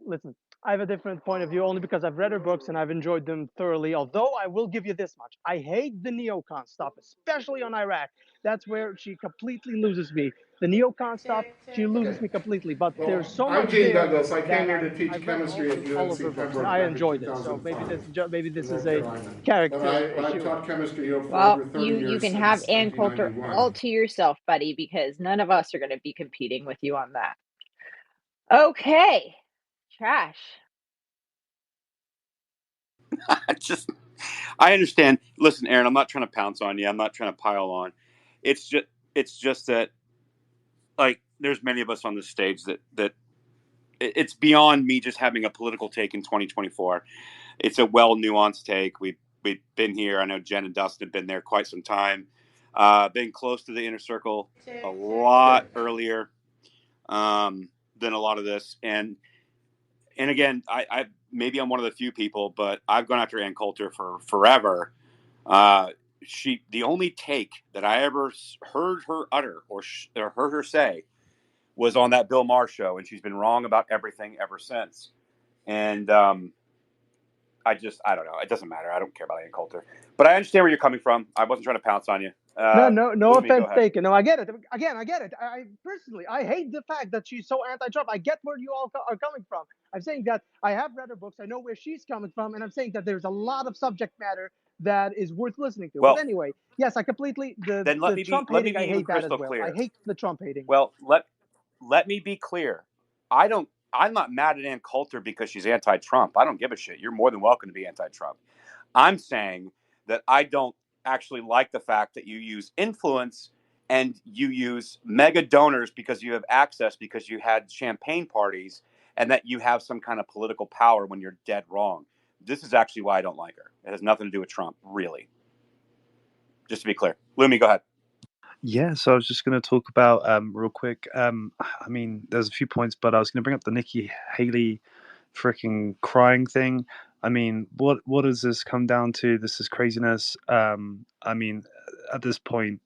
listen. I have a different point of view only because I've read her books and I've enjoyed them thoroughly. Although I will give you this much: I hate the neocon stuff, especially on Iraq. That's where she completely loses me. The neocon stuff, she loses me completely. But Well, there's so I'm much Gene there Douglas. I came that here to teach I've read chemistry at all of her UNC books and Pembroke I back in enjoyed it. So 2005 maybe in this is North a Carolina. And character I've issue. taught chemistry here for Well, over 30 you years can have since Ann Coulter 1991. all to yourself, buddy, because none of us are going to be competing with you on that. Okay, trash. I understand. Listen, Aaron, I'm not trying to pounce on you. I'm not trying to pile on. It's just that like there's many of us on this stage that it's beyond me just having a political take in 2024. It's a well nuanced take. We've been here. I know Jen and Dustin have been there quite some time. Been close to the inner circle a lot earlier than a lot of this, and again, I maybe I'm one of the few people, but I've gone after Ann Coulter for forever. The only take that I ever heard her utter or heard her say was on that Bill Maher show, and she's been wrong about everything ever since. And I don't know. It doesn't matter. I don't care about Ann Coulter, but I understand where you're coming from. I wasn't trying to pounce on you. No Lumi, go offense ahead. taken. No, I get it. Again, I get it. I personally, I hate the fact that she's so anti-Trump. I get where you all are coming from. I'm saying that I have read her books. I know where she's coming from, and I'm saying that there's a lot of subject matter that is worth listening to. But Well, anyway, yes, I completely then the Trump let me hating. be I even hate that as crystal well. I clear. hate the Trump hating. Well, let me be clear. I'm not mad at Ann Coulter because she's anti-Trump. I don't give a shit. You're more than welcome to be anti-Trump. I'm saying that I don't actually like the fact that you use influence and you use mega donors because you have access, because you had champagne parties, and that you have some kind of political power when you're dead wrong. This is actually why I don't like her. It has nothing to do with Trump, really. Just to be clear. Lumi, go ahead. Yeah, so I was just going to talk about real quick. I mean, there's a few points, but I was going to bring up the Nikki Haley freaking crying thing. I mean, what does this come down to? This is craziness. I mean, at this point,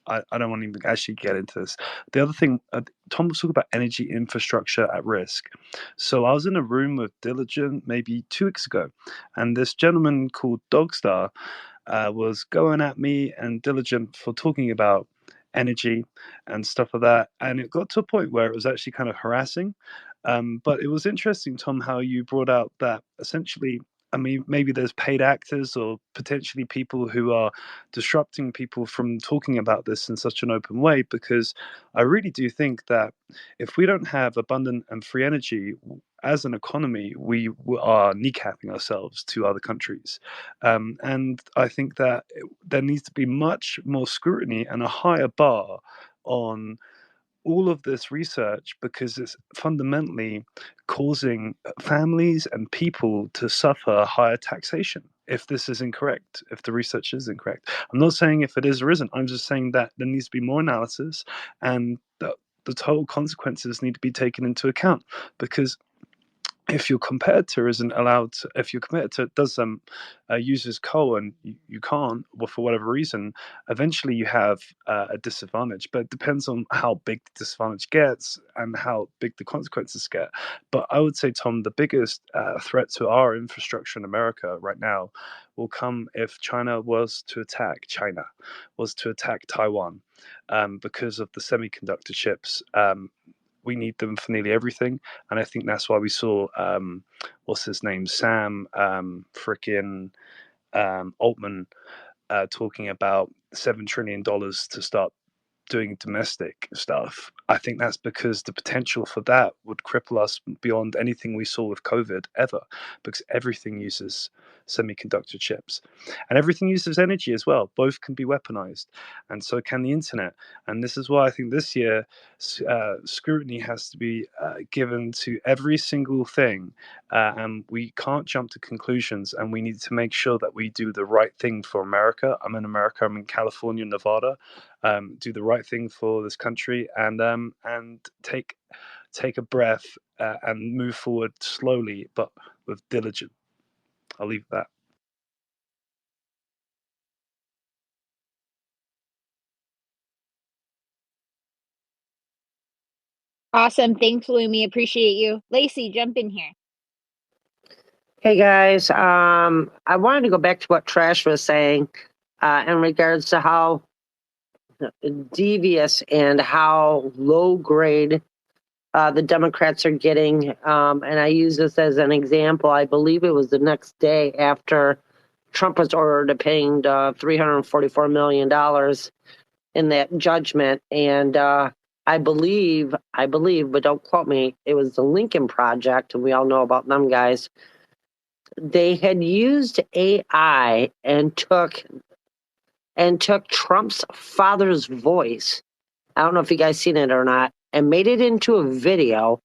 I don't want to even actually get into this. The other thing, Tom was talking about energy infrastructure at risk. So I was in a room with Diligent maybe 2 weeks ago, and this gentleman called Dogstar was going at me and Diligent for talking about energy and stuff like that. And it got to a point where it was actually kind of harassing. But it was interesting, Tom, how you brought out that essentially, I mean, maybe there's paid actors or potentially people who are disrupting people from talking about this in such an open way, because I really do think that if we don't have abundant and free energy as an economy, we are kneecapping ourselves to other countries. And I think that there needs to be much more scrutiny and a higher bar on all of this research because it's fundamentally causing families and people to suffer higher taxation if this is incorrect, if the research is incorrect. I'm not saying if it is or isn't, I'm just saying that there needs to be more analysis and that the total consequences need to be taken into account, because if your competitor isn't allowed to, if your competitor does uses coal and you can't, well, for whatever reason, eventually you have a disadvantage. But it depends on how big the disadvantage gets and how big the consequences get. But I would say, Tom, the biggest threat to our infrastructure in America right now will come if China was to attack Taiwan, because of the semiconductor chips. We need them for nearly everything, and I think that's why we saw what's his name, Sam Altman, talking about $7 trillion to start doing domestic stuff. I think that's because the potential for that would cripple us beyond anything we saw with COVID ever, because everything uses semiconductor chips and everything uses energy as well. Both can be weaponized, and so can the internet. And this is why I think this year scrutiny has to be given to every single thing, and we can't jump to conclusions, and we need to make sure that we do the right thing for America. I'm in America, I'm in California, Nevada. Do the right thing for this country, and take a breath, and move forward slowly but with diligence. I'll leave that. Awesome. Thanks, Lumi. Appreciate you. Lacey, jump in here. Hey guys, I wanted to go back to what Trash was saying in regards to how devious and how low grade the Democrats are getting. And I use this as an example. I believe it was the next day after Trump was ordered to pay $344 million in that judgment. And I believe, but don't quote me, it was the Lincoln Project, and we all know about them guys. They had used AI and took Trump's father's voice. I don't know if you guys seen it or not, and made it into a video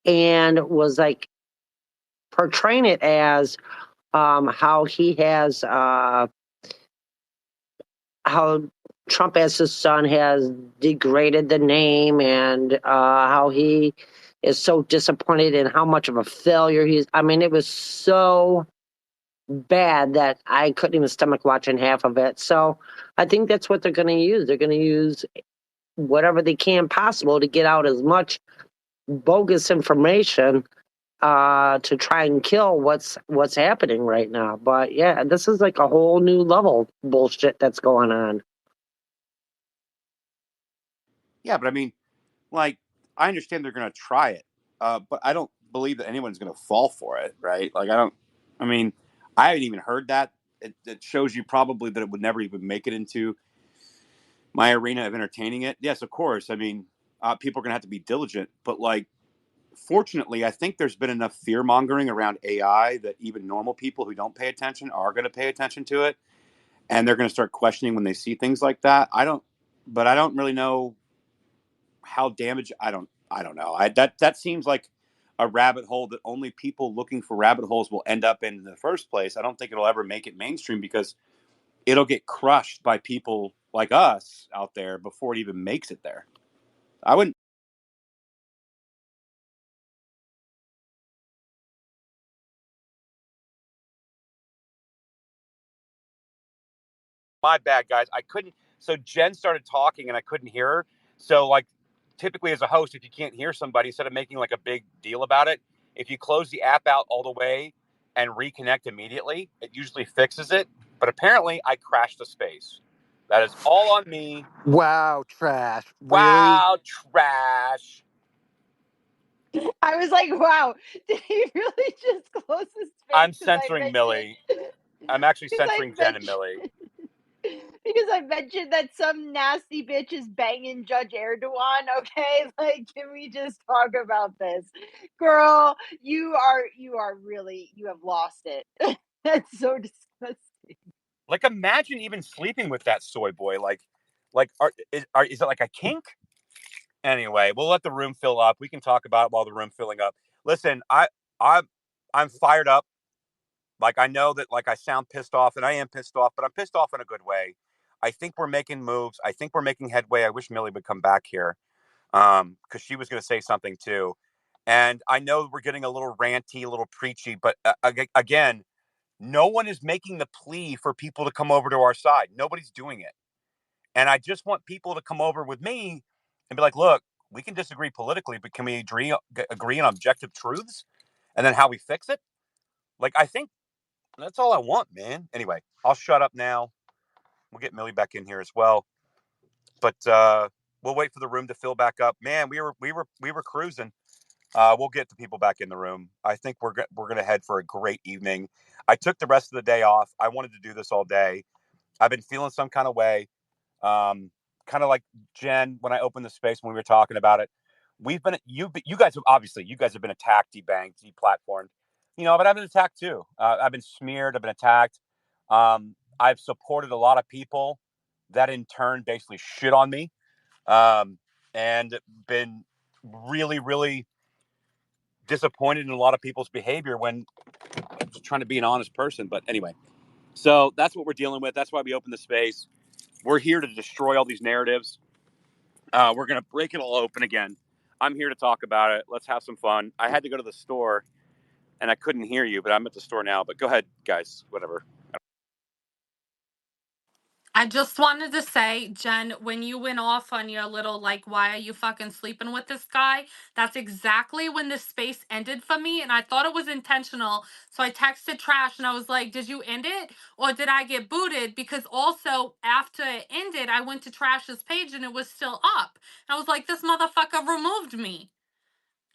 and was like portraying it as how he has how Trump as his son has degraded the name, and how he is so disappointed in how much of a failure he's. I mean, it was so bad that I couldn't even stomach watching half of it. So I think that's what they're going to use. They're going to use whatever they can possible to get out as much bogus information to try and kill what's happening right now. But yeah, this is like a whole new level bullshit that's going on. Yeah, but I mean, like, I understand they're going to try it, but I don't believe that anyone's going to fall for it, right? Like, I mean, I haven't even heard that. It shows you probably that it would never even make it into my arena of entertaining it. Yes, of course. I mean, people are going to have to be diligent, but like, fortunately, I think there's been enough fear mongering around AI that even normal people who don't pay attention are going to pay attention to it, and they're going to start questioning when they see things like that. I don't really know how damaged. I don't know. That seems like a rabbit hole that only people looking for rabbit holes will end up in the first place. I don't think it'll ever make it mainstream because it'll get crushed by people like us out there before it even makes it there. I wouldn't. My bad, guys. I couldn't. So Jen started talking and I couldn't hear her. So, like, typically as a host, if you can't hear somebody, instead of making like a big deal about it, if you close the app out all the way and reconnect immediately, it usually fixes it. But apparently, I crashed the space. That is all on me. Wow, Trash. Really? Wow, trash. I was like, wow, did he really just close the space? I'm censoring Millie. I'm actually censoring Jen and Millie. Because I mentioned that some nasty bitch is banging Judge Erdogan, okay? Like, can we just talk about this? Girl, you are really, you have lost it. That's so disgusting. Like, imagine even sleeping with that soy boy. Like, is it like a kink? Anyway, we'll let the room fill up. We can talk about it while the room's filling up. Listen, I'm fired up. Like, I know that, like, I sound pissed off, and I am pissed off, but I'm pissed off in a good way. I think we're making moves. I think we're making headway. I wish Millie would come back here, because she was going to say something too. And I know we're getting a little ranty, a little preachy, but again, no one is making the plea for people to come over to our side. Nobody's doing it. And I just want people to come over with me and be like, look, we can disagree politically, but can we agree on objective truths and then how we fix it? Like, I think that's all I want, man. Anyway, I'll shut up now. We'll get Millie back in here as well. But we'll wait for the room to fill back up. Man, we were cruising. We'll get the people back in the room. I think we're going to head for a great evening. I took the rest of the day off. I wanted to do this all day. I've been feeling some kind of way. Kind of like Jen, when I opened the space, when we were talking about it, you guys have been attacked, debanked, deplatformed, but I've been attacked too. I've been smeared. I've been attacked. I've supported a lot of people that in turn basically shit on me, and been really, really disappointed in a lot of people's behavior when I'm just trying to be an honest person. But anyway, so that's what we're dealing with. That's why we opened the space. We're here to destroy all these narratives. We're going to break it all open again. I'm here to talk about it. Let's have some fun. I had to go to the store and I couldn't hear you, but I'm at the store now. But go ahead, guys, whatever. I just wanted to say, Jen, when you went off on your little, like, why are you fucking sleeping with this guy? That's exactly when the space ended for me. And I thought it was intentional. So I texted Trash and I was like, did you end it? Or did I get booted? Because also, after it ended, I went to Trash's page and it was still up. And I was like, this motherfucker removed me.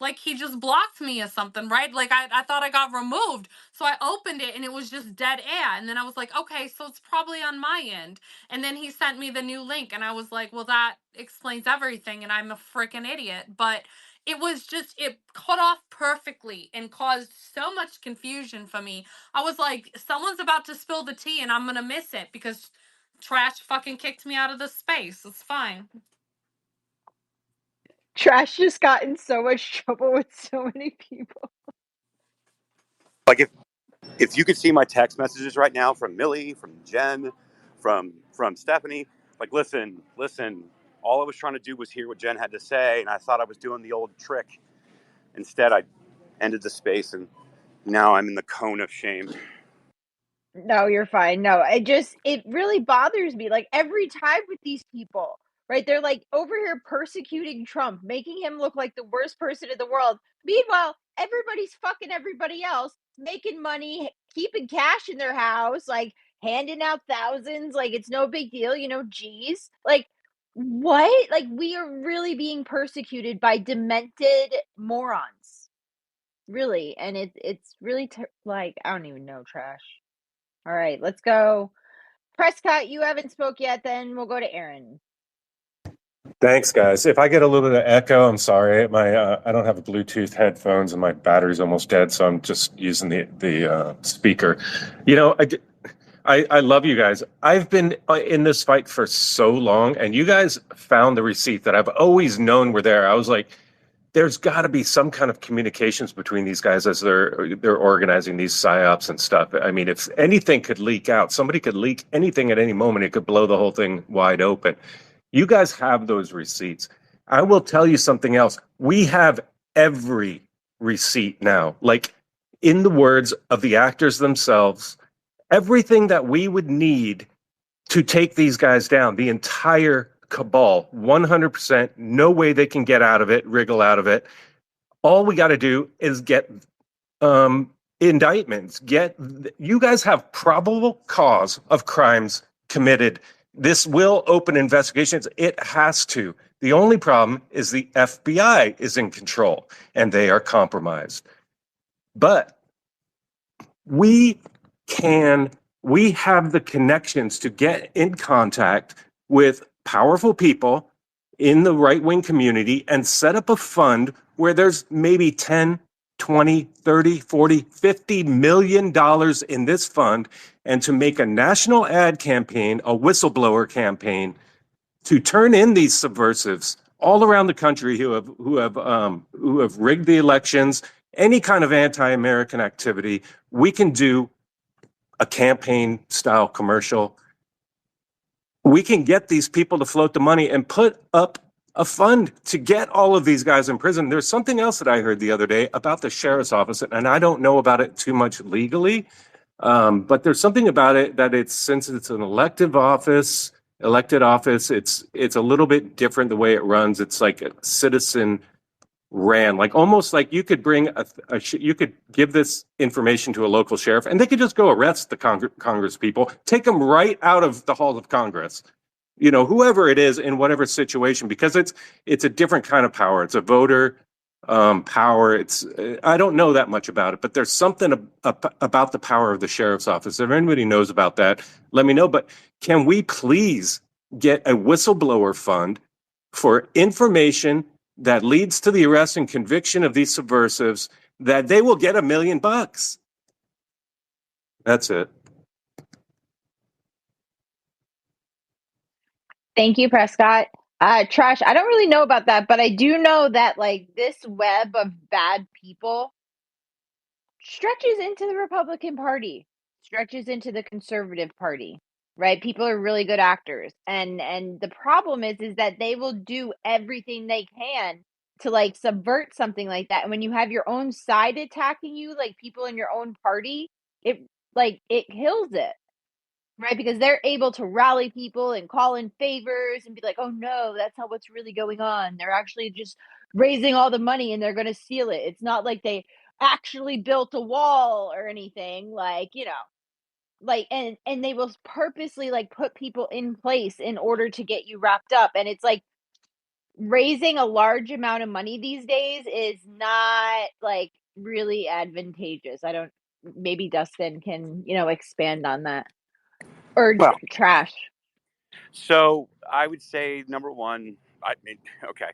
Like, he just blocked me or something, right? Like, I thought I got removed. So I opened it and it was just dead air. And then I was like, okay, so it's probably on my end. And then he sent me the new link and I was like, well, that explains everything and I'm a freaking idiot. But it was just, it cut off perfectly and caused so much confusion for me. I was like, someone's about to spill the tea and I'm going to miss it because Trash fucking kicked me out of the space. It's fine. Trash just got in so much trouble with so many people. Like, if you could see my text messages right now from Millie, from Jen, from Stephanie, like, listen, all I was trying to do was hear what Jen had to say, and I thought I was doing the old trick. Instead, I ended the space, and now I'm in the cone of shame. No, you're fine. No, it really bothers me. Like, every time with these people, right? They're like over here persecuting Trump, making him look like the worst person in the world. Meanwhile, everybody's fucking everybody else, making money, keeping cash in their house, like handing out thousands, like it's no big deal, G's. Like, what? Like, we are really being persecuted by demented morons. Really. And it's really like, I don't even know, Trash. All right, let's go. Prescott, you haven't spoke yet. Then we'll go to Aaron. Thanks, guys. If I get a little bit of echo, I'm sorry. I don't have Bluetooth headphones and my battery's almost dead, so I'm just using the speaker. I love you guys. I've been in this fight for so long, and you guys found the receipt that I've always known were there. I was like, there's got to be some kind of communications between these guys as they're organizing these psyops and stuff. I mean, if anything could leak out, somebody could leak anything at any moment. It could blow the whole thing wide open. You guys have those receipts. I will tell you something else. We have every receipt now. Like, in the words of the actors themselves, everything that we would need to take these guys down, the entire cabal, 100%, no way they can get out of it, wriggle out of it. All we got to do is get indictments. You guys have probable cause of crimes committed. This will open investigations. It has to. The only problem is the FBI is in control and they are compromised. But we have the connections to get in contact with powerful people in the right-wing community and set up a fund where there's maybe 10, 20, 30, 40, 50 million dollars in this fund, and to make a national ad campaign, a whistleblower campaign, to turn in these subversives all around the country who have rigged the elections, any kind of anti-American activity. We can do a campaign style commercial. We can get these people to float the money and put up a fund to get all of these guys in prison. There's something else that I heard the other day about the sheriff's office, and I don't know about it too much legally, but there's something about it that since it's an elected office, it's a little bit different the way it runs. It's like a citizen ran, like almost like you could bring you could give this information to a local sheriff and they could just go arrest the Congress people, take them right out of the halls of Congress, whoever it is in whatever situation, because it's a different kind of power. It's a voter power. I don't know that much about it, but there's something about the power of the sheriff's office. If anybody knows about that, let me know. But can we please get a whistleblower fund for information that leads to the arrest and conviction of these subversives, that they will get $1 million? That's it. Thank you, Prescott. Trash, I don't really know about that, but I do know that like this web of bad people stretches into the Republican Party, stretches into the Conservative Party, right? People are really good actors. And the problem is that they will do everything they can to like subvert something like that. And when you have your own side attacking you, like people in your own party, it kills it. Right, because they're able to rally people and call in favors and be like, "Oh no, that's not what's really going on. They're actually just raising all the money and they're going to steal it. It's not like they actually built a wall or anything." Like, like and they will purposely like put people in place in order to get you wrapped up. And it's like raising a large amount of money these days is not like really advantageous. I don't Maybe Dustin can, expand on that. Or Well, Trash. so I would say number one, okay.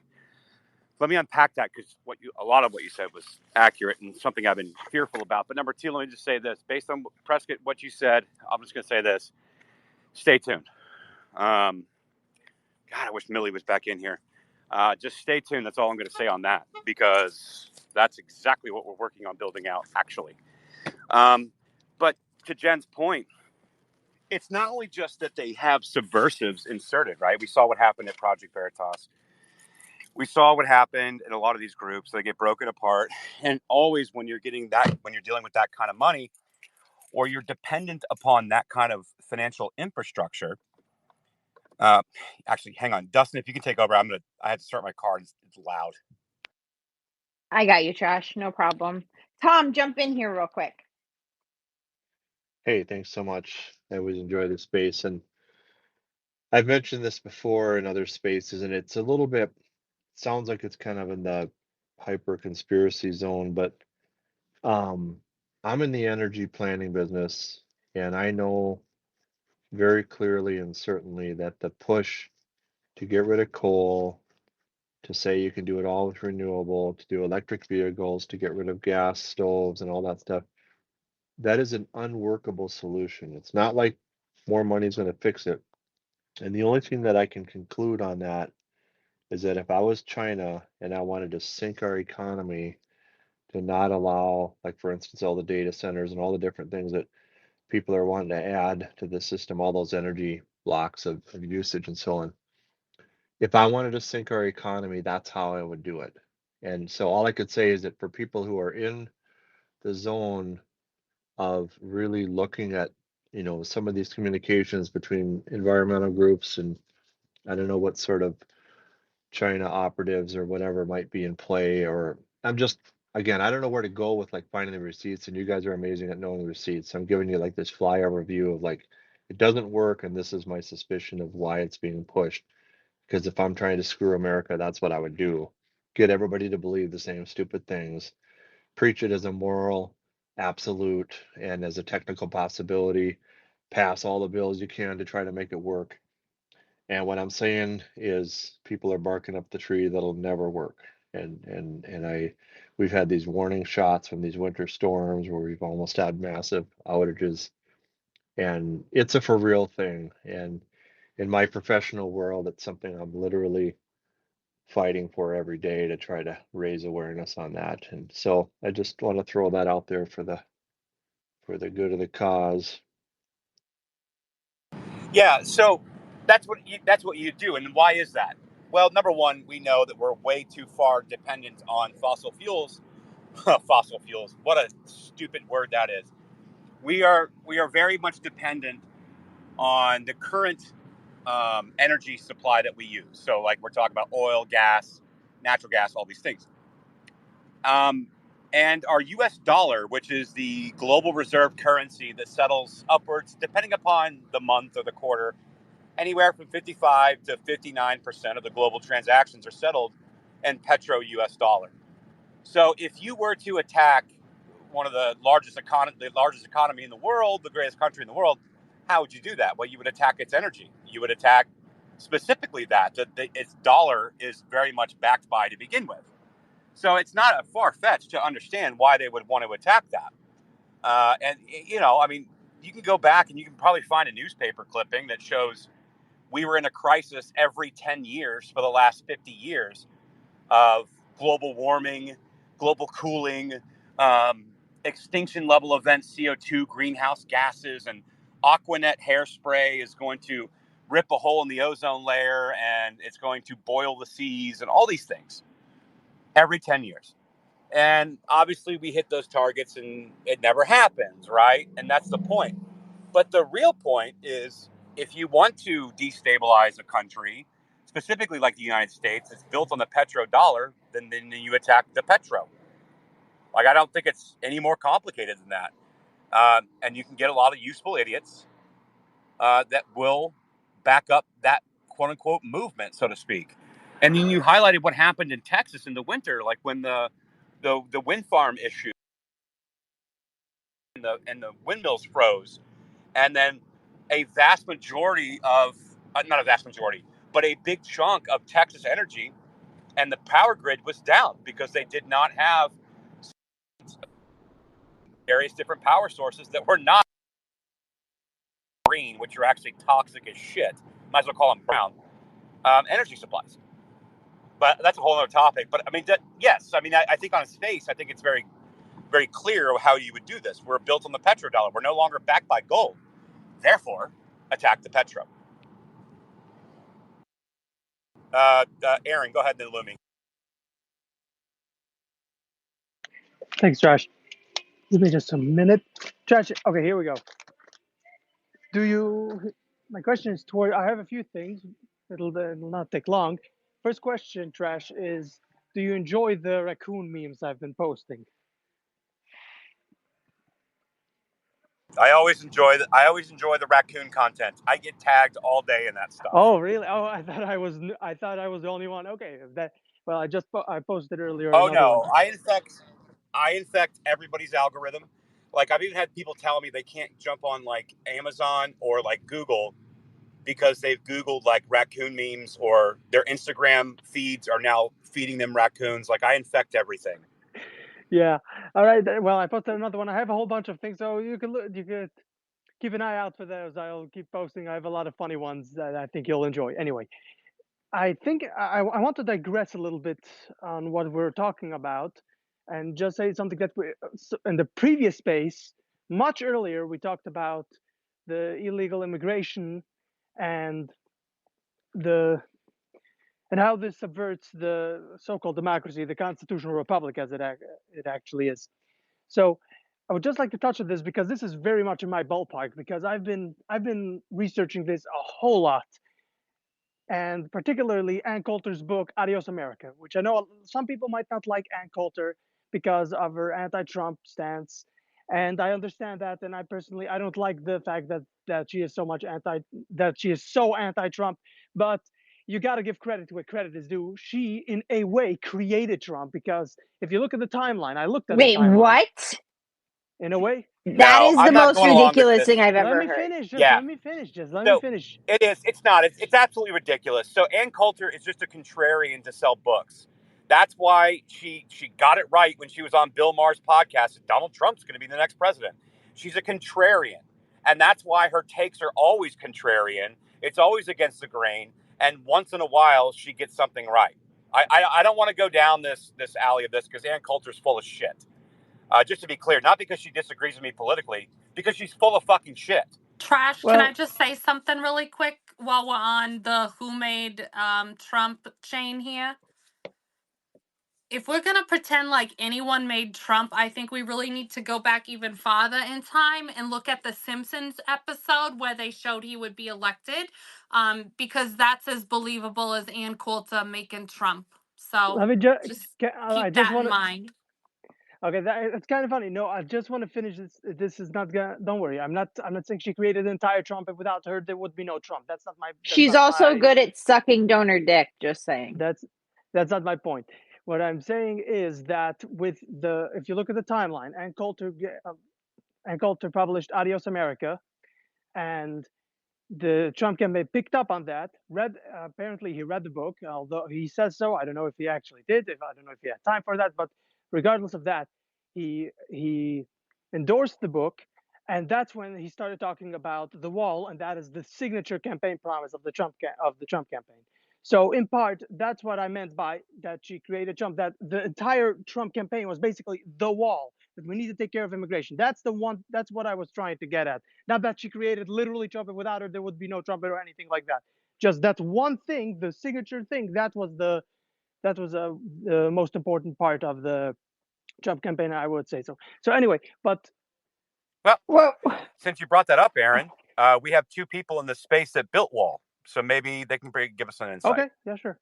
Let me unpack that because a lot of what you said was accurate and something I've been fearful about. But number two, let me just say this: based on Prescott, what you said, I'm just going to say this: stay tuned. God, I wish Millie was back in here. Just stay tuned. That's all I'm going to say on that, because that's exactly what we're working on building out, actually. But to Jen's point, it's not only just that they have subversives inserted, right? We saw what happened at Project Veritas. We saw what happened in a lot of these groups. They get broken apart. And always when you're dealing with that kind of money, or you're dependent upon that kind of financial infrastructure. Actually, hang on. Dustin, if you can take over, I had to start my car. It's loud. I got you, Trash. No problem. Tom, jump in here real quick. Hey, thanks so much. I always enjoy this space, and I've mentioned this before in other spaces, and it's a little bit, sounds like it's kind of in the hyper conspiracy zone, but I'm in the energy planning business, and I know very clearly and certainly that the push to get rid of coal, to say you can do it all with renewable, to do electric vehicles, to get rid of gas stoves and all that stuff, that is an unworkable solution. It's not like more money is going to fix it. And the only thing that I can conclude on that is that if I was China and I wanted to sink our economy to not allow, like for instance, all the data centers and all the different things that people are wanting to add to the system, all those energy blocks of usage and so on. If I wanted to sink our economy, that's how I would do it. And so all I could say is that for people who are in the zone of really looking at, some of these communications between environmental groups and I don't know what sort of China operatives or whatever might be in play, or I'm just, again, I don't know where to go with like finding the receipts, and you guys are amazing at knowing the receipts. I'm giving you like this flyover view of like it doesn't work, and this is my suspicion of why it's being pushed. Because if I'm trying to screw America, that's what I would do. Get everybody to believe the same stupid things, preach it as a moral absolute and as a technical possibility, pass all the bills you can to try to make it work. And what I'm saying is people are barking up the tree that'll never work. And we've had these warning shots from these winter storms where we've almost had massive outages. And it's a for real thing. And in my professional world, it's something I'm literally fighting for every day to try to raise awareness on that. And so I just want to throw that out there for the good of the cause. Yeah, so that's what you do, and why is that? Well, number one, we know that we're way too far dependent on fossil fuels. Fossil fuels. What a stupid word that is. We are very much dependent on the current energy supply that we use. So, like we're talking about oil, gas, natural gas, all these things. And our U.S. dollar, which is the global reserve currency that settles upwards, depending upon the month or the quarter, anywhere from 55 to 59% of the global transactions are settled in petro U.S. dollar. So if you were to attack one of the largest economy in the world, the greatest country in the world, how would you do that? Well, you would attack its energy. You would attack specifically that its dollar is very much backed by to begin with. So it's not a far-fetched to understand why they would want to attack that. And I mean, you can go back and you can probably find a newspaper clipping that shows we were in a crisis every 10 years for the last 50 years of global warming, global cooling, extinction level events, CO2, greenhouse gases, and Aquanet hairspray is going to rip a hole in the ozone layer and it's going to boil the seas and all these things every 10 years. And obviously we hit those targets and it never happens, right? And that's the point. But the real point is if you want to destabilize a country, specifically like the United States, it's built on the petrodollar, then you attack the petro. Like, I don't think it's any more complicated than that. And you can get a lot of useful idiots that will back up that quote unquote movement, so to speak. And then you highlighted what happened in Texas in the winter, like when the wind farm issue and the windmills froze, and then a vast majority of not a vast majority, but a big chunk of Texas energy and the power grid was down because they did not have various different power sources that were not green, which are actually toxic as shit. Might as well call them brown energy supplies. But that's a whole other topic. But I mean, yes, I mean, I think on its face, I think it's very, very clear how you would do this. We're built on the petrodollar. We're no longer backed by gold. Therefore, attack the petro. Aaron, go ahead and Lumi. Thanks, Josh. Give me just a minute. Josh, okay, here we go. My question is I have a few things. It'll not take long. First question, Trash, is do you enjoy the raccoon memes I've been posting? I always enjoy the raccoon content. I get tagged all day in that stuff. Oh, really? Oh, I thought I was the only one. Okay, well, I posted earlier Oh another one. no, I infect everybody's algorithm. Like, I've even had people tell me they can't jump on like Amazon or like Google because they've Googled like raccoon memes, or their Instagram feeds are now feeding them raccoons. Like, I infect everything. Yeah. All right. Well, I posted another one. I have a whole bunch of things, so you could keep an eye out for those. I'll keep posting. I have a lot of funny ones that I think you'll enjoy. Anyway, I think I want to digress a little bit on what we're talking about, and just say something that in the previous space, much earlier, we talked about the illegal immigration and how this subverts the so-called democracy, the constitutional republic, as it actually is. So I would just like to touch on this because this is very much in my ballpark, because I've been researching this a whole lot, and particularly Ann Coulter's book Adios America, which I know some people might not like Ann Coulter because of her anti-Trump stance, and I understand that. And I don't like the fact that she is so anti-Trump, but you got to give credit where credit is due. She, in a way, created Trump, because if you look at the timeline, I looked at the Wait, timeline. what? In a way, That No, is the I'm not most going along with ridiculous this. thing I've let ever me heard. finish. Yeah. Just let me So finish. it is. It's not. It's absolutely ridiculous. So Ann Coulter is just a contrarian to sell books. That's why she got it right when she was on Bill Maher's podcast that Donald Trump's going to be the next president. She's a contrarian, and that's why her takes are always contrarian. It's always against the grain, and once in a while she gets something right. I don't want to go down this alley of this because Ann Coulter's full of shit. Just to be clear, not because she disagrees with me politically, because she's full of fucking shit. Trash, can I Well, just say something really quick while we're on the who made Trump chain here? If we're going to pretend like anyone made Trump, I think we really need to go back even farther in time and look at the Simpsons episode where they showed he would be elected, because that's as believable as Ann Coulter making Trump. So let me just I keep just that want in to. mind. Okay, it's kind of funny. No, I just want to finish this. This is not gonna. Don't worry. I'm not. I'm not saying she created the entire Trump, and without her, there would be no Trump. That's not my. That's She's not also my. good at sucking donor dick, just saying. That's that's not my point. What I'm saying is that with the, if you look at the timeline, Ann Coulter published Adios America, and the Trump campaign picked up on that. Apparently he read the book, although he says so. I don't know if he actually did. If I don't know if he had time for that, but regardless of that, he endorsed the book, and that's when he started talking about the wall, and that is the signature campaign promise of the Trump campaign. So in part, that's what I meant by that she created Trump. That the entire Trump campaign was basically the wall. That we need to take care of immigration. That's the one. That's what I was trying to get at. Not that she created literally Trump, and without her there would be no Trump or anything like that. Just that one thing, the signature thing. The most important part of the Trump campaign, I would say so. So anyway, but Well, Well, since you brought that up, Aaron, we have two people in the space that built Wall, so maybe they can give us an insight. okay, yeah, sure.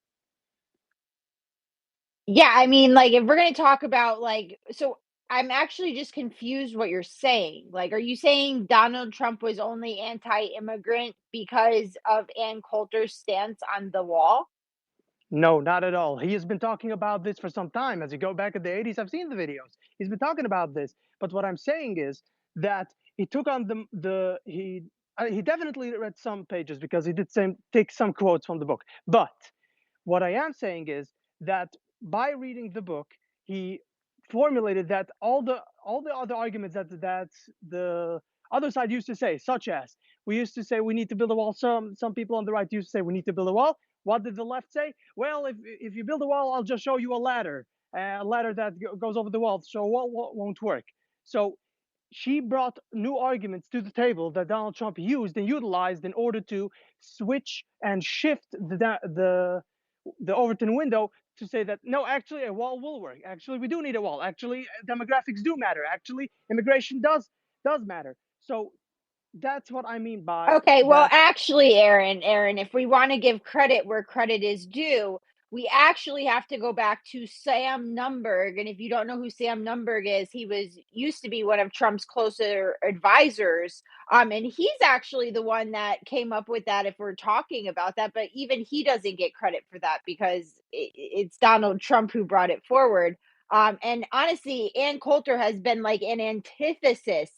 yeah, I mean, like, if we're going to talk about, like, so I'm actually just confused what you're saying. Like, are you saying Donald Trump was only anti-immigrant because of Ann Coulter's stance on the wall? No, not at all. He has been talking about this for some time. As you go back in the 80s, I've seen the videos. He's been talking about this. But what I'm saying is that he took on he definitely read some pages because he did take some quotes from the book. But what I am saying is that by reading the book, he formulated that all the other arguments that the other side used to say, such as we used to say we need to build a wall. Some people on the right used to say we need to build a wall. What did the left say? Well, if you build a wall, I'll just show you a ladder that goes over the wall. So a wall won't work. So she brought new arguments to the table that Donald Trump used and utilized in order to switch and shift the Overton window to say that no, actually a wall will work. Actually, we do need a wall. Actually, demographics do matter. Actually, immigration does matter. So that's what I mean by Okay, well, that. actually, Aaron, if we want to give credit where credit is due, we actually have to go back to Sam Nunberg. And if you don't know who Sam Nunberg is, he used to be one of Trump's closer advisors. And he's actually the one that came up with that if we're talking about that, but even he doesn't get credit for that because it's Donald Trump who brought it forward. And honestly, Ann Coulter has been like an antithesis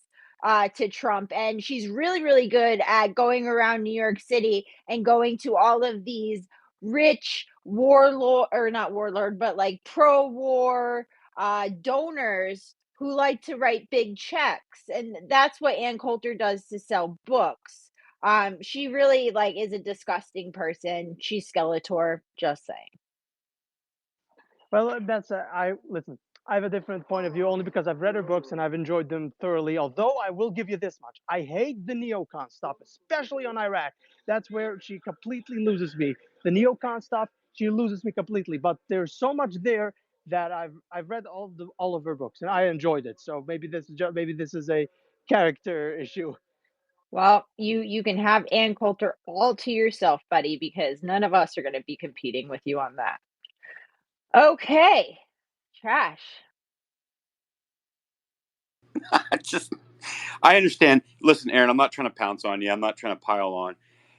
to Trump. And she's really, really good at going around New York City and going to all of these rich warlord, or not warlord, but like pro war donors who like to write big checks. And that's what Ann Coulter does to sell books. She really like is a disgusting person. She's Skeletor, just saying. Well, I listen. I have a different point of view only because I've read her books and I've enjoyed them thoroughly. Although I will give you this much: I hate the neocon stuff, especially on Iraq. That's where she completely loses me. The neocon stuff, she loses me completely. But there's so much there that I've read all of her books and I enjoyed it. So maybe this is a character issue. Well, you can have Ann Coulter all to yourself, buddy, because none of us are going to be competing with you on that. Okay, trash. I understand. Listen, Aaron, I'm not trying to pounce on you. I'm not trying to pile on.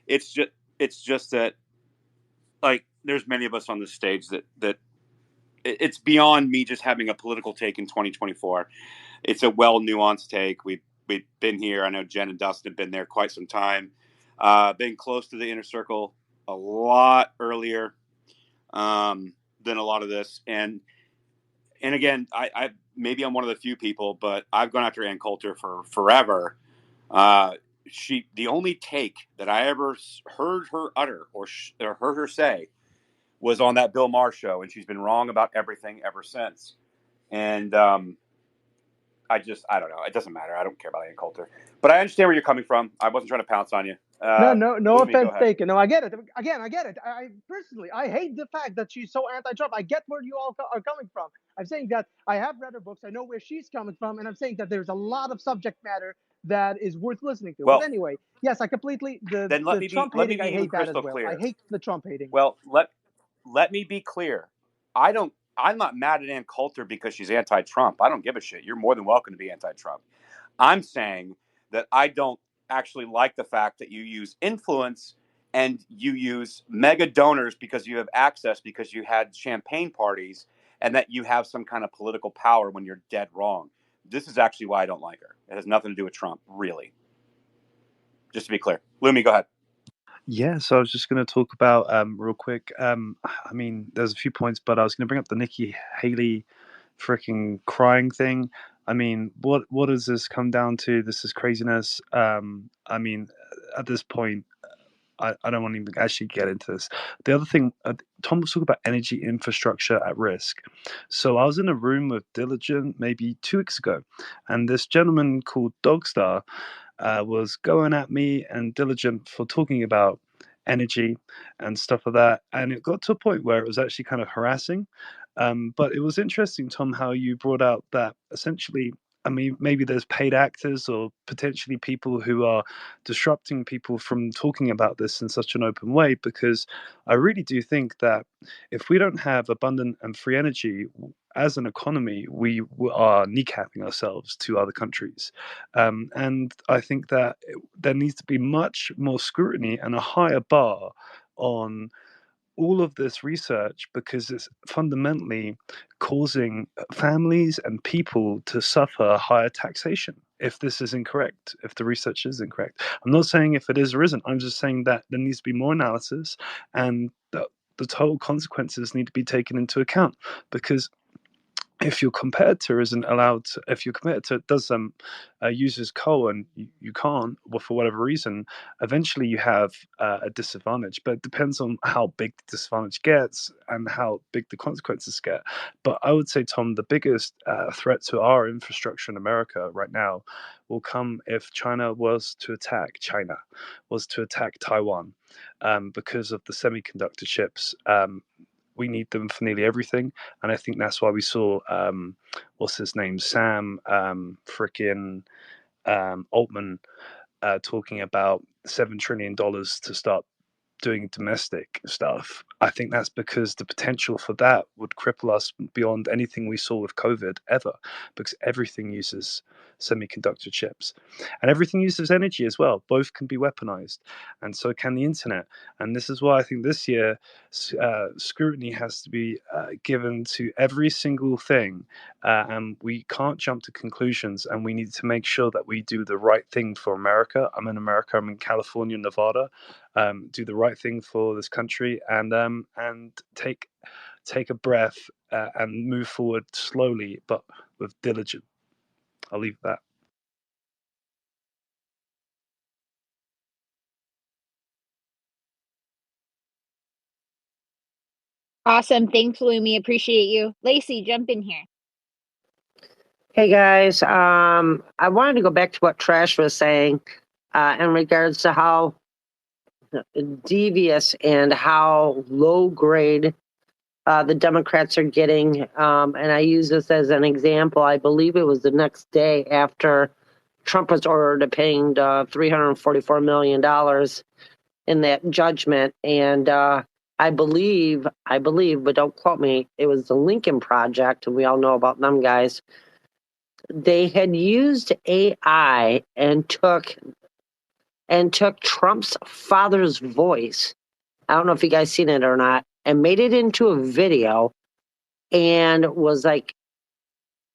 It's just that, like, there's many of us on this stage that it's beyond me just having a political take in 2024. It's a well nuanced take. We've been here. I know Jen and Dustin have been there quite some time. Been close to the inner circle a lot earlier than a lot of this, and again, I maybe I'm one of the few people, but I've gone after Ann Coulter for forever. The only take that I ever heard her utter or heard her say was on that Bill Maher show, and she's been wrong about everything ever since. And I don't know. It doesn't matter. I don't care about Ann Coulter, but I understand where you're coming from. I wasn't trying to pounce on you. No Lumi, offense taken. No, I get it. Again, I get it. I personally, I hate the fact that she's so anti-Trump. I get where you all are coming from. I'm saying that I have read her books. I know where she's coming from, and I'm saying that there's a lot of subject matter that is worth listening to. Well, but anyway, yes, I completely then let me Trump be hating. I even hate that as crystal well. clear. I hate the Trump hating. Well, let me be clear. I'm not mad at Ann Coulter because she's anti-Trump. I don't give a shit. You're more than welcome to be anti-Trump. I'm saying that I don't actually like the fact that you use influence and you use mega donors because you have access, because you had champagne parties, and that you have some kind of political power when you're dead wrong. This is actually why I don't like her. It has nothing to do with Trump, really. Just to be clear. Lumi, go ahead. Yeah, so I was just going to talk about real quick. I mean, there's a few points, but I was going to bring up the Nikki Haley freaking crying thing. I mean, what does this come down to? This is craziness. I mean, at this point, I don't want to even actually get into this. The other thing, Tom was talking about energy infrastructure at risk. So I was in a room with Diligent maybe 2 weeks ago, and this gentleman called Dogstar was going at me and Diligent for talking about energy and stuff like that. And it got to a point where it was actually kind of harassing. But it was interesting, Tom, how you brought out that essentially, I mean, maybe there's paid actors or potentially people who are disrupting people from talking about this in such an open way, because I really do think that if we don't have abundant and free energy as an economy, we are kneecapping ourselves to other countries. And I think that there needs to be much more scrutiny and a higher bar on all of this research, because it's fundamentally causing families and people to suffer higher taxation if this is incorrect, if the research is incorrect. I'm not saying if it is or isn't, I'm just saying that there needs to be more analysis, and the total consequences need to be taken into account. Because if your competitor isn't allowed to, if your competitor does uses coal and you can't, well, for whatever reason, eventually you have a disadvantage. But it depends on how big the disadvantage gets and how big the consequences get. But I would say, Tom, the biggest threat to our infrastructure in America right now will come if China was to attack Taiwan, because of the semiconductor chips. We need them for nearly everything, and I think that's why we saw what's his name, Sam Altman, talking about $7 trillion to start doing domestic stuff. I think that's because the potential for that would cripple us beyond anything we saw with COVID ever, because everything uses semiconductor chips and everything uses energy as well. Both can be weaponized, and so can the internet. And this is why I think this year scrutiny has to be given to every single thing, and we can't jump to conclusions, and we need to make sure that we do the right thing for America. I'm in America, I'm in California, Nevada. Do the right thing for this country, and take a breath, and move forward slowly but with diligence. I'll leave that. Awesome. Thanks, Lumi. Appreciate you. Lacey, jump in here. Hey guys, I wanted to go back to what Trash was saying in regards to how devious and how low grade the Democrats are getting. And I use this as an example. I believe it was the next day after Trump was ordered to paying $344 million in that judgment. And I believe, but don't quote me, it was the Lincoln Project, and we all know about them guys. They had used AI and took Trump's father's voice. I don't know if you guys seen it or not, and made it into a video and was like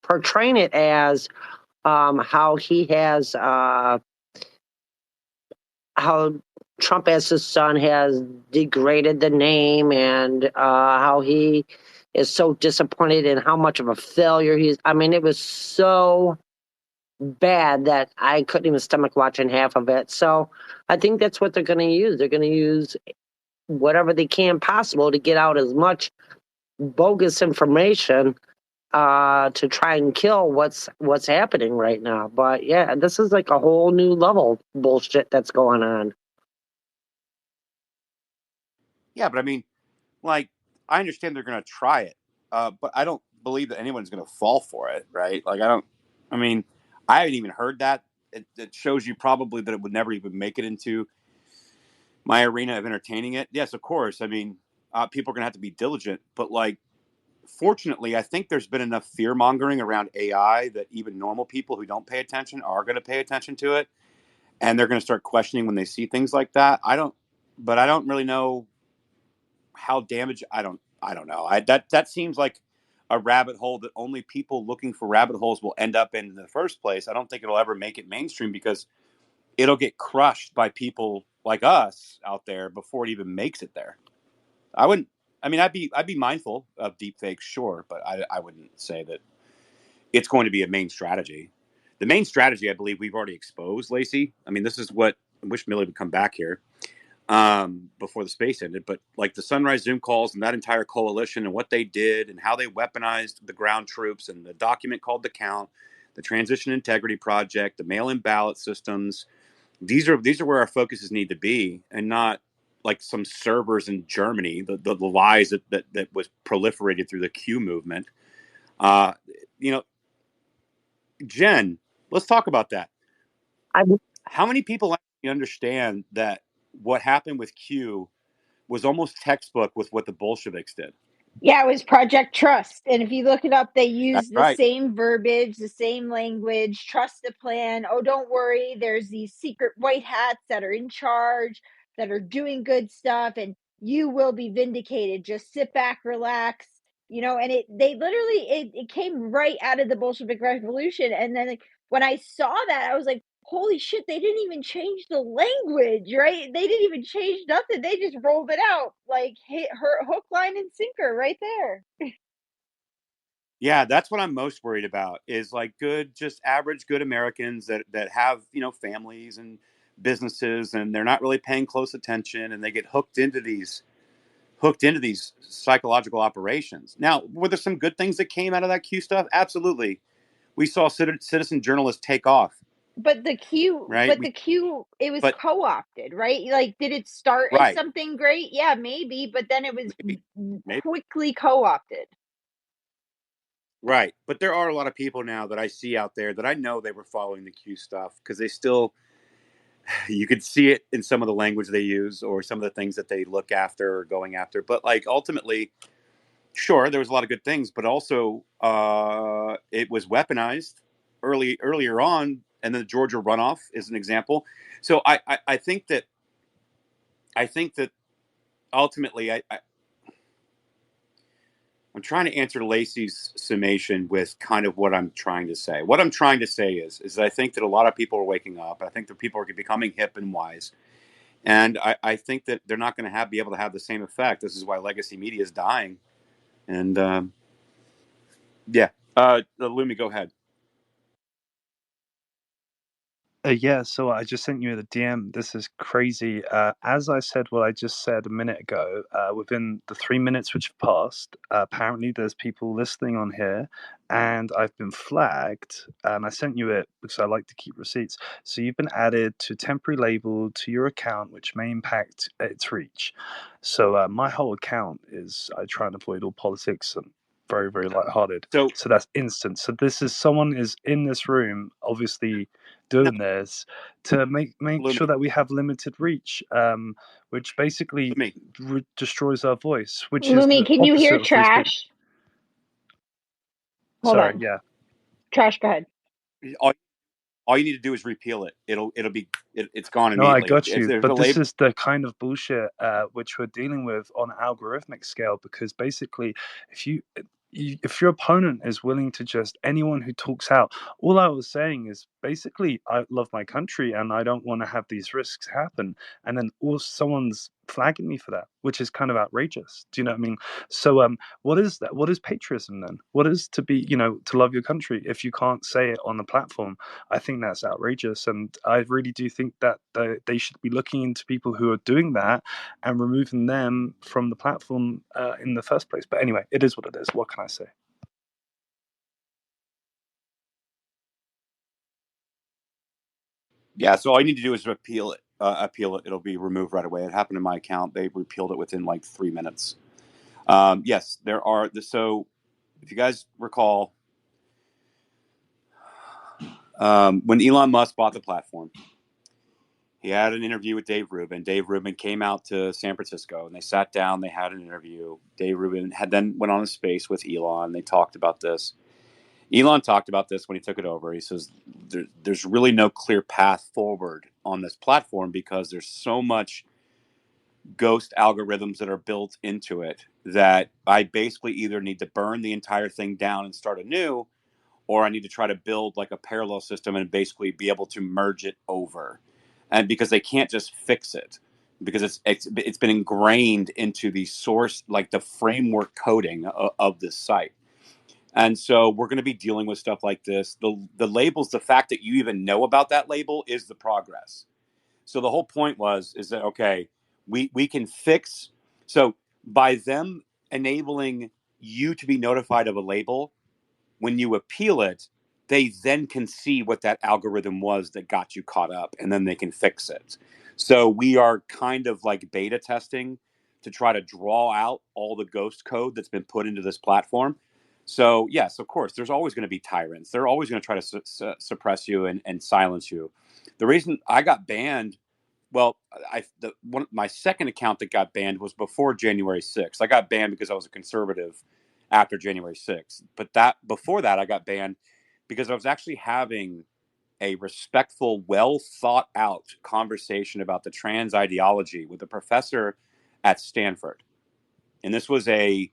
portraying it as how he has how Trump as his son has degraded the name, and how he is so disappointed in how much of a failure he's. I mean, it was so bad that I couldn't even stomach watching half of it. So I think that's what they're going to use. They're going to use whatever they can possible to get out as much bogus information to try and kill what's happening right now. But yeah, this is like a whole new level bullshit that's going on. Yeah, but I mean, like, I understand they're going to try it, but I don't believe that anyone's going to fall for it, right? Like, I don't. I mean, I haven't even heard that. It shows you probably that it would never even make it into my arena of entertaining it. Yes, of course. I mean, people are going to have to be diligent, but like, fortunately, I think there's been enough fear mongering around AI that even normal people who don't pay attention are going to pay attention to it, and they're going to start questioning when they see things like that. But I don't really know how damaged. I don't know. That seems like a rabbit hole that only people looking for rabbit holes will end up in the first place. I don't think it'll ever make it mainstream because it'll get crushed by people like us out there before it even makes it there. I wouldn't. I mean, I'd be mindful of deep fakes, sure, but I wouldn't say that it's going to be a main strategy. The main strategy, I believe, we've already exposed, Lacey. I mean, this is what I wish Millie would come back here before the space ended. But like the Sunrise Zoom calls and that entire coalition and what they did and how they weaponized the ground troops and the document called The Count, the Transition Integrity Project, the mail-in ballot systems. These are where our focuses need to be, and not like some servers in Germany. The lies that was proliferated through the Q movement. Uh, you know, Jen, let's talk about that. How many people actually understand that what happened with Q was almost textbook with what the Bolsheviks did? Yeah, it was Project Trust. And if you look it up, they use That's the right. same verbiage, the same language, trust the plan. Oh, don't worry, there's these secret white hats that are in charge, that are doing good stuff, and you will be vindicated. Just sit back, relax. And it came right out of the Bolshevik Revolution. And then, like, when I saw that, I was like, holy shit, they didn't even change the language, right? They didn't even change nothing. They just rolled it out like hit her hook, line, and sinker right there. Yeah, that's what I'm most worried about is like good, just average good Americans that have, families and businesses, and they're not really paying close attention, and they get hooked into these psychological operations. Now, were there some good things that came out of that Q stuff? Absolutely. We saw citizen journalists take off, But the Q, right? but the Q, it was But co-opted, right? Like, did it start as right, something great? Yeah, maybe, but then it was maybe. quickly co-opted. Right. But there are a lot of people now that I see out there that I know they were following the Q stuff because they still, you could see it in some of the language they use or some of the things that they look after or going after. But like ultimately, sure, there was a lot of good things, but also it was weaponized earlier on. And then the Georgia runoff is an example. So I think that ultimately I'm trying to answer Lacey's summation with kind of what I'm trying to say. What I'm trying to say is that I think that a lot of people are waking up. I think that people are becoming hip and wise. And I think that they're not going to be able to have the same effect. This is why legacy media is dying. And yeah, Lumi, go ahead. Yeah, so I just sent you the DM. This is crazy. As I said what I just said a minute ago, within the 3 minutes which have passed, apparently there's people listening on here, and I've been flagged, and I sent you it because I like to keep receipts. So you've been added to temporary label to your account, which may impact its reach. So my whole account is, I try and avoid all politics and very, very lighthearted. So that's instant. So this is someone is in this room, obviously no, doing this to make sure Lumi, that we have limited reach, which basically Lumi. destroys our voice, which is Lumi, the can you hear opposite of free speech. Trash? Hold Sorry, on. yeah. Trash, go ahead. All you need to do is repeal it. It's gone No, I immediately. got If you. there's a But this label, is the kind of bullshit which we're dealing with on an algorithmic scale, because basically, if if your opponent is willing to just anyone who talks out, all I was saying is basically, I love my country and I don't want to have these risks happen. And then someone's flagging me for that, which is kind of outrageous. Do you know what I mean? So what is that? What is patriotism then? What is to be, to love your country if you can't say it on the platform? I think that's outrageous, and I really do think that they should be looking into people who are doing that and removing them from the platform in the first place. But anyway, it is what it is. What can I say? Yeah, so all you need to do is appeal it. It'll be removed right away. It happened in my account. They repealed it within like 3 minutes. Yes, there are. So if you guys recall, when Elon Musk bought the platform, he had an interview with Dave Rubin. Dave Rubin came out to San Francisco and they sat down. They had an interview. Dave Rubin then went on a space with Elon. They talked about this. Elon talked about this when he took it over. He says there's really no clear path forward on this platform because there's so much ghost algorithms that are built into it that I basically either need to burn the entire thing down and start anew, or I need to try to build like a parallel system and basically be able to merge it over. And because they can't just fix it, because it's been ingrained into the source, like the framework coding of this site. And so we're going to be dealing with stuff like this. The labels, the fact that you even know about that label is the progress. So the whole point is that, okay, we can fix. So by them enabling you to be notified of a label, when you appeal it, they then can see what that algorithm was that got you caught up, and then they can fix it. So we are kind of like beta testing to try to draw out all the ghost code that's been put into this platform. So yes, of course, there's always going to be tyrants. They're always going to try to suppress you and silence you. The reason I got banned, well, my second account that got banned was before January 6th. I got banned because I was a conservative after January 6th. But before that, I got banned because I was actually having a respectful, well thought out conversation about the trans ideology with a professor at Stanford. And this was a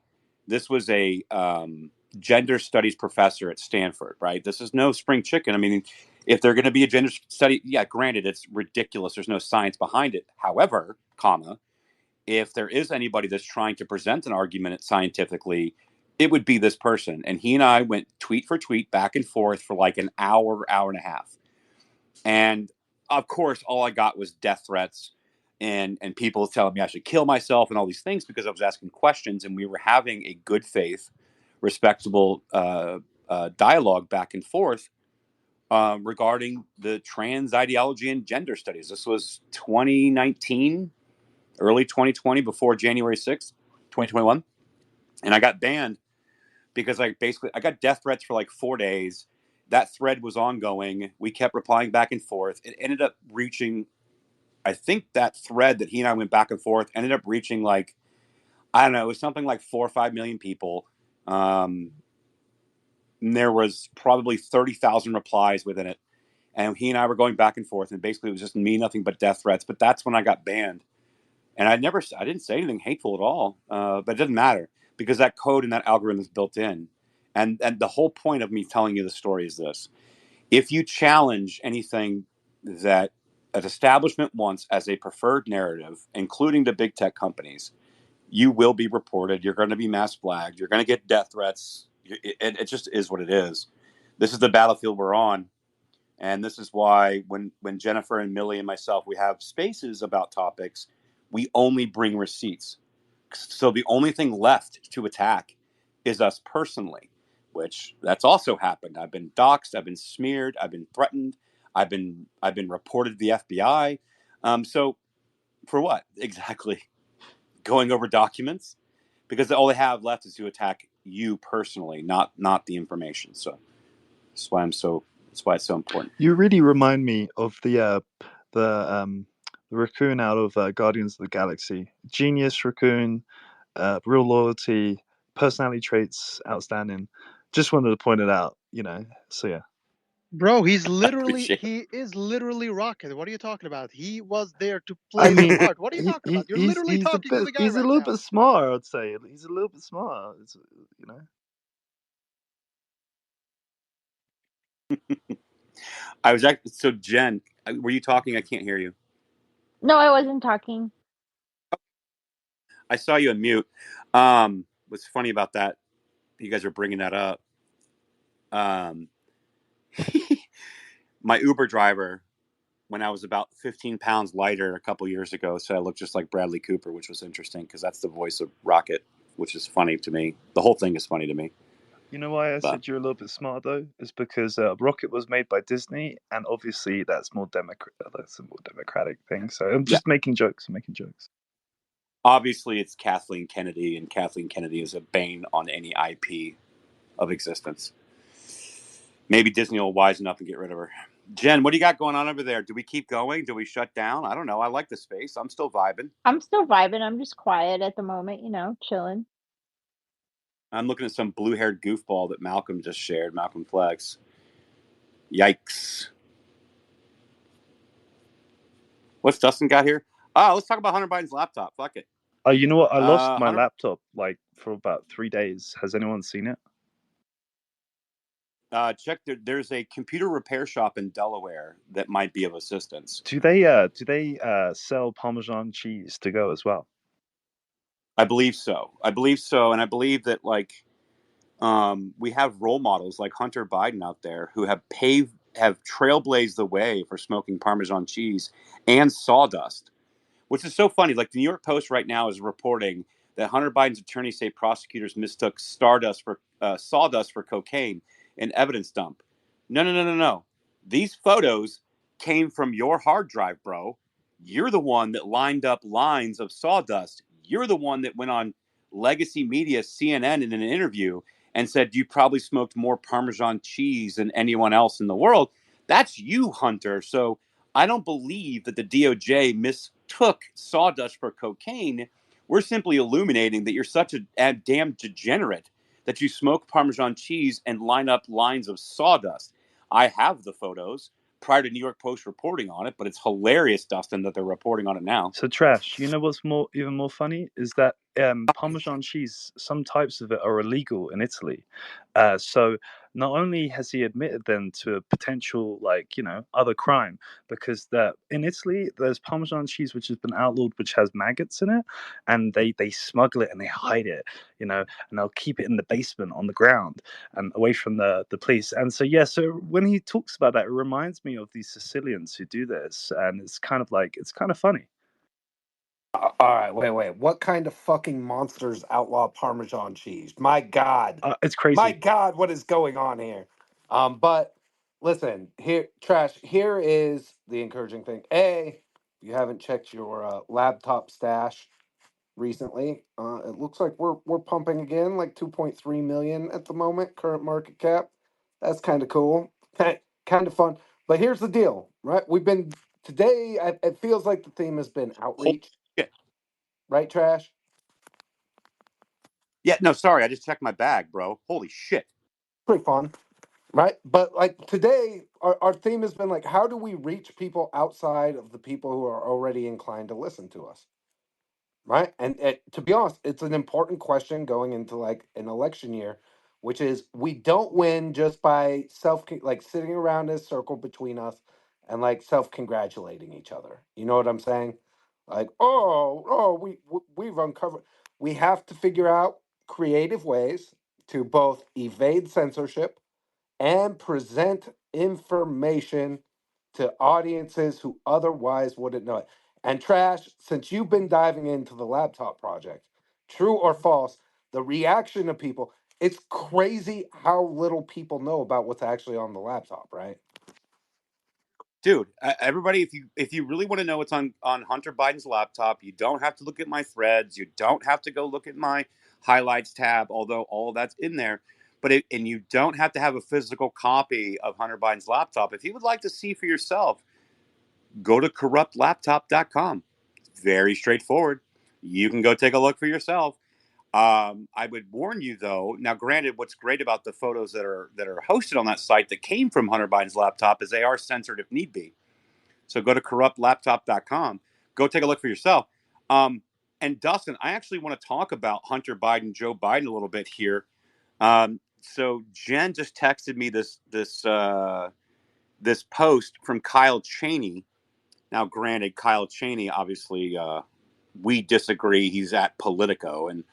gender studies professor at Stanford, right? This is no spring chicken. I mean, if they're going to be a gender study, yeah, granted, it's ridiculous. There's no science behind it. However, if there is anybody that's trying to present an argument scientifically, it would be this person. And he and I went tweet for tweet back and forth for like an hour and a half. And of course, all I got was death threats and people telling me I should kill myself and all these things because I was asking questions and we were having a good faith, respectable dialogue back and forth regarding the trans ideology and gender studies. This was 2019. Early 2020, before January 6th, 2021. And I got banned because I got death threats for like 4 days. That thread was ongoing. We kept replying back and forth. It ended up reaching, I think that thread that he and I went back and forth ended up reaching like, I don't know, it was something like 4 or 5 million people. And there was probably 30,000 replies within it. And he and I were going back and forth. And basically it was just me, nothing but death threats. But that's when I got banned. And I didn't say anything hateful at all, but it doesn't matter because that code and that algorithm is built in. And the whole point of me telling you the story is this. If you challenge anything that an establishment wants as a preferred narrative, including the big tech companies, you will be reported. You're going to be mass flagged. You're going to get death threats. It just is what it is. This is the battlefield we're on. And this is why when Jennifer and Millie and myself, we have spaces about topics, we only bring receipts. So the only thing left to attack is us personally, which that's also happened. I've been doxxed, I've been smeared, I've been threatened, I've been reported to the FBI. So for what exactly? Going over documents? Because all they have left is to attack you personally, not the information. So that's why it's so important. You really remind me of the raccoon out of Guardians of the Galaxy. Genius raccoon, real loyalty, personality traits outstanding. Just wanted to point it out, So yeah. Bro, he Appreciate it. is literally Rocket. What are you talking about? He was there to I play the mean, part. What are you talking about? You're literally talking to the guy he's a right little now. bit smart, I'd say. He's a little bit smart, I was actually, so Jen, were you talking? I can't hear you. No, I wasn't talking. I saw you on mute. What's funny about that? You guys are bringing that up. Um, my Uber driver, when I was about 15 pounds lighter a couple years ago, said I looked just like Bradley Cooper, which was interesting because that's the voice of Rocket, which is funny to me. The whole thing is funny to me. You know why I But said you're a little bit smart though? Is because Rocket was made by Disney, and obviously that's more that's a more democratic thing. So I'm yeah, just making jokes. I'm making jokes. obviously it's Kathleen Kennedy, and Kathleen Kennedy is a bane on any IP of existence. Maybe Disney will wisen up and get rid of her. Jen, what do you got going on over there? Do we keep going? Do we shut down? I don't know. I like the space. I'm still vibing. I'm still vibing. I'm just quiet at the moment, chilling. I'm looking at some blue-haired goofball that Malcolm just shared, Malcolm Flex. Yikes. What's Dustin got here? Oh, let's talk about Hunter Biden's laptop. Fuck it. Oh, you know what? I lost my Hunter, laptop like for about 3 days. Has anyone seen it? check. There's a computer repair shop in Delaware that might be of assistance. Do they sell Parmesan cheese to go as well? I believe so. And I believe that we have role models like Hunter Biden out there who have trailblazed the way for smoking Parmesan cheese and sawdust, which is so funny. Like the New York Post right now is reporting that Hunter Biden's attorneys say prosecutors mistook sawdust for cocaine in evidence dump. No, no, no, no, no. These photos came from your hard drive, bro. You're the one that lined up lines of sawdust. You're the one that went on legacy media, CNN, in an interview and said you probably smoked more Parmesan cheese than anyone else in the world. That's you, Hunter. So I don't believe that the DOJ mistook sawdust for cocaine. We're simply illuminating that you're such a damn degenerate that you smoke Parmesan cheese and line up lines of sawdust. I have the photos prior to New York Post reporting on it, but it's hilarious, Dustin, that they're reporting on it now. So trash. You know what's even more funny is that Parmesan cheese, some types of it are illegal in Italy. So not only has he admitted then to a potential other crime, because in Italy there's Parmesan cheese which has been outlawed, which has maggots in it, and they smuggle it and they hide it, and they'll keep it in the basement on the ground and away from the police. And so so when he talks about that, it reminds me of these Sicilians who do this, and it's kind of funny. All right, wait. What kind of fucking monsters outlaw Parmesan cheese? My God. It's My crazy. God, what is going on here? But listen, here, trash, here is the encouraging thing. A, you haven't checked your laptop stash recently. It looks like we're pumping again, like 2.3 million at the moment, current market cap. That's kind of cool. Kind of fun. But here's the deal, right? Today, it feels like the theme has been Holy outreach. shit. Right, Trash? Yeah, no, sorry. I just checked my bag, bro. Holy shit. Pretty fun, right? But like today, our theme has been like, how do we reach people outside of the people who are already inclined to listen to us? Right? And to be honest, it's an important question going into like an election year, which is we don't win just by like sitting around in a circle between us and like self congratulating each other. You know what I'm saying? Like, we've uncovered. We have to figure out creative ways to both evade censorship and present information to audiences who otherwise wouldn't know it. And Trash, since you've been diving into the laptop project, true or false, the reaction of people, it's crazy how little people know about what's actually on the laptop, right? Dude, everybody, if you really want to know what's on Hunter Biden's laptop, you don't have to look at my threads. You don't have to go look at my highlights tab, although all that's in there. And you don't have to have a physical copy of Hunter Biden's laptop. If you would like to see for yourself, go to corruptlaptop.com. Very straightforward. You can go take a look for yourself. I would warn you, though. Now, granted, what's great about the photos that are hosted on that site that came from Hunter Biden's laptop is they are censored if need be. So go to corruptlaptop.com. Go take a look for yourself. And Dustin, I actually want to talk about Hunter Biden, Joe Biden a little bit here. So Jen just texted me this post from Kyle Cheney. Now, granted, Kyle Cheney, obviously, we disagree. He's at Politico, and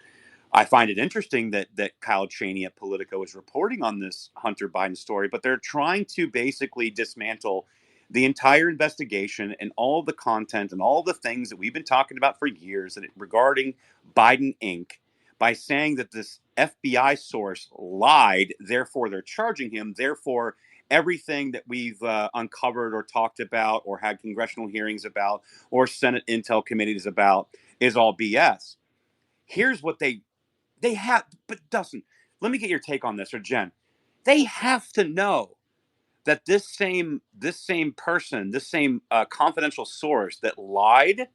I find it interesting that Kyle Cheney at Politico is reporting on this Hunter Biden story, but they're trying to basically dismantle the entire investigation and all the content and all the things that we've been talking about for years regarding Biden Inc. by saying that this FBI source lied, therefore they're charging him, therefore everything that we've uncovered or talked about or had congressional hearings about or Senate Intel committees about is all BS. Here's what they have, but Dustin, let me get your take on this, or Jen. They have to know that this same person, this same confidential source that lied,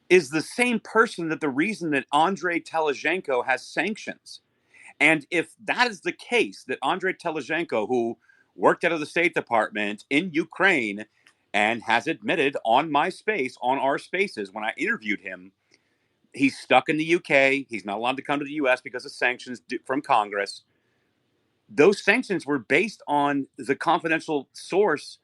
is the same person that the reason that Andrei Telizhenko has sanctions. And if that is the case, that Andrei Telizhenko, who worked out of the State Department in Ukraine and has admitted on my space, on our spaces, when I interviewed him, he's stuck in the UK. He's not allowed to come to the US because of sanctions from Congress. Those sanctions were based on the confidential source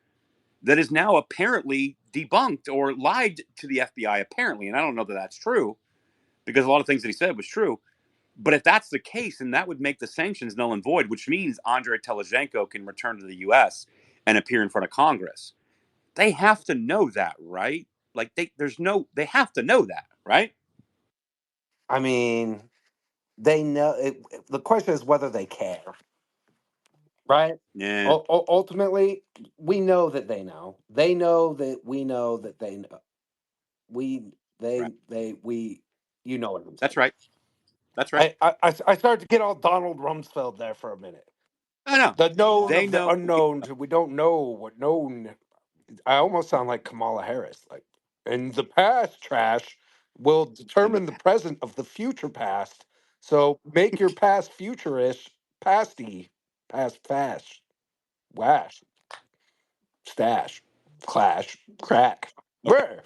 that is now apparently debunked or lied to the FBI, apparently. And I don't know that that's true because a lot of things that he said was true. But if that's the case, then that would make the sanctions null and void, which means Andrei Telizhenko can return to the US and appear in front of Congress. They have to know that, right? Like they have to know that, right? I mean, they know it, the question is whether they care, right? Yeah. Ultimately, we know that they know. They know that we know that they know. Right. We, you know what I'm That's saying. right. That's right. I started to get all Donald Rumsfeld there for a minute. I know. The known They of the know. unknown. We don't know what known. I almost sound like Kamala Harris. Like, in the past, trash will In the determine the present of the future past. So make your past futurish, pasty, past fast, wash, stash, clash, crack. okay. Where?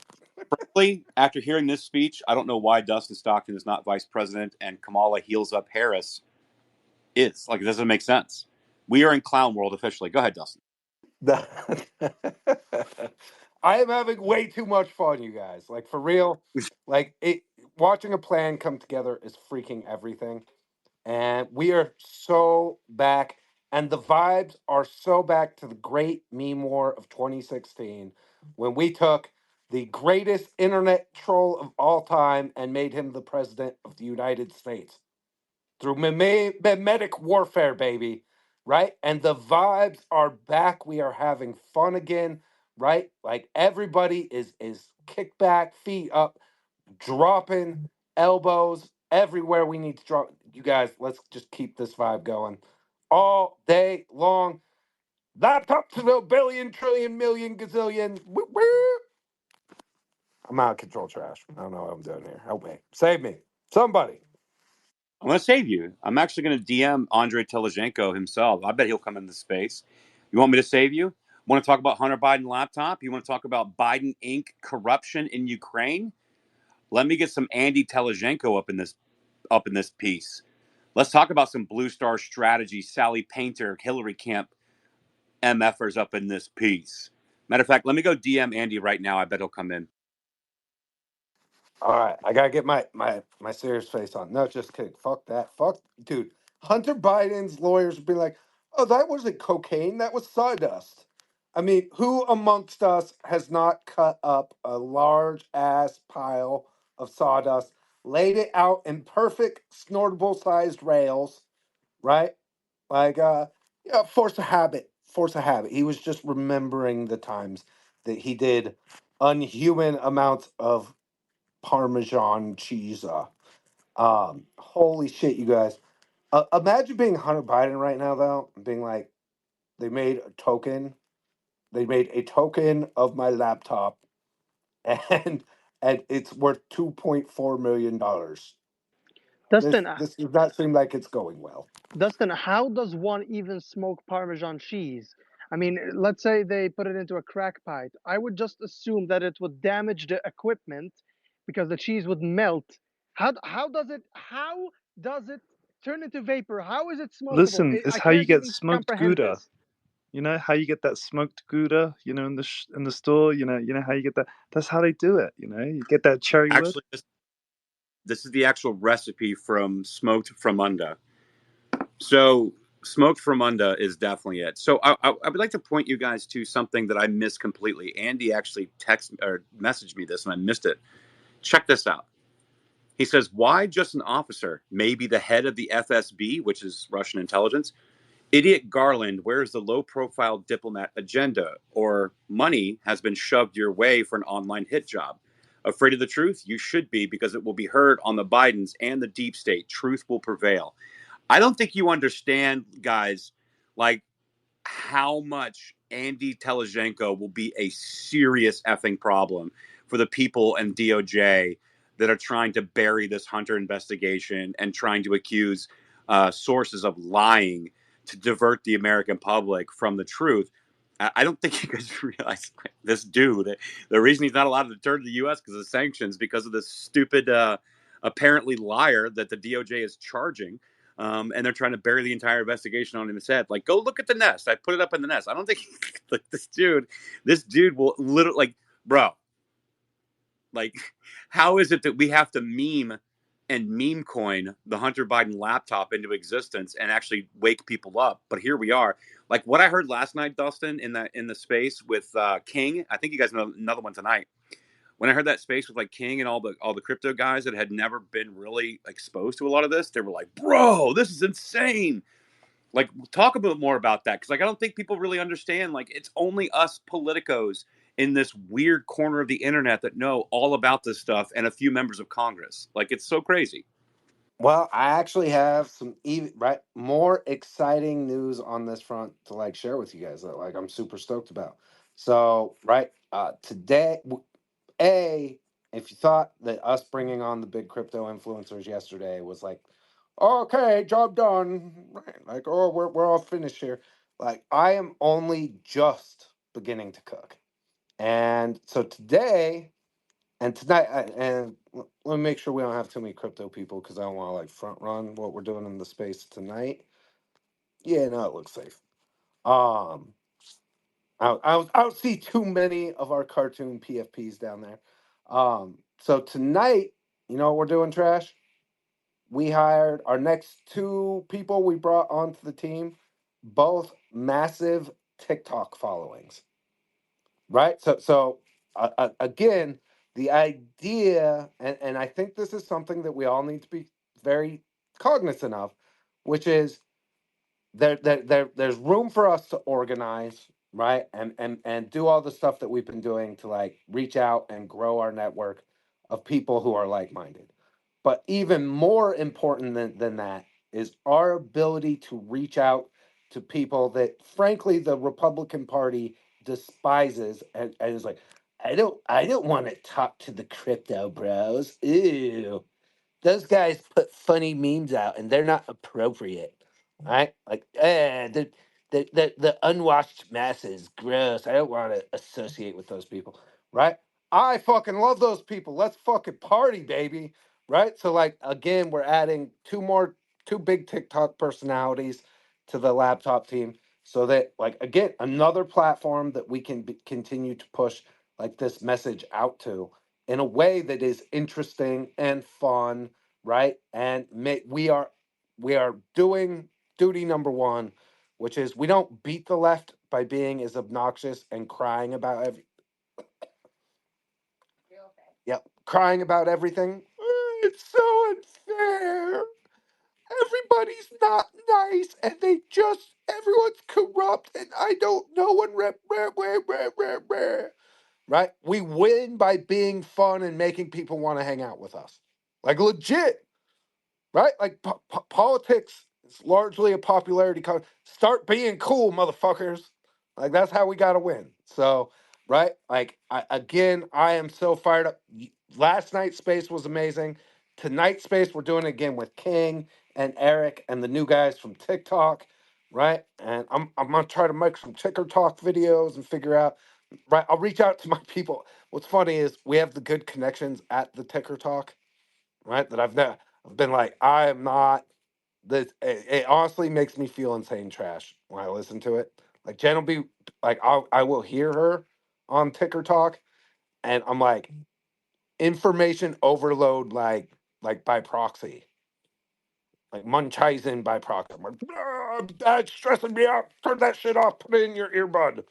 Frankly, after hearing this speech, I don't know why Dustin Stockton is not vice president and Kamala heels up Harris is. Like, it doesn't make sense. We are in clown world officially. Go ahead, Dustin. I am having way too much fun, you guys. Like, for real. Like, watching a plan come together is freaking everything. And we are so back, and the vibes are so back to the great meme war of 2016 when we took the greatest internet troll of all time and made him the president of the United States through memetic warfare, baby, right? And the vibes are back. We are having fun again, right? Like, everybody is kicked back, feet up, dropping elbows everywhere we need to drop. You guys, let's just keep this vibe going all day long. Laptop to the billion, trillion, million, gazillion. Woo, woo. I'm out of control, trash. I don't know what I'm doing here. Help me. Save me. Somebody. I'm going to save you. I'm actually going to DM Andrei Telizhenko himself. I bet he'll come into space. You want me to save you? Want to talk about Hunter Biden laptop? You want to talk about Biden Inc. corruption in Ukraine? Let me get some Andy Telizhenko up in this piece. Let's talk about some Blue Star strategy, Sally Painter, Hillary Camp MFers up in this piece. Matter of fact, let me go DM Andy right now. I bet he'll come in. All right, I gotta get my serious face on. No, just kidding. Fuck that. Fuck, dude. Hunter Biden's lawyers would be like, "Oh, that wasn't cocaine. That was sawdust." I mean, who amongst us has not cut up a large ass pile of sawdust, laid it out in perfect snortable sized rails, right? Like, yeah, force a habit. Force a habit. He was just remembering the times that he did unhuman amounts of Parmesan cheese. Holy shit, you guys! Imagine being Hunter Biden right now, though, and being like, they made a token. They made a token of my laptop, and it's worth $2.4 million. Dustin, This does not seem like it's going well. Dustin, how does one even smoke Parmesan cheese? I mean, let's say they put it into a crack pipe. I would just assume that it would damage the equipment because the cheese would melt. How does it turn into vapor? How is it smokable? Listen, this is I how you can't get even smoked comprehend Gouda. this. You know how you get that smoked Gouda, in in the store. You know how you get that. That's how they do it. You get that cherry wood. Actually, this is the actual recipe from smoked fromunda. So smoked fromunda is definitely it. So I would like to point you guys to something that I missed completely. Andy actually texted or messaged me this and I missed it. Check this out. He says, why just an officer? Maybe the head of the FSB, which is Russian intelligence. Idiot Garland, where's the low profile diplomat agenda? Or money has been shoved your way for an online hit job. Afraid of the truth? You should be, because it will be heard on the Bidens and the deep state. Truth will prevail. I don't think you understand, guys, like how much Andy Telizhenko will be a serious effing problem for the people and DOJ that are trying to bury this Hunter investigation and trying to accuse sources of lying to divert the American public from the truth. I don't think you guys realize this dude. The reason he's not allowed to return to the U.S. because of sanctions, because of this stupid, apparently liar that the DOJ is charging. And they're trying to bury the entire investigation on his head. Like, go look at the nest. I put it up in the nest. I don't think like this dude will literally like, bro. Like, how is it that we have to meme and meme coin the Hunter Biden laptop into existence and actually wake people up? But here we are. Like what I heard last night, Dustin, in the space with King. I think you guys know another one tonight. When I heard that space with like King and all the crypto guys that had never been really exposed to a lot of this, they were like, "Bro, this is insane." Like, talk a bit more about that, because like I don't think people really understand. Like, it's only us politicos in this weird corner of the internet that know all about this stuff, and a few members of Congress. Like, it's so crazy. Well, I actually have some more exciting news on this front to like share with you guys that like I'm super stoked about. So, today, if you thought that us bringing on the big crypto influencers yesterday was like, okay, job done, right? Like, oh, we're all finished here. Like, I am only just beginning to cook, and so today and tonight, let me make sure we don't have too many crypto people because I don't want to like front run what we're doing in the space tonight. Yeah, no, it looks safe. Um, I don't see too many of our cartoon PFPs down there. So tonight, you know what we're doing, Trash? We hired our next two people we brought onto the team, both massive TikTok followings. Right? Again, the idea, and I think this is something that we all need to be very cognizant of, which is there's room for us to organize, right, and do all the stuff that we've been doing to like reach out and grow our network of people who are like-minded. But even more important than that is our ability to reach out to people that frankly the Republican Party despises, and is like, I don't want to talk to the crypto bros. Ew, those guys put funny memes out and they're not appropriate, right? Like, the unwashed masses, gross. I don't want to associate with those people, right? I fucking love those people. Let's fucking party, baby, right? So, like, again, we're adding two big TikTok personalities to the laptop team, so that, like, again, another platform that we can continue to push like this message out to in a way that is interesting and fun, right? And we are doing duty number one, which is we don't beat the left by being as obnoxious and crying about crying about everything. It's so unfair. Everybody's not nice, and everyone's corrupt, and I don't know and right? We win by being fun and making people want to hang out with us, like legit. Right? Like politics is largely a popularity Start being cool, motherfuckers. Like that's how we got to win. So, right? Like I am so fired up. Last night's space was amazing. Tonight's space we're doing it again with King and Eric and the new guys from TikTok, right? And I'm gonna try to make some TikTok videos and figure out. Right, I'll reach out to my people. What's funny is we have the good connections at the TikTok, right? That I've been like, I am not this. It honestly makes me feel insane trash when I listen to it. Like Jen will be like, I will hear her on Ticker Talk, and I'm like, information overload, like by proxy, like Munchausen by proxy. I'm like, that's stressing me out. Turn that shit off. Put it in your earbud.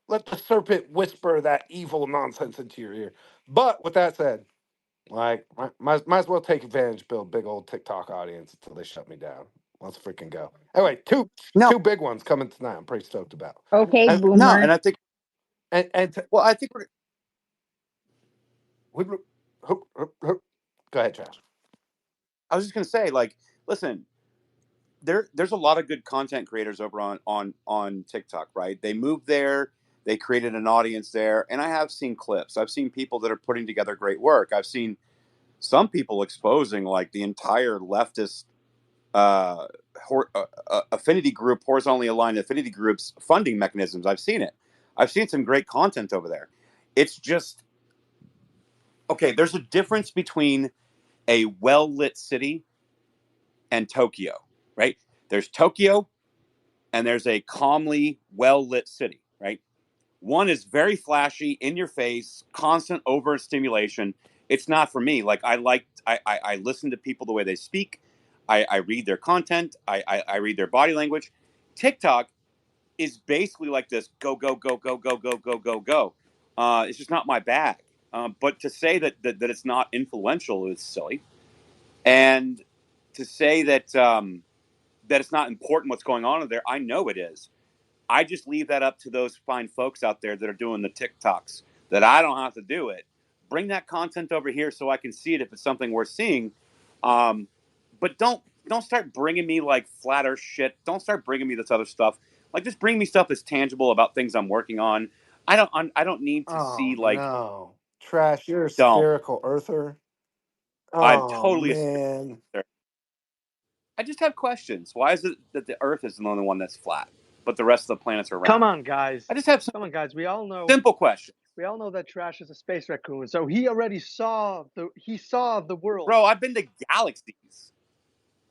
Let the serpent whisper that evil nonsense into your ear. But with that said, like, might as well take advantage, build a big old TikTok audience until they shut me down. Let's freaking go. Anyway, No, two big ones coming tonight. I'm pretty stoked about. Okay, And no, boomer. and I think well, I think we're go ahead, Josh. I was just gonna say, like, listen, there's a lot of good content creators over on TikTok, right? They moved there, they created an audience there, and I have seen clips. I've seen people that are putting together great work. I've seen some people exposing like the entire leftist affinity group, horizontally aligned affinity groups funding mechanisms. I've seen it. I've seen some great content over there. It's just okay. There's a difference between a well lit city and Tokyo, right? There's Tokyo and there's a calmly well lit city, right? One is very flashy, in your face, constant overstimulation. It's not for me. Like I listen to people the way they speak. I read their content. I read their body language. TikTok is basically like this: go go go go go go go go go. It's just not my bag. But to say that it's not influential is silly, and to say that it's not important what's going on in there, I know it is. I just leave that up to those fine folks out there that are doing the TikToks, that I don't have to do it. Bring that content over here so I can see it if it's something worth seeing. But don't start bringing me like flat earth shit. Don't start bringing me this other stuff. Like just bring me stuff that's tangible about things I'm working on. I don't need to see Oh like no, Trash! You're a don't. spherical earther. I'm Oh totally a man. I just have questions. Why is it that the Earth is the only one that's flat, but the rest of the planets are Come round? on, guys. I just have Come on, guys. We all know. simple questions. We all know that Trash is a space raccoon, so he already saw the world. Bro, I've been to galaxies.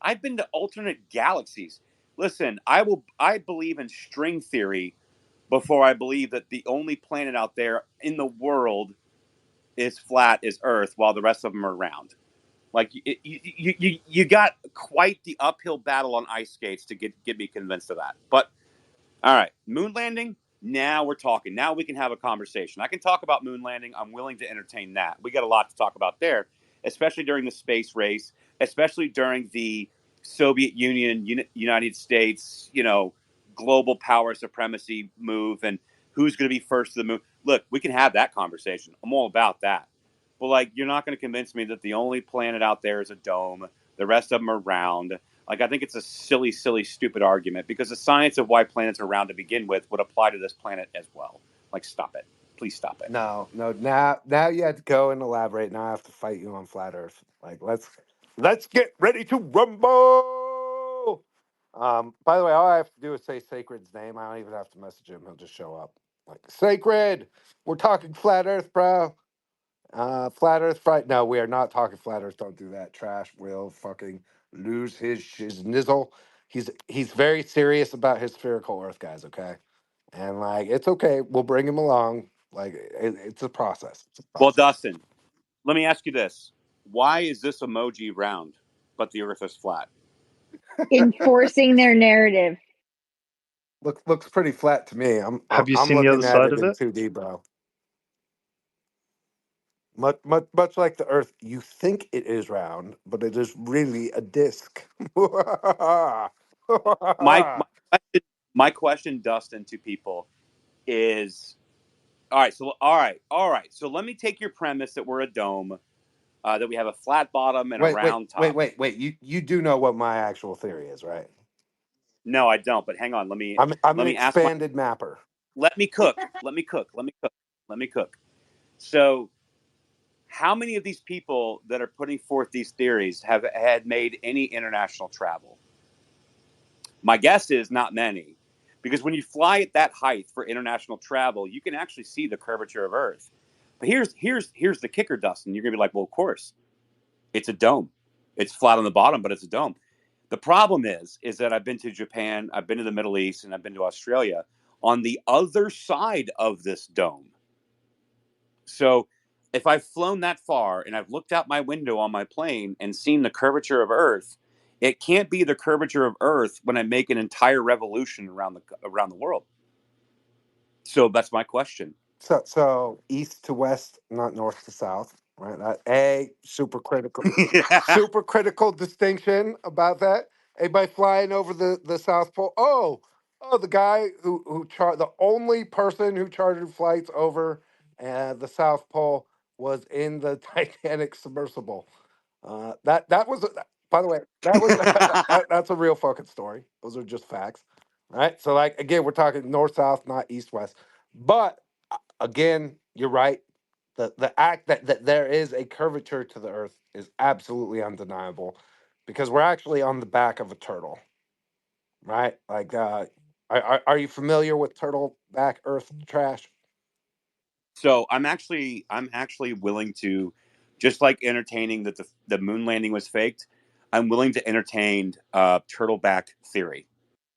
I've been to alternate galaxies. Listen, I believe in string theory before I believe that the only planet out there in the world is flat is Earth while the rest of them are round. Like you got quite the uphill battle on ice skates to get me convinced of that. But all right, moon landing. Now we're talking. Now we can have a conversation. I can talk about moon landing. I'm willing to entertain that. We got a lot to talk about there, especially during the space race, especially during the Soviet Union, United States, global power supremacy move, and who's going to be first to the moon. Look, we can have that conversation. I'm all about that. But like, you're not going to convince me that the only planet out there is a dome. The rest of them are round. Like, I think it's a silly, silly, stupid argument because the science of why planets are round to begin with would apply to this planet as well. Like, stop it. Please stop it. No. Now you have to go and elaborate. Now I have to fight you on flat Earth. Like let's get ready to rumble. By the way, all I have to do is say Sacred's name. I don't even have to message him. He'll just show up. Like Sacred, we're talking flat Earth, bro. Flat Earth fright. No, we are not talking flat Earth. Don't do that. Trash will fucking lose his nizzle. He's very serious about his spherical Earth, guys. Okay, and like it's okay. We'll bring him along. Like it's a process. It's a Well, process. Dustin, let me ask you this. Why is this emoji round, but the Earth is flat? Enforcing their narrative. Looks pretty flat to me. Have you I'm seen the other looking at side it of in it? 2D, bro. Much like the Earth, you think it is round, but it is really a disc. My, my question, Dustin, to people is all right. So let me take your premise that we're a dome, that we have a flat bottom and a round top. Wait. You do know what my actual theory is, right? No, I don't. But hang on. I'm an let me ask my. expanded mapper. Let me cook. Let me cook. Let me cook. Let me cook. So, how many of these people that are putting forth these theories have had made any international travel? My guess is not many, because when you fly at that height for international travel, you can actually see the curvature of Earth. But here's the kicker, Dustin. You're gonna be like, well, of course, it's a dome. It's flat on the bottom, but it's a dome. The problem is that I've been to Japan, I've been to the Middle East, and I've been to Australia. on the other side of this dome. So if I've flown that far and I've looked out my window on my plane and seen the curvature of Earth, it can't be the curvature of Earth when I make an entire revolution around the world. So that's my question. So east to west, not north to south, right? Super critical, Yeah. super critical distinction about that. Anybody flying over the South Pole? Oh, the guy the only person who chartered flights over the South Pole was in the Titanic submersible. That was, by the way, that was that's a real fucking story. Those are just facts, right? So like again, we're talking north south, not east west. But again, you're right. The act that there is a curvature to the Earth is absolutely undeniable, because we're actually on the back of a turtle, right? Like, are you familiar with turtle back Earth trash? So I'm actually willing to, just like entertaining that the moon landing was faked, I'm willing to entertain turtleback theory.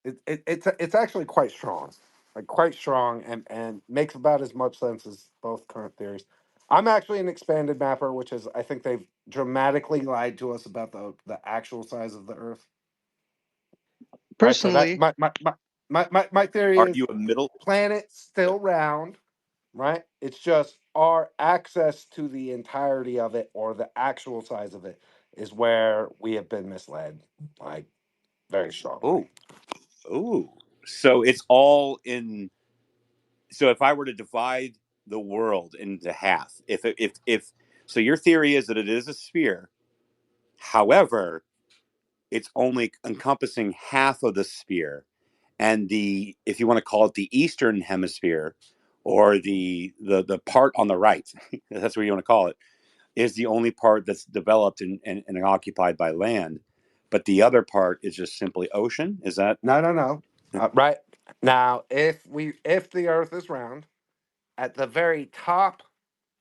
It's actually quite strong, like quite strong, and makes about as much sense as both current theories. I'm actually an expanded mapper, which is I think they've dramatically lied to us about the actual size of the Earth. Right. So that's Personally, my theory Are is you a middle? planet's still round, right? It's just our access to the entirety of it, or the actual size of it, is where we have been misled, like very strongly. Oh, oh. So it's all in. So if I were to divide the world into half, if so, your theory is that it is a sphere. However, it's only encompassing half of the sphere, and the, if you want to call it the eastern hemisphere, or the part on the right, that's what you want to call it, is the only part that's developed and occupied by land, but the other part is just simply ocean. Is that No. Right now, if the Earth is round, at the very top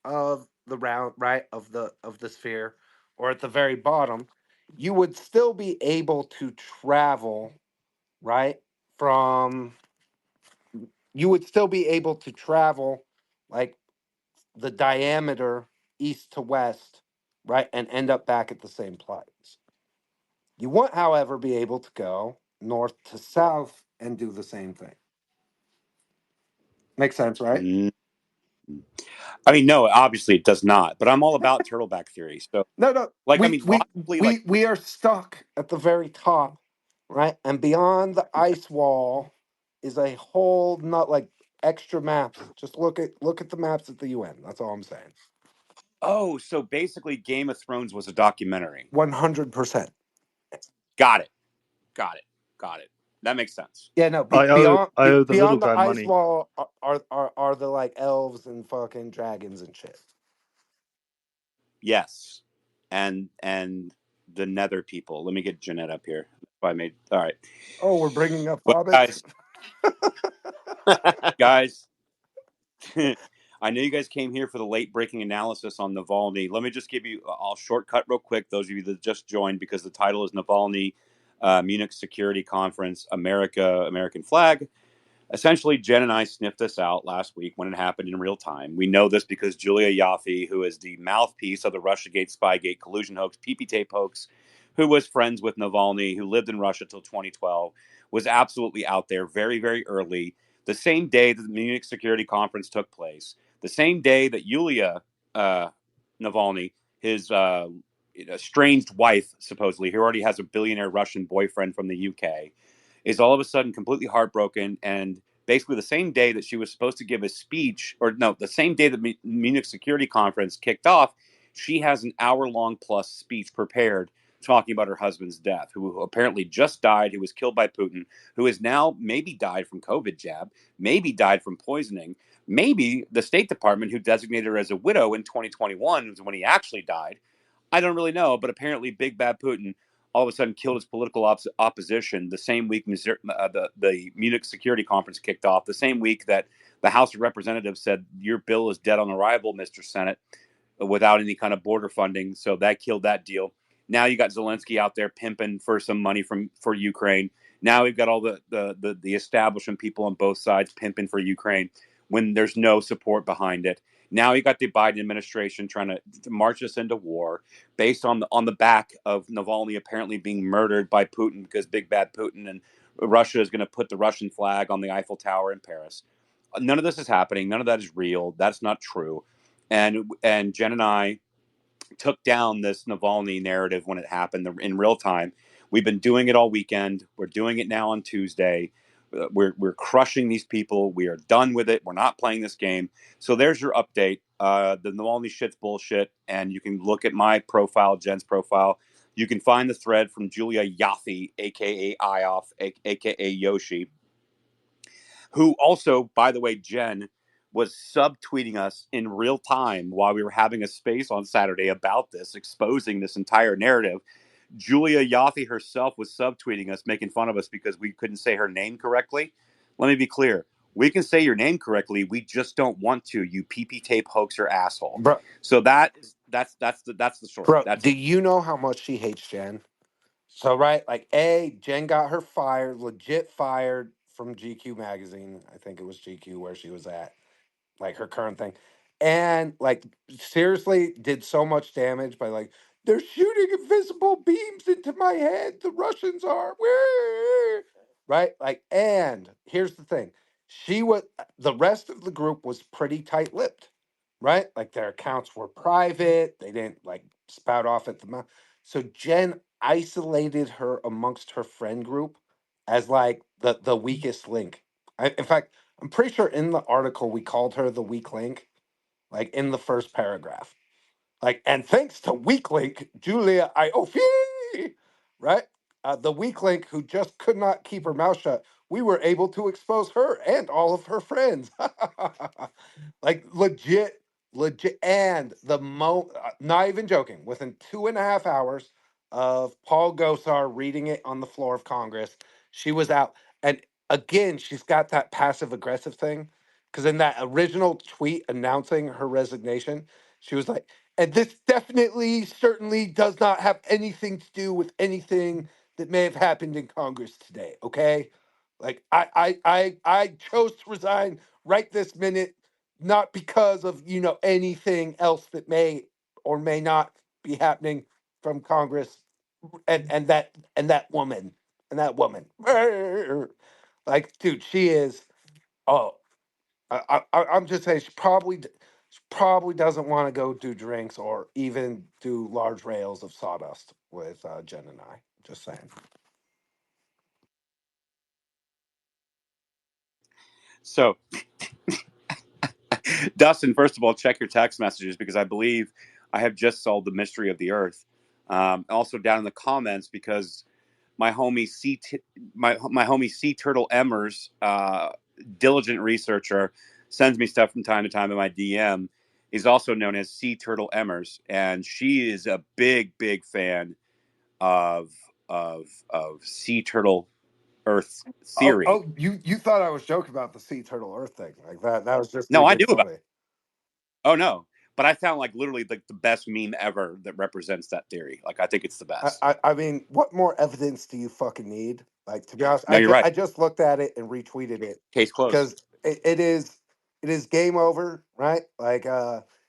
of the round, right, of the sphere, or at the very bottom, you would still be able to travel, right, from you would still be able to travel like the diameter east to west, right, and end up back at the same place. You won't, however, be able to go north to south and do the same thing. Makes sense, right? mm, I mean, no, obviously it does not, but I'm all about turtleback theory. So No. like, I We mean, we logically, like, we we are stuck at the very top, right? And beyond the ice wall is a whole not like extra maps. Just look at the maps at the UN. That's all I'm saying. oh, so basically Game of Thrones was a documentary. 100%. Got it. Got it. Got it. That makes sense. Yeah, no. I owe the little Beyond the guy ice money. wall are the like elves and fucking dragons and shit. Yes. And the nether people. Let me get Jeanette up here. If I made, all right. Oh, we're bringing up Well, hobbits. guys, I know you guys came here for the late breaking analysis on Navalny. Let me just give you, I'll shortcut real quick, those of you that just joined, because the title is Navalny, Munich Security Conference, American Flag. Essentially, Jen and I sniffed this out last week when it happened in real time. We know this because Julia Yaffe, who is the mouthpiece of the Russiagate, Spygate, collusion hoax, PP tape hoax, who was friends with Navalny, who lived in Russia till 2012, was absolutely out there very, very early. The same day that the Munich Security Conference took place, the same day that Yulia Navalny, his estranged wife, supposedly, who already has a billionaire Russian boyfriend from the UK, is all of a sudden completely heartbroken, and basically the same day that she was supposed to give a speech, or no, the same day that Munich Security Conference kicked off, she has an hour-long plus speech prepared talking about her husband's death, who apparently just died, who was killed by Putin, who has now maybe died from COVID jab, maybe died from poisoning, maybe the State Department, who designated her as a widow in 2021, was when he actually died. I don't really know, but apparently Big Bad Putin all of a sudden killed his political opposition the same week the Munich Security Conference kicked off, the same week that the House of Representatives said, your bill is dead on arrival, Mr. Senate, without any kind of border funding. So that killed that deal. Now you got Zelensky out there pimping for some money for Ukraine. Now we've got all the establishment people on both sides pimping for Ukraine when there's no support behind it. Now you got the Biden administration trying to march us into war based on the back of Navalny apparently being murdered by Putin because big bad Putin, and Russia is going to put the Russian flag on the Eiffel Tower in Paris. None of this is happening. None of that is real. That's not true. And Jen and I took down this Navalny narrative when it happened in real time. We've been doing it all weekend. We're doing it now on Tuesday. We're crushing these people. We are done with it. We're not playing this game. So there's your update. The Navalny shit's bullshit, and you can look at my profile, Jen's profile. You can find the thread from Julia Yaffe, aka Ioff, aka Yoshi, who also, by the way, Jen was subtweeting us in real time while we were having a space on Saturday about this, exposing this entire narrative. Julia Yaffe herself was subtweeting us, making fun of us because we couldn't say her name correctly. Let me be clear. We can say your name correctly. We just don't want to, you PP tape hoaxer asshole. Bro, So that's the story. bro, That's do it. you know how much she hates Jen? So, right, like, Jen got her fired, legit fired from GQ magazine. I think it was GQ where she was at, like her current thing. And, like, seriously, did so much damage by, like, they're shooting invisible beams into my head. The Russians are. Right? Like, and here's the thing. The rest of the group was pretty tight lipped, right? Like, their accounts were private. They didn't, like, spout off at the mouth. So Jen isolated her amongst her friend group as like the weakest link. In fact, I'm pretty sure in the article we called her the weak link, like in the first paragraph. Like, and thanks to weak link, Julia Ioffe, right? The weak link who just could not keep her mouth shut. We were able to expose her and all of her friends. Like legit, and not even joking. Within 2.5 hours of Paul Gosar reading it on the floor of Congress, she was out. And again, she's got that passive aggressive thing. Because in that original tweet announcing her resignation, she was like, and this definitely, certainly does not have anything to do with anything that may have happened in Congress today. Okay, like I chose to resign right this minute, not because of anything else that may or may not be happening from Congress, and that woman, like, dude, she is. Oh, I'm just saying she probably doesn't want to go do drinks or even do large rails of sawdust with Jen and I. Just saying. So Dustin, first of all, check your text messages because I believe I have just solved the mystery of the Earth. Also, down in the comments, because my homie my homie Sea Turtle Emmers, diligent researcher, sends me stuff from time to time in my DM. He's also known as Sea Turtle Emmers, and she is a big fan of Sea Turtle Earth Oh, theory. you thought I was joking about the sea turtle Earth thing like that? That was just No, being I good knew about. funny. Oh no, but I found like literally the best meme ever that represents that theory. Like I think it's the best. I mean, what more evidence do you fucking need? Like, to be honest, No, you're right. I just looked at it and retweeted it Case closed. because it is game over, right? Like,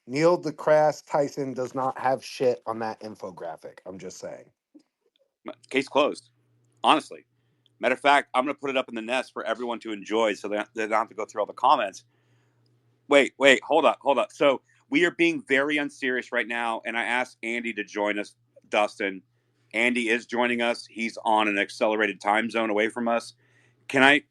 Neil deGrasse Tyson does not have shit on that infographic. I'm just saying. Case closed. Honestly. Matter of fact, I'm going to put it up in the nest for everyone to enjoy so they don't have to go through all the comments. Wait, hold up. So we are being very unserious right now, and I asked Andy to join us, Dustin. Andy is joining us. He's on an accelerated time zone away from us. Can I,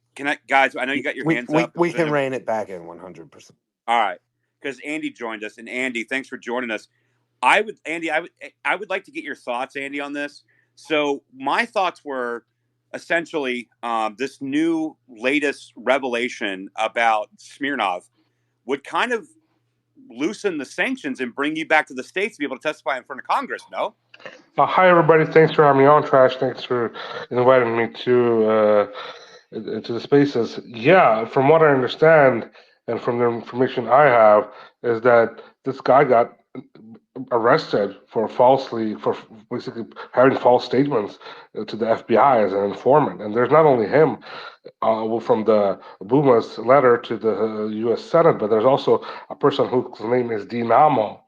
guys, I know you got your We hands we up. we can rein it back in 100%. All right. Because Andy joined us. And Andy, thanks for joining us. I would like to get your thoughts, Andy, on this. So my thoughts were essentially this new latest revelation about Smirnov would kind of loosen the sanctions and bring you back to the States to be able to testify in front of Congress, no? Hi, everybody. Thanks for having me on, Trash. Thanks for inviting me to the spaces. Yeah, from what I understand and from the information I have, is that this guy got arrested for basically having false statements to the FBI as an informant. And there's not only him from the Buma's letter to the U.S. Senate, but there's also a person whose name is Dinamo,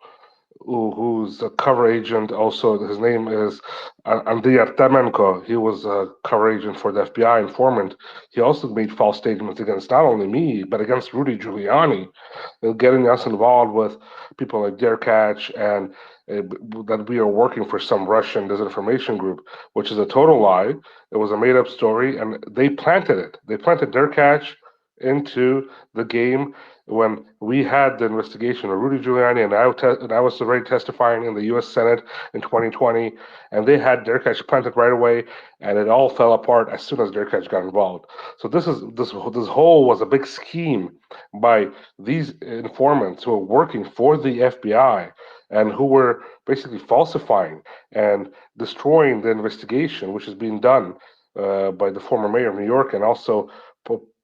who's a cover agent. Also, his name is Andriy Artemenko. He was a cover agent for the FBI informant. He also made false statements against not only me, but against Rudy Giuliani, getting us involved with people like Derkach and that we are working for some Russian disinformation group, which is a total lie. It was a made up story, and they planted it. They planted Derkach into the game when we had the investigation of Rudy Giuliani, and I was already testifying in the U.S. Senate in 2020, and they had Derkach planted right away, and it all fell apart as soon as Derkach got involved. So this whole was a big scheme by these informants who are working for the FBI and who were basically falsifying and destroying the investigation, which is being done by the former mayor of New York and also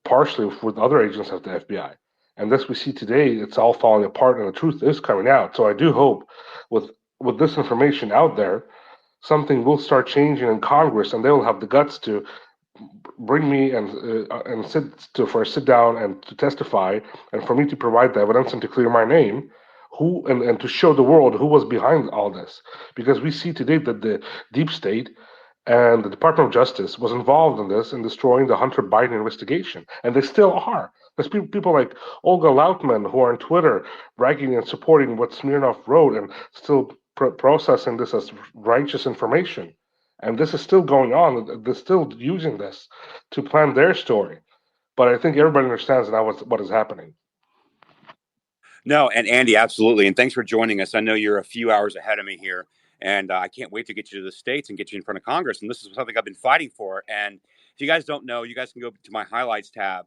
partially with other agents of the FBI. And this we see today, it's all falling apart, and the truth is coming out. So I do hope, with this information out there, something will start changing in Congress, and they will have the guts to bring me and for a sit down and to testify, and for me to provide the evidence and to clear my name, and to show the world who was behind all this, because we see today that the deep state and the Department of Justice was involved in this in destroying the Hunter Biden investigation, and they still are. There's people like Olga Lautman who are on Twitter bragging and supporting what Smirnov wrote and still processing this as righteous information. And this is still going on. They're still using this to plan their story. But I think everybody understands now what is happening. No, and Andy, absolutely. And thanks for joining us. I know you're a few hours ahead of me here, and I can't wait to get you to the States and get you in front of Congress. And this is something I've been fighting for. And if you guys don't know, you guys can go to my highlights tab.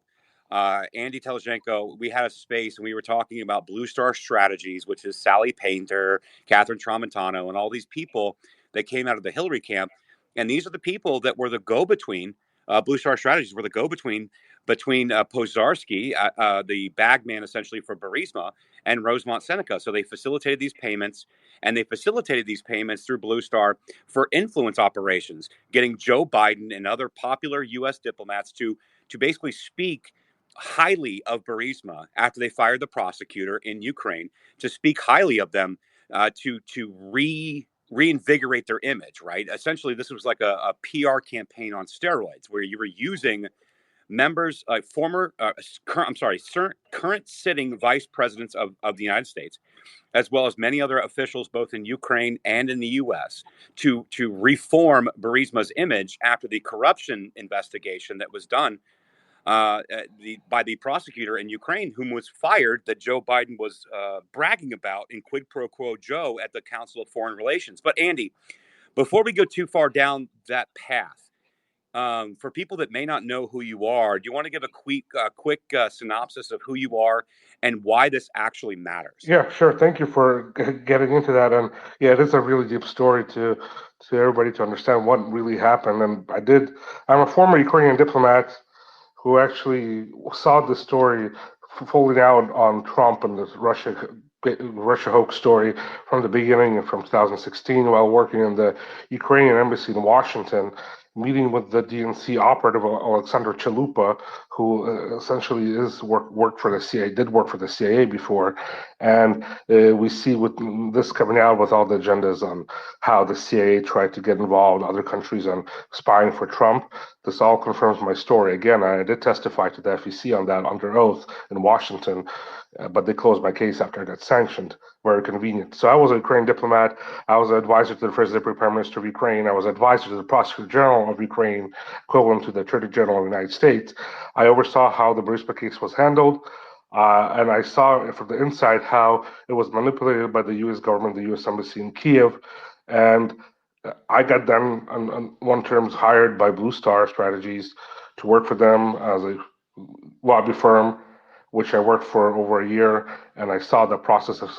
Andy Telezhenko, we had a space and we were talking about Blue Star Strategies, which is Sally Painter, Catherine Tramontano, and all these people that came out of the Hillary camp. And these are the people that were the go-between. Blue Star Strategies were the go-between between Pozarski, the bagman essentially for Burisma, and Rosemont Seneca. So they facilitated these payments, and they facilitated these payments through Blue Star for influence operations, getting Joe Biden and other popular U.S. diplomats to basically speak highly of Burisma after they fired the prosecutor in Ukraine, to speak highly of them, to reinvigorate their image, right? Essentially, this was like a PR campaign on steroids, where you were using members, current sitting vice presidents of the United States, as well as many other officials, both in Ukraine and in the U.S., to reform Burisma's image after the corruption investigation that was done by the prosecutor in Ukraine, whom was fired, that Joe Biden was bragging about in quid pro quo Joe at the Council of Foreign Relations. But Andy, before we go too far down that path, for people that may not know who you are, do you want to give a quick synopsis of who you are and why this actually matters? Yeah, sure. Thank you for getting into that. And yeah, it is a really deep story to everybody to understand what really happened. And I'm a former Ukrainian diplomat who actually saw the story folding out on Trump and the Russia hoax story from the beginning, from 2016, while working in the Ukrainian embassy in Washington, meeting with the DNC operative Alexander Chalupa, who essentially worked for the CIA, did work for the CIA before, and we see with this coming out with all the agendas on how the CIA tried to get involved, other countries, on spying for Trump. This all confirms my story. Again, I did testify to the FEC on that under oath in Washington, but they closed my case after I got sanctioned. Very convenient. So I was a Ukrainian diplomat. I was an advisor to the First Deputy Prime Minister of Ukraine. I was advisor to the Prosecutor General of Ukraine, equivalent to the Attorney General of the United States. I oversaw how the Burisma case was handled. And I saw from the inside how it was manipulated by the U.S. government, the U.S. Embassy in Kiev. And I got then, on one terms, hired by Blue Star Strategies to work for them as a lobby firm, which I worked for over a year, and I saw the processes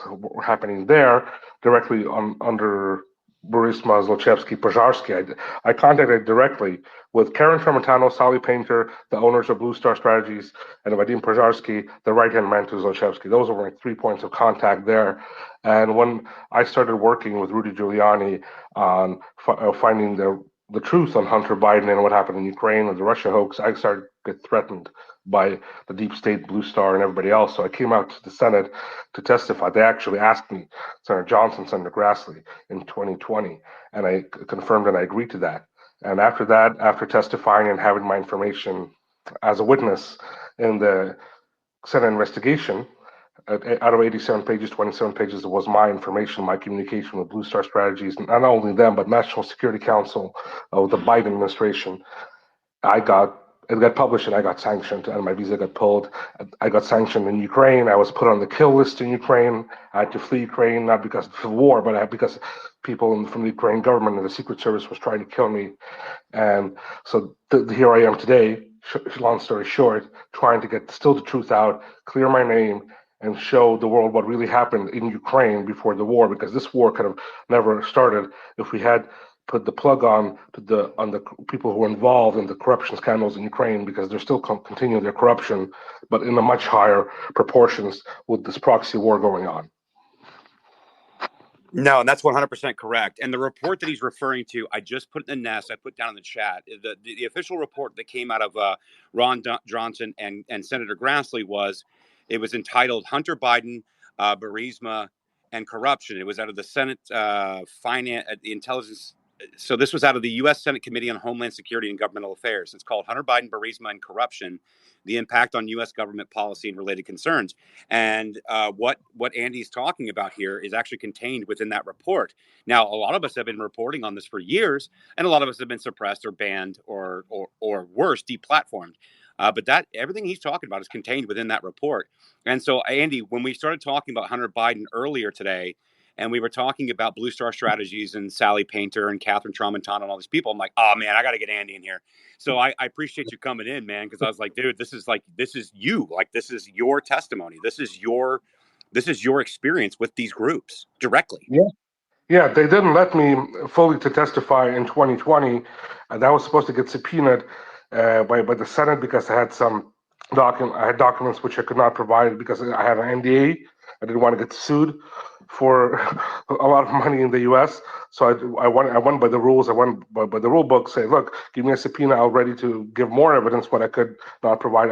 happening there directly under Burisma, Zlochevsky, Pozharsky. I contacted directly with Karen Tramontano, Sally Painter, the owners of Blue Star Strategies, and Vadim Pozharsky, the right-hand man to Zlochevsky. Those were my 3 points of contact there. And when I started working with Rudy Giuliani on finding the truth on Hunter Biden and what happened in Ukraine and the Russia hoax, I started to get threatened by the deep state, Blue Star, and everybody else. So I came out to the Senate to testify. They actually asked me, Senator Johnson, Senator Grassley, in 2020, and I confirmed and I agreed to that. And after that, after testifying and having my information as a witness in the Senate investigation, out of 87 pages, 27 pages was my information, my communication with Blue Star Strategies, not only them, but National Security Council of the Biden administration. It got published and I got sanctioned and my visa got pulled. I got sanctioned in Ukraine. I was put on the kill list in Ukraine. I had to flee Ukraine, not because of the war, but because people from the Ukraine government and the Secret Service was trying to kill me. And so here I am today, long story short, trying to get still the truth out, clear my name, and show the world what really happened in Ukraine before the war, because this war could have never started if we had put the plug on the people who were involved in the corruption scandals in Ukraine, because they're still continuing their corruption, but in a much higher proportions with this proxy war going on. No, and that's 100% correct. And the report that he's referring to, I just put in the nest, I put down in the chat, the official report that came out of Ron Johnson and Senator Grassley it was entitled Hunter Biden, Burisma, and Corruption. It was out of the Senate Finance, the Intelligence. So this was out of the U.S. Senate Committee on Homeland Security and Governmental Affairs. It's called Hunter Biden, Burisma, and Corruption, the Impact on U.S. Government Policy and Related Concerns. And what Andy's talking about here is actually contained within that report. Now, a lot of us have been reporting on this for years, and a lot of us have been suppressed or banned or worse, deplatformed. But that everything he's talking about is contained within that report. And so, Andy, when we started talking about Hunter Biden earlier today, and we were talking about Blue Star Strategies and Sally Painter and Catherine Tramontano and all these people, I'm like, oh man, I got to get Andy in here. So I appreciate you coming in, man, because I was like, dude, this is you. Like, this is your testimony. This is your experience with these groups directly. Yeah, they didn't let me fully to testify in 2020. That was supposed to get subpoenaed by the Senate because I had documents which I could not provide because I had an NDA. I didn't want to get sued for a lot of money in the U.S. So I went by the rules. I went by the rule book. Say, look, give me a subpoena. I'm ready to give more evidence what I could not provide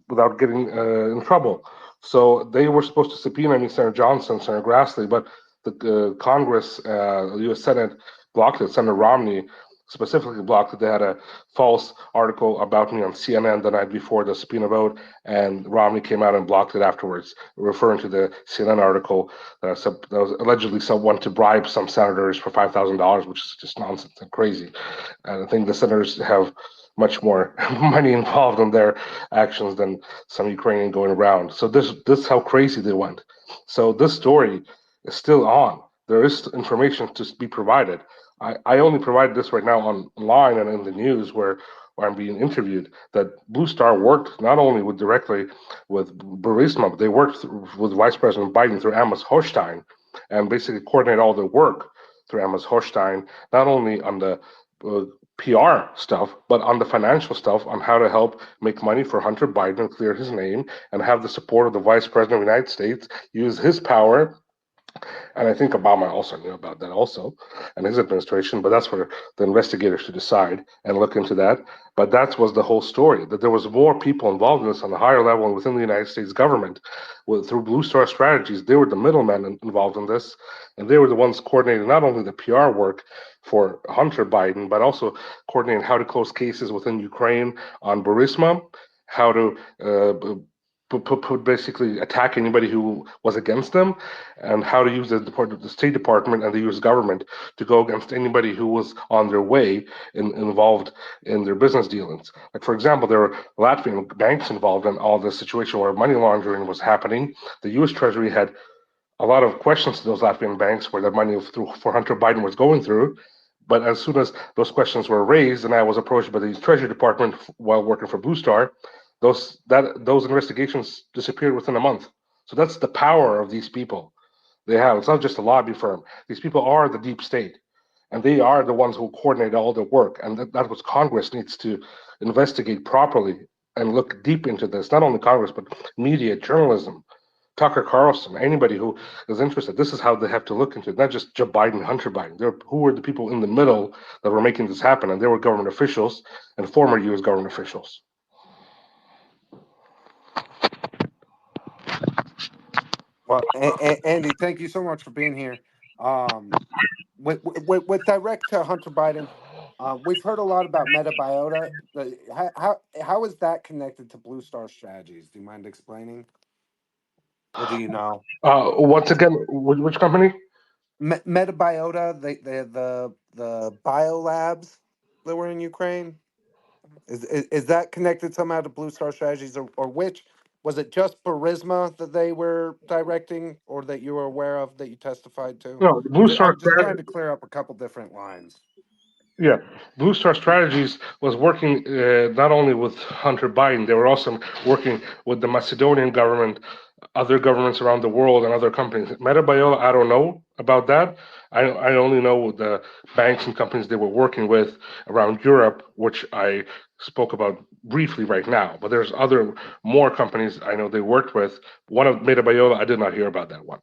without getting in trouble. So they were supposed to subpoena me, Senator Johnson, Senator Grassley, but the Congress, the U.S. Senate blocked it. Senator Romney specifically blocked it. They had a false article about me on CNN the night before the subpoena vote, and Romney came out and blocked it afterwards, referring to the CNN article that was allegedly someone to bribe some senators for $5,000, which is just nonsense and crazy. And I think the senators have much more money involved in their actions than some Ukrainian going around. So this is how crazy they went. So this story is still on. There is information to be provided. I only provide this right now online and in the news where I'm being interviewed, that Blue Star worked not only directly with Burisma, but they worked with Vice President Biden through Amos Hochstein and basically coordinate all the work through Amos Hochstein, not only on the PR stuff, but on the financial stuff, on how to help make money for Hunter Biden and clear his name and have the support of the Vice President of the United States, use his power. And I think Obama also knew about that also, and his administration, but that's for the investigators to decide and look into that. But that was the whole story, that there was more people involved in this on the higher level and within the United States government. Through Blue Star Strategies, they were the middlemen involved in this, and they were the ones coordinating not only the PR work for Hunter Biden, but also coordinating how to close cases within Ukraine on Burisma, how to basically attack anybody who was against them, and how to use the State Department and the U.S. government to go against anybody who was on their way involved in their business dealings. Like, for example, there were Latvian banks involved in all this situation where money laundering was happening. The U.S. Treasury had a lot of questions to those Latvian banks where the money for Hunter Biden was going through. But as soon as those questions were raised, and I was approached by the Treasury Department while working for Blue Star, those investigations disappeared within a month. So that's the power of these people. they have. It's not just a lobby firm. These people are the deep state, and they are the ones who coordinate all the work. And that's what Congress needs to investigate properly and look deep into this. Not only Congress, but media, journalism, Tucker Carlson, anybody who is interested. This is how they have to look into it. Not just Joe Biden, Hunter Biden. Who were the people in the middle that were making this happen? And they were government officials and former U.S. government officials. Well, Andy, thank you so much for being here. With direct to Hunter Biden, we've heard a lot about Metabiota. How is that connected to Blue Star Strategies? Do you mind explaining, or do you know? Once again, which company? Metabiota, the biolabs that were in Ukraine. Is that connected somehow to Blue Star Strategies, or which? Was it just Burisma that they were directing, or that you were aware of that you testified to? No, Blue Star I'm just trying Strategy. to clear up a couple different lines. Yeah, Blue Star Strategies was working not only with Hunter Biden, they were also working with the Macedonian government, other governments around the world, and other companies. Metabiola, I don't know about that. I only know the banks and companies they were working with around Europe, which I spoke about briefly right now. But there's other more companies I know they worked with. One of Metabiola, I did not hear about that one.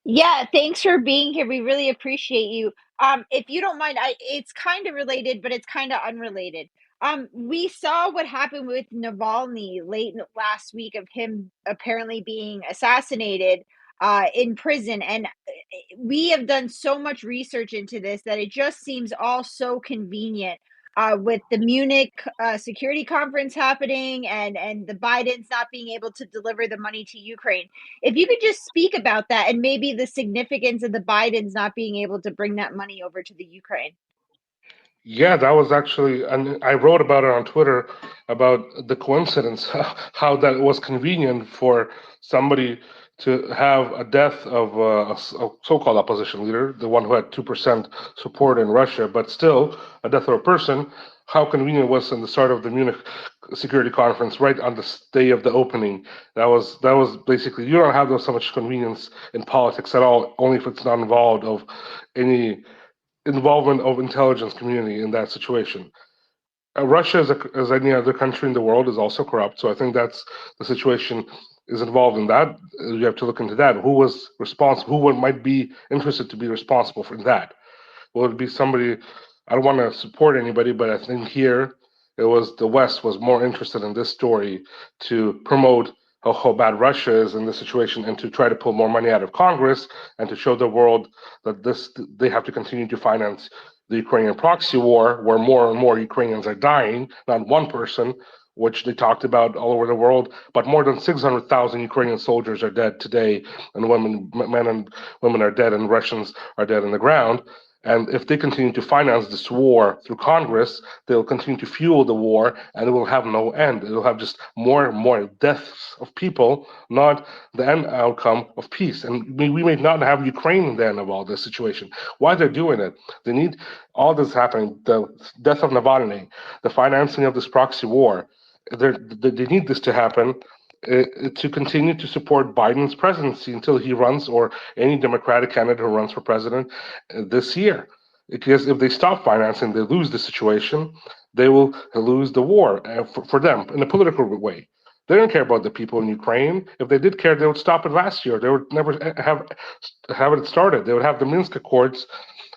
Yeah, thanks for being here. We really appreciate you. If you don't mind, it's kind of related, but it's kind of unrelated. We saw what happened with Navalny last week of him apparently being assassinated in prison, and we have done so much research into this that it just seems all so convenient. With the Munich security conference happening and the Bidens not being able to deliver the money to Ukraine. If you could just speak about that and maybe the significance of the Bidens not being able to bring that money over to the Ukraine. Yeah, that was actually, and I wrote about it on Twitter about the coincidence, how that was convenient for somebody to have a death of a so-called opposition leader, the one who had 2% support in Russia, but still a death of a person. How convenient it was in the start of the Munich Security Conference, right on the day of the opening. That was basically, you don't have so much convenience in politics at all, only if it's not involved of any involvement of intelligence community in that situation. Russia, as any other country in the world, is also corrupt. So I think that's the situation is involved in that. You have to look into that. Who was responsible? Who might be interested to be responsible for that? Will it be somebody? I don't want to support anybody, but I think here it was the West was more interested in this story to promote how bad Russia is in this situation and to try to pull more money out of Congress and to show the world that they have to continue to finance the Ukrainian proxy war, where more and more Ukrainians are dying, not one person, which they talked about all over the world, but more than 600,000 Ukrainian soldiers are dead today, and men and women are dead, and Russians are dead on the ground. And if they continue to finance this war through Congress, they'll continue to fuel the war and it will have no end. It will have just more and more deaths of people, not the end outcome of peace. And we may not have Ukraine in the end of all this situation. Why they're doing it? They need all this happening, the death of Navalny, the financing of this proxy war. They need this to happen to continue to support Biden's presidency until he runs, or any Democratic candidate who runs for president this year. Because if they stop financing, they lose the situation. They will lose the war for them in a political way. They don't care about the people in Ukraine. If they did care, they would stop it last year. They would never have it started. They would have the Minsk Accords,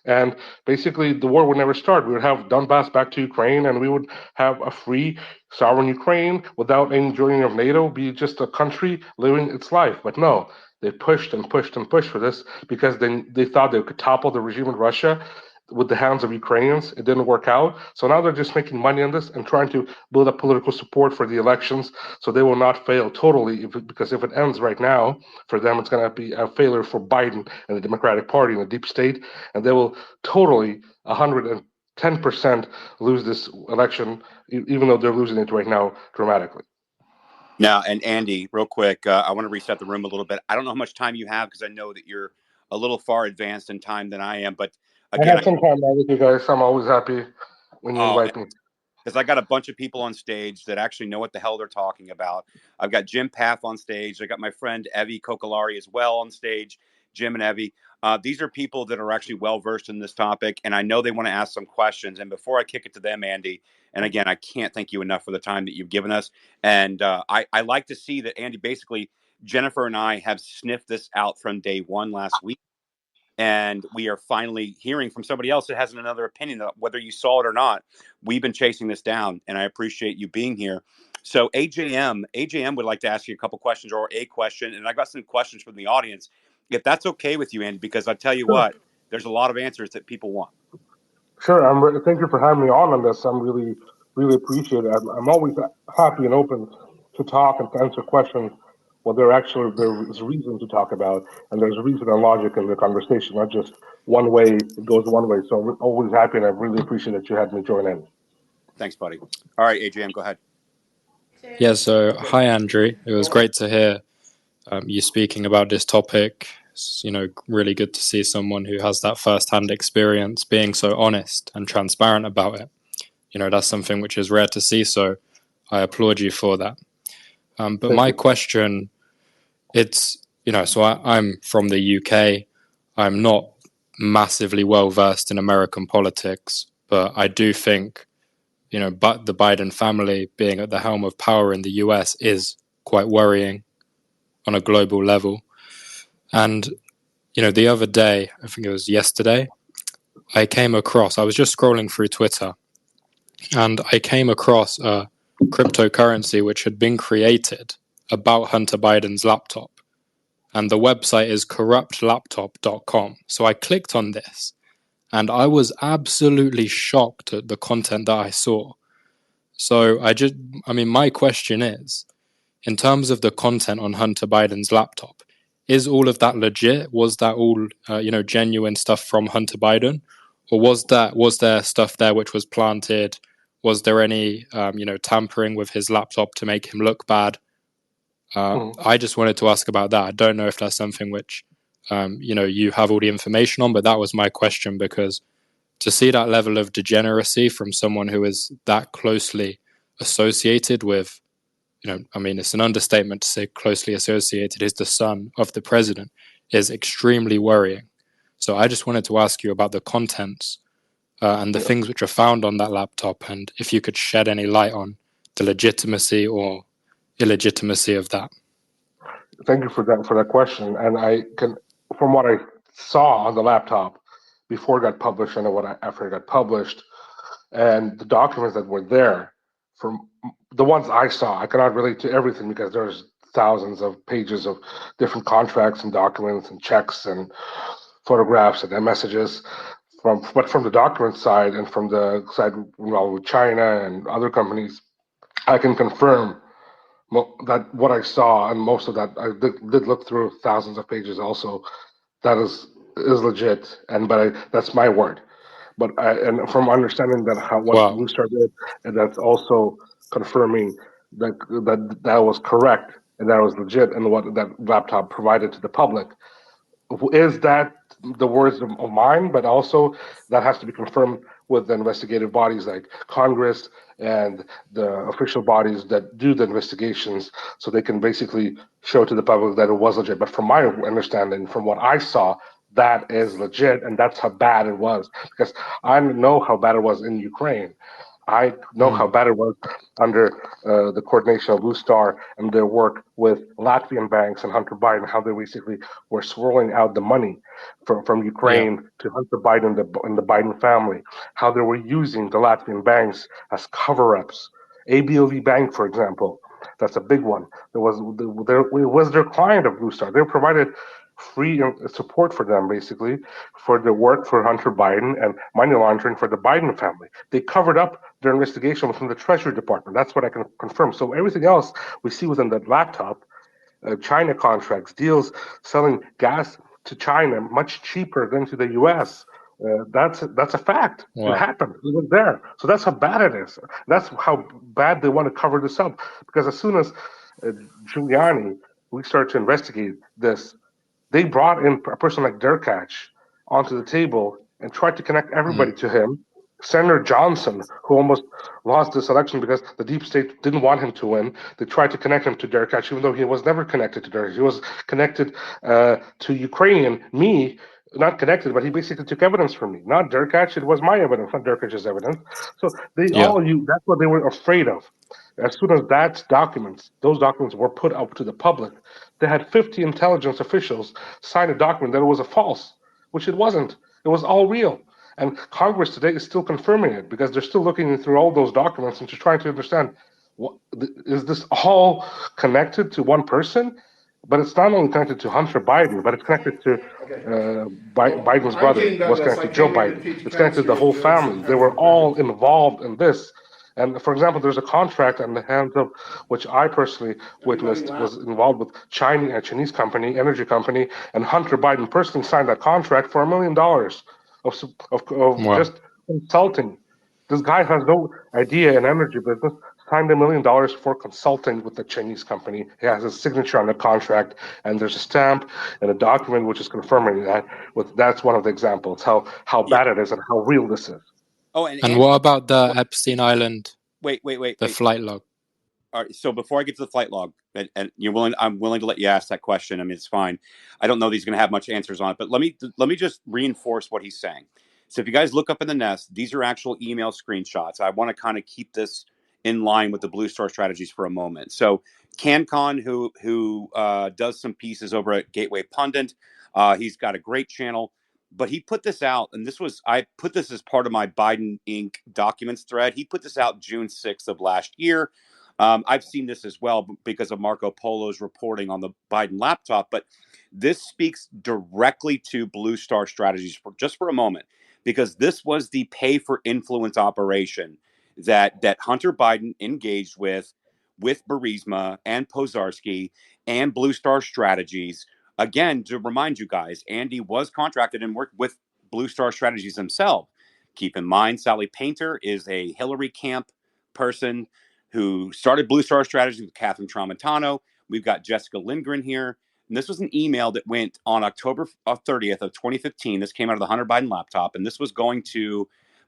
and basically the war would never start. We would have Donbass back to Ukraine, and we would have a free, sovereign Ukraine without any joining of NATO, be just a country living its life. But no, they pushed and pushed and pushed for this because they thought they could topple the regime in Russia with the hands of Ukrainians. It didn't work out. So now they're just making money on this and trying to build up political support for the elections so they will not fail totally. Because if it ends right now, for them, it's going to be a failure for Biden and the Democratic Party and the deep state. And they will totally 110% lose this election, even though they're losing it right now dramatically. Now, and Andy, real quick, I want to reset the room a little bit. I don't know how much time you have because I know that you're a little far advanced in time than I am. But I again, have some time now with you guys. I'm always happy when you invite me. because I got a bunch of people on stage that actually know what the hell they're talking about. I've got Jim Paff on stage. I got my friend Evie Kokolari as well on stage, Jim and Evie. These are people that are actually well-versed in this topic, and I know they want to ask some questions. And before I kick it to them, Andy, and again, I can't thank you enough for the time that you've given us. And I like to see that, Andy, basically, Jennifer and I have sniffed this out from day one last week. And we are finally hearing from somebody else that has another opinion, whether you saw it or not. We've been chasing this down, and I appreciate you being here. So AJM would like to ask you a couple questions or a question, and I got some questions from the audience, if that's okay with you, Andy, because I tell you Sure. what, there's a lot of answers that people want. Sure. Thank you for having me on this. I'm really appreciate it. I'm always happy and open to talk and to answer questions. Well, there's reason to talk about, and there's reason and logic in the conversation, not just one way. It goes one way. So I'm always happy, and I really appreciate that you had me join in. Thanks, buddy. All right, AJM, go ahead. Yeah, so hi, Andrew. It was great to hear you speaking about this topic. It's, really good to see someone who has that first-hand experience being so honest and transparent about it. That's something which is rare to see, so I applaud you for that. But my question, so I'm from the UK. I'm not massively well-versed in American politics, but I do think, but the Biden family being at the helm of power in the US is quite worrying on a global level. And, the other day, I think it was yesterday, I was just scrolling through Twitter, and I came across a cryptocurrency which had been created about Hunter Biden's laptop. And the website is corruptlaptop.com. So I clicked on this, and I was absolutely shocked at the content that I saw. So my question is, in terms of the content on Hunter Biden's laptop, is all of that legit? Was that all, genuine stuff from Hunter Biden? Or was there stuff there which was planted? Was there any, tampering with his laptop to make him look bad? I just wanted to ask about that. I don't know if that's something which, you have all the information on, but that was my question, because to see that level of degeneracy from someone who is that closely associated with, it's an understatement to say closely associated, is the son of the president, is extremely worrying. So I just wanted to ask you about the contents and the things which are found on that laptop, and if you could shed any light on the legitimacy or illegitimacy of that. Thank you for that question. And I can, from what I saw on the laptop before it got published and after it got published, and the documents that were there, from the ones I saw, I cannot relate to everything because there's thousands of pages of different contracts and documents and checks and photographs and messages. But from the document side and from the side involved with China and other companies, I can confirm that what I saw, and most of that I did look through thousands of pages also, that is legit. That's my word. And from understanding what Blue Star did, and that's also confirming that was correct and that was legit, and what that laptop provided to the public. Is that the words of mine? But also that has to be confirmed with the investigative bodies like Congress and the official bodies that do the investigations, so they can basically show to the public that it was legit. But from my understanding, from what I saw, that is legit, and that's how bad it was. Because I know how bad it was in Ukraine. I know how bad it was under the coordination of Blue Star and their work with Latvian banks and Hunter Biden, how they basically were swirling out the money from Ukraine to Hunter Biden and the Biden family, how they were using the Latvian banks as cover-ups. ABLV Bank, for example, that's a big one. It was their client of Blue Star. They provided free support for them, basically, for the work for Hunter Biden and money laundering for the Biden family. They covered up their investigation within the Treasury Department. That's what I can confirm. So everything else we see within that laptop, China contracts, deals selling gas to China much cheaper than to the U.S., that's a fact. Wow. It happened. It was there. So that's how bad it is. That's how bad they want to cover this up. Because as soon as Giuliani, we started to investigate this, they brought in a person like Derkach onto the table and tried to connect everybody to him Senator Johnson, who almost lost this election because the deep state didn't want him to win. They tried to connect him to Derek Hatch, even though he was never connected to Derek. He was connected to Ukrainian, me, not connected, but he basically took evidence from me. Not Derek Hatch, it was my evidence, not Derek Hatch's evidence. So they Yeah. that's what they were afraid of. As soon as those documents were put up to the public, they had 50 intelligence officials sign a document that was a false, which it wasn't. It was all real. And Congress today is still confirming it because they're still looking through all those documents and just trying to understand, is this all connected to one person? But it's not only connected to Hunter Biden, but it's connected to Biden's brother. It was connected to Joe Biden. It's connected to the whole family. They were all involved in this. And for example, there's a contract in the hands of, which I personally witnessed, was involved with a Chinese company, energy company, and Hunter Biden personally signed that contract for $1 million of Wow. just consulting. This guy has no idea in energy business, signed $1 million for consulting with the Chinese company. He has his signature on the contract, and there's a stamp and a document which is confirming that. That's one of the examples how Yeah. bad it is and how real this is. Oh, And what about the Epstein Island, wait. the flight log? All right, so before I get to the flight log, and I'm willing to let you ask that question. I mean, it's fine. I don't know that he's going to have much answers on it, but let me just reinforce what he's saying. So if you guys look up in the nest, these are actual email screenshots. I want to kind of keep this in line with the Blue Star strategies for a moment. So CanCon, who does some pieces over at Gateway Pundit, he's got a great channel. But he put this out, and I put this as part of my Biden Inc. documents thread. He put this out June 6th of last year. I've seen this as well because of Marco Polo's reporting on the Biden laptop, but this speaks directly to Blue Star strategies for a moment, because this was the pay for influence operation that Hunter Biden engaged with Burisma and Pozarski and Blue Star strategies. Again, to remind you guys, Andy was contracted and worked with Blue Star strategies himself. Keep in mind, Sally Painter is a Hillary camp person who started Blue Star Strategies with Catherine Tramontano. We've got Jessica Lindgren here. And this was an email that went on October 30th of 2015. This came out of the Hunter Biden laptop. And this was going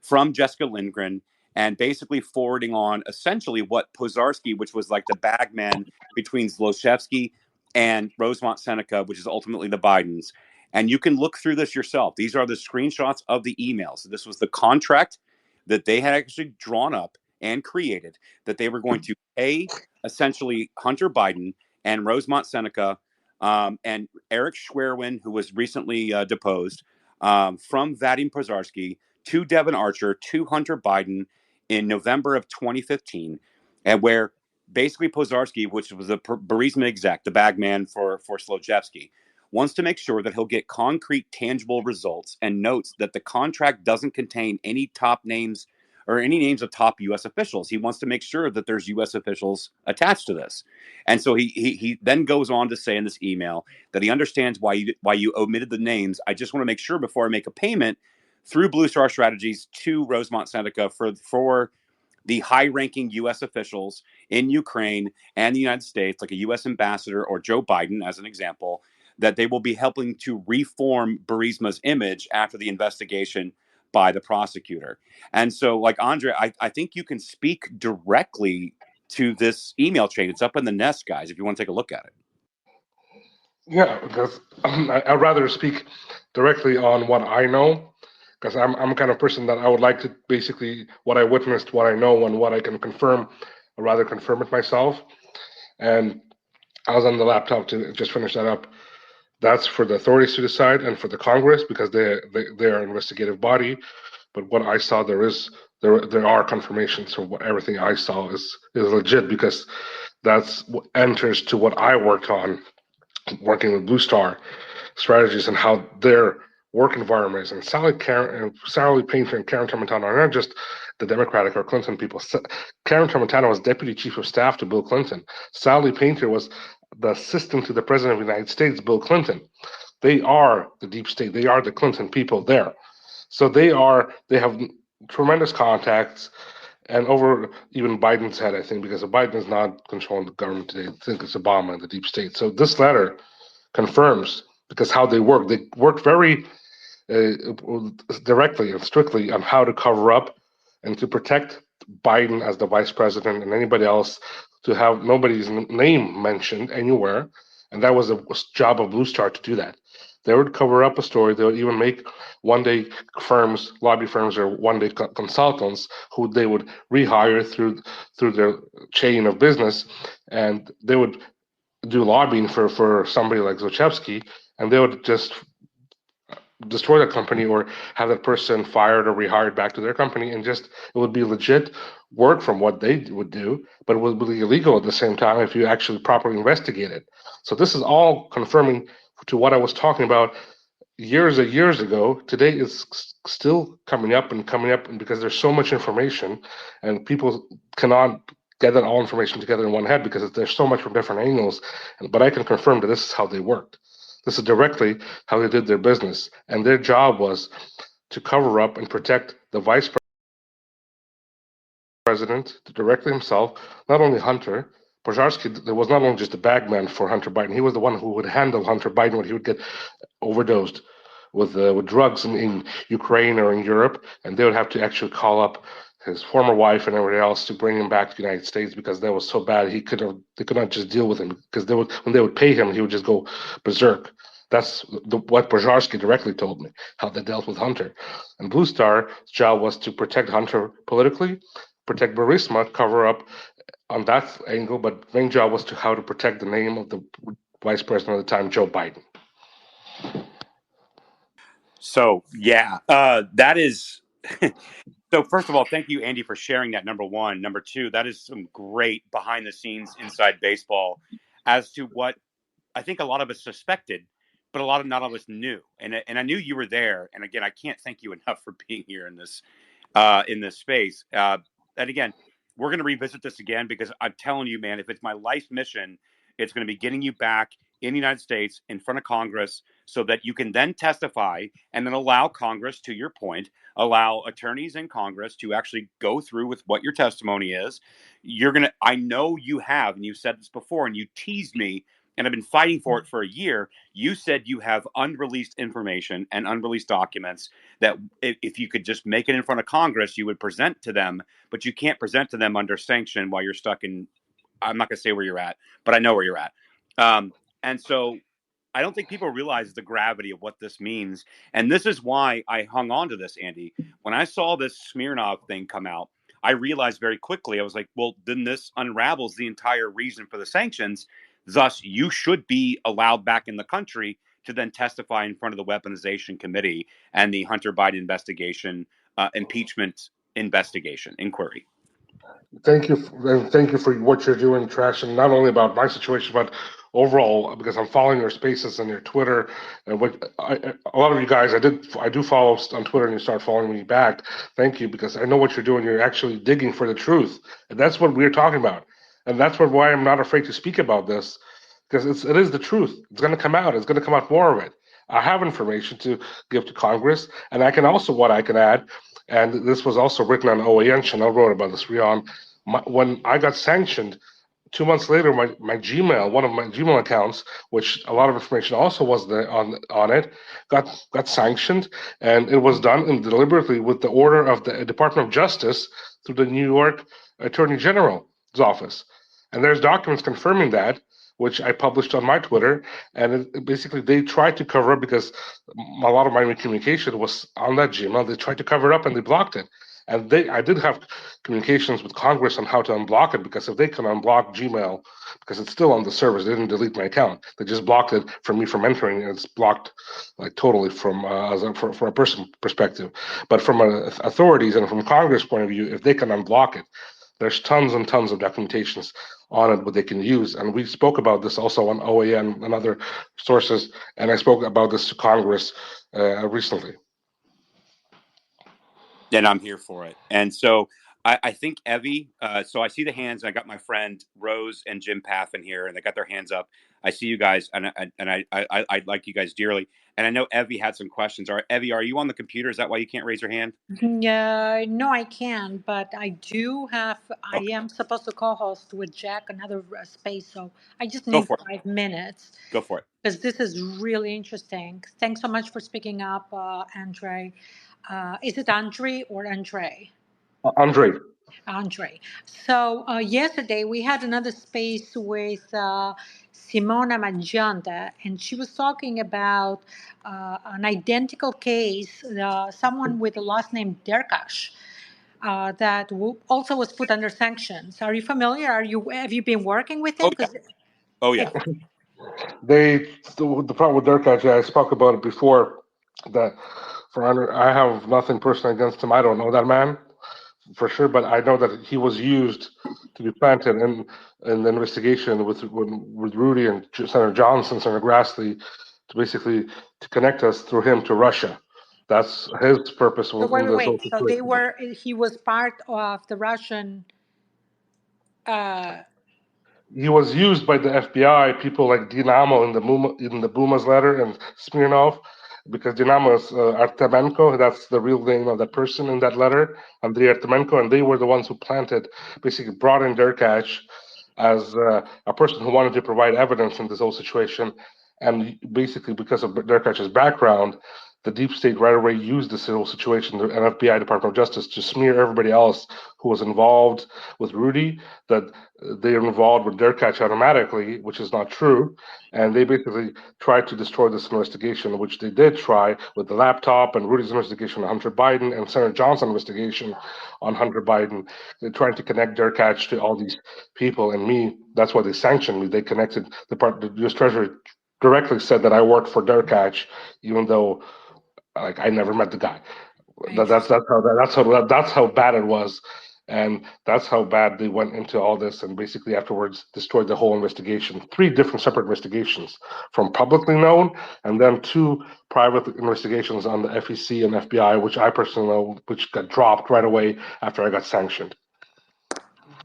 from Jessica Lindgren and basically forwarding on essentially what Pozarski, which was like the bagman between Zlochevsky and Rosemont Seneca, which is ultimately the Bidens. And you can look through this yourself. These are the screenshots of the emails. So this was the contract that they had actually drawn up and created, that they were going to pay essentially Hunter Biden and Rosemont Seneca and Eric Schwerin, who was recently deposed, from Vadim Pozarski to Devin Archer to Hunter Biden in November of 2015, and where basically Pozarski, which was a Burisma exec, the bagman for Zlochevsky, wants to make sure that he'll get concrete, tangible results, and notes that the contract doesn't contain any top names or any names of top U.S. officials. He wants to make sure that there's U.S. officials attached to this. And so he then goes on to say in this email that he understands why you omitted the names. I just want to make sure before I make a payment through Blue Star Strategies to Rosemont Seneca for the high-ranking U.S. officials in Ukraine and the United States, like a U.S. ambassador or Joe Biden, as an example, that they will be helping to reform Burisma's image after the investigation by the prosecutor. And so, like, Andre, I think you can speak directly to this email chain. It's up in the nest, guys, if you want to take a look at it. Yeah, because I'd rather speak directly on what I know, because I'm the kind of person that I would like to basically what I witnessed, what I know, and what I can confirm, I'd rather confirm it myself. And I was on the laptop to just finish that up. That's for the authorities to decide and for the Congress, because they're an investigative body. But what I saw, there are confirmations. So what everything I saw is legit, because that's what enters to what I worked on, working with Blue Star strategies and how their work environment is. And Sally Painter and Karen Tramontano are not just the Democratic or Clinton people. Karen Tramontano was deputy chief of staff to Bill Clinton. Sally Painter was the assistant to the president of the United States, Bill Clinton. They are the deep state. They are the Clinton people there. So they have tremendous contacts, and over even Biden's head, I think, because Biden is not controlling the government today. I think it's Obama and the deep state. So this letter confirms, because how they work very directly and strictly on how to cover up and to protect Biden as the vice president and anybody else to have nobody's name mentioned anywhere. And that was a job of Blue Star to do that. They would cover up a story. They would even make one-day firms, lobby firms, or one-day consultants who they would rehire through their chain of business, and they would do lobbying for somebody like Zochevsky, and they would just destroy the company or have that person fired or rehired back to their company, and just it would be legit work from what they would do, but it would be illegal at the same time if you actually properly investigate it. So this is all confirming to what I was talking about years and years ago. Today is still coming up, and because there's so much information and people cannot get that all information together in one head because there's so much from different angles. But I can confirm that this is how they worked. This is directly how they did their business, and their job was to cover up and protect the vice president directly himself, not only Hunter. Pozharsky was not only just a bagman for Hunter Biden, he was the one who would handle Hunter Biden when he would get overdosed with drugs in Ukraine or in Europe, and they would have to actually call up his former wife and everybody else to bring him back to the United States because that was so bad they could not just deal with him, because when they would pay him, he would just go berserk. That's what Pozharsky directly told me, how they dealt with Hunter. And Blue Star's job was to protect Hunter politically, protect Burisma, cover up on that angle, but the main job was how to protect the name of the vice president at the time, Joe Biden. So yeah, that is. So first of all, thank you, Andy, for sharing that. Number one. Number two, that is some great behind the scenes inside baseball as to what I think a lot of us suspected, but not all of us knew. And I knew you were there. And again, I can't thank you enough for being here in this space. And again, we're going to revisit this again because I'm telling you, man, if it's my life mission, it's going to be getting you back in the United States in front of Congress so that you can then testify and then allow Congress, to your point, allow attorneys in Congress to actually go through with what your testimony is. I know you have, and you said this before, and you teased me, and I've been fighting for it for a year. You said you have unreleased information and unreleased documents that if you could just make it in front of Congress, you would present to them, but you can't present to them under sanction while you're stuck in, I'm not going to say where you're at, but I know where you're at. And so I don't think people realize the gravity of what this means. And this is why I hung on to this, Andy. When I saw this Smirnov thing come out, I realized very quickly, I was like, well, then this unravels the entire reason for the sanctions. Thus, you should be allowed back in the country to then testify in front of the Weaponization Committee and the Hunter Biden investigation, impeachment investigation inquiry. Thank you for what you're doing, Trash, and not only about my situation, but overall, because I'm following your spaces and your Twitter, and a lot of you guys, I do follow on Twitter, and you start following me back. Thank you, because I know what you're doing. You're actually digging for the truth, and that's what we're talking about, and that's why I'm not afraid to speak about this, because it is the truth. It's going to come out. It's going to come out more of it. I have information to give to Congress, and I can also what I can add. And this was also written on OAN. Chanel wrote about this. When I got sanctioned, 2 months later, my Gmail, one of my Gmail accounts, which a lot of information also was there on it, got sanctioned, and it was done deliberately with the order of the Department of Justice through the New York Attorney General's office. And there's documents confirming that, which I published on my Twitter, and basically they tried to cover up because a lot of my communication was on that Gmail. They tried to cover it up and they blocked it. And I did have communications with Congress on how to unblock it, because if they can unblock Gmail, because it's still on the servers, they didn't delete my account. They just blocked it from me from entering, and it's blocked like totally from from a person perspective. But from authorities and from Congress point of view, if they can unblock it, there's tons and tons of documentations on it what they can use. And we spoke about this also on OAN and other sources, and I spoke about this to Congress recently. And I'm here for it. And so I think Evie, so I see the hands. I got my friend Rose and Jim Paff in here, and they got their hands up. I see you guys, and I like you guys dearly. And I know Evie had some questions. Evie, are you on the computer? Is that why you can't raise your hand? Yeah, no, I can, but I do have, I Okay. am supposed to co-host with Jack another space, so I just Go need for it. 5 minutes Go for it. because this is really interesting. Thanks so much for speaking up, Andre. Is it Andre or Andre? Andre. Andre. So yesterday we had another space with Simona Maggianta, and she was talking about an identical case, someone with the last name Derkash, that also was put under sanctions. Are you familiar? Have you been working with him? Oh yeah. 'Cause Oh yeah. The problem with Derkach, I spoke about it before. That I have nothing personal against him. I don't know that man for sure, but I know that he was used to be planted in the investigation with Rudy and Senator Johnson, Senator Grassley, to basically to connect us through him to Russia. That's his purpose So in this whole wait. So situation. he was part of the Russian. Uh, He was used by the FBI, people like Dinamo in the Buma's letter and Smirnov, because Dinamo is Artemenko. That's the real name of that person in that letter, Andrei Artemenko, and they were the ones who basically brought in Derkach as a person who wanted to provide evidence in this whole situation. And basically, because of Derkach's background, the deep state right away used this whole situation, the FBI, Department of Justice, to smear everybody else who was involved with Rudy, that they are involved with Derkach automatically, which is not true. And they basically tried to destroy this investigation, which they did try with the laptop and Rudy's investigation on Hunter Biden and Senator Johnson's investigation on Hunter Biden. They're trying to connect Derkach to all these people and me. That's why they sanctioned me. They connected the U.S. Treasury directly said that I worked for Derkach, even though like I never met the guy. That's how bad it was, and that's how bad they went into all this, and basically afterwards destroyed the whole investigation. 3 different separate investigations, from publicly known, and then 2 private investigations on the FEC and FBI, which I personally know, which got dropped right away after I got sanctioned.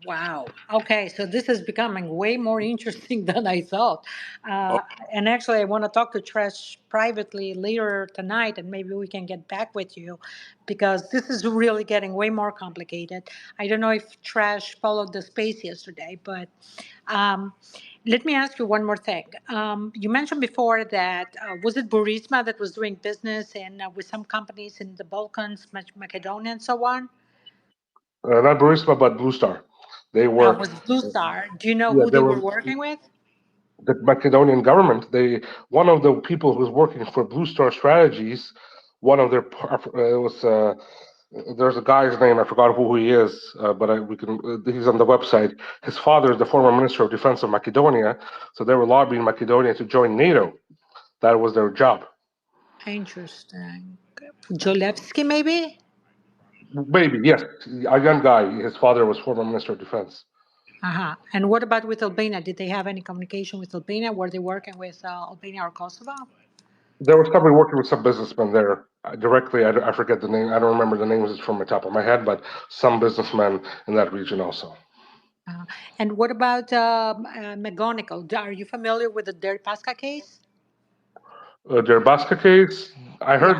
Wow. Okay, so this is becoming way more interesting than I thought. Oh, And actually, I want to talk to Trish privately later tonight, and maybe we can get back with you because this is really getting way more complicated. I don't know if Trish followed the space yesterday, but um, let me ask you one more thing. You mentioned before that was it Burisma that was doing business with some companies in the Balkans, Macedonia, and so on? Not Burisma, but Blue Star. They were, Was Blue Star. Do you know yeah, who they they were were working with? the Macedonian government. One of the people who's working for Blue Star Strategies, one of their there's a guy's name, I forgot who he is, but he's on the website. His father is the former Minister of Defense of Macedonia, so they were lobbying Macedonia to join NATO. That was their job. Interesting. Jolevsky, maybe? Maybe, yes, a young guy. His father was former Minister of Defense. Uh-huh. And what about with Albania? Did they have any communication with Albania? Were they working with Albania or Kosovo? There was somebody working with some businessmen there directly. I forget the name. I don't remember the names from the top of my head, but some businessmen in that region also. And what about McGonigal? Are you familiar with the Deripaska case? Deripaska case. I Yeah. heard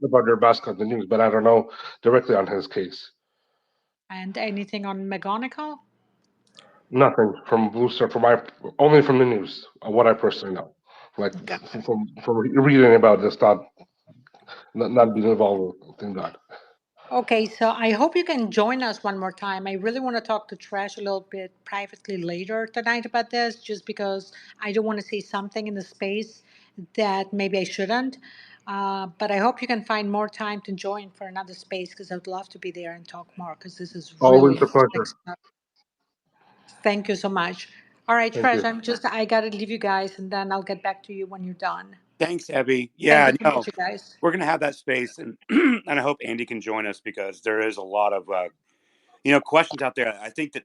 about Deripaska in the news, but I don't know directly on his case. And anything on McGonigal? Nothing from Blue Star. Only from the news. What I personally know, like from reading about this, not being involved with. Thank God. Okay, so I hope you can join us one more time. I really want to talk to Trash a little bit privately later tonight about this, just because I don't want to say something in the space that maybe I shouldn't. But I hope you can find more time to join for another space because I would love to be there and talk more because this is really Always a interesting pleasure. stuff. Thank you so much. All right, Thank Trash, you. I got to leave you guys and then I'll get back to you when you're done. thanks, Abby. Thank Yeah, you so no, much, you guys. we're gonna have that space, and and I hope Andy can join us because there is a lot of questions out there. I think that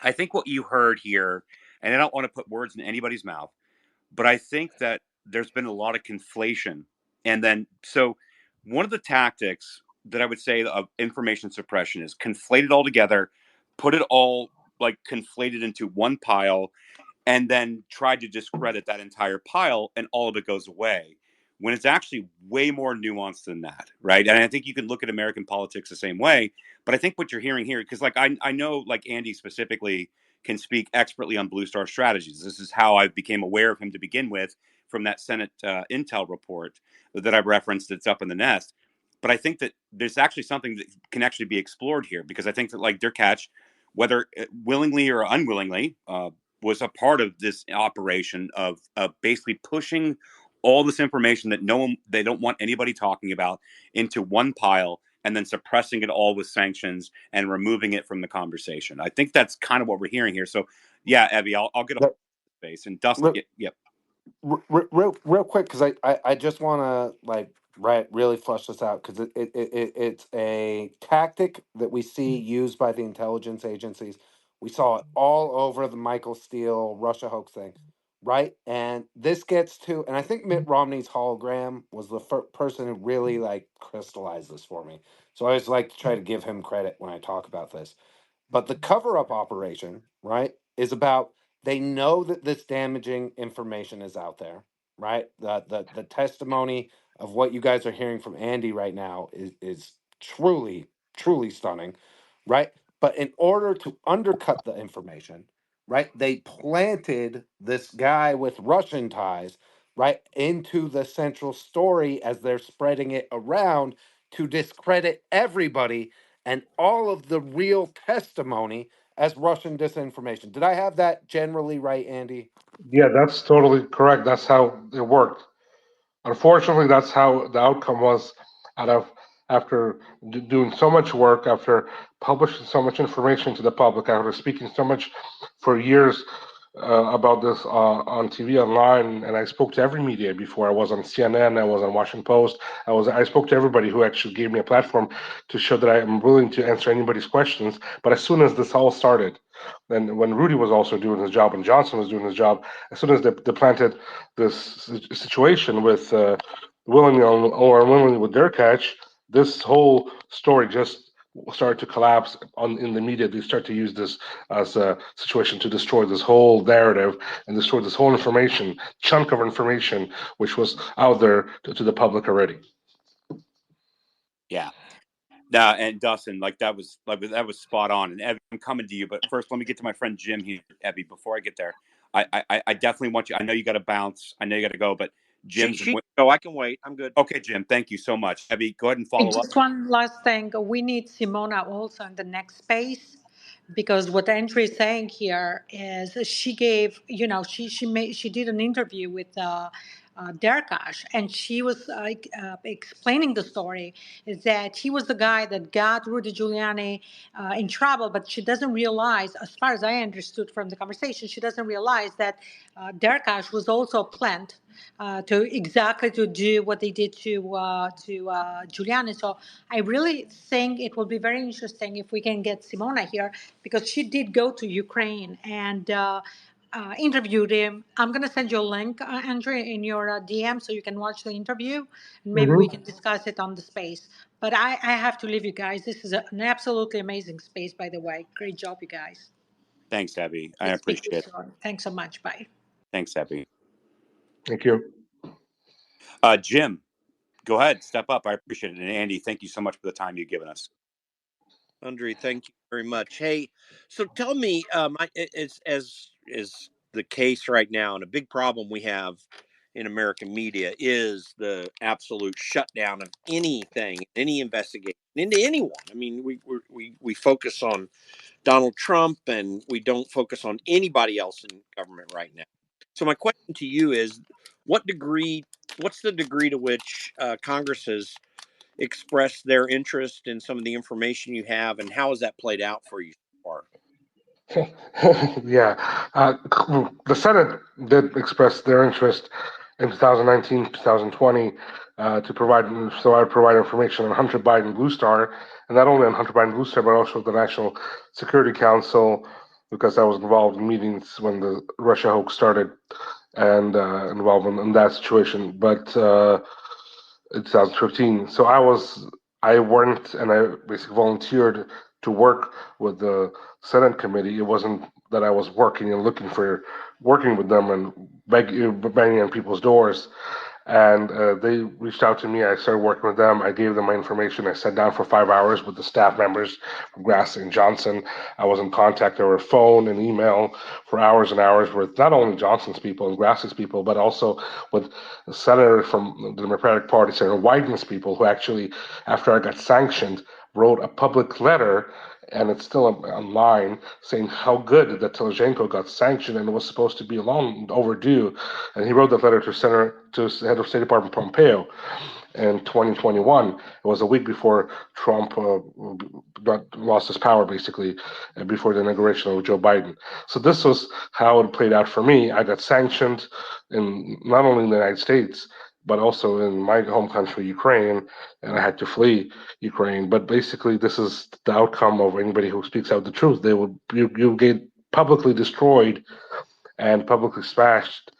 I think what you heard here, and I don't want to put words in anybody's mouth, but I think that there's been a lot of conflation. And then, so one of the tactics that I would say of information suppression is conflate it all together, put it all like conflated into one pile, and then try to discredit that entire pile, and all of it goes away. When it's actually way more nuanced than that, right? And I think you can look at American politics the same way. But I think what you're hearing here, because like I know like Andy specifically can speak expertly on Blue Star strategies. This is how I became aware of him to begin with from that Senate intel report that I referenced that's up in the nest. But I think that there's actually something that can actually be explored here, because I think that, like, Derkach, whether willingly or unwillingly, was a part of this operation of basically pushing all this information that they don't want anybody talking about into one pile, and then suppressing it all with sanctions and removing it from the conversation. I think that's kind of what we're hearing here. So, yeah, Evie, I'll get off space and Dustin. Yep. Real quick, because I just want to really flush this out, because it's a tactic that we see used by the intelligence agencies. We saw it all over the Michael Steele Russia hoax thing, right? And this gets to, and I think Mitt Romney's hologram was the person who really crystallized this for me. So I always like to try to give him credit when I talk about this. But the cover up operation, right, is about, they know that this damaging information is out there, right? The testimony of what you guys are hearing from Andy right now is truly, truly stunning, right? But in order to undercut the information, right, they planted this guy with Russian ties, right, into the central story as they're spreading it around to discredit everybody and all of the real testimony as Russian disinformation. Did I have that generally right, Andy? Yeah, that's totally correct. That's how it worked. Unfortunately, that's how the outcome was. Out of After doing so much work, after publishing so much information to the public, after speaking so much for years about this on TV, online, and I spoke to every media before. I was on CNN, I was on Washington Post. I spoke to everybody who actually gave me a platform to show that I am willing to answer anybody's questions. But as soon as this all started, then when Rudy was also doing his job and Johnson was doing his job, as soon as they planted this situation with willingly or unwillingly with Derkach, this whole story just started to collapse in the media. They start to use this as a situation to destroy this whole narrative and destroy this whole chunk of information, which was out there to the public already. Yeah. And Dustin, that was spot on. And Evie, I'm coming to you, but first let me get to my friend Jim here, Evie. Before I get there, I definitely want you. I know you got to bounce. I know you got to go, but Jim's. So I can wait. I'm good. Okay, Jim. Thank you so much. Evie, go ahead and follow up. Just one last thing. We need Simona also in the next space, because what Andrew is saying here is she gave, she did an interview with Derkach, and she was explaining the story, is that he was the guy that got Rudy Giuliani in trouble, but she doesn't realize, as far as I understood from the conversation, she doesn't realize that Derkach was also a plant to do what they did to Giuliani. So I really think it will be very interesting if we can get Simona here, because she did go to Ukraine and interviewed him. I'm going to send you a link, Andrew, in your DM so you can watch the interview, and maybe we can discuss it on the space. But I have to leave you guys. This is an absolutely amazing space, by the way. Great job, you guys. Thanks, Evie. I appreciate it. Thanks so much. Bye. Thanks, Evie. Thank you. Jim, go ahead. Step up. I appreciate it. And Andy, thank you so much for the time you've given us. Andre, thank you very much. Hey, so tell me, it's as is the case right now, and a big problem we have in American media is the absolute shutdown of anything, any investigation into anyone. I mean, we focus on Donald Trump, and we don't focus on anybody else in government right now. So my question to you is, what's the degree to which Congress has expressed their interest in some of the information you have, and how has that played out for you so far? Yeah, the Senate did express their interest in 2019, 2020 to provide information on Hunter Biden Blue Star, and not only on Hunter Biden Blue Star, but also the National Security Council, because I was involved in meetings when the Russia hoax started and involved in that situation. But in 2015, so I went and I basically volunteered to work with the Senate committee. It wasn't that I was working with them and banging on people's doors. And they reached out to me. I started working with them. I gave them my information. I sat down for 5 hours with the staff members from Grassley and Johnson. I was in contact over phone and email for hours and hours with not only Johnson's people and Grassley's people, but also with the senator from the Democratic Party, Senator Wyden's people, who actually, after I got sanctioned, wrote a public letter, and it's still online, saying how good that Telizhenko got sanctioned and was supposed to be long overdue. And he wrote that letter to head of State Department Pompeo in 2021. It was a week before Trump lost his power, basically, before the inauguration of Joe Biden. So this was how it played out for me. I got sanctioned in not only in the United States, but also in my home country, Ukraine, and I had to flee Ukraine. But basically, this is the outcome of anybody who speaks out the truth. You get publicly destroyed and publicly smashed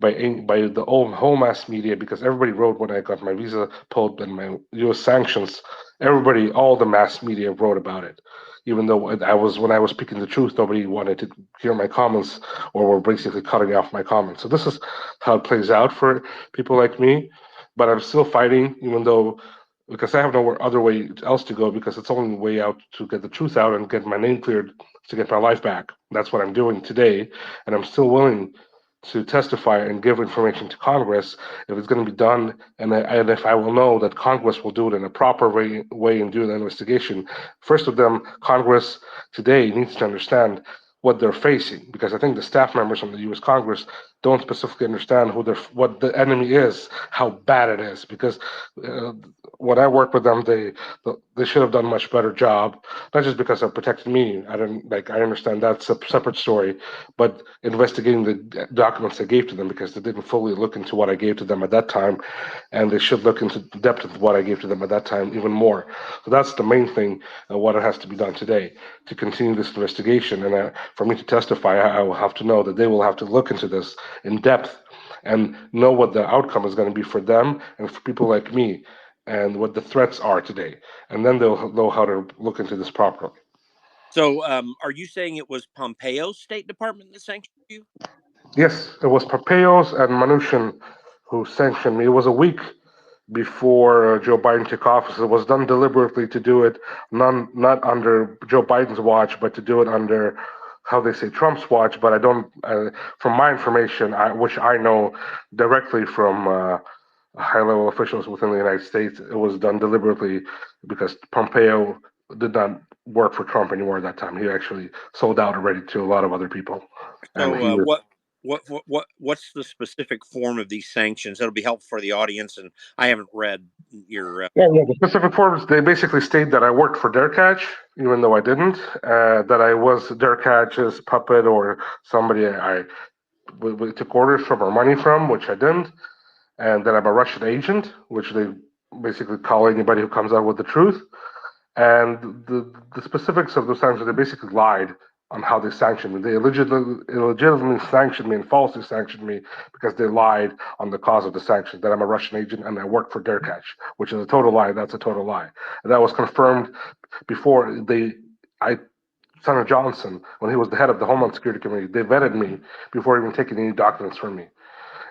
by the whole mass media, because everybody wrote when I got my visa pulled and my U.S. sanctions. Everybody, all the mass media wrote about it. Even though when I was speaking the truth, nobody wanted to hear my comments or were basically cutting off my comments. So this is how it plays out for people like me. But I'm still fighting, even though because I have no other way else to go, because it's the only way out to get the truth out and get my name cleared to get my life back. That's what I'm doing today, and I'm still willing to testify and give information to Congress if it's going to be done, and if I will know that Congress will do it in a proper way and do the investigation. First of them, Congress today needs to understand what they're facing, because I think the staff members from the U.S. Congress don't specifically understand what the enemy is, how bad it is. Because when I work with them, they should have done a much better job. Not just because they're protecting me. I understand that's a separate story, but investigating the documents I gave to them, because they didn't fully look into what I gave to them at that time, and they should look into the depth of what I gave to them at that time even more. So that's the main thing, what has to be done today to continue this investigation. And for me to testify, I will have to know that they will have to look into this in depth and know what the outcome is going to be for them and for people like me, and what the threats are today. And then they'll know how to look into this properly. So, are you saying it was Pompeo's State Department that sanctioned you? Yes, it was Pompeios and Mnuchin who sanctioned me. It was a week before Joe Biden took office. It was done deliberately to do it, not under Joe Biden's watch, but to do it under, how they say, Trump's watch. But I don't, from my information, which I know directly from high-level officials within the United States, it was done deliberately because Pompeo did not work for Trump anymore at that time. He actually sold out already to a lot of other people, and So, he. what's the specific form of these sanctions? That'll be helpful for the audience. And I haven't read your. Yeah, the specific forms, they basically state that I worked for Derkach, even though I didn't, that I was Derkach's puppet or somebody we took orders from or money from, which I didn't, and that I'm a Russian agent, which they basically call anybody who comes out with the truth. And the specifics of those sanctions, they basically lied on how they sanctioned me. They illegitimately sanctioned me and falsely sanctioned me because they lied on the cause of the sanctions, that I'm a Russian agent and I work for Derkach, which is a total lie. That's a total lie. And that was confirmed before Senator Johnson, when he was the head of the Homeland Security Committee, they vetted me before even taking any documents from me,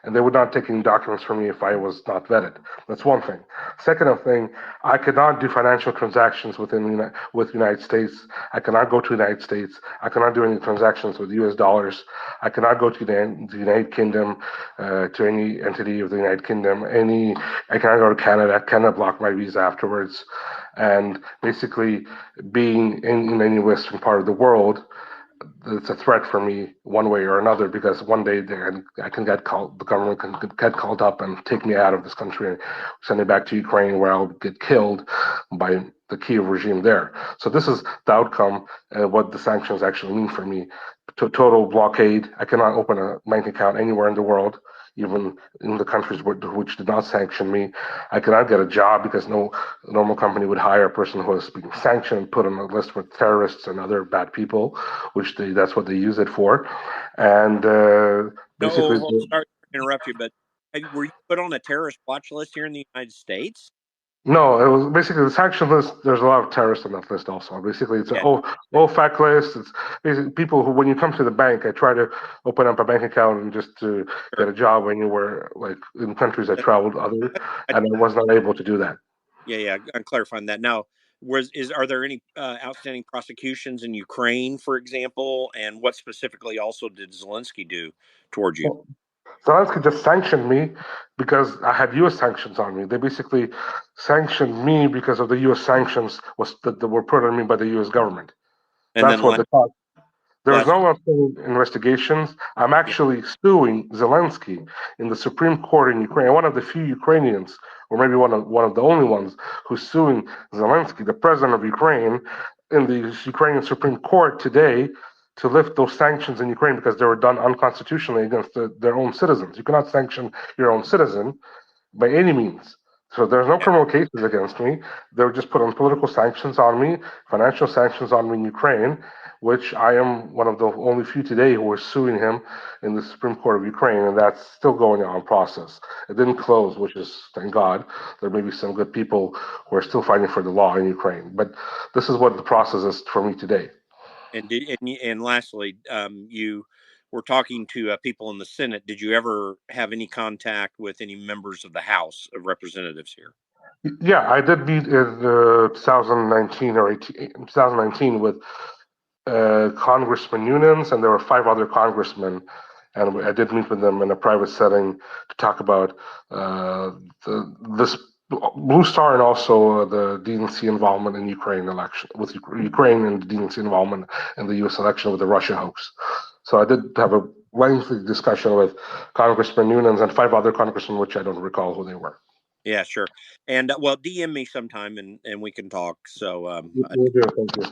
and they would not take any documents from me if I was not vetted. That's one thing. Second thing, I cannot do financial transactions with United States. I cannot go to the United States. I cannot do any transactions with U.S. dollars. I cannot go to the United Kingdom, to any entity of the United Kingdom. I cannot go to Canada. I cannot block my visa afterwards. And basically, being in any Western part of the world, it's a threat for me one way or another, because one day I can get called, the government can get called up and take me out of this country and send me back to Ukraine, where I'll get killed by the Kiev regime there. So this is the outcome, what the sanctions actually mean for me. Total blockade. I cannot open a bank account anywhere in the world, even in the countries which did not sanction me. I cannot get a job because no normal company would hire a person who has been sanctioned, put on a list with terrorists and other bad people, which that's what they use it for. And basically, Sorry to interrupt you, but were you put on a terrorist watch list here in the United States? No, it was basically the sanction list. There's a lot of terrorists on that list also. Basically, it's an Yeah. OFAC list. It's basically people who, when you come to the bank, I try to open up a bank account and just to Sure. get a job anywhere, like in countries I But traveled other, and I was not able to do that. yeah, I'm clarifying that now. Are there any outstanding prosecutions in Ukraine, for example, and what specifically also did Zelensky do towards you? Well, Zelensky just sanctioned me because I had U.S. sanctions on me. They basically sanctioned me because of the U.S. sanctions that were put on me by the U.S. government. And That's then what they thought. There is last, no outstanding investigations. I'm yeah, actually suing Zelensky in the Supreme Court in Ukraine. One of the few Ukrainians, or maybe one of the only ones, who's suing Zelensky, the president of Ukraine, in the Ukrainian Supreme Court today to lift those sanctions in Ukraine because they were done unconstitutionally against their own citizens. You cannot sanction your own citizen by any means. So there's no yeah. criminal cases against me. They were just put on political sanctions on me, financial sanctions on me in Ukraine, which I am one of the only few today who are suing him in the Supreme Court of Ukraine, and that's still going on process. It didn't close, which is thank God. There may be some good people who are still fighting for the law in Ukraine, but this is what the process is for me today. And lastly, you were talking to people in the Senate. Did you ever have any contact with any members of the House of Representatives here? Yeah, I did meet in 2019 or 2019 with Congressman Nunes, and there were 5 other congressmen, and I did meet with them in a private setting to talk about this Blue Star and also the DNC involvement in Ukraine election with Ukraine and the DNC involvement in the U.S. election with the Russia hoax. So I did have a lengthy discussion with Congressman Nunes and 5 other congressmen, which I don't recall who they were. Yeah, sure. And well, DM me sometime and we can talk. So Will do. Thank you.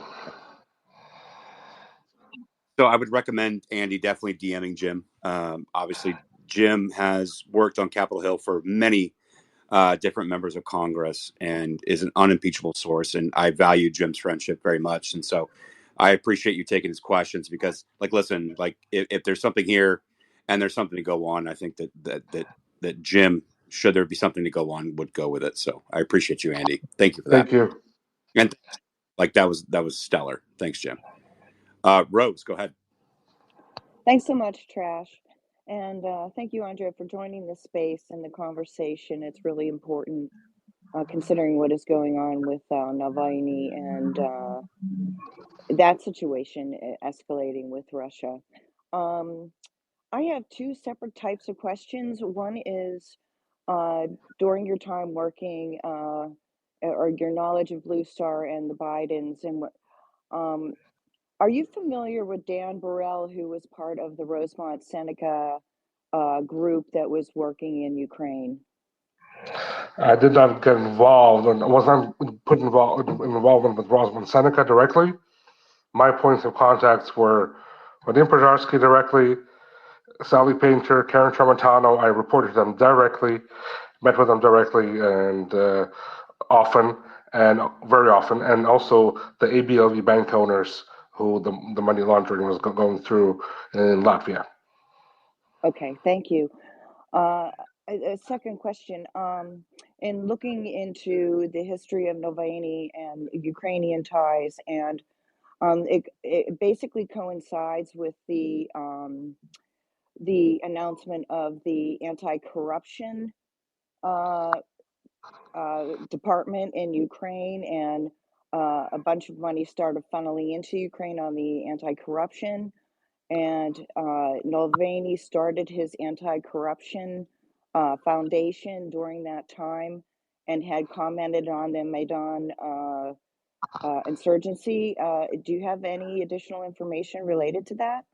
So I would recommend Andy definitely DMing Jim. Obviously, Jim has worked on Capitol Hill for many different members of Congress and is an unimpeachable source. And I value Jim's friendship very much. And so I appreciate you taking his questions because, like, listen, like if there's something here and there's something to go on, I think that Jim, should there be something to go on, would go with it. So I appreciate you, Andy. Thank you for that. Thank you. And like that was stellar. Thanks, Jim. Rose, go ahead. Thanks so much, Trash. And thank you, Andrea, for joining the space and the conversation. It's really important considering what is going on with Navalny and that situation escalating with Russia. Um, I have 2 separate types of questions. One is during your time working or your knowledge of Blue Star and the Bidens and what. Um, are you familiar with Dan Burrell, who was part of the Rosemont Seneca group that was working in Ukraine? I did not get involved, and was not put involvement with Rosamond Seneca directly. My points of contacts were Vadim Projarsky directly, Sally Painter, Karen Tramontano. I reported to them directly, met with them directly, and often, and very often, and also the ABLV bank owners who the money laundering was going through in Latvia. Okay, thank you. A second question. In looking into the history of Navalny and Ukrainian ties, and it basically coincides with the announcement of the anti-corruption uh, department in Ukraine, and a bunch of money started funneling into Ukraine on the anti-corruption. And Navalny started his anti-corruption foundation during that time and had commented on the Maidan insurgency. Do you have any additional information related to that?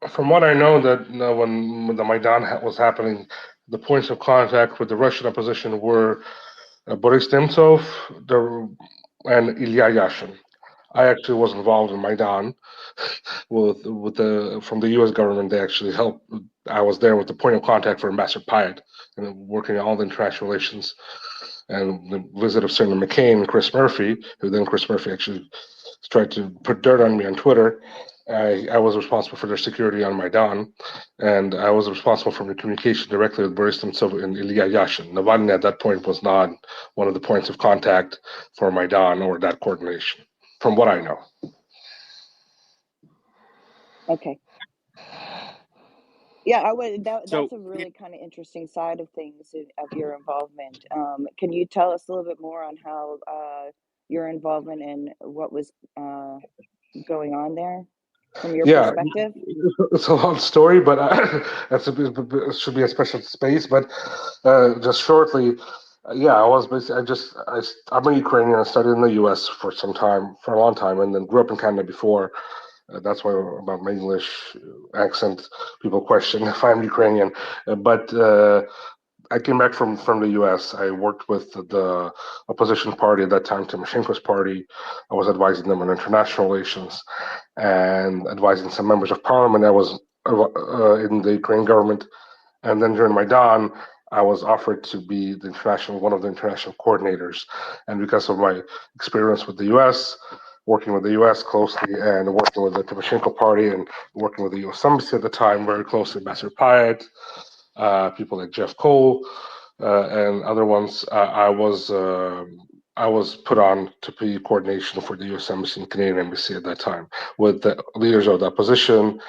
From what I know, that when the Maidan was happening, the points of contact with the Russian opposition were Boris Nemtsov and Ilya Yashin. I actually was involved in Maidan with the from the U.S. government. They actually helped. I was there with the point of contact for Ambassador Pyatt and working on all the international relations. And the visit of Senator McCain and Chris Murphy, who then Chris Murphy actually tried to put dirt on me on Twitter. I was responsible for their security on Maidan, and I was responsible for the communication directly with Boris Nemtsov and Ilya Yashin. Navalny at that point was not one of the points of contact for Maidan or that coordination, from what I know. Okay. Yeah, I would. So That's a really kind of interesting side of things of your involvement. Can you tell us a little bit more on how your involvement and what was going on there from your Yeah, perspective? it's a long story, but it should be a special space. But just shortly, yeah, I was basically I'm a Ukrainian. I studied in the U.S. for a long time, and then grew up in Canada before. That's why about my English accent, people question if I'm Ukrainian. But I came back from the U.S. I worked with the opposition party at that time, Tymoshenko's party. I was advising them on international relations and advising some members of parliament. I was in the Ukrainian government, and then during Maidan, I was offered to be one of the international coordinators. And because of my experience with the U.S., working with the U.S. closely, and working with the Tymoshenko party, and working with the U.S. Embassy at the time very closely, Ambassador Pyatt, people like Jeff Cole, and other ones, I was put on to be coordination for the U.S. Embassy and Canadian Embassy at that time with the leaders of the opposition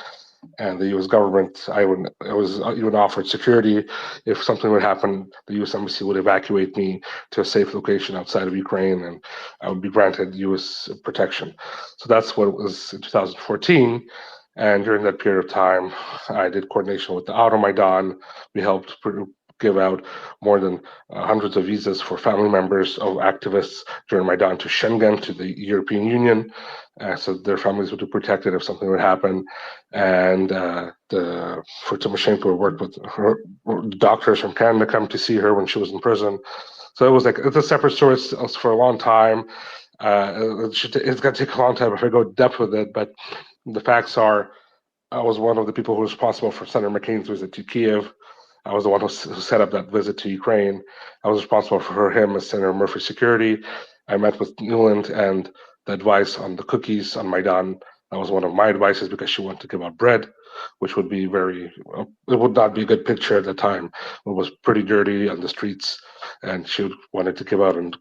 and the U.S. government. I was even offered security. If something would happen, the U.S. Embassy would evacuate me to a safe location outside of Ukraine, and I would be granted U.S. protection. So that's what it was in 2014. And during that period of time, I did coordination with the Euromaidan. We helped give out more than hundreds of visas for family members of activists during Maidan to Schengen, to the European Union, so their families would be protected if something would happen. And for Tymoshenko, we worked with her doctors from Canada come to see her when she was in prison. So it was like it's a separate story for a long time. It's going to take a long time if I go depth with it, but the facts are I was one of the people who was responsible for Senator McCain's visit to Kiev. I was the one who set up that visit to Ukraine. I was responsible for him as Senator Murphy's security. I met with Newland and the advice on the cookies on Maidan. That was one of my advices because she wanted to give out bread, which would be it would not be a good picture at the time. It was pretty dirty on the streets, and she wanted to give out and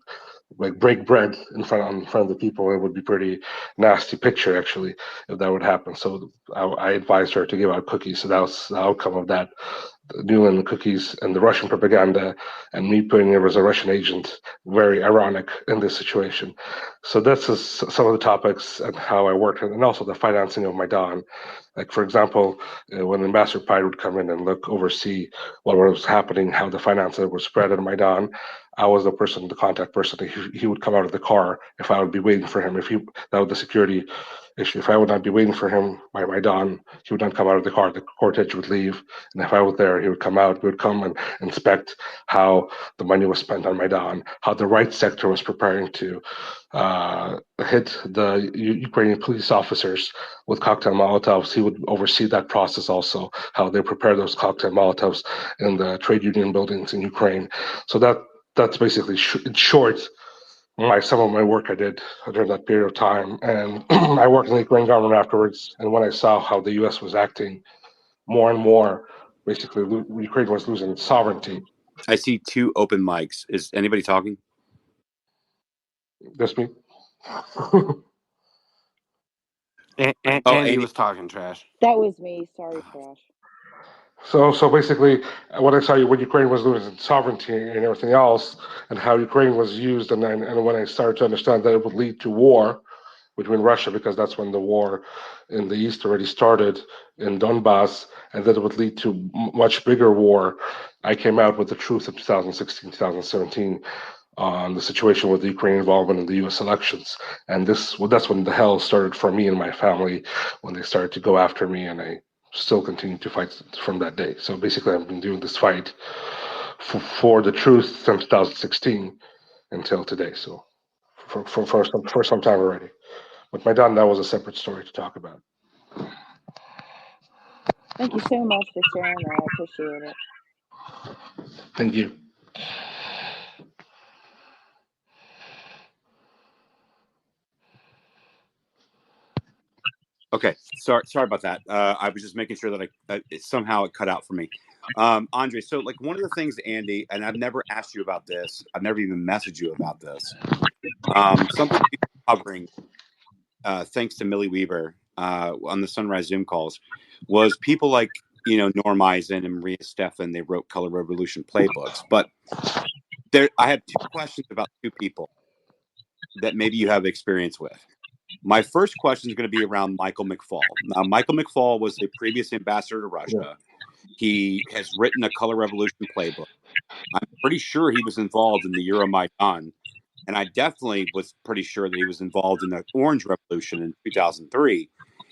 like break bread in front of the people. It would be pretty nasty picture actually if that would happen. So I advised her to give out cookies. So that was the outcome of that. Newland the cookies and the Russian propaganda and me putting her as a Russian agent, very ironic in this situation. So this is some of the topics and how I worked, and also the financing of Maidan. Like for example, when Ambassador Pyatt would come in and oversee what was happening, how the finances were spread at Maidan, I was the contact person. He would come out of the car if I would be waiting for him. That was the security issue. If I would not be waiting for him by Maidan, he would not come out of the car. The cortege would leave, and if I was there, he would come out. We would come and inspect how the money was spent on Maidan, how the right sector was preparing to hit the Ukrainian police officers with cocktail Molotovs. He would oversee that process also, how they prepare those cocktail Molotovs in the trade union buildings in Ukraine. So that's basically in short some of my work I did during that period of time. And I worked in the Ukrainian government afterwards. And when I saw how the U.S. was acting more and more, basically Ukraine was losing its sovereignty. I see two open mics. Is anybody talking? That's me. Andy was talking trash. That was me. Sorry, Trash. So basically, what I saw when Ukraine was losing its sovereignty and everything else, and how Ukraine was used, and when I started to understand that it would lead to war between Russia, because that's when the war in the east already started in Donbass, and that it would lead to much bigger war. I came out with the truth in 2016, 2017 on the situation with the Ukrainian involvement in the U.S. elections, and that's when the hell started for me and my family, when they started to go after me, and I still continue to fight from that day. So basically, I've been doing this fight for the truth since 2016 until today. So for some time already. With my dad, that was a separate story to talk about. Thank you so much for sharing that. I appreciate it. Thank you. Okay, sorry about that. I was just making sure that somehow it cut out for me. Andre, so like one of the things, Andy, and I've never asked you about this. I've never even messaged you about this. Something we've been covering, thanks to Millie Weaver on the Sunrise Zoom calls, was people like Norm Eisen and Maria Stephan. They wrote Color Revolution playbooks, but I have two questions about two people that maybe you have experience with. My first question is going to be around Michael McFaul. Now, Michael McFaul was the previous ambassador to Russia. He has written a Color Revolution playbook. I'm pretty sure he was involved in the Euromaidan, and I definitely was pretty sure that he was involved in the Orange Revolution in 2003.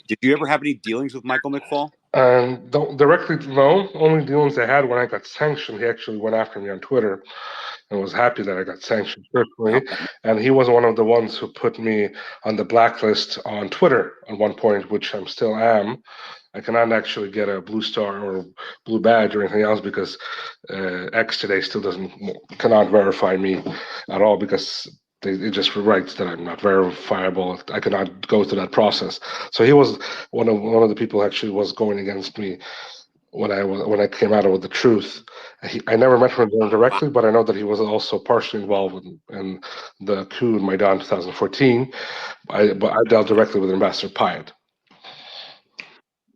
Did you ever have any dealings with Michael McFaul? Don't directly, no. Only dealings I had when I got sanctioned. He actually went after me on Twitter and was happy that I got sanctioned personally. And he was one of the ones who put me on the blacklist on Twitter at one point, which I'm still am. I cannot actually get a blue star or blue badge or anything else because X today still cannot verify me at all because it just writes that I'm not verifiable. I cannot go through that process. So he was one of the people who actually was going against me when I came out with the truth. I never met him directly, but I know that he was also partially involved in the coup in Maidan 2014. But I dealt directly with Ambassador Pyatt.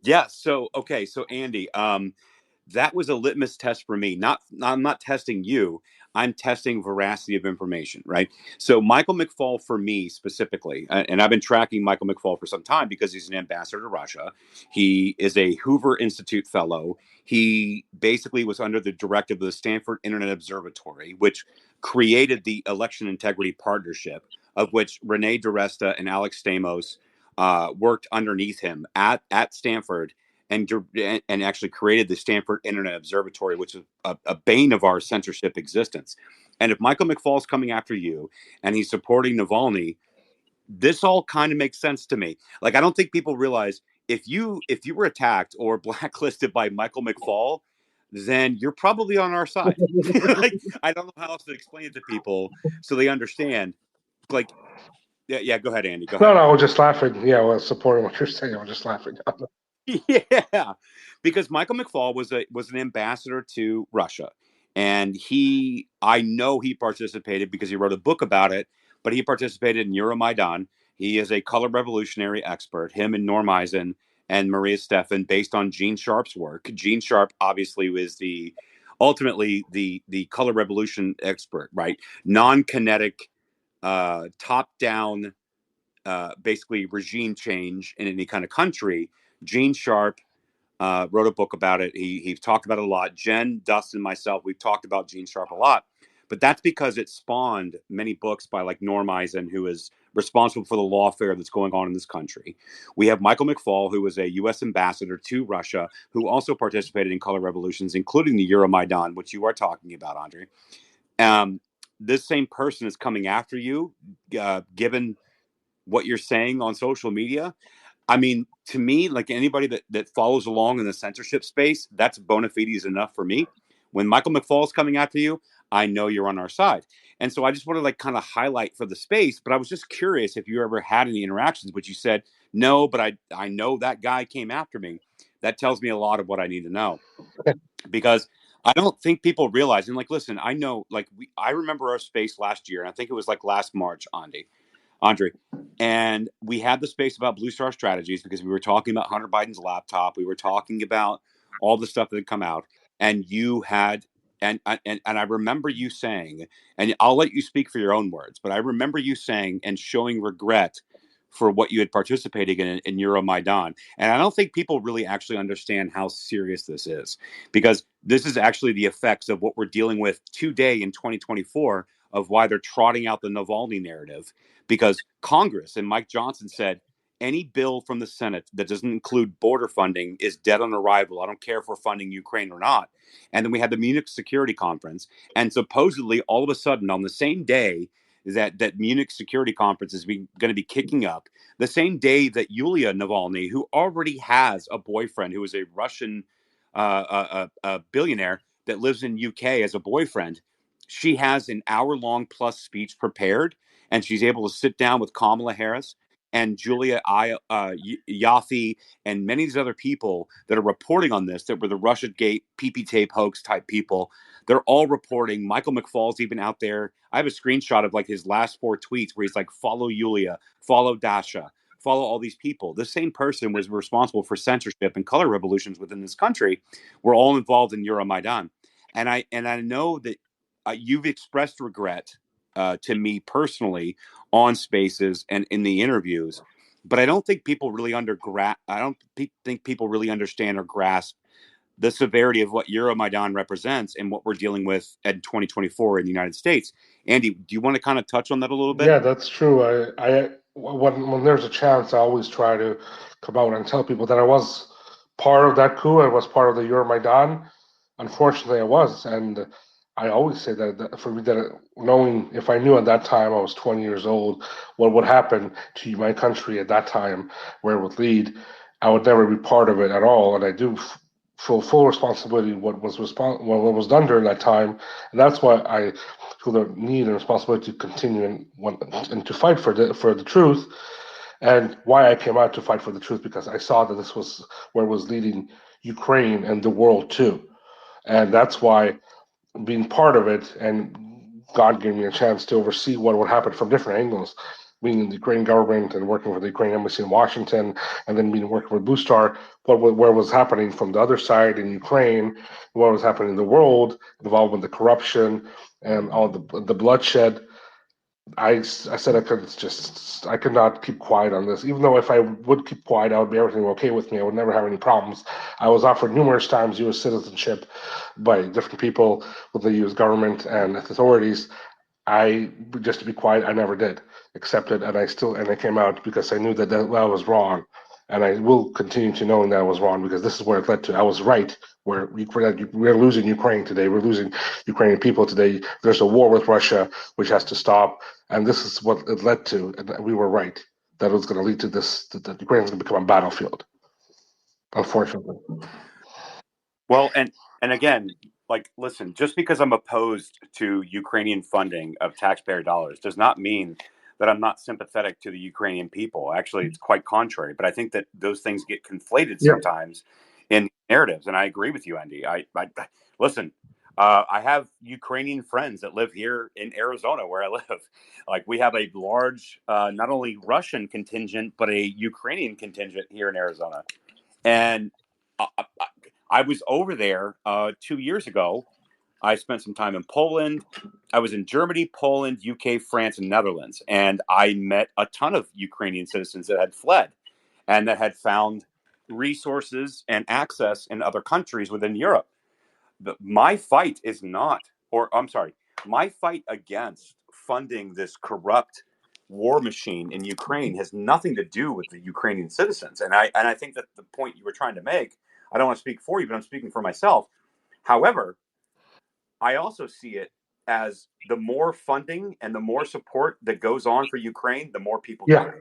Yeah. So Andy, that was a litmus test for me. I'm not testing you. I'm testing veracity of information, right? So Michael McFaul, for me specifically, and I've been tracking Michael McFaul for some time because he's an ambassador to Russia. He is a Hoover Institute fellow. He basically was under the directive of the Stanford Internet Observatory, which created the Election Integrity Partnership, of which Renee DiResta and Alex Stamos worked underneath him at Stanford and actually created the Stanford Internet Observatory, which is a bane of our censorship existence. And if Michael McFaul's coming after you and he's supporting Navalny, this all kind of makes sense to me. Like, I don't think people realize if you were attacked or blacklisted by Michael McFaul, then you're probably on our side. Like, I don't know how else to explain it to people so they understand. Like, yeah, go ahead, Andy. Go ahead. No, I was just laughing. Yeah, I was supporting what you're saying. I was just laughing. Yeah, because Michael McFaul was an ambassador to Russia, and I know he participated because he wrote a book about it. But he participated in Euromaidan. He is a color revolutionary expert. Him and Norm Eisen and Maria Stephan, based on Gene Sharp's work. Gene Sharp obviously was ultimately the color revolution expert, right? Non-kinetic, top-down, basically regime change in any kind of country. Gene Sharp wrote a book about it. He talked about it a lot. Jen, Dustin, myself, we've talked about Gene Sharp a lot. But that's because it spawned many books by like Norm Eisen, who is responsible for the lawfare that's going on in this country. We have Michael McFaul, who was a U.S. ambassador to Russia, who also participated in color revolutions, including the Euromaidan, which you are talking about, Andre. This same person is coming after you, given what you're saying on social media. I mean, to me, like anybody that follows along in the censorship space, that's bona fides enough for me. When Michael McFaul is coming after you, I know you're on our side. And so I just want to like kind of highlight for the space, but I was just curious if you ever had any interactions, but you said no, but I know that guy came after me. That tells me a lot of what I need to know. Because I don't think people realize, and like, listen, I know, like, I remember our space last year, and I think it was like last March, Andre, and we had the space about Blue Star Strategies because we were talking about Hunter Biden's laptop. We were talking about all the stuff that had come out, and you had, and I remember you saying, and I'll let you speak for your own words, but I remember you saying and showing regret for what you had participated in Euromaidan. And I don't think people really actually understand how serious this is, because this is actually the effects of what we're dealing with today in 2024 of why they're trotting out the Navalny narrative, because Congress and Mike Johnson said any bill from the Senate that doesn't include border funding is dead on arrival. I don't care if we're funding Ukraine or not. And then we had the Munich Security Conference, and supposedly all of a sudden on the same day that Munich Security Conference is going to be kicking up, the same day that Yulia Navalny, who already has a boyfriend who is a Russian a billionaire that lives in UK as a boyfriend, she has an hour-long plus speech prepared, and she's able to sit down with Kamala Harris and Julia Yaffe and many of these other people that are reporting on this, that were the Russiagate PP tape hoax type people, they're all reporting. Michael McFaul's even out there. I have a screenshot of like his last 4 tweets where he's like, follow Yulia, follow Dasha, follow all these people. The same person was responsible for censorship and color revolutions within this country. We're all involved in Euromaidan. And I know that you've expressed regret to me personally on Spaces and in the interviews, but I don't think people really think people really understand or grasp the severity of what Euromaidan represents and what we're dealing with in 2024 in the United States. Andy, do you want to kind of touch on that a little bit? Yeah, that's true. When there's a chance, I always try to come out and tell people that I was part of that coup. I was part of the Euromaidan. Unfortunately, I was, and I always say that for me, that knowing if I knew at that time I was 20 years old, what would happen to my country at that time, where it would lead, I would never be part of it at all. And I do full responsibility what was done during that time, and that's why I feel the need and responsibility to continue and to fight for the truth, and why I came out to fight for the truth, because I saw that this was where it was leading Ukraine and the world too, and that's why being part of it, and God gave me a chance to oversee what would happen from different angles, being in the Ukrainian government and working for the Ukrainian embassy in Washington, and then being working with Blue Star, where was happening from the other side in Ukraine, what was happening in the world, involved with the corruption and all the bloodshed. I said I could not keep quiet on this. Even though if I would keep quiet, I would be everything okay with me. I would never have any problems. I was offered numerous times U.S. citizenship by different people with the U.S. government and authorities. Just to be quiet, I never did accept it, and I came out because I knew that was wrong, and I will continue to knowing that I was wrong, because this is where it led to. I was right. We're losing Ukraine today. We're losing Ukrainian people today. There's a war with Russia which has to stop, and this is what it led to. And we were right that it was going to lead to this. That Ukraine is going to become a battlefield. Unfortunately. Well, and again, like, listen, just because I'm opposed to Ukrainian funding of taxpayer dollars does not mean that I'm not sympathetic to the Ukrainian people. Actually, it's quite contrary. But I think that those things get conflated sometimes in narratives. And I agree with you, Andy. I listen. I have Ukrainian friends that live here in Arizona, where I live. Like, we have a large, not only Russian contingent, but a Ukrainian contingent here in Arizona. And I was over there 2 years ago. I spent some time in Poland. I was in Germany, Poland, UK, France, and Netherlands. And I met a ton of Ukrainian citizens that had fled and that had found resources and access in other countries within Europe. My fight is not, or I'm sorry, my fight against funding this corrupt war machine in Ukraine has nothing to do with the Ukrainian citizens. And I think that the point you were trying to make, I don't want to speak for you, but I'm speaking for myself. However, I also see it as the more funding and the more support that goes on for Ukraine, the more people die.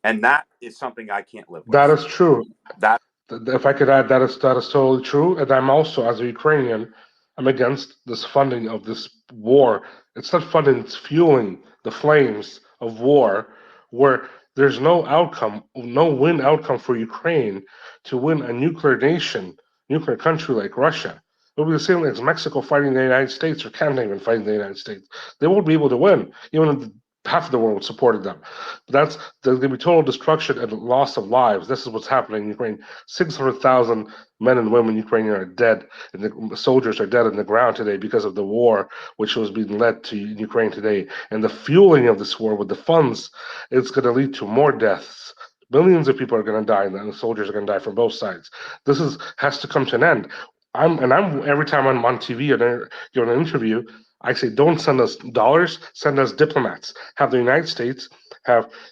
And that is something I can't live with. That is true. That, if I could add, that is totally true. And I'm also, as a Ukrainian, I'm against this funding of this war. It's not funding; it's fueling the flames of war, where there's no outcome, no win outcome for Ukraine to win a nuclear nation, nuclear country like Russia. It will be the same as Mexico fighting the United States, or Canada even fighting the United States. They won't be able to win, even if half of the world supported them. There's going to be total destruction and loss of lives. This is what's happening in Ukraine. 600,000 men and women Ukrainian are dead, and the soldiers are dead on the ground today because of the war which was being led to Ukraine today. And the fueling of this war with the funds, it's going to lead to more deaths. Millions of people are going to die, and the soldiers are going to die from both sides. This has to come to an end. I'm every time I'm on TV and give an interview, I say, don't send us dollars, send us diplomats. Have the United States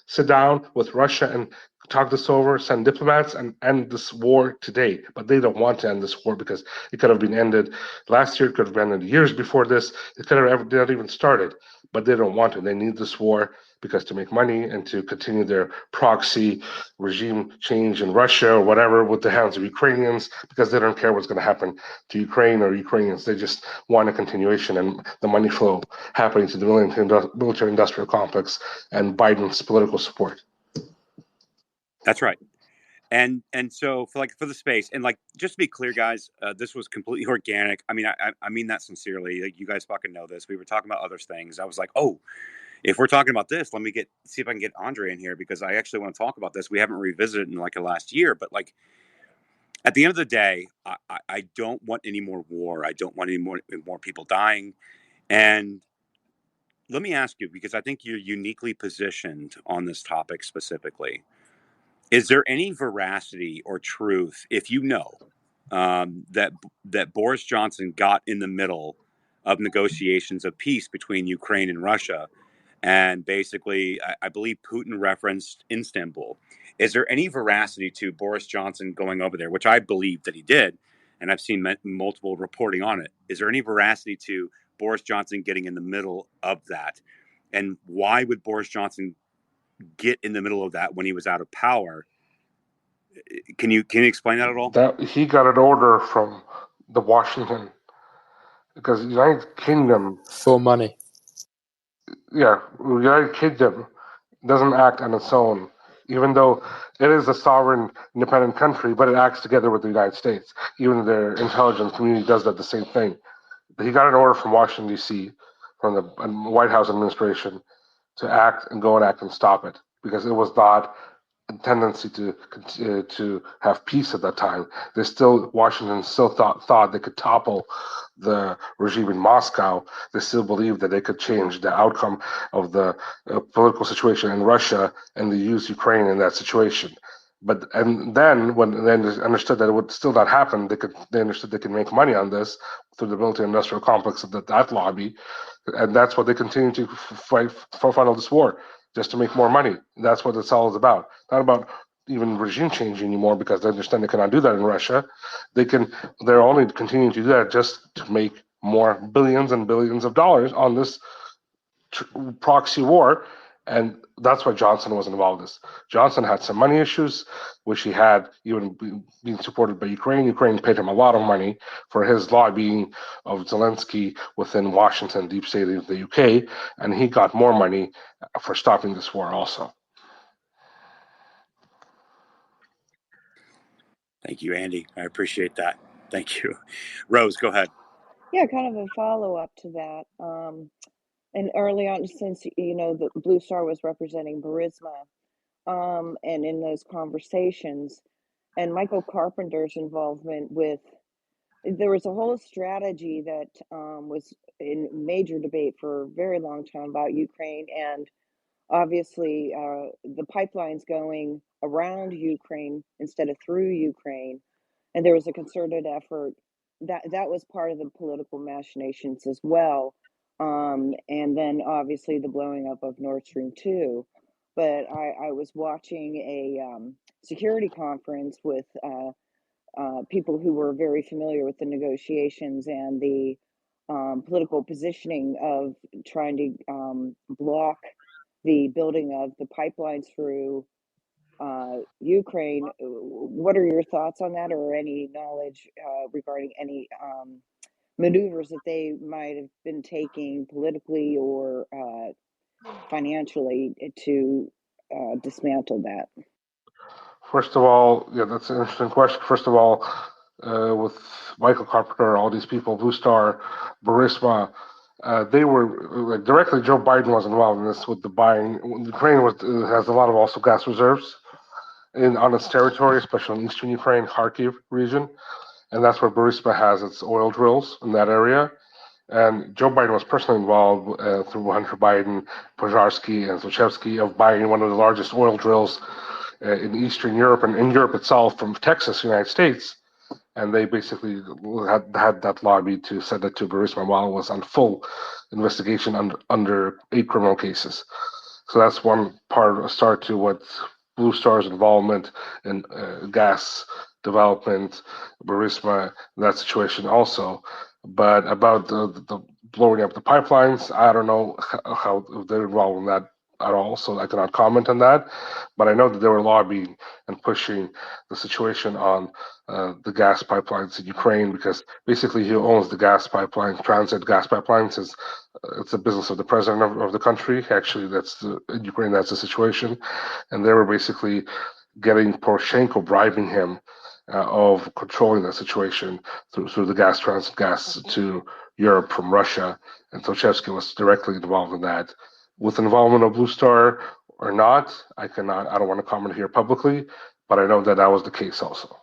sit down with Russia and talk this over, send diplomats, and end this war today. But they don't want to end this war because it could have been ended last year, it could have been ended years before this. It could have not even started. But they don't want to. They need this war because to make money and to continue their proxy regime change in Russia or whatever with the hands of Ukrainians, because they don't care what's going to happen to Ukraine or Ukrainians. They just want a continuation and the money flow happening to the military industrial complex and Biden's political support. That's right. And so for the space, and like, just to be clear, guys, this was completely organic. I mean, I mean that sincerely. Like, you guys fucking know this. We were talking about other things. I was like, oh, if we're talking about this, let me see if I can get Andre in here, because I actually want to talk about this. We haven't revisited in like the last year, but like, at the end of the day, I don't want any more war. I don't want any more people dying. And let me ask you, because I think you're uniquely positioned on this topic specifically. Is there any veracity or truth, if you know, that Boris Johnson got in the middle of negotiations of peace between Ukraine and Russia, and basically, I believe Putin referenced Istanbul? Is there any veracity to Boris Johnson going over there, which I believe that he did, and I've seen multiple reporting on it? Is there any veracity to Boris Johnson getting in the middle of that? And why would Boris Johnson get in the middle of that when he was out of power? Can you explain that at all? That he got an order from the Washington, because the United Kingdom, For money. yeah, the United Kingdom doesn't act on its own, even though it is a sovereign, independent country, but it acts together with the United States. Even their intelligence community does that the same thing. He got an order from Washington, D.C., from the White House administration to act and stop it, because it was not a tendency to have peace at that time. Washington still thought they could topple the regime in Moscow. They still believed that they could change the outcome of the political situation in Russia, and they used Ukraine in that situation. And then when they understood that it would still not happen, they understood they could make money on this through the military-industrial complex of that lobby, and that's what they continue to fight for this war, just to make more money. That's what it's all about. Not about even regime change anymore, because they understand they cannot do that in Russia. They're only continuing to do that just to make more billions and billions of dollars on this proxy war. And that's why Johnson was involved in this. Johnson had some money issues, which he had even being supported by Ukraine. Ukraine paid him a lot of money for his lobbying of Zelensky within Washington, deep state of the UK, and he got more money for stopping this war also. Thank you, Andy. I appreciate that. Thank you. Rose, go ahead. Yeah, kind of a follow-up to that. And early on, since, the Blue Star was representing Burisma, and in those conversations, and Michael Carpenter's involvement there was a whole strategy that was in major debate for a very long time about Ukraine, and obviously the pipelines going around Ukraine instead of through Ukraine. And there was a concerted effort that was part of the political machinations as well. And then obviously the blowing up of Nord Stream 2. But I was watching a security conference with people who were very familiar with the negotiations and the political positioning of trying to block the building of the pipelines through Ukraine. What are your thoughts on that, or any knowledge regarding any maneuvers that they might have been taking politically or financially to dismantle that? First of all, yeah, that's an interesting question. First of all, with Michael Carpenter, all these people, Blue Star, Burisma, they were directly. Joe Biden was involved in this with the buying. Ukraine has a lot of also gas reserves on its territory, especially in eastern Ukraine, Kharkiv region, and that's where Burisma has its oil drills in that area. And Joe Biden was personally involved through Hunter Biden, Pozharsky, and Zlochevsky of buying one of the largest oil drills in Eastern Europe and in Europe itself from Texas, United States. And they basically had that lobby to send it to Burisma while it was on full investigation under 8 criminal cases. So that's one part, a start to what Blue Star's involvement in gas development, Burisma, that situation also. But about the blowing up the pipelines, I don't know how they're involved in that at all, so I cannot comment on that. But I know that they were lobbying and pushing the situation on the gas pipelines in Ukraine, because basically he owns the gas pipelines, transit gas pipelines. It's a business of the president of the country. Actually, in Ukraine, that's the situation. And they were basically getting Poroshenko, bribing him of controlling the situation through the gas to Europe from Russia, and Tochevsky was directly involved in that. With involvement of Blue Star or not, I don't want to comment here publicly, but I know that was the case also.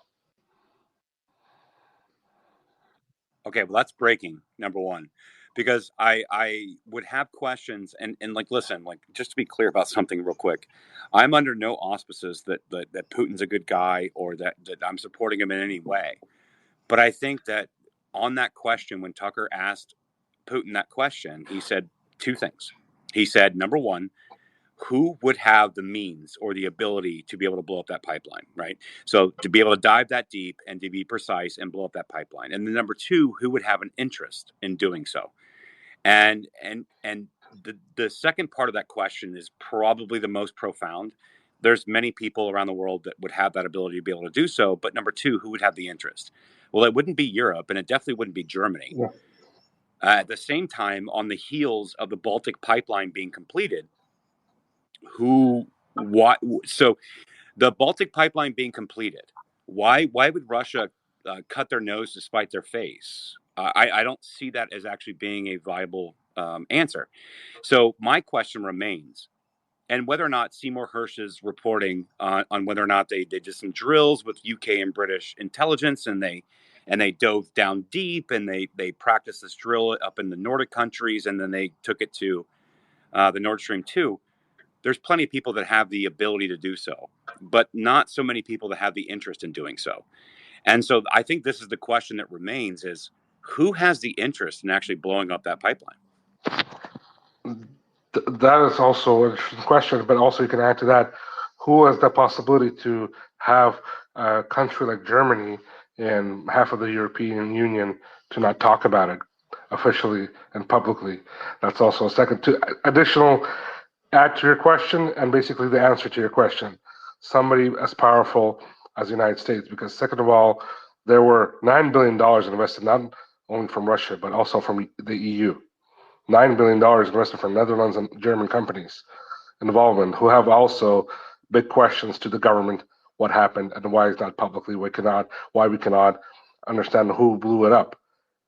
Okay, well, that's breaking, number one, because I would have questions and like, listen, like, just to be clear about something real quick, I'm under no auspices that Putin's a good guy or that I'm supporting him in any way. But I think that on that question, when Tucker asked Putin that question, he said two things. He said, number one, who would have the means or the ability to be able to blow up that pipeline, right? So to be able to dive that deep and to be precise and blow up that pipeline. And then number two, who would have an interest in doing so? And the second part of that question is probably the most profound. There's many people around the world that would have that ability to be able to do so, but number two, who would have the interest? Well, it wouldn't be Europe, and it definitely wouldn't be Germany. Yeah. At the same time, on the heels of the Baltic pipeline being completed, so the Baltic pipeline being completed, why would Russia cut their nose to spite their face? I don't see that as actually being a viable answer. So my question remains, and whether or not Seymour Hersh's reporting on whether or not they did some drills with UK and British intelligence, and they dove down deep and they practiced this drill up in the Nordic countries, and then they took it to the Nord Stream 2. There's plenty of people that have the ability to do so, but not so many people that have the interest in doing so. And so I think this is the question that remains is who has the interest in actually blowing up that pipeline? That is also an interesting question, but also you can add to that, who has the possibility to have a country like Germany and half of the European Union to not talk about it officially and publicly? That's also a second additional add to your question, and basically the answer to your question. Somebody as powerful as the United States, because second of all, there were $9 billion invested not only from Russia, but also from the EU. $9 billion invested from Netherlands and German companies involvement, who have also big questions to the government, what happened and why it's not publicly, why we cannot understand who blew it up.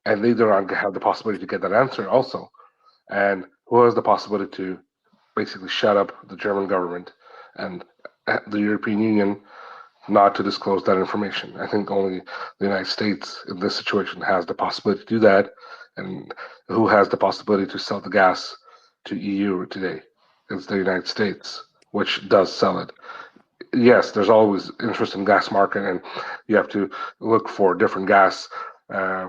And they do not have the possibility to get that answer also. And who has the possibility to basically shut up the German government and the European Union not to disclose that information. I think only the United States in this situation has the possibility to do that. And who has the possibility to sell the gas to EU today? It's the United States, which does sell it. Yes, there's always interest in gas market, and you have to look for different gas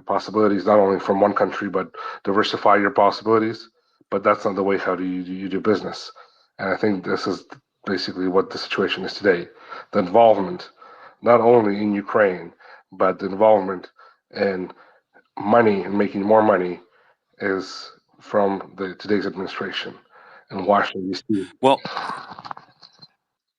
possibilities, not only from one country, but diversify your possibilities. But that's not the way how do you do business. And I think this is basically what the situation is today. The involvement, not only in Ukraine, but the involvement in money and making more money is from today's administration in Washington, D.C. Well,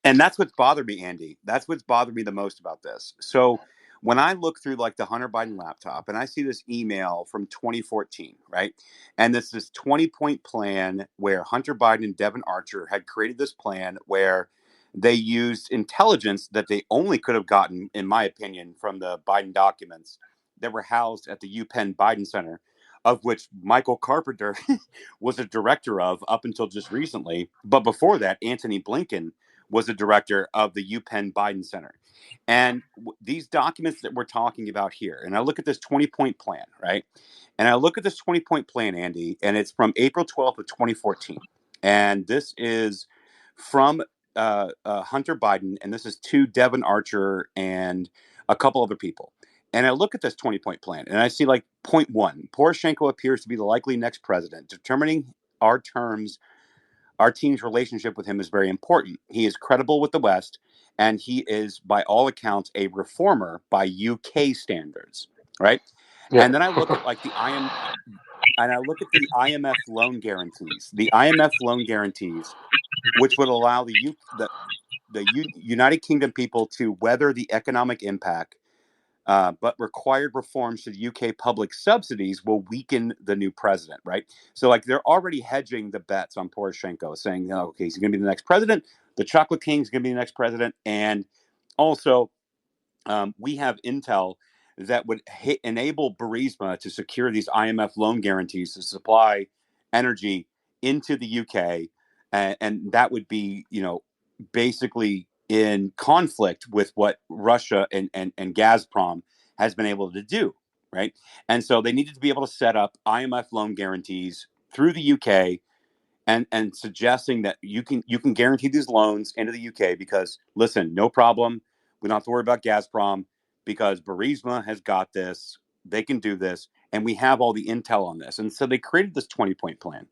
and that's what's bothered me, Andy. That's what's bothered me the most about this. So when I look through like the Hunter Biden laptop and I see this email from 2014, right? And this 20-point plan where Hunter Biden and Devin Archer had created this plan where they used intelligence that they only could have gotten, in my opinion, from the Biden documents that were housed at the UPenn Biden Center, of which Michael Carpenter was a director of up until just recently. But before that, Antony Blinken was a director of the UPenn Biden Center. And these documents that we're talking about here, and I look at this 20-point plan, right? And I look at this 20-point plan, Andy, and it's from April 12th of 2014. And this is from Hunter Biden, and this is to Devin Archer and a couple other people. And I look at this 20-point plan, and I see like point one, Poroshenko appears to be the likely next president. Determining our team's relationship with him is very important. He is credible with the West, and he is, by all accounts, a reformer by UK standards, right? Yeah. And then I look at like the IMF loan guarantees. The IMF loan guarantees, which would allow the United Kingdom people to weather the economic impact, but required reforms to the UK public subsidies will weaken the new president, right? So, like, they're already hedging the bets on Poroshenko, saying, okay, he's going to be the next president. The Chocolate King's going to be the next president. And Also, we have intel that would enable Burisma to secure these IMF loan guarantees to supply energy into the UK, and that would be, basically in conflict with what Russia and Gazprom has been able to do, right? And so they needed to be able to set up IMF loan guarantees through the UK, and suggesting that you can guarantee these loans into the UK because, listen, no problem. We don't have to worry about Gazprom because Burisma has got this. They can do this, and we have all the intel on this. And so they created this 20-point plan.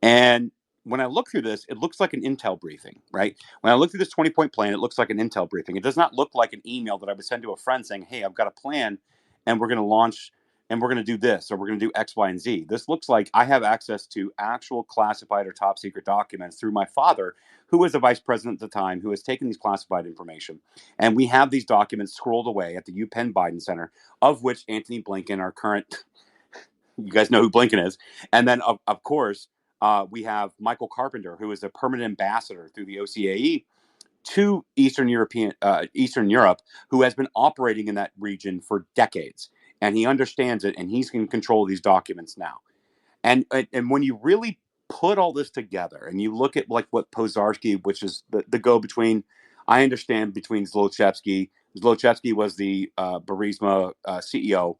And when I look through this, it looks like an intel briefing, right? When I look through this 20-point plan, it looks like an intel briefing. It does not look like an email that I would send to a friend saying, hey, I've got a plan and we're going to launch and we're going to do this or we're going to do X, Y, and Z. This looks like I have access to actual classified or top secret documents through my father, who was the vice president at the time, who has taken these classified information. And we have these documents scrolled away at the UPenn Biden Center, of which Anthony Blinken, our current, you guys know who Blinken is. And then, of course, we have Michael Carpenter, who is a permanent ambassador through the OCAE to Eastern Europe, who has been operating in that region for decades, and he understands it, and he's in control of these documents now. And when you really put all this together, and you look at like what Pozarski, which is the go between, I understand, between Zlochevsky. Zlochevsky was the Burisma CEO.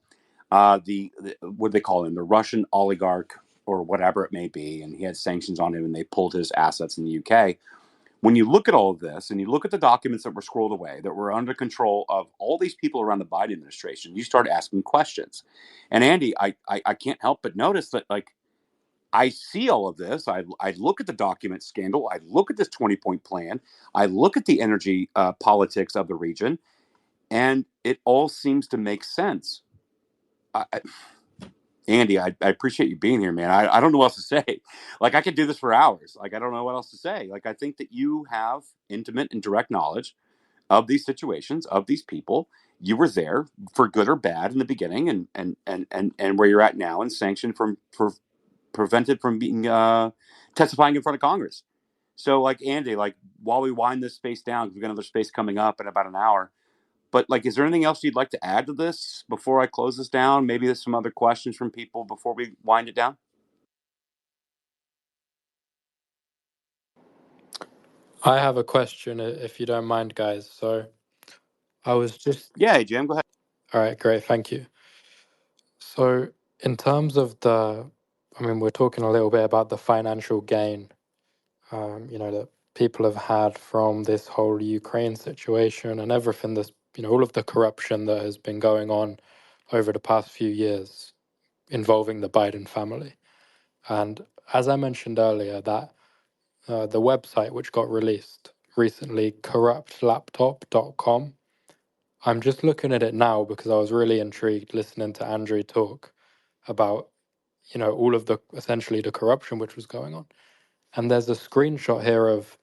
The what do they call him? The Russian oligarch or whatever it may be, and he had sanctions on him, and they pulled his assets in the UK. When you look at all of this, and you look at the documents that were scrolled away, that were under control of all these people around the Biden administration, you start asking questions. And Andy, I can't help but notice that, like, I see all of this. I look at the document scandal. I look at this 20-point plan. I look at the energy politics of the region, and it all seems to make sense. Andy, I appreciate you being here, man. I don't know what else to say. Like, I could do this for hours. Like, I don't know what else to say. Like, I think that you have intimate and direct knowledge of these situations, of these people. You were there for good or bad in the beginning, and where you're at now, and sanctioned prevented from being testifying in front of Congress. So, like, Andy, like, while we wind this space down, because we've got another space coming up in about an hour. But, like, is there anything else you'd like to add to this before I close this down? Maybe there's some other questions from people before we wind it down. I have a question, if you don't mind, guys. So I was just... Yeah, Jim, go ahead. All right, great, thank you. So in terms of we're talking a little bit about the financial gain, that people have had from this whole Ukraine situation and everything that's, all of the corruption that has been going on over the past few years involving the Biden family. And as I mentioned earlier, that the website which got released recently, corruptlaptop.com, I'm just looking at it now because I was really intrigued listening to Andrew talk about, all of essentially the corruption which was going on. And there's a screenshot here of,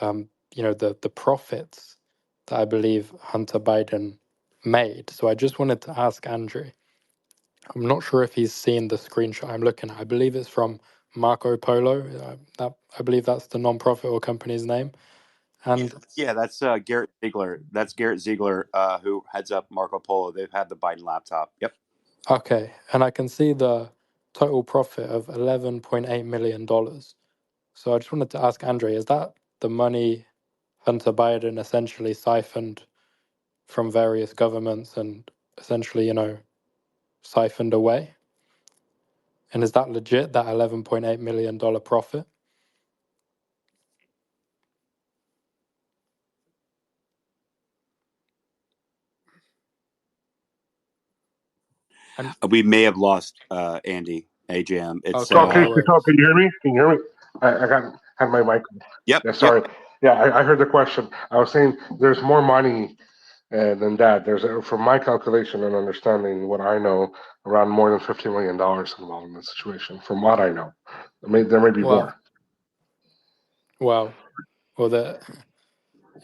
the profits that I believe Hunter Biden made. So I just wanted to ask Andrew, I'm not sure if he's seen the screenshot I'm looking at. I believe it's from Marco Polo. I believe that's the non-profit or company's name. And yeah, that's Garrett Ziegler. That's Garrett Ziegler, who heads up Marco Polo. They've had the Biden laptop. Yep. okay, and I can see the total profit of $11.8 million. So I just wanted to ask Andre, is that the money Hunter Biden essentially siphoned from various governments and essentially, siphoned away? And is that legit, that $11.8 million profit? And We may have lost Andy, AJM. It's okay, no worries. Can you hear me? Can you hear me? I had my mic. Yep. Yeah, sorry. Yep. Yeah, I heard the question. I was saying there's more money than that. There's, from my calculation and understanding, what I know, around more than $50 million involved in the situation. From what I know, there may be more. Wow. Well,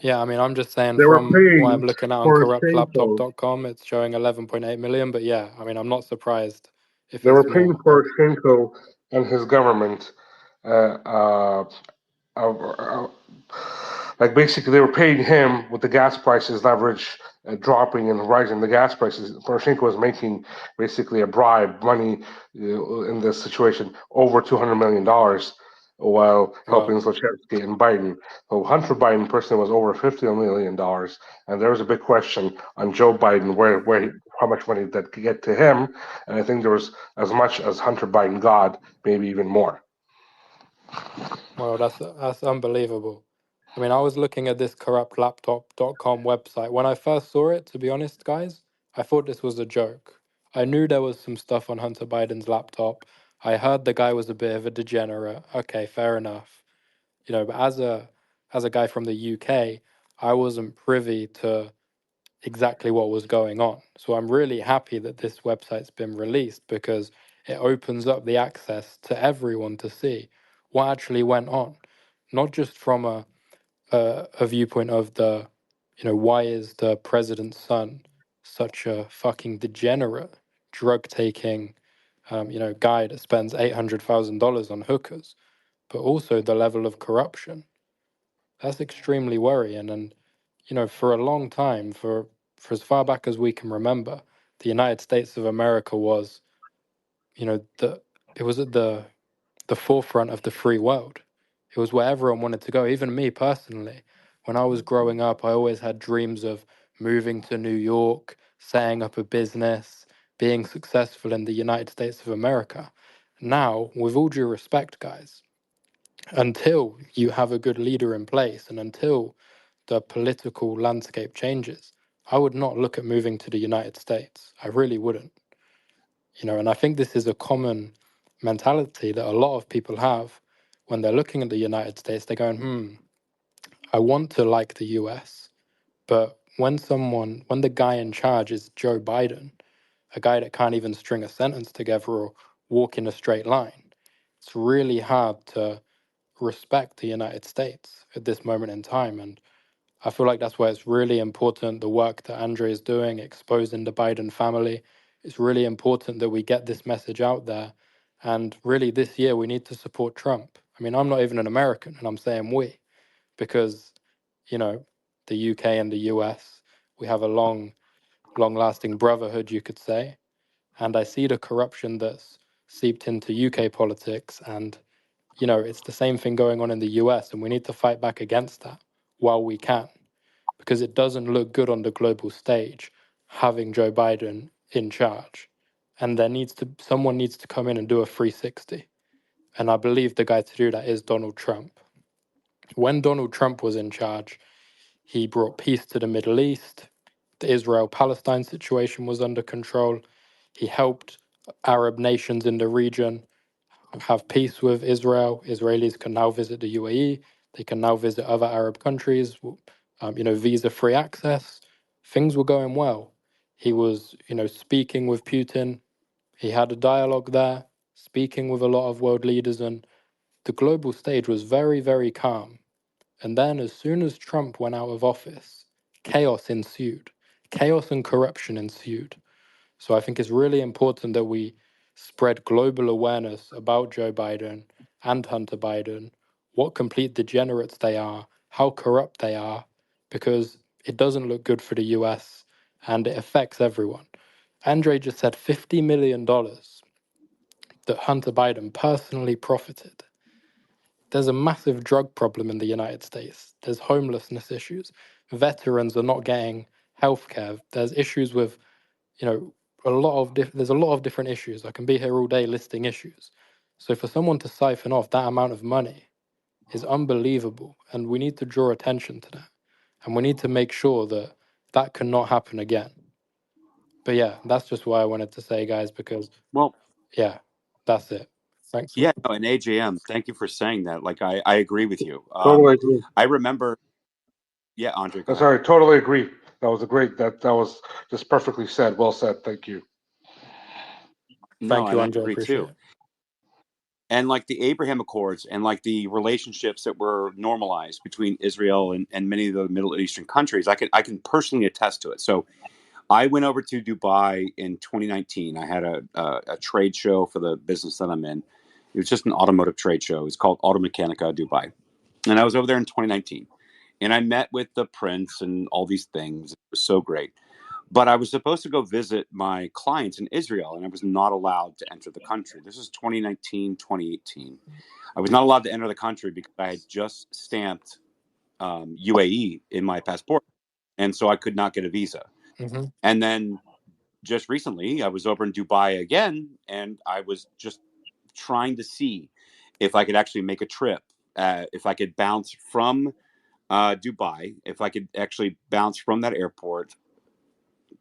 yeah, I'm just saying They were from what paying I'm looking at on for Shenko. corruptlaptop.com, it's showing 11.8 million. But yeah, I'm not surprised if They were it's paying more. for Shenko and his government. like basically they were paying him with the gas prices leverage dropping and rising the gas prices. Poroshenko was making basically a bribe money in this situation over $200 million while helping Wow. Zlochevsky and Biden. So Hunter Biden personally was over $50 million, and there was a big question on Joe Biden how much money that could get to him, and I think there was as much as Hunter Biden got, maybe even more. Well, that's unbelievable. I mean, I was looking at this corruptlaptop.com website. When I first saw it, to be honest, guys, I thought this was a joke. I knew there was some stuff on Hunter Biden's laptop. I heard the guy was a bit of a degenerate. Okay, fair enough. But as a guy from the UK, I wasn't privy to exactly what was going on. So I'm really happy that this website's been released because it opens up the access to everyone to see what actually went on, not just from a viewpoint of why is the president's son such a fucking degenerate, drug taking, guy that spends $800,000 on hookers, but also the level of corruption. That's extremely worrying. And for a long time, for as far back as we can remember, the United States of America was, it was at the forefront of the free world. It was where everyone wanted to go. Even me personally, when I was growing up, I always had dreams of moving to New York, setting up a business, being successful in the United States of America. Now, with all due respect, guys, until you have a good leader in place and until the political landscape changes, I would not look at moving to the United States. I really wouldn't. And I think this is a common mentality that a lot of people have when they're looking at the United States. They're going, I want to like the US. But when the guy in charge is Joe Biden, a guy that can't even string a sentence together or walk in a straight line, it's really hard to respect the United States at this moment in time. And I feel like that's why it's really important the work that Andre is doing, exposing the Biden family. It's really important that we get this message out there. And really, this year, we need to support Trump. I mean, I'm not even an American, and I'm saying we, because, the UK and the US, we have a long lasting brotherhood, you could say. And I see the corruption that's seeped into UK politics. And, it's the same thing going on in the US, and we need to fight back against that while we can, because it doesn't look good on the global stage having Joe Biden in charge. And someone needs to come in and do a 360. And I believe the guy to do that is Donald Trump. When Donald Trump was in charge, he brought peace to the Middle East. The Israel-Palestine situation was under control. He helped Arab nations in the region have peace with Israel. Israelis can now visit the UAE. They can now visit other Arab countries, visa-free access. Things were going well. He was, speaking with Putin. He had a dialogue there, speaking with a lot of world leaders, and the global stage was very, very calm. And then as soon as Trump went out of office, chaos ensued. Chaos and corruption ensued. So I think it's really important that we spread global awareness about Joe Biden and Hunter Biden, what complete degenerates they are, how corrupt they are, because it doesn't look good for the US and it affects everyone. Andre just said $50 million that Hunter Biden personally profited. There's a massive drug problem in the United States. There's homelessness issues. Veterans are not getting healthcare. There's issues with there's a lot of different issues. I can be here all day listing issues. So for someone to siphon off that amount of money is unbelievable, and we need to draw attention to that, and we need to make sure that that cannot happen again. But yeah, that's just what I wanted to say, guys, because yeah, that's it. Thanks. Yeah, no, and AJM, thank you for saying that. Like, I agree with you. Totally agree. I remember. Yeah, Andre, go ahead. Sorry, totally agree. That was that was just perfectly said. Well said. Thank you. No, Thank you, and I Andre. agree Appreciate too. it. And like the Abraham Accords and like the relationships that were normalized between Israel and many of the Middle Eastern countries, I can personally attest to it. So I went over to Dubai in 2019. I had a trade show for the business that I'm in. It was just an automotive trade show. It's called Automechanica Dubai. And I was over there in 2019. and I met with the prince and all these things. It was so great. But I was supposed to go visit my clients in Israel, and I was not allowed to enter the country. This is 2019, 2018. I was not allowed to enter the country because I had just stamped UAE in my passport, and so I could not get a visa. Hmm. And then just recently, I was over in Dubai again, and I was just trying to see if I could actually make a trip, if I could bounce from Dubai, if I could actually bounce from that airport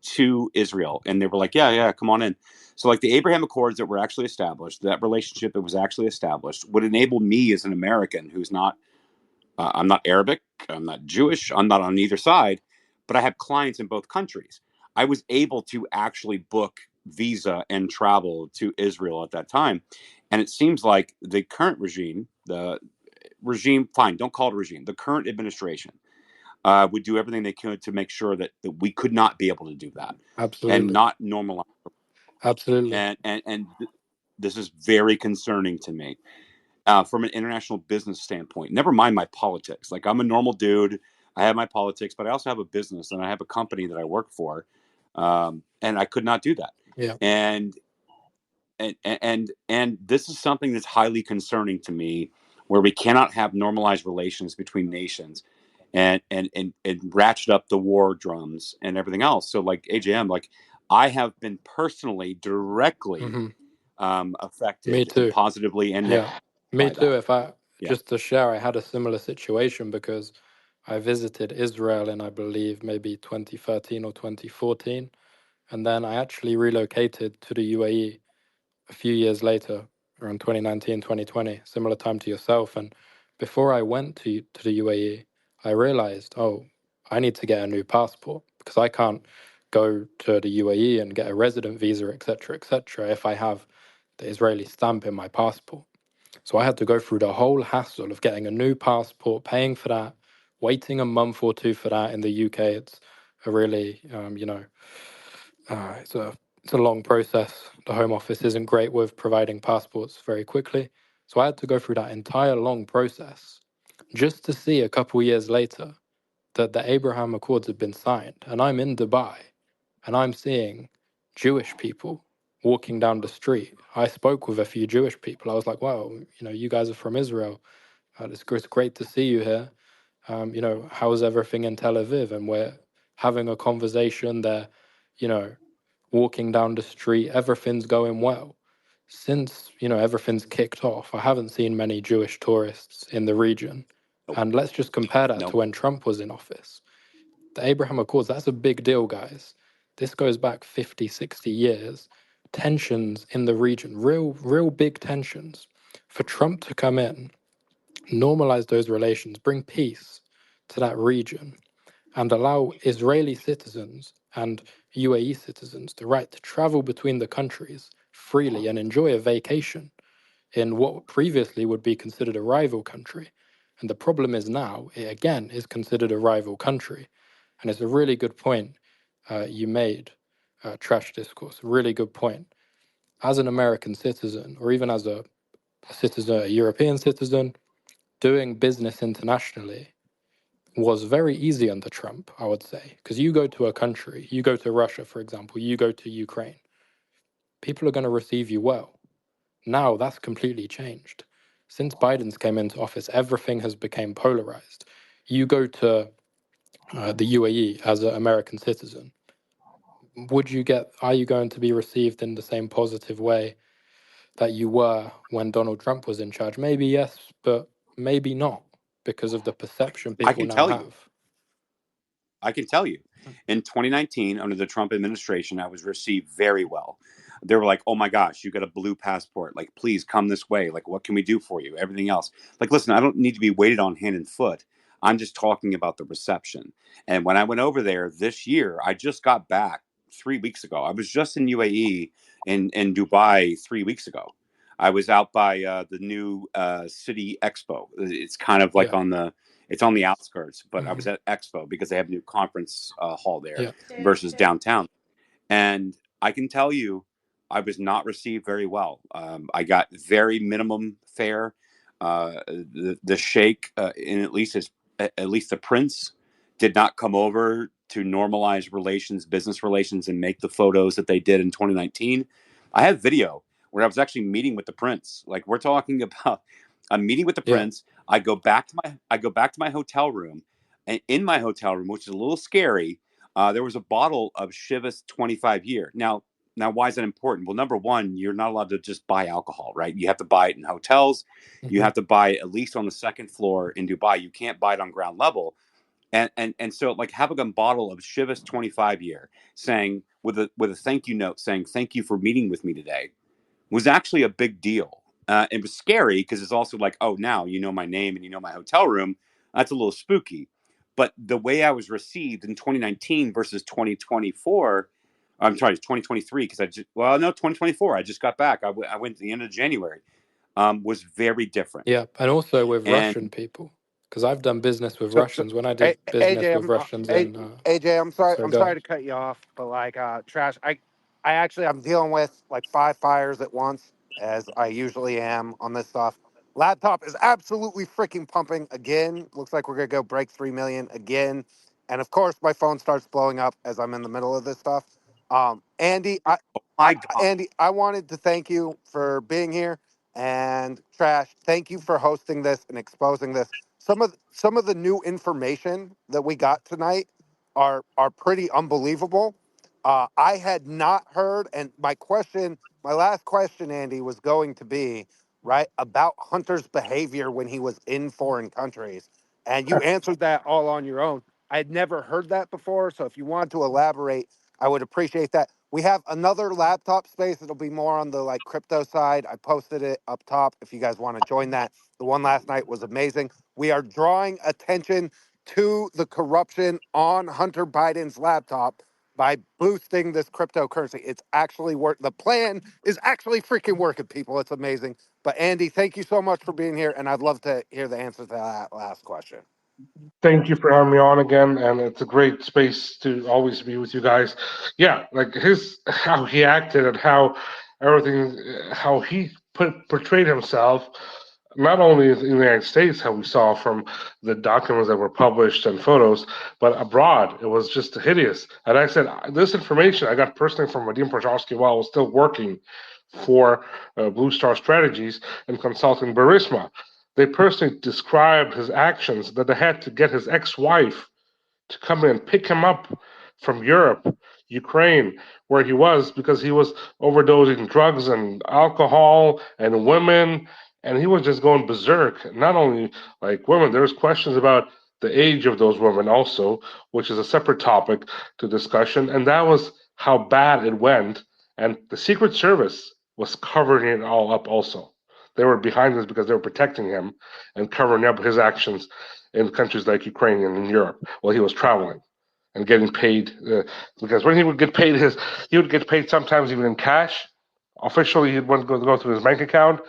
to Israel. And they were like, yeah, come on in. So, like, the Abraham Accords that were actually established, that relationship that was actually established, would enable me as an American who's not, I'm not Arabic, I'm not Jewish, I'm not on either side, but I have clients in both countries. I was able to actually book visa and travel to Israel at that time. And it seems like the current regime, fine, don't call it a regime, the current administration would do everything they could to make sure that we could not be able to do that and Absolutely. not normalize. Absolutely. And this is very concerning to me from an international business standpoint. Never mind my politics. Like, I'm a normal dude. I have my politics, but I also have a business and I have a company that I work for, and I could not do that. Yeah. And this is something that's highly concerning to me, where we cannot have normalized relations between nations and ratchet up the war drums and everything else. So, like, AJM, like, I have been personally directly Hmm. Me affected, and too. positively and Yeah. negatively, Me by too. that. If I Yeah. just to share, I had a similar situation because I visited Israel in, I believe, maybe 2013 or 2014. And then I actually relocated to the UAE a few years later, around 2019, 2020, similar time to yourself. And before I went to the UAE, I realized, oh, I need to get a new passport because I can't go to the UAE and get a resident visa, etc., etc., if I have the Israeli stamp in my passport. So I had to go through the whole hassle of getting a new passport, paying for that, waiting a month or two for that. In the UK, it's a really, it's a long process. The Home Office isn't great with providing passports very quickly. So I had to go through that entire long process just to see a couple years later that the Abraham Accords had been signed. And I'm in Dubai and I'm seeing Jewish people walking down the street. I spoke with a few Jewish people. I was like, wow, you guys are from Israel. It's great to see you here. How's everything in Tel Aviv? And we're having a conversation there, you know, walking down the street, everything's going well. Since, everything's kicked off, I haven't seen many Jewish tourists in the region. Nope. And let's just compare that to Nope. when Trump was in office. The Abraham Accords, that's a big deal, guys. This goes back 50, 60 years. Tensions in the region, real big tensions. For Trump to come in, normalize those relations, bring peace to that region, and allow Israeli citizens and UAE citizens the right to travel between the countries freely and enjoy a vacation in what previously would be considered a rival country. And the problem is now, it again is considered a rival country. And it's a really good point you made, Trash Discourse, a really good point. As an American citizen, or even as a citizen, a European citizen, doing business internationally was very easy under Trump, I would say. Because you go to a country, you go to Russia, for example, you go to Ukraine, people are going to receive you well. Now that's completely changed. Since Biden's came into office, everything has become polarized. You go to the UAE as an American citizen, are you going to be received in the same positive way that you were when Donald Trump was in charge? Maybe yes, but maybe not because of the perception I people can now tell you. have. I can tell you, in 2019, under the Trump administration, I was received very well. They were like, "Oh my gosh, you got a blue passport. Like, please come this way. Like, what can we do for you?" Everything else. Like, listen, I don't need to be waited on hand and foot. I'm just talking about the reception. And when I went over there this year, I just got back 3 weeks ago. I was just in UAE in Dubai 3 weeks ago. I was out by the new City Expo. It's kind of like Yeah. on the outskirts, but I Hmm. was at Expo because they have a new conference hall there Yeah. versus downtown. And I can tell you, I was not received very well. I got very minimum fare. The sheikh, in at least his at least the prince did not come over to normalize relations, business relations, and make the photos that they did in 2019. I have video where I was actually meeting with the prince. Like, we're talking about a meeting with the Yeah. prince. I go back to my hotel room, and in my hotel room, which is a little scary, there was a bottle of Chivas 25 year. Now, why is that important? Well, number one, you're not allowed to just buy alcohol, right? You have to buy it in hotels. You Hmm. have to buy it at least on the second floor in Dubai. You can't buy it on ground level. And so, like, having a bottle of Chivas 25 year saying with a thank you note saying thank you for meeting with me today was actually a big deal. It was scary because it's also like, oh, now you know my name and you know my hotel room. That's a little spooky. But the way I was received in 2019 versus 2024, I'm sorry, 2023, because 2024. I just got back. I went at the end of January. Was very different. Yeah, and also with And Russian people, because I've done business with So Russians. When I did business AJ, with Russians in, AJ, sorry, I'm go sorry ahead. to cut you off, but like trash, I actually I'm dealing with like 5 fires at once, as I usually am on this stuff. Laptop is absolutely freaking pumping again. Looks like we're gonna go break 3 million again, and of course my phone starts blowing up as I'm in the middle of this stuff. Andy, my God, Andy, I wanted to thank you for being here, and trash, thank you for hosting this and exposing this. Some of the new information that we got tonight are pretty unbelievable. I had not heard, and my last question, Andy, was going to be right about Hunter's behavior when he was in foreign countries, and you answered that all on your own. I had never heard that before, so if you want to elaborate, I would appreciate that. We have another laptop space. It'll be more on the like crypto side. I posted it up top if you guys want to join that. The one last night was amazing. We are drawing attention to the corruption on Hunter Biden's laptop by boosting this cryptocurrency. It's actually the plan is actually freaking working, people. It's amazing. But Andy, thank you so much for being here, and I'd love to hear the answer to that last question. Thank you for having me on again, and it's a great space to always be with you guys. Yeah, like how he acted and how everything, how he portrayed himself, not only in the United States, how we saw from the documents that were published and photos, but abroad. It was just hideous. And I said, this information I got personally from Vadim Procharsky while I was still working for Blue Star Strategies and consulting Burisma. They personally described his actions that they had to get his ex-wife to come in and pick him up from Europe, Ukraine, where he was because he was overdosing drugs and alcohol and women, and he was just going berserk. Not only like women, there was questions about the age of those women also, which is a separate topic to discussion, and that was how bad it went. And the Secret Service was covering it all up also. They were behind this because they were protecting him and covering up his actions in countries like Ukraine and in Europe while he was traveling and getting paid. Because when he would get paid, he would get paid sometimes even in cash. Officially, he'd want to go through his bank account,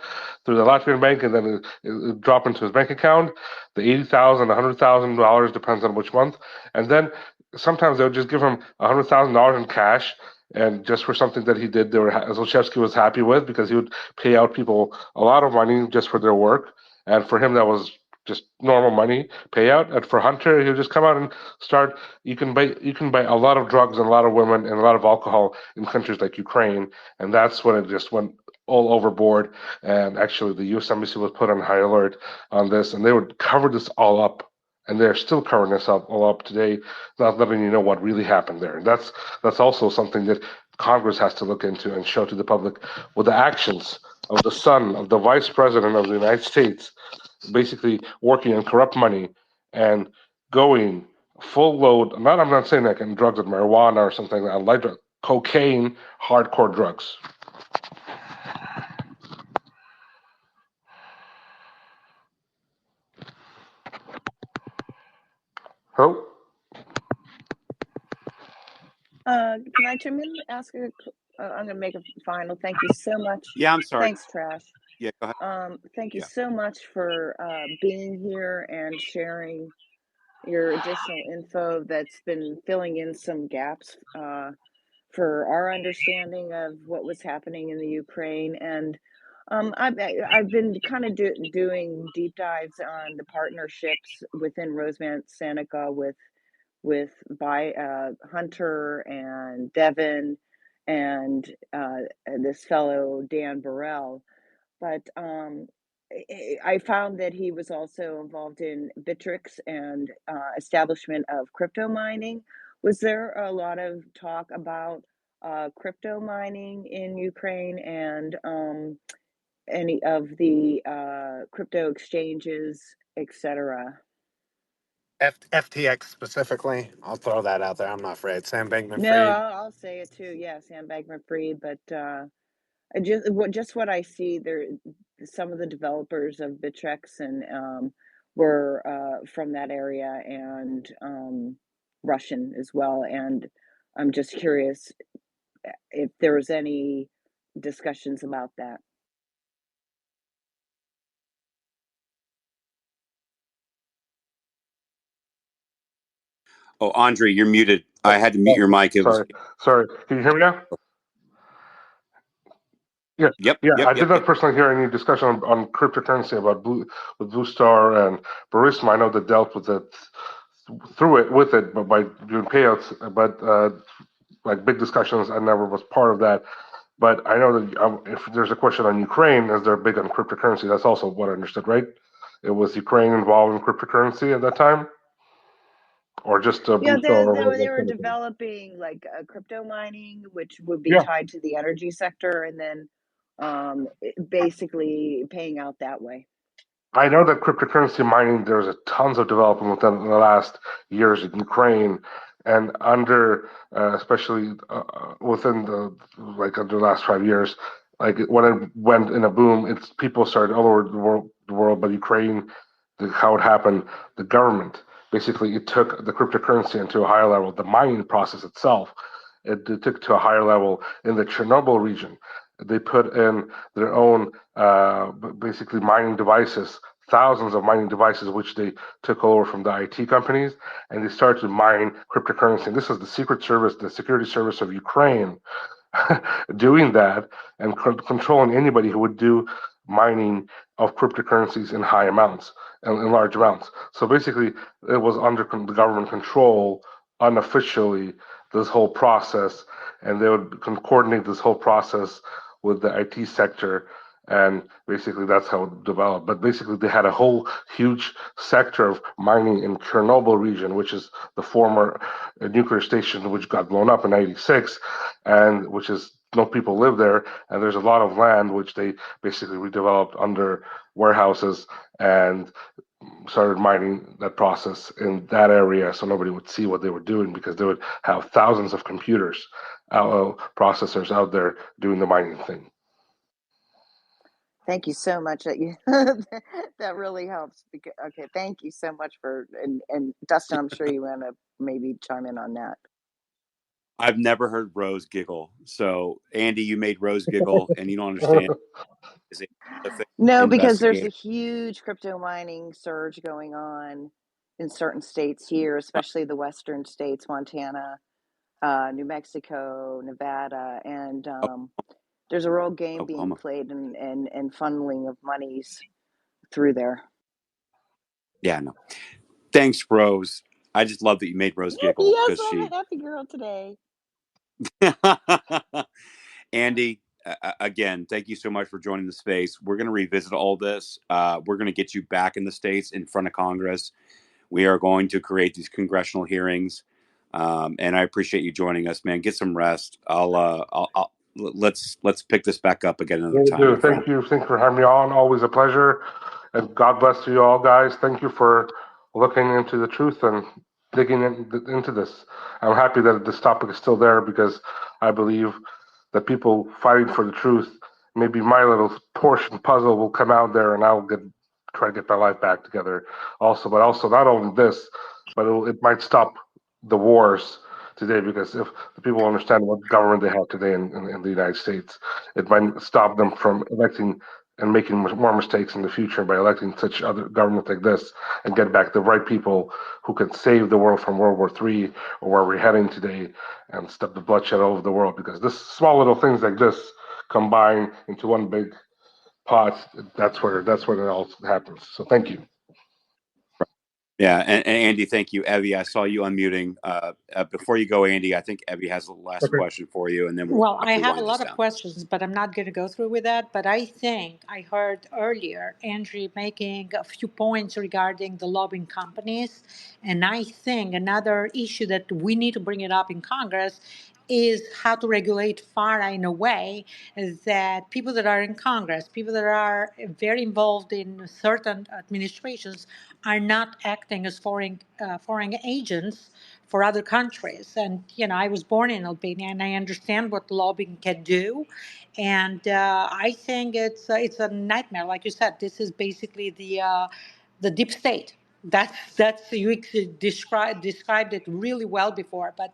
through the Latvian bank, and then it drop into his bank account. The $80,000, $100,000 depends on which month, and then sometimes they would just give him $100,000 in cash, and just for something that he did, Zlochevsky was happy with because he would pay out people a lot of money just for their work, and for him that was just normal money payout. And for Hunter, he'll just come out and start. You can buy a lot of drugs and a lot of women and a lot of alcohol in countries like Ukraine, and that's when it just went all overboard. And actually, the U.S. Embassy was put on high alert on this, and they would cover this all up. And they're still covering this up all up today, not letting you know what really happened there. And that's also something that Congress has to look into and show to the public with the actions of the son of the vice president of the United States basically working on corrupt money and going full load. I'm not saying like in drugs like marijuana or something like that, light drug, cocaine, hardcore drugs. Hello? Can I chime in? I'm going to make a final. Thank you so much. yeah, I'm sorry. Thanks, Trash. Yeah, go ahead. Thank you Yeah. so much for being here and sharing your additional info that's been filling in some gaps for our understanding of what was happening in the Ukraine. And I've been kind of doing deep dives on the partnerships within Rosemont Seneca with by Hunter and Devin and this fellow Dan Burrell. But I found that he was also involved in Bittrex and establishment of crypto mining. Was there a lot of talk about crypto mining in Ukraine and any of the crypto exchanges, etc.? FTX specifically, I'll throw that out there. I'm not afraid. Sam No, Bankman-Fried. I'll say it too. Yeah, Sam Bankman-Fried, but just what I see there, some of the developers of Bittrex and were from that area and Russian as well. And I'm just curious if there was any discussions about that. Oh, Andre, you're muted. I had to mute your Oh, mic. It was sorry. Can you hear me now? Yeah, yep, yeah. yep, I yep, did not yep. personally hear any discussion on cryptocurrency about Blue Star and Burisma. I know they dealt with it with it, but by doing payouts. But like big discussions, I never was part of that. But I know that if there's a question on Ukraine, is they're big on cryptocurrency. That's also what I understood, right? It was Ukraine involved in cryptocurrency at that time, or just Yeah, Blue Star or they were whatever. developing like crypto mining, which would be Yeah, tied to the energy sector, and then basically paying out that way. I know that cryptocurrency mining, there's a tons of development within the last years in Ukraine, and under especially within the like under the last 5 years, like when it went in a boom, it's people started all over the world, but Ukraine, how it happened, the government basically it took the cryptocurrency into a higher level. The mining process itself, it took to a higher level in the Chernobyl region. They put in their own basically mining devices, thousands of mining devices, which they took over from the IT companies, and they started to mine cryptocurrency. And this is the Secret Service, the Security Service of Ukraine, doing that and controlling anybody who would do mining of cryptocurrencies in high amounts and in large amounts. So basically, it was under the government control unofficially this whole process, and they would coordinate this whole process with the IT sector, and basically that's how it developed. But basically, they had a whole huge sector of mining in Chernobyl region, which is the former nuclear station which got blown up in '86, and which is no people live there, and there's a lot of land which they basically redeveloped under warehouses and started mining that process in that area so nobody would see what they were doing because they would have thousands of computers, processors out there doing the mining thing. Thank you so much. That really helps. Okay, thank you so much for and Dustin, I'm sure you want to maybe chime in on that. I've never heard Rose giggle. So, Andy, you made Rose giggle, and you don't understand. Is it a thing? No, because there's a Investigator. huge crypto mining surge going on in certain states here, especially the western states, Montana, New Mexico, Nevada, and there's a real game being Oklahoma. played and funneling of monies through there. Yeah, no. Thanks, Rose. I just love that you made Rose giggle Yes, because I'm she. a happy girl today. Andy, again, thank you so much for joining the space. We're going to revisit all this. We're going to get you back in the States in front of Congress. We are going to create these congressional hearings. And I appreciate you joining us, man. Get some rest. Let's pick this back up again another Will time, do. my friend. Thank you. Thank you for having me on. Always a pleasure. And God bless you all, guys. Thank you for looking into the truth and digging into this. I'm happy that this topic is still there because I believe that people fighting for the truth, maybe my little portion puzzle will come out there and I'll try to get my life back together also. But also, not only this, but it might stop the wars today because if the people understand what government they have today in the United States, it might stop them from electing and making more mistakes in the future by electing such other government like this and get back the right people who can save the world from World War III or where we're heading today and stop the bloodshed all over the world because this small little things like this combine into one big pots, that's where it all happens. So thank you. Yeah, and Andy, thank you. Evie, I saw you unmuting. Before you go, Andy, I think Evie has the last Okay. question for you, and then we'll Well, I probably have a wind this lot of down. questions, but I'm not going to go through with that. But I think I heard earlier Andrew making a few points regarding the lobbying companies. And I think another issue that we need to bring it up in Congress is how to regulate FARA in a way that people that are in Congress, people that are very involved in certain administrations, are not acting as foreign agents for other countries. And I was born in Albania, and I understand what lobbying can do. And I think it's a nightmare. Like you said, this is basically the deep state. That's you described it really well before. But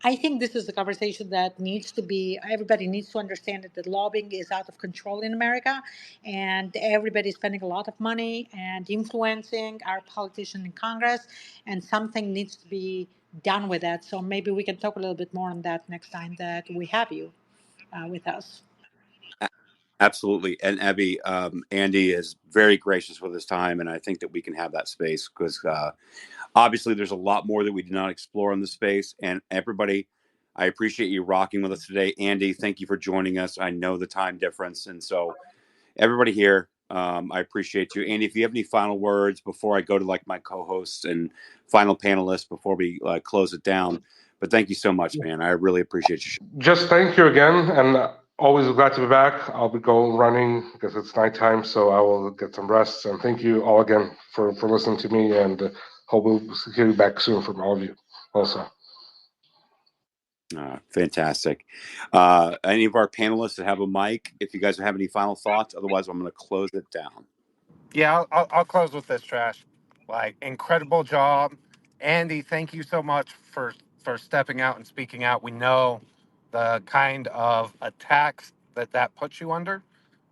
I think this is a conversation that needs to be. Everybody needs to understand that lobbying is out of control in America, and everybody's spending a lot of money and influencing our politicians in Congress, and something needs to be done with that. So maybe we can talk a little bit more on that next time that we have you with us. Absolutely. And Evie, Andy is very gracious with his time, and I think that we can have that space because obviously there's a lot more that we did not explore in the space. And everybody, I appreciate you rocking with us today. Andy, thank you for joining us. I know the time difference, and so everybody here, I appreciate you. Andy, if you have any final words before I go to my co-hosts and final panelists before we close it down, but thank you so much, man. I really appreciate you. Just thank you again, and always glad to be back. I'll be going running because it's nighttime, so I will get some rest. And thank you all again for listening to me, and hope we'll hear you back soon from all of you also. Fantastic. Any of our panelists that have a mic, if you guys have any final thoughts, otherwise I'm going to close it down. Yeah, I'll close with this, Trash. Incredible job. Andy, thank you so much for stepping out and speaking out. We know the kind of attacks that puts you under,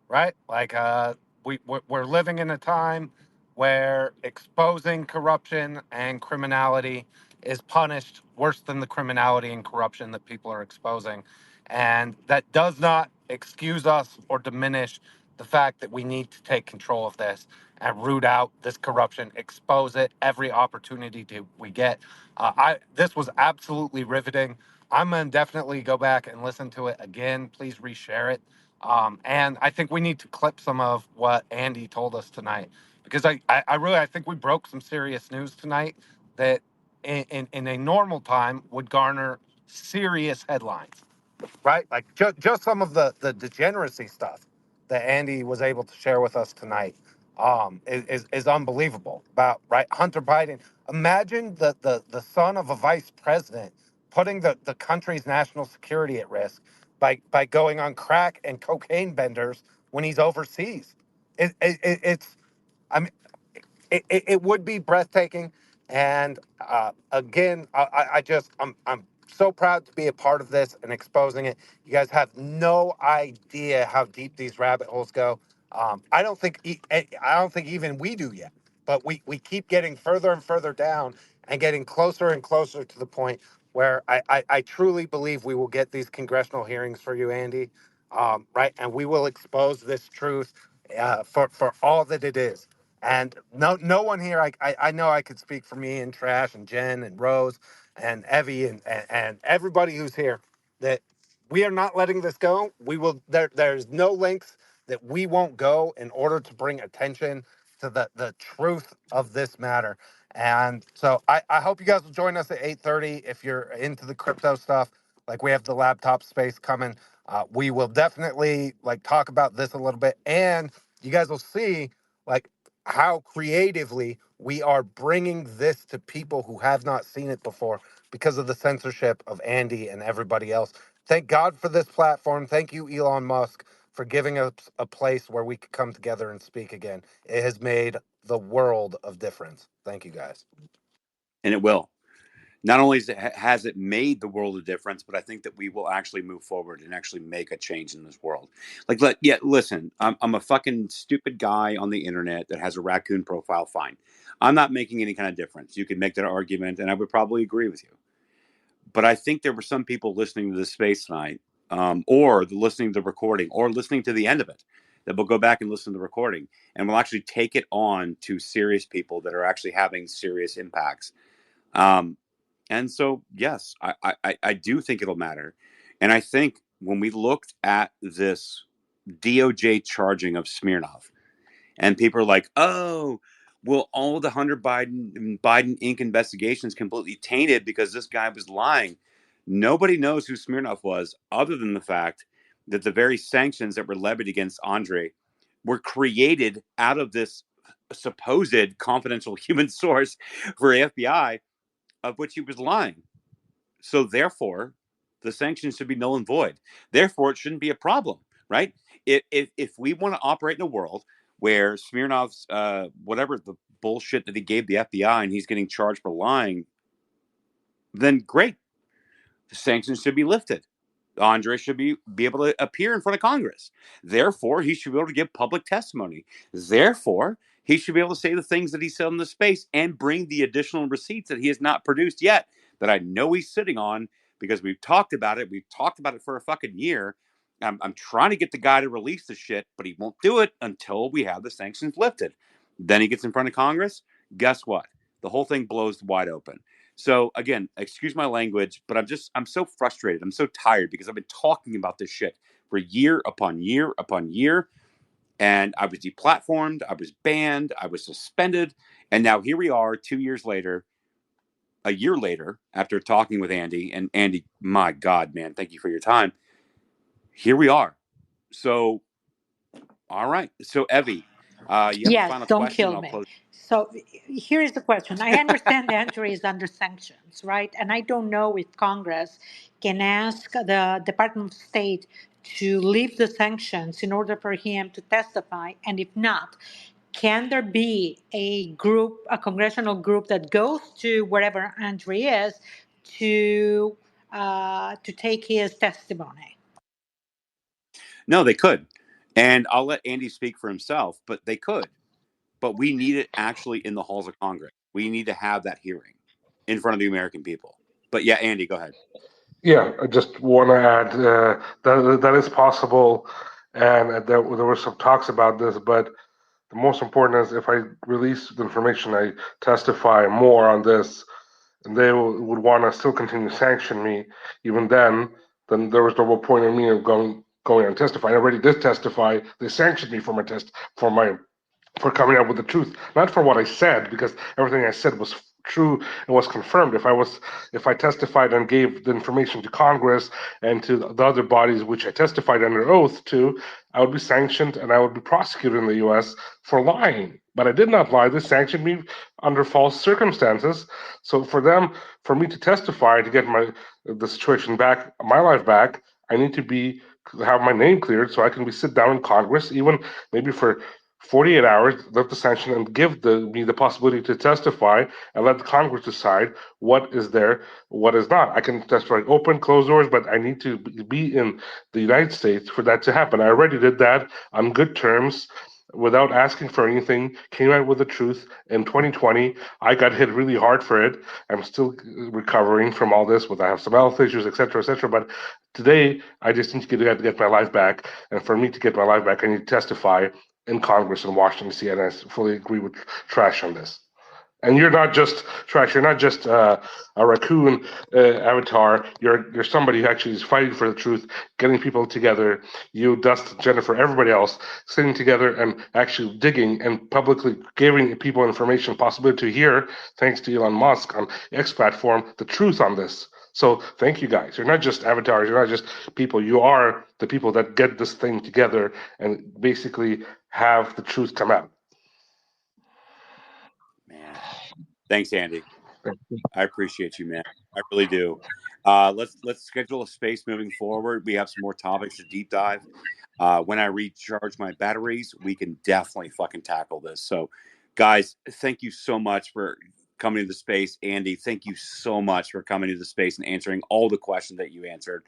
right? We're living in a time where exposing corruption and criminality is punished worse than the criminality and corruption that people are exposing. And that does not excuse us or diminish the fact that we need to take control of this and root out this corruption, expose it every opportunity we get. This was absolutely riveting. I'm going to definitely go back and listen to it again. Please reshare it. And I think we need to clip some of what Andy told us tonight, because I think we broke some serious news tonight that in a normal time would garner serious headlines, right? Just some of the degeneracy stuff that Andy was able to share with us tonight is unbelievable about, right? Hunter Biden. Imagine the son of a vice president putting the country's national security at risk by going on crack and cocaine benders when he's overseas. It's I mean, it would be breathtaking. And again, I'm so proud to be a part of this and exposing it. You guys have no idea how deep these rabbit holes go. I don't think even we do yet, but we keep getting further and further down and getting closer and closer to the point where I truly believe we will get these congressional hearings for you, Andy, right? And we will expose this truth for all that it is. And no one here, I know I could speak for me and Trash and Jen and Rose and Evie and everybody who's here, that we are not letting this go. We will, there's no lengths that we won't go in order to bring attention to the truth of this matter. And so I hope you guys will join us at 8:30 if you're into the crypto stuff. We have the laptop space coming. We will definitely talk about this a little bit, and you guys will see like how creatively we are bringing this to people who have not seen it before because of the censorship of Andy and everybody else. Thank God for this platform. Thank you, Elon Musk, for giving us a place where we could come together and speak again. It has made the world of difference. Thank you, guys. And it will. Not only has it made the world a difference, but I think that we will actually move forward and actually make a change in this world. Listen, I'm a fucking stupid guy on the internet that has a raccoon profile. Fine. I'm not making any kind of difference. You can make that argument, and I would probably agree with you. But I think there were some people listening to this space tonight, or listening to the recording, or listening to the end of it, that will go back and listen to the recording and will actually take it on to serious people that are actually having serious impacts. And so, yes, I do think it'll matter. And I think when we looked at this DOJ charging of Smirnov, and people are like, oh, well, all the Hunter Biden Inc. investigations completely tainted because this guy was lying. Nobody knows who Smirnov was, other than the fact that the very sanctions that were levied against Andre were created out of this supposed confidential human source for FBI, of which he was lying. So therefore, the sanctions should be null and void. Therefore, it shouldn't be a problem, right? If we want to operate in a world where Smirnov's whatever the bullshit that he gave the FBI and he's getting charged for lying, then great. The sanctions should be lifted. Andre should be able to appear in front of Congress. Therefore, he should be able to give public testimony. Therefore, he should be able to say the things that he said in the space and bring the additional receipts that he has not produced yet, that I know he's sitting on, because we've talked about it. We've talked about it for a fucking year. I'm trying to get the guy to release the shit, but he won't do it until we have the sanctions lifted. Then he gets in front of Congress. Guess what? The whole thing blows wide open. So again, excuse my language, but I'm so frustrated. I'm so tired because I've been talking about this shit for year upon year upon year. And I was deplatformed, I was banned, I was suspended. And now here we are 2 years later, a year later, after talking with Andy. And Andy, my God, man, thank you for your time. Here we are. So, all right. So Evie, you have a Yes, final don't question? kill I'll me. close. So here is the question. I understand Andrew is under sanctions, right? And I don't know if Congress can ask the Department of State to lift the sanctions in order for him to testify. And if not, can there be a group, a congressional group that goes to wherever Andrew is to take his testimony? No, they could. And I'll let Andy speak for himself, but they could. But we need it actually in the halls of Congress. We need to have that hearing in front of the American people. But yeah, Andy, go ahead. Yeah, I just want to add that is possible, and there were some talks about this, but the most important is if I release the information, I testify more on this, and they would want to still continue to sanction me. Even then there was no point in me of going and testifying. I already did testify. They sanctioned me for my for coming out with the truth, not for what I said, because everything I said was true and was confirmed. If I testified and gave the information to Congress and to the other bodies which I testified under oath to, I would be sanctioned and I would be prosecuted in the U.S. for lying. But I did not lie. They sanctioned me under false circumstances. So for me to testify to get the situation back, my life back, I need to have my name cleared so I can sit down in Congress, even maybe for 48 hours, let the sanction and give me the possibility to testify and let the Congress decide what is there, what is not. I can testify open, closed doors, but I need to be in the United States for that to happen. I already did that on good terms without asking for anything, came out with the truth in 2020. I got hit really hard for it. I'm still recovering from all this, but I have some health issues, etc., etc. But today, I just need to get my life back. And for me to get my life back, I need to testify in Congress in Washington, D.C., and I fully agree with Trash on this. And you're not just Trash. You're not just a raccoon avatar. You're somebody who actually is fighting for the truth, getting people together. You, Dust, Jennifer, everybody else, sitting together and actually digging and publicly giving people information, possibility to hear, thanks to Elon Musk on X platform, the truth on this. So thank you guys. You're not just avatars. You're not just people. You are the people that get this thing together and basically have the truth come out. Man, thanks, Andy. I appreciate you, man. I really do. Let's schedule a space moving forward. We have some more topics to deep dive. When I recharge my batteries, we can definitely fucking tackle this. So, guys, thank you so much for coming to the space. Andy, thank you so much for coming to the space and answering all the questions that you answered.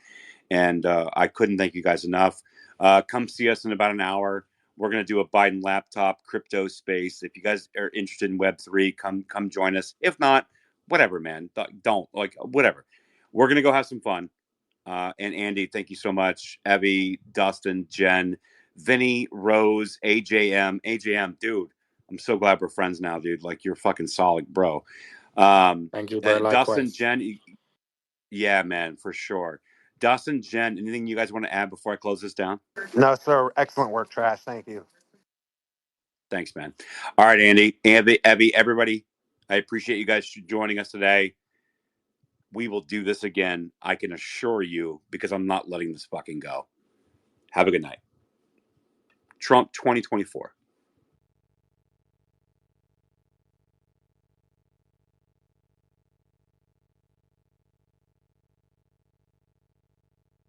And I couldn't thank you guys enough. Come see us in about an hour. We're going to do a Biden laptop crypto space. If you guys are interested in Web3, come join us. If not, whatever, man. Don't, like, whatever. We're going to go have some fun. And Andy, thank you so much. Evie, Dustin, Jen, Vinny, Rose, AJM, dude. I'm so glad we're friends now, dude. Like, you're fucking solid, bro. Thank you, bro. Dustin, Likewise. Jen, yeah, man, for sure. Dustin, Jen, anything you guys want to add before I close this down? No, sir. Excellent work, Trash. Thank you. Thanks, man. All right, Andy, Abby, everybody, I appreciate you guys joining us today. We will do this again. I can assure you, because I'm not letting this fucking go. Have a good night. Trump 2024.